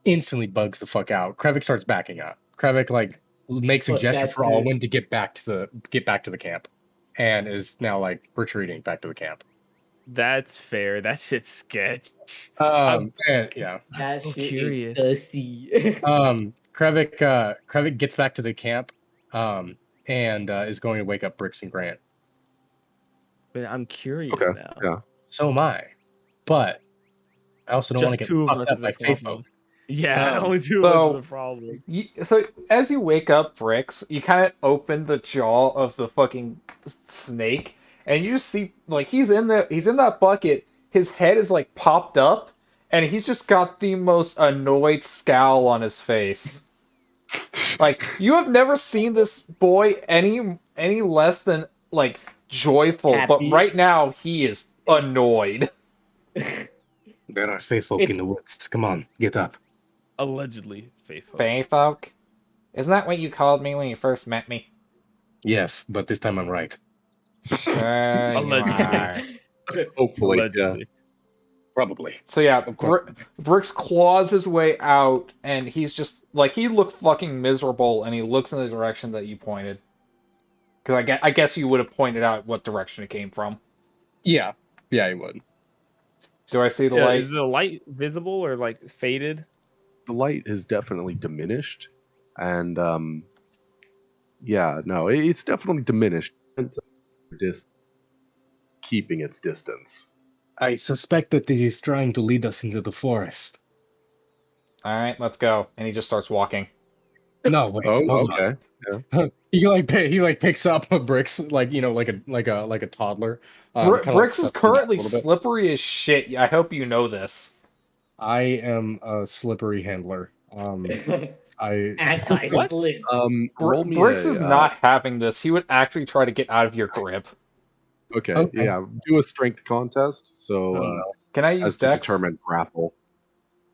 instantly bugs the fuck out. Krevik starts backing up. Krevik like makes a Look, gesture for bastard. Alwyn to get back to the camp, and is now like retreating back to the camp. That's fair. That shit's sketch. And, yeah. That so shit curious. is sussy. Krevik gets back to the camp, and is going to wake up Bricks and Grant. But I'm curious Okay. now. Yeah. So am I, but I also don't want to Just get two of fucked us up is by a Fey problem. folk. Yeah, Um, only two so- of us is a problem. So as you wake up, Bricks, you kind of open the jaw of the fucking snake, and you see like he's in that bucket. His head is like popped up, and he's just got the most annoyed scowl on his face. Like, you have never seen this boy any less than, like, joyful, but Happy. right now he is annoyed. There are fae folk It's- in the woods. Come on, get up. Allegedly faithful. Feyfolk? Isn't that what you called me when you first met me? Yes, but this time I'm right. Sure you are. Hopefully, Allegedly. Probably. So yeah, Of course. Bricks claws his way out, and he's just like, he looked fucking miserable, and he looks in the direction that you pointed. Because I guess you would have pointed out what direction it came from. Yeah. Yeah, he would. Do I see the Yeah, light? is the light visible or like faded? the light has definitely diminished, and yeah, no, it's definitely diminished. Just keeping its distance. I suspect that it is trying to lead us into the forest. All right, let's go. And he just starts walking. No, wait, Oh, hold okay. on. He picks up bricks like like a toddler. Kinda Bricks is sets them back a currently little bit. slippery as shit. I hope you know this. I am a slippery handler. I Anti-slip. Roll me Bricks a, is not having this. He would actually try to get out of your grip. okay, Okay. yeah. Do a strength contest. So Oh, no. Can I as use to Dex? determine grapple.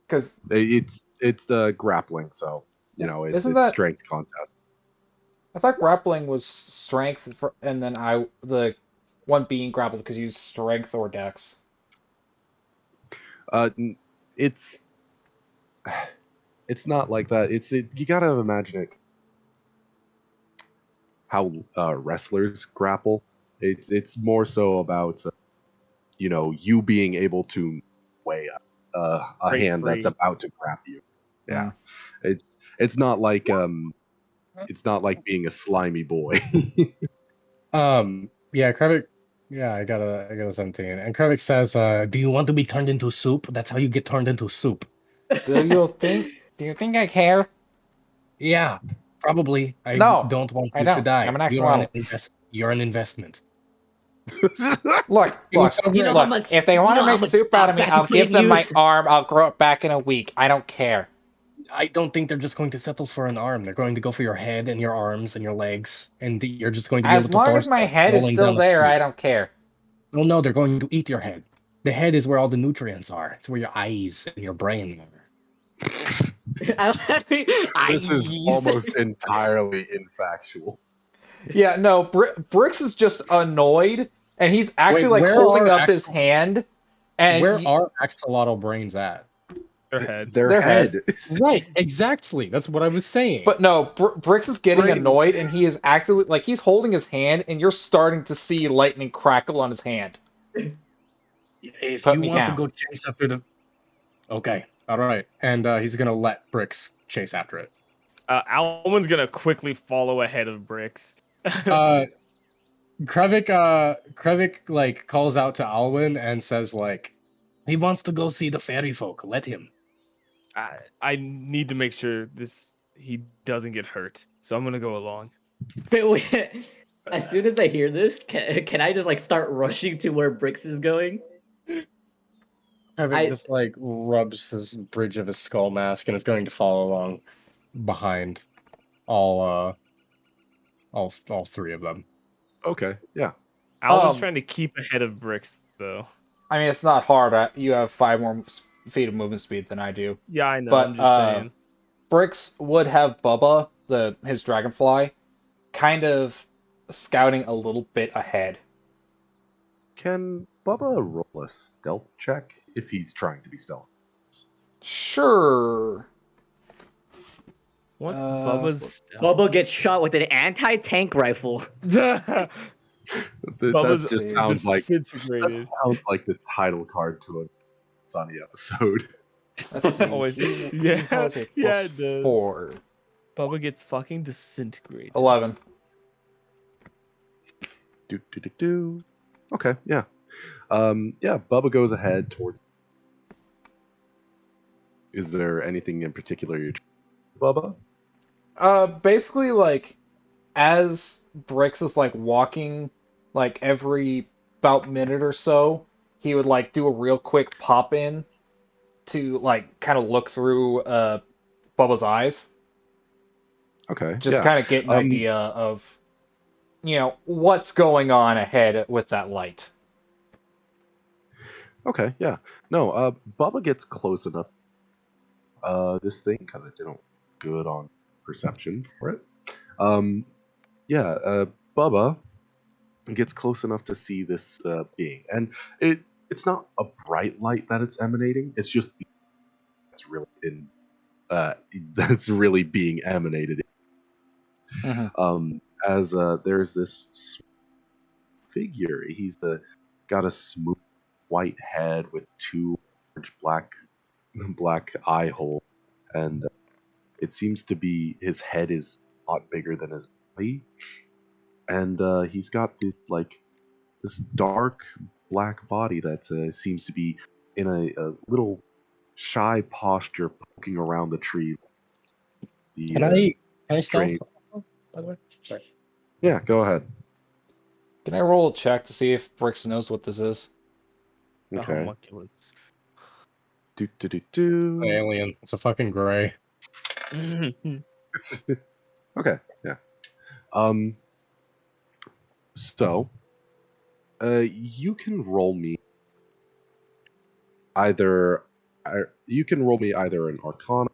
Because It's grappling, so it's Isn't that- strength contest. I thought grappling was strength, and then the one being grappled because you use strength or Dex. It's it's not like that. You gotta imagine it. How wrestlers grapple. It's more so about you being able to weigh a Break hand that's free. about to grab you. Yeah, it's not like being a slimy boy. Yeah, Krevik. Yeah, I got a 17. And Krevik says, "Do you want to be turned into soup? That's how you get turned into soup." Do you think I care? Yeah, probably. I No, don't want I you to don't. die. I'm an You're an axolotl. You're an investment. Look, He looks over You know at- how much- if they want you to know how make much soup out of stops me, I have to I'll put give in them my use? arm. I'll grow it back in a week. I don't care. I don't think they're just going to settle for an arm. They're going to go for your head and your arms and your legs, and you're just going to be As able to long as my torso head is rolling still down the there, street. I don't care. Well, no, they're going to eat your head. The head is where all the nutrients are. It's where your eyes and your brain are. This is almost entirely infactual. Yeah, no, Bricks is just annoyed, and he's actually Wait, where holding are up his hand. And Where are axolotl brains at? Their head. Their Their head. Right, exactly. That's what I was saying. But no, Bricks is getting Brain. annoyed, and he is actively like, he's holding his hand, and you're starting to see lightning crackle on his hand. if put you me want to down. go chase after the, okay, all right, and he's gonna let Bricks chase after it. Alwyn's gonna quickly follow ahead of Bricks. Krevik like calls out to Alwyn and says like, he wants to go see the fairy folk. Let him. I need to make sure he doesn't get hurt, so I'm gonna go along. But wait, as soon as I hear this, can I just like start rushing to where Bricks is going? Krevik just like rubs his bridge of his skull mask and is going to follow along behind all three of them. Okay, yeah. Alwyn's trying to keep ahead of Bricks, though. I mean, it's not hard. You have 5 more feet of movement speed than I do. Yeah, I know. But I'm just saying. Bricks would have Bubba, his dragonfly, kind of scouting a little bit ahead. Can Bubba roll a stealth check if he's trying to be stealthy? Sure. What's Bubba's stealth? Bubba gets shot with an anti-tank rifle. That Bubba's just sounds like disintegrated. the title card to a Sunny episode. Let's see. Always- He yeah, has a yeah, plus it does. 4. Bubba gets fucking disintegrated. 11. Do. Okay, yeah. Yeah, Bubba goes ahead towards. Is there anything in particular you're Bubba? Basically, like, as Bricks is like walking, like every about minute or so, he would like do a real quick pop in to like kind of look through Bubba's eyes. Okay. Just Yeah. kind of get an idea of, what's going on ahead with that light. Okay. Yeah. No. Bubba gets close enough. This thing because it didn't good on perception for it. Yeah. Bubba gets close enough to see this being, and it's not a bright light that it's emanating. It's just that's really been that's really being emanated. Mhm. As there's this figure. He's got a smooth white head with two large black eye holes, and it seems to be his head is a lot bigger than his body, and he's got this dark black body that seems to be in a little shy posture, poking around the tree. The Can I stealth? strange. By the way, sorry. Yeah, go ahead. Can I roll a check to see if Brix knows what this is? Okay. Homunculus. Do do do do. Alien. It's a fucking gray. Okay. Yeah. So, you can roll me either. You can roll me either an Arcana.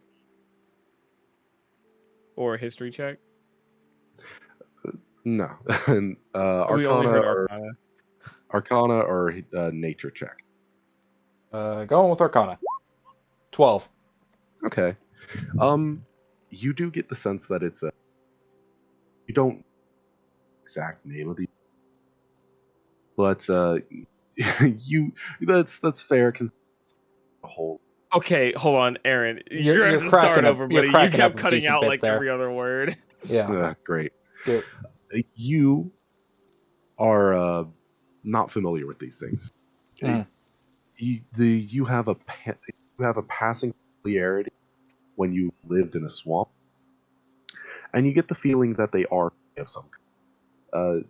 Or a history check. No, an We only Arcana heard or Arcana. Nature check. Going with Arcana. 12. Okay. You do get the sense that it's a. You don't exact name of the, but you that's fair. Considering the whole. Okay, hold on, Aaron. You're You're gonna have to start cracking over, up- you're buddy. You cracking up kept a cutting decent out bit like there. every other word. Yeah. Great. Good. You are not familiar with these things. Mhm. You have a passing familiarity when you lived in a swamp, and you get the feeling that they are of some kind.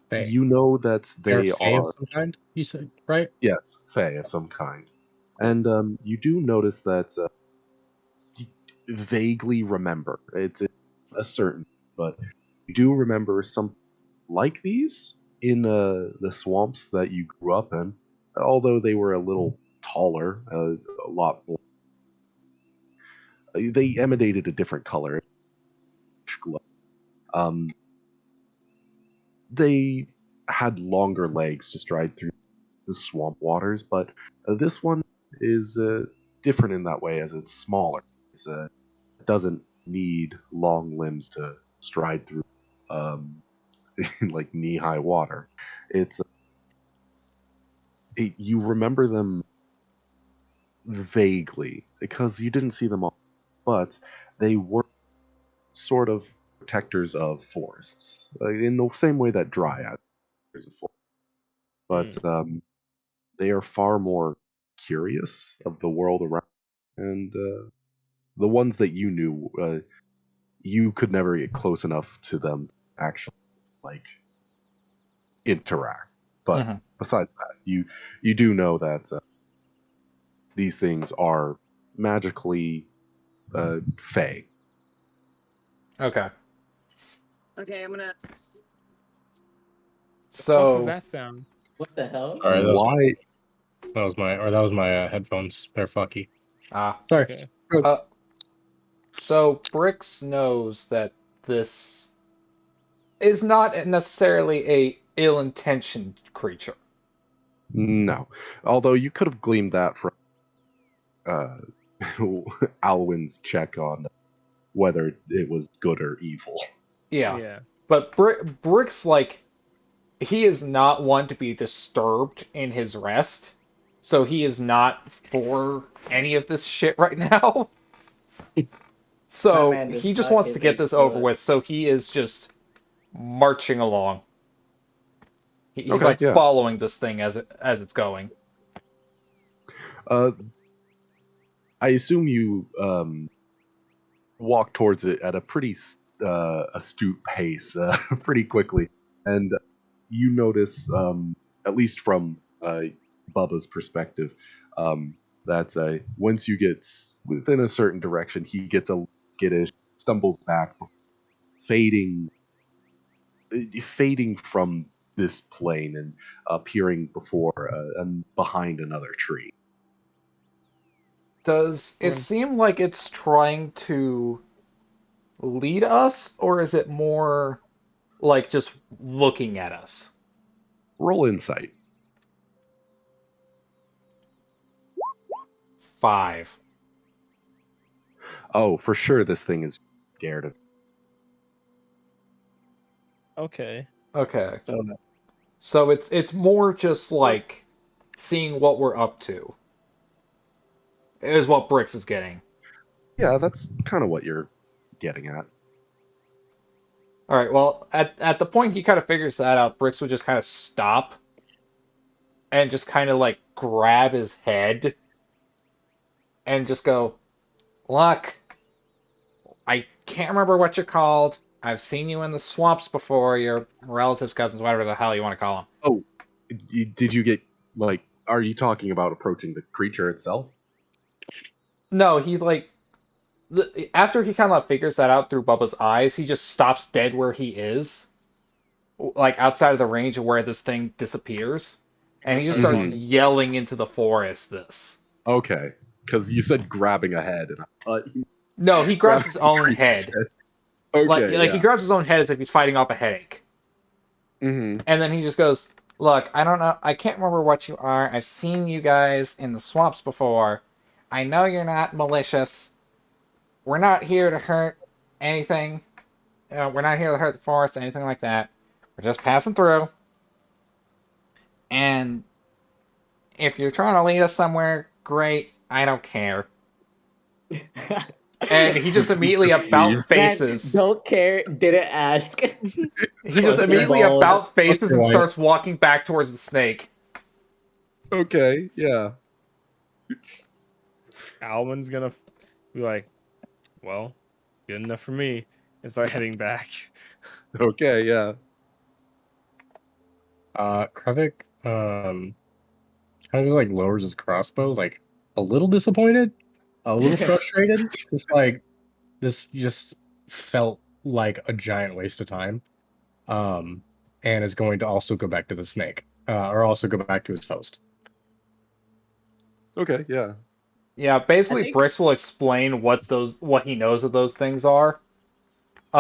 Fae. You know that They're they fae of are, some kind. You said right? yes, fae of some kind, and you do notice that you vaguely remember it's a certain, but you do remember some like these in the swamps that you grew up in, although they were a little taller, a lot more. They emanated a different color. Um, they had longer legs to stride through the swamp waters, but this one is different in that way as it's smaller. It doesn't need long limbs to stride through like knee-high water. It's you remember them vaguely because you didn't see them all, but they were sort of protectors of forests in the same way that dryads are of forest. But they are far more curious of the world around, and the ones that you knew, you could never get close enough to them to actually like interact. But Mhm. besides that, you do know that these things are magically fey. Okay. Okay, I'm gonna. The fuck was So, that sound? What the hell? All right, Why? that was my headphones. They're fucky. Sorry. Okay. so Brix knows that this is not necessarily a ill-intentioned creature. No. Although you could have gleaned that from uh, Alwyn's check on whether it was good or evil. Yeah. But Brix, he is not one to be disturbed in his rest, so he is not for any of this shit right now. So Man, this he just guy wants is to get a this over good- with, so he is just marching along. He's Okay, yeah. following this thing as it's going. I assume you walk towards it at a pretty astute pace, pretty quickly, and you notice, at least from Bubba's perspective, that once you get within a certain direction, he gets a skittish, stumbles back, fading from this plane and appearing before and behind another tree. Does it seem like it's trying to lead us, or is it more like just looking at us? Roll insight. 5. Oh, for sure, this thing is scared of. Okay. Okay. So So it's more just like seeing what we're up to. Is what Bricks is getting. Yeah, that's kind of what you're getting at. All right. Well, at the point he kind of figures that out, Bricks would just kind of stop and just kind of like grab his head and just go, "Look, I can't remember what you're called. I've seen you in the swamps before. Your relatives, cousins, whatever the hell you want to call them." Oh, did you get like? Are you talking about approaching the creature itself? No, he's like, after he kind of figures that out through Bubba's eyes, he just stops dead where he is, like outside of the range of where this thing disappears, and he just starts Mhm. yelling into the forest. This. Okay, because you said grabbing a head, and I thought you No, he grabs his grabbed the own creature's head. Okay, Like he yeah. grabs his own head as if he's fighting off a headache. Mm-hmm. And then he just goes, "Look, I don't know. I can't remember what you are. I've seen you guys in the swamps before. I know you're not malicious. We're not here to hurt anything. We're not here to hurt the forest, anything like that. We're just passing through. And if you're trying to lead us somewhere, great. I don't care." And he just immediately Just about leaves. Man, faces. don't care, didn't ask. He just Fucking immediately bald. about faces and Right. starts walking back towards the snake. Okay, yeah. Alwyn's gonna be like, well, good enough for me, and start heading back. Okay, yeah. Krevik, kind of like lowers his crossbow, like a little disappointed, a little frustrated. Just like this just felt like a giant waste of time. And is going to also go back to the snake, or also go back to his host. Okay, yeah. Yeah, basically think- Bricks will explain what he knows of those things are. You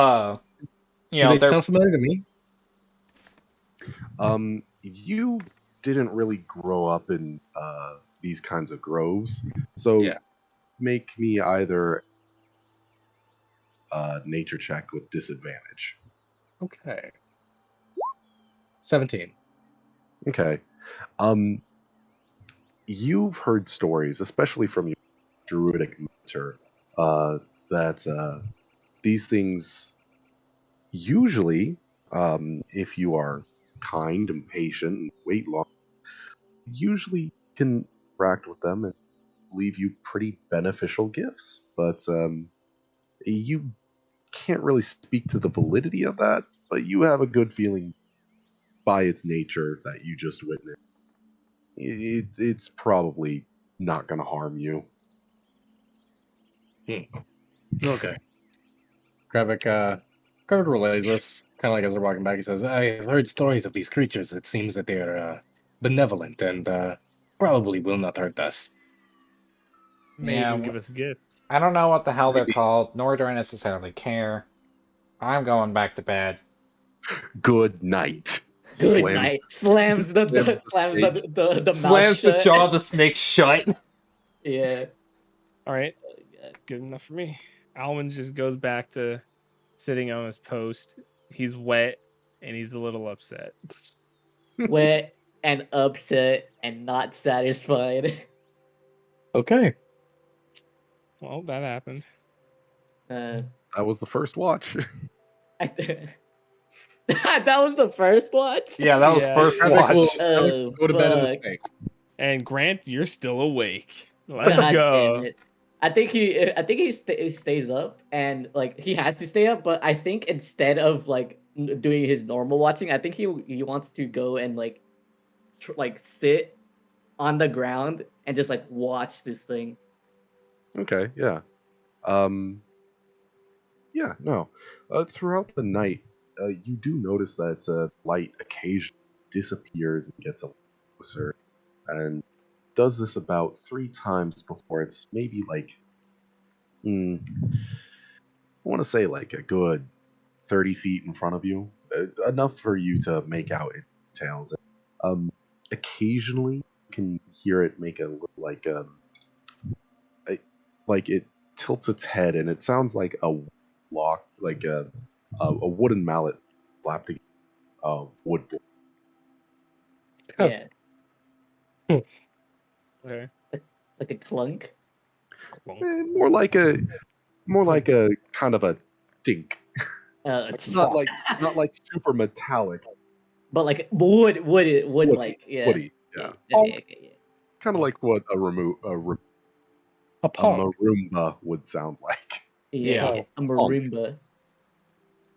Do know, they they're sound familiar to me? You didn't really grow up in these kinds of groves, so Yeah. make me either nature check with disadvantage. Okay. 17. Okay. You've heard stories, especially from your druidic mentor, that these things usually, if you are kind and patient and wait long, usually can interact with them and leave you pretty beneficial gifts. But you can't really speak to the validity of that, but you have a good feeling by its nature that you just witnessed. It's probably not going to harm you. Okay. Krevik relays this, kind of like as they're walking back. He says, I have heard stories of these creatures. It seems that they're benevolent and probably will not hurt us. May Yeah, even give us gifts. I don't know what the hell they're Maybe. called, nor do I necessarily care. I'm going back to bed. Good night. Good Slams- night. Slams the slams the mouth Slams the shut. jaw of the snake shut. Yeah. All right, good enough for me. Alwyn just goes back to sitting on his post. He's wet and he's a little upset. Wet and upset and not satisfied. Okay. Well, that happened. Uh, That was the first watch. that was the first watch. Yeah, that was Yeah. first Krevik will watch. Oh, go to bed in the fuck. snake. And Grant, you're still awake. Let's God go. damn it. I think he stays up, and like he has to stay up. But I think instead of like doing his normal watching, I think he wants to go and like sit on the ground and just like watch this thing. Okay, yeah. Um, Yeah, no. Throughout the night, you do notice that light occasionally disappears and gets a little closer, and does this about 3 times before it's maybe like, I want to say like a good 30 feet in front of you, enough for you to make out its details. Occasionally, you can hear it make a little like it tilts its head, and it sounds like a lock, like a wooden mallet slapped against wood block. Yeah, Okay. like a clunk. Clunk. More like a kind of a dink, Uh, not like super metallic, but like wood, woody, like yeah. woody, yeah, Okay, kind of like what A a punk. maroomba would sound like. yeah. Yeah. A marimba,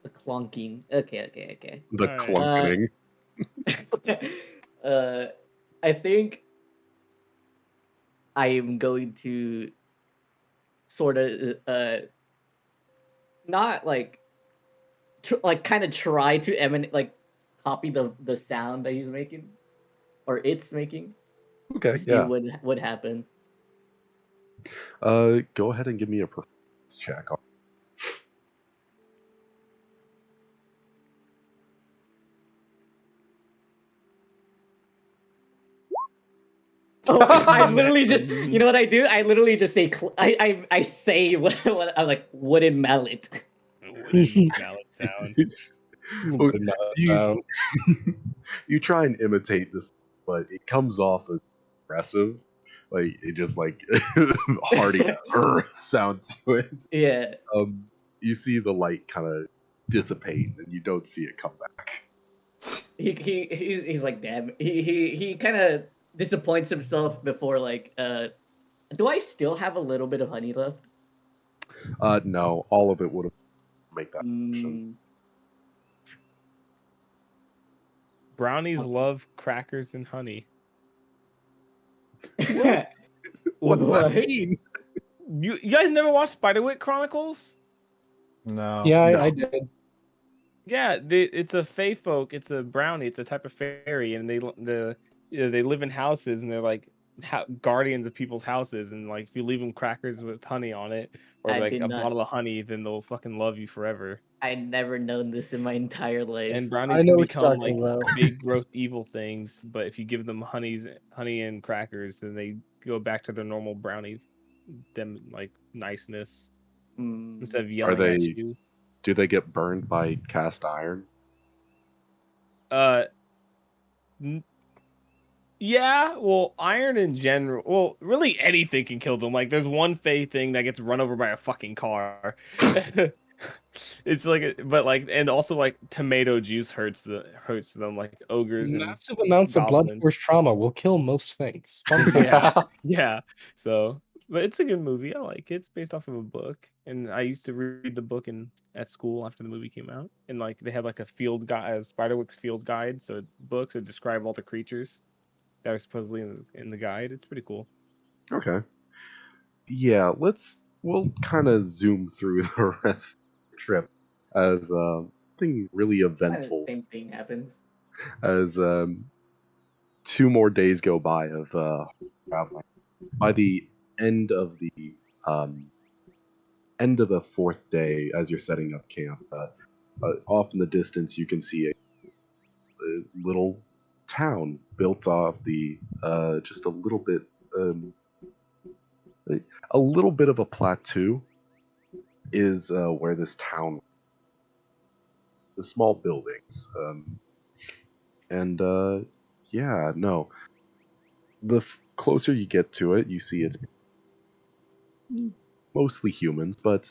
a clonking. Okay. The Alright. clunkening. uh, I think I am going to sort of not like like kind of try to emanate like copy the sound that he's making or it's making to Okay, see yeah. what would happen. Go ahead and give me a performance check. Oh, I literally just, you know what I do? I literally just say, I say what I'm like, wooden mallet. Wooden mallet sound. Well, Good enough. you you try and imitate this, but it comes off as aggressive. Like it just like hearty sound to it. Yeah, Um, you see the light kind of dissipate, and you don't see it come back. he's like, damn. He kind of disappoints himself before like, do I still have a little bit of honey left? No, all of it would have make that action. Mm, Brownies okay. love crackers and honey. What? What does that What? mean? You guys never watched Spiderwick Chronicles? No. Yeah, No. I did. Yeah, it's a fae folk. It's a brownie. It's a type of fairy, and they live in houses, and they're like guardians of people's houses. And like, if you leave them crackers with honey on it, or I like did a not. bottle of honey, then they'll fucking love you forever. I never known this in my entire life. And I brownies know can what you're become talking like about. big, gross, evil things. But if you give them honey and crackers, then they go back to their normal brownie, them like niceness Mm. instead of Are yelling at they? you. Do they get burned by cast iron? Uh, Yeah, well, iron in general, well, really anything can kill them. Like, there's one Fey thing that gets run over by a fucking car. It's like, but like, and also like tomato juice hurts them, like ogres and Massive amounts of blunt goblins. force trauma will kill most things. Fun fact. Yeah, yeah. So, but it's a good movie. I like it. It's based off of a book, and I used to read the book at school after the movie came out. And like, they had like a field guide, a Spiderwick's field guide, so books that describe all the creatures that are supposedly in the guide. It's pretty cool. Okay. Yeah, we'll kind of zoom through the rest of the trip as nothing really Kind of eventful same thing happens. as 2 more days go by of traveling. By the end of the um, end of the fourth day, as you're setting up camp, off in the distance you can see a little town built off the just a little bit of a plateau is where this town, the small buildings, and yeah, no, the closer you get to it, you see it's mostly humans, but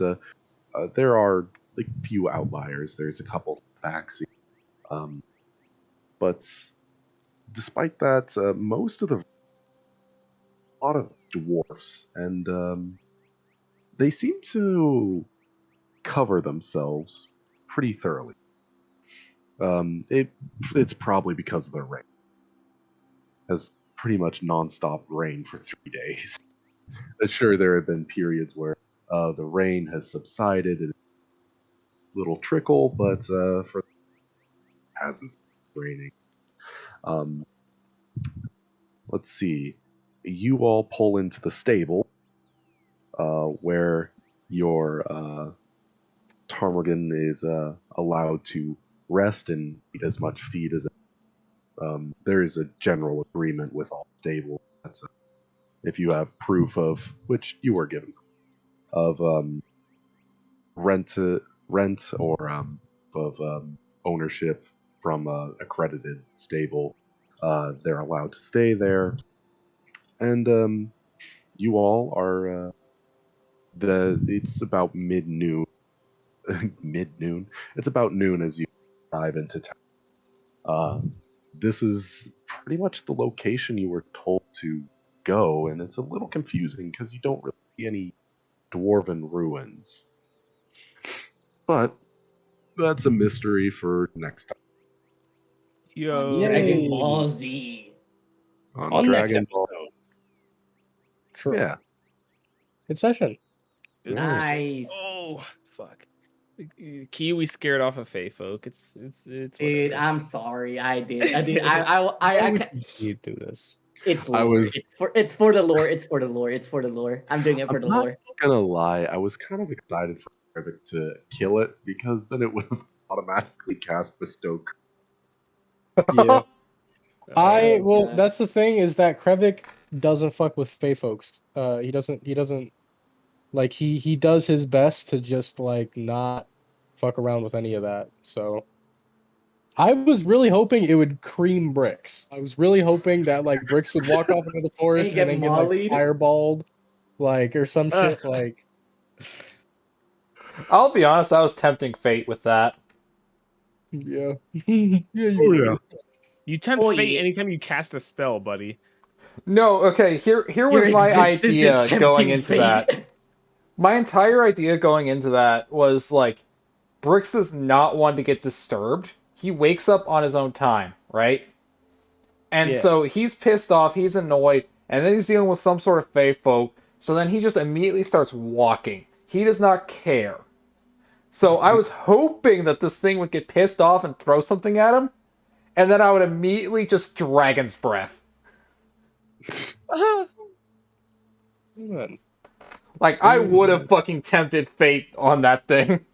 there are like few outliers. There's a couple taxis, um, but despite that, most of the a lot of dwarfs, and they seem to cover themselves pretty thoroughly. It's probably because of the rain. Has pretty much nonstop rain for 3 days. Sure, there have been periods where the rain has subsided and little trickle, but for hasn't stopped raining. Let's see. You all pull into the stable, where your ptarmigan is allowed to rest and eat as much feed as. There is a general agreement with all stables. If you have proof of which you were given of rent or of ownership from a accredited stable, they're allowed to stay there, and you all are it's about mid noon. Mid noon. It's about noon as you drive into town. This is pretty much the location you were told to go, and it's a little confusing because you don't really see any dwarven ruins. But that's a mystery for next time Yo. Dragon Ball Z. on next Dragon Ball. episode. True. Yeah. Good session. Good Nice. Oh, fuck. Kiwi scared off of Fae folk. It's Dude, whatever. I'm sorry. I did. I can't. You do this. It's I lore. was- It's for the lore. It's for the lore. It's for the lore. I'm doing it for I'm the not lore. gonna lie, I was kind of excited for Krivik to kill it because then it would have automatically cast Bestow. Yeah. Oh, God. That's the thing is that Krevik doesn't fuck with Fey folks. He doesn't like he does his best to just like not fuck around with any of that. So I was really hoping it would cream Bricks. I was really hoping that like Bricks would walk off into the forest get and then get like mollied? fireballed, like or some shit like. I'll be honest, I was tempting fate with that. Yeah. Yeah. Oh yeah. You tempt Oh, fate yeah. anytime you cast a spell, buddy. No, okay, here Your was my existence is idea going tempting into fate. that. My entire idea going into that was like, Brix is not one to get disturbed. He wakes up on his own time, right? And Yeah. so he's pissed off, he's annoyed, and then he's dealing with some sort of fae folk, so then he just immediately starts walking. He does not care. So I was hoping that this thing would get pissed off and throw something at him, and then I would immediately just Dragon's Breath. Like, I would have fucking tempted fate on that thing.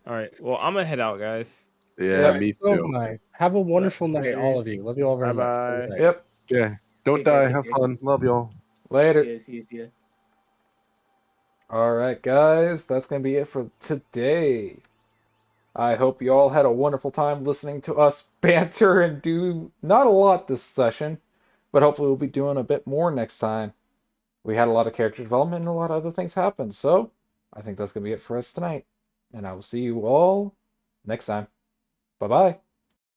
All right. Well, I'm gonna head out, guys. Yeah, Yeah, me So too. am I. Have a wonderful night, all of you. Love you all very much. Bye-bye. Good night. Yep. Yeah. Don't Take care, die. take Have care. fun. Love y'all. Later. See you. Alright, guys, that's going to be it for today. I hope you all had a wonderful time listening to us banter and do not a lot this session, but hopefully we'll be doing a bit more next time. We had a lot of character development and a lot of other things happen, so I think that's going to be it for us tonight. And I will see you all next time. Bye-bye.